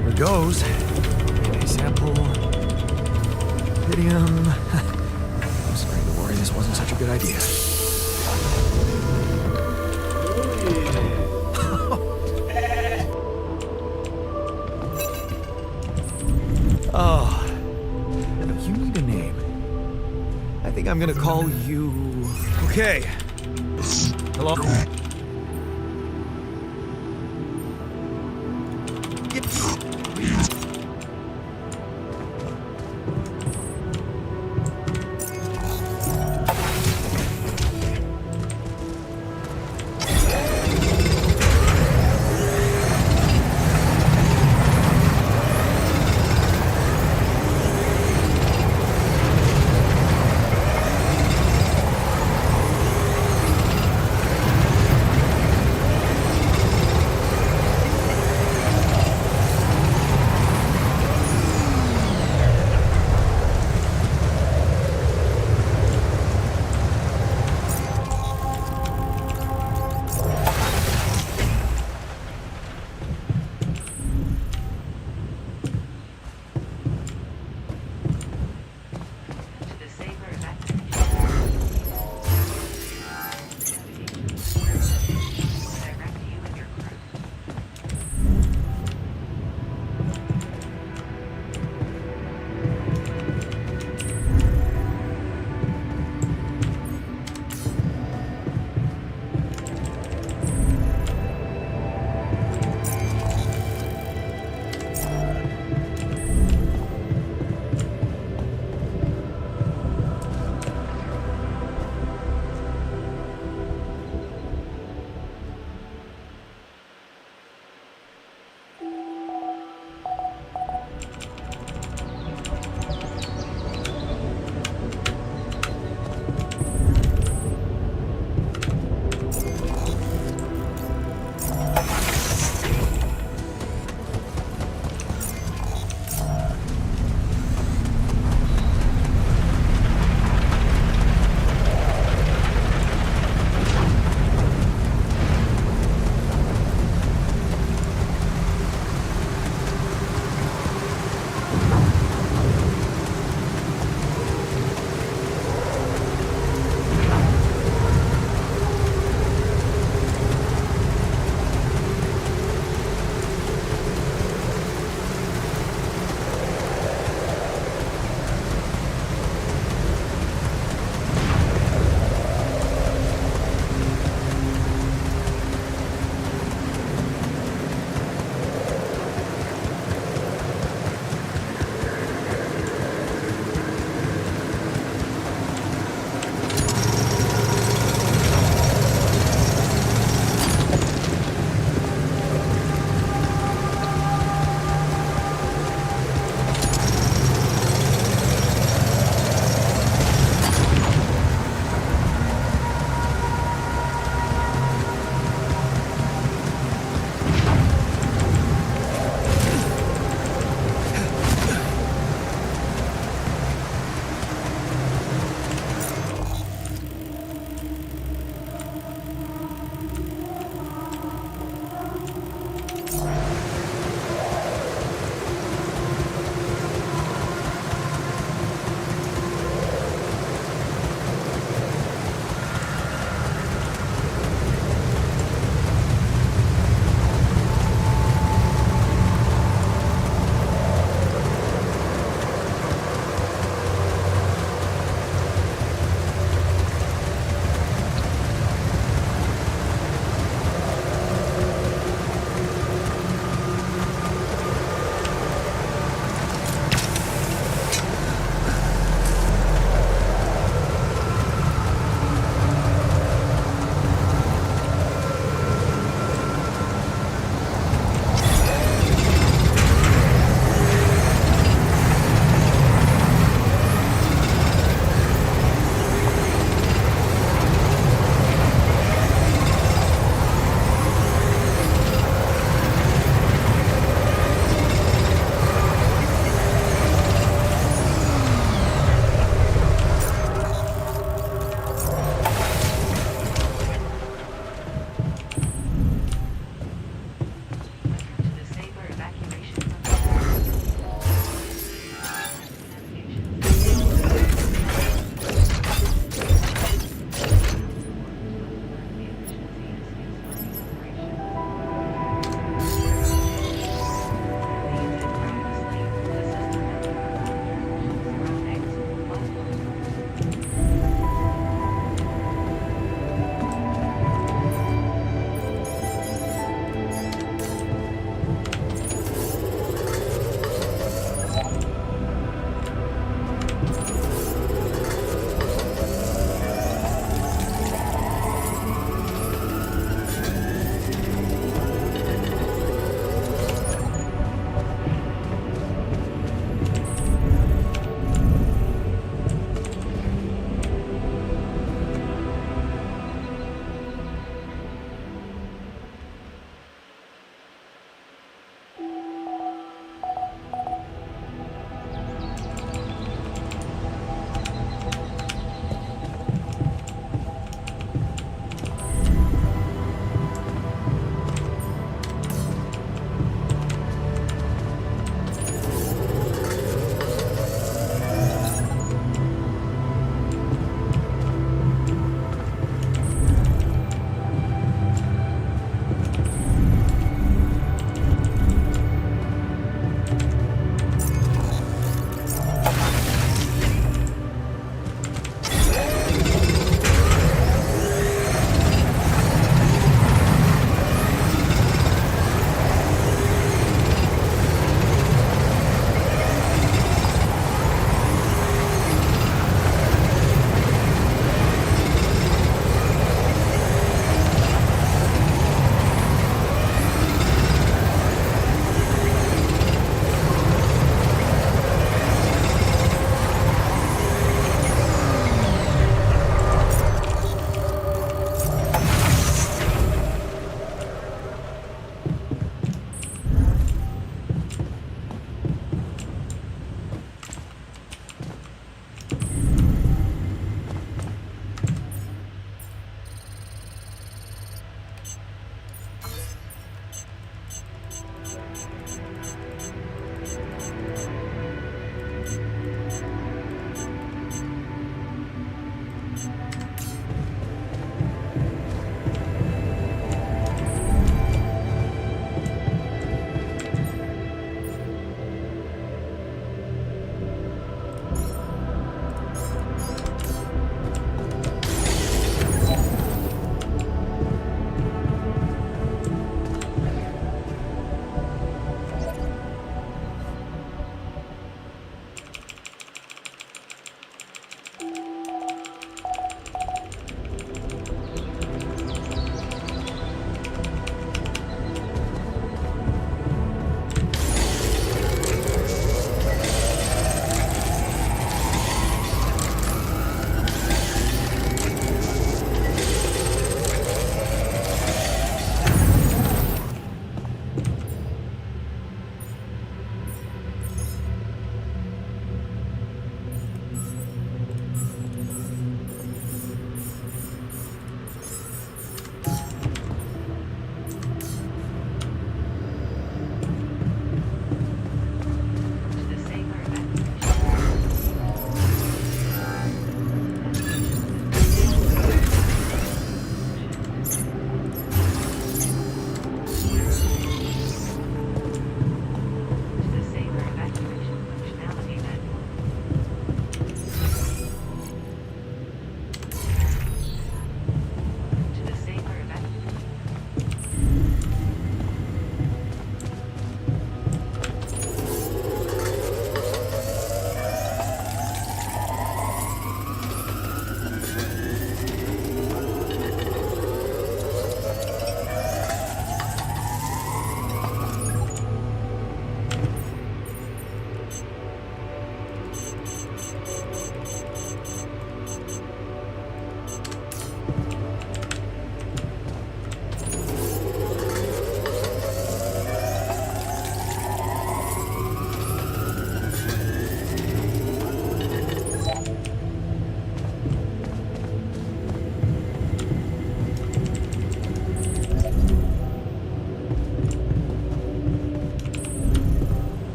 Here goes. A sample. Rubidium. I'm starting to worry this wasn't such a good idea. Oh, you need a name. I think I'm gonna call you. Okay. Hello.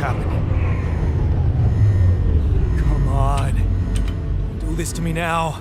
happening. Come on. Don't do this to me now.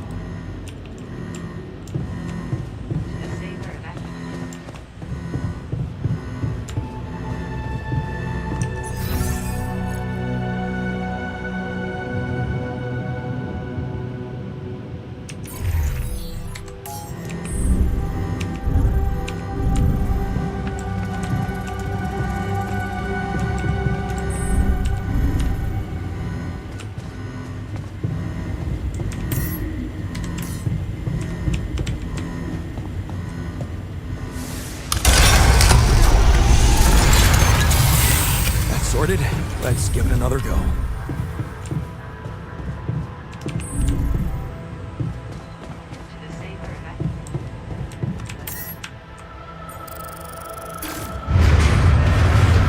Sorted. Let's give it another go.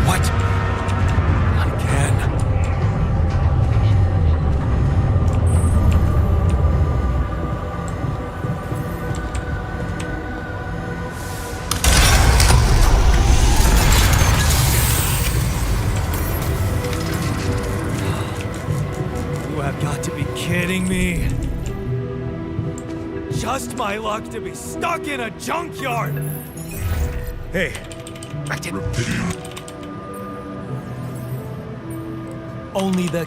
What? Not again. You have got to be kidding me. Just my luck to be stuck in a junkyard. Hey, I didn't. Only the.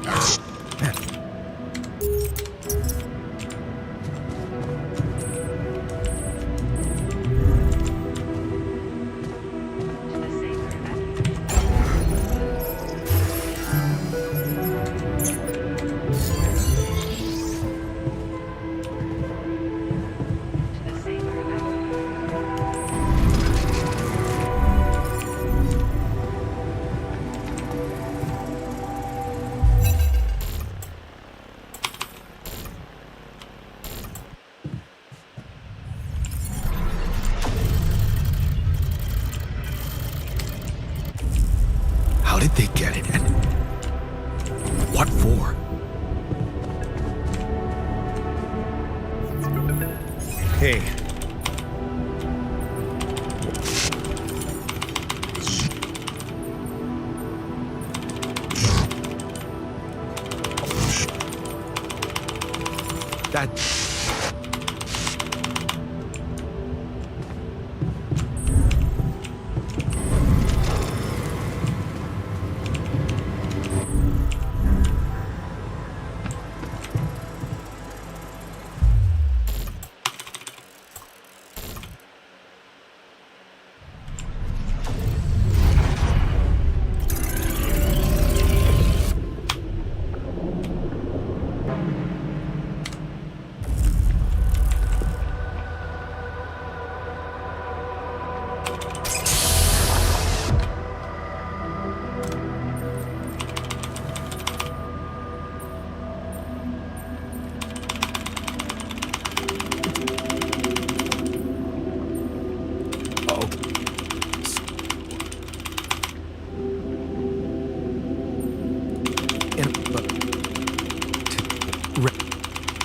How did they get it? And what for? Hey. That...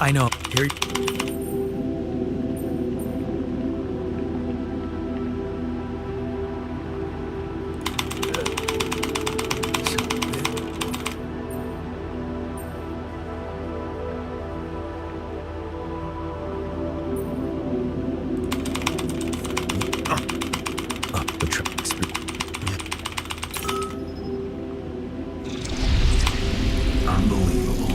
I know. Here. The tracks. Unbelievable.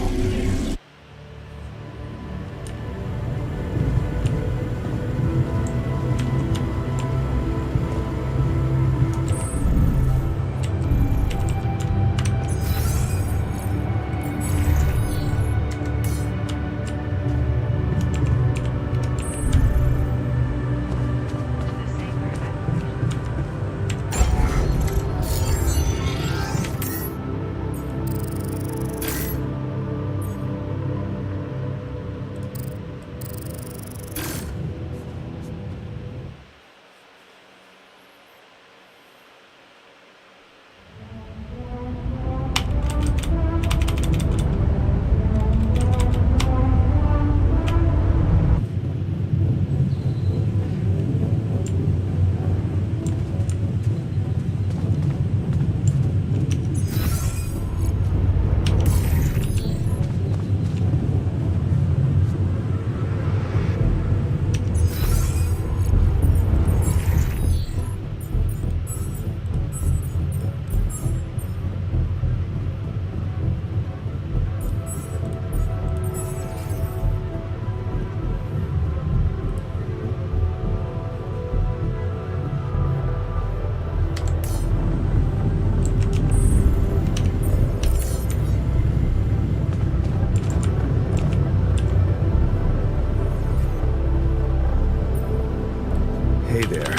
Hey there.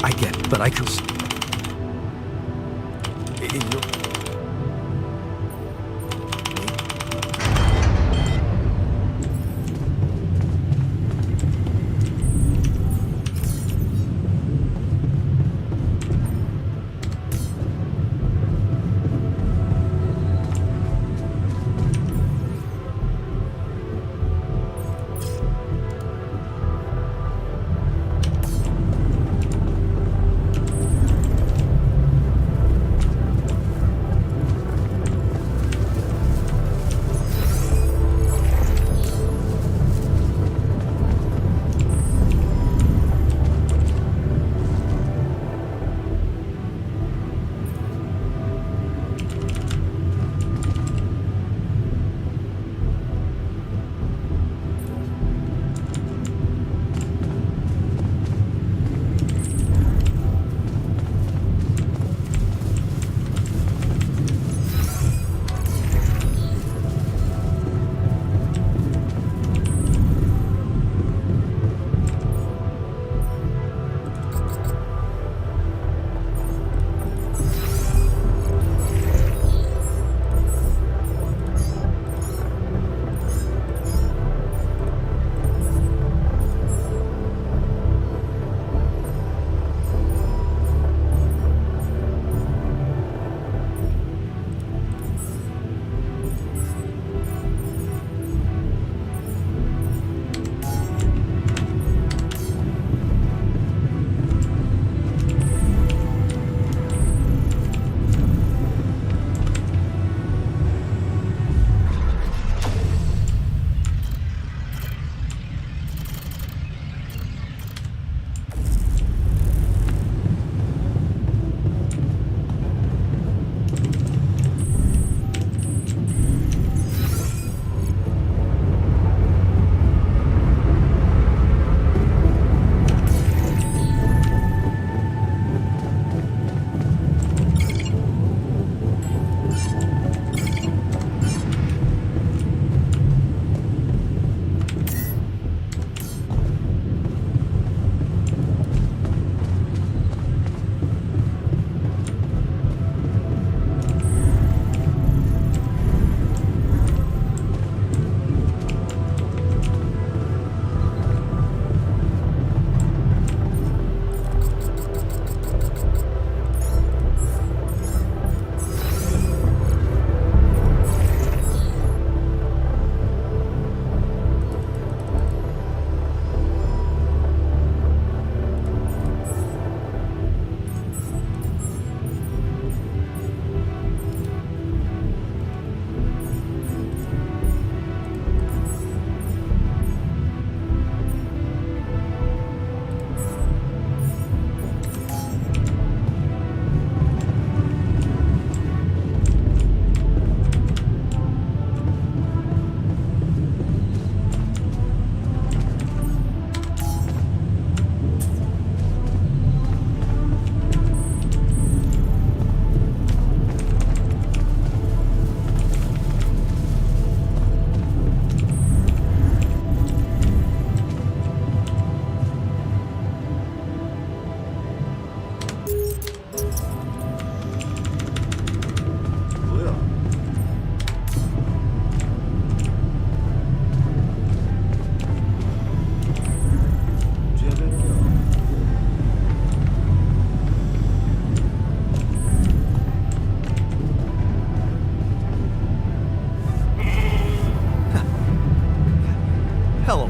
I get it, but I could.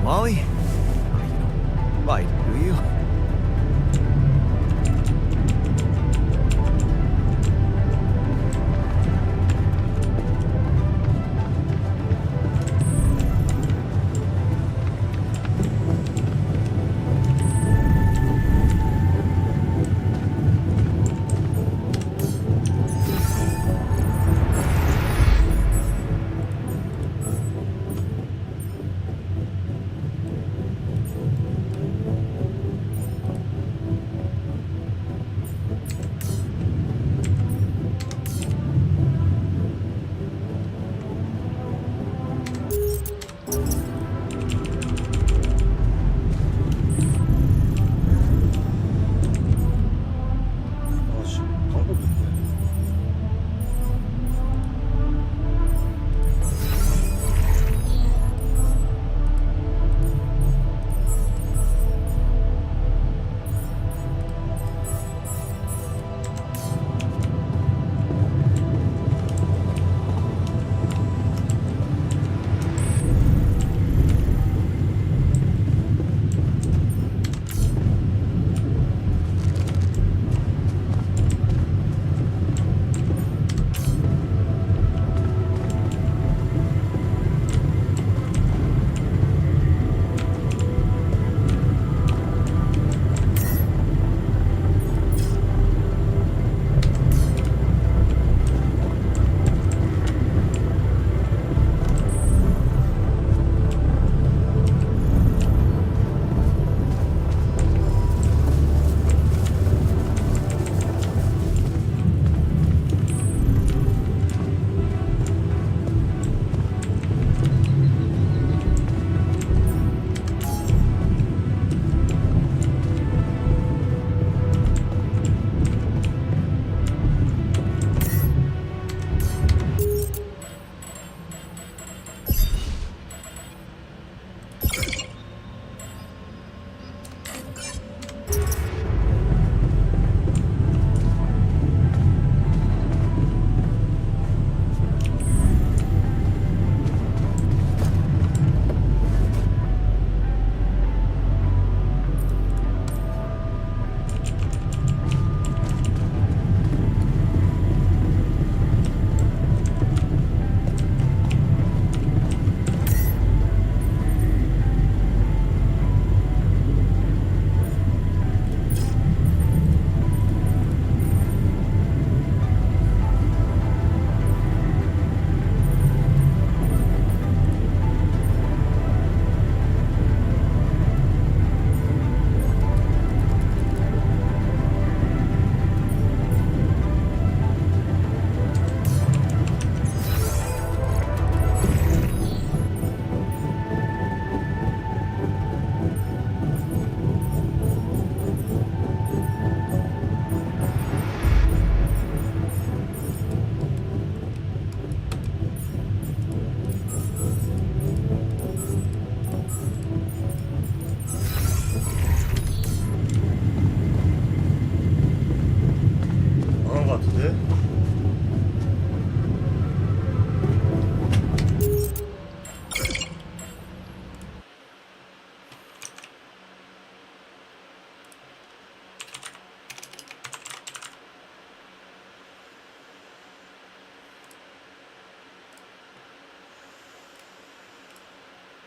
Molly? Right, do you?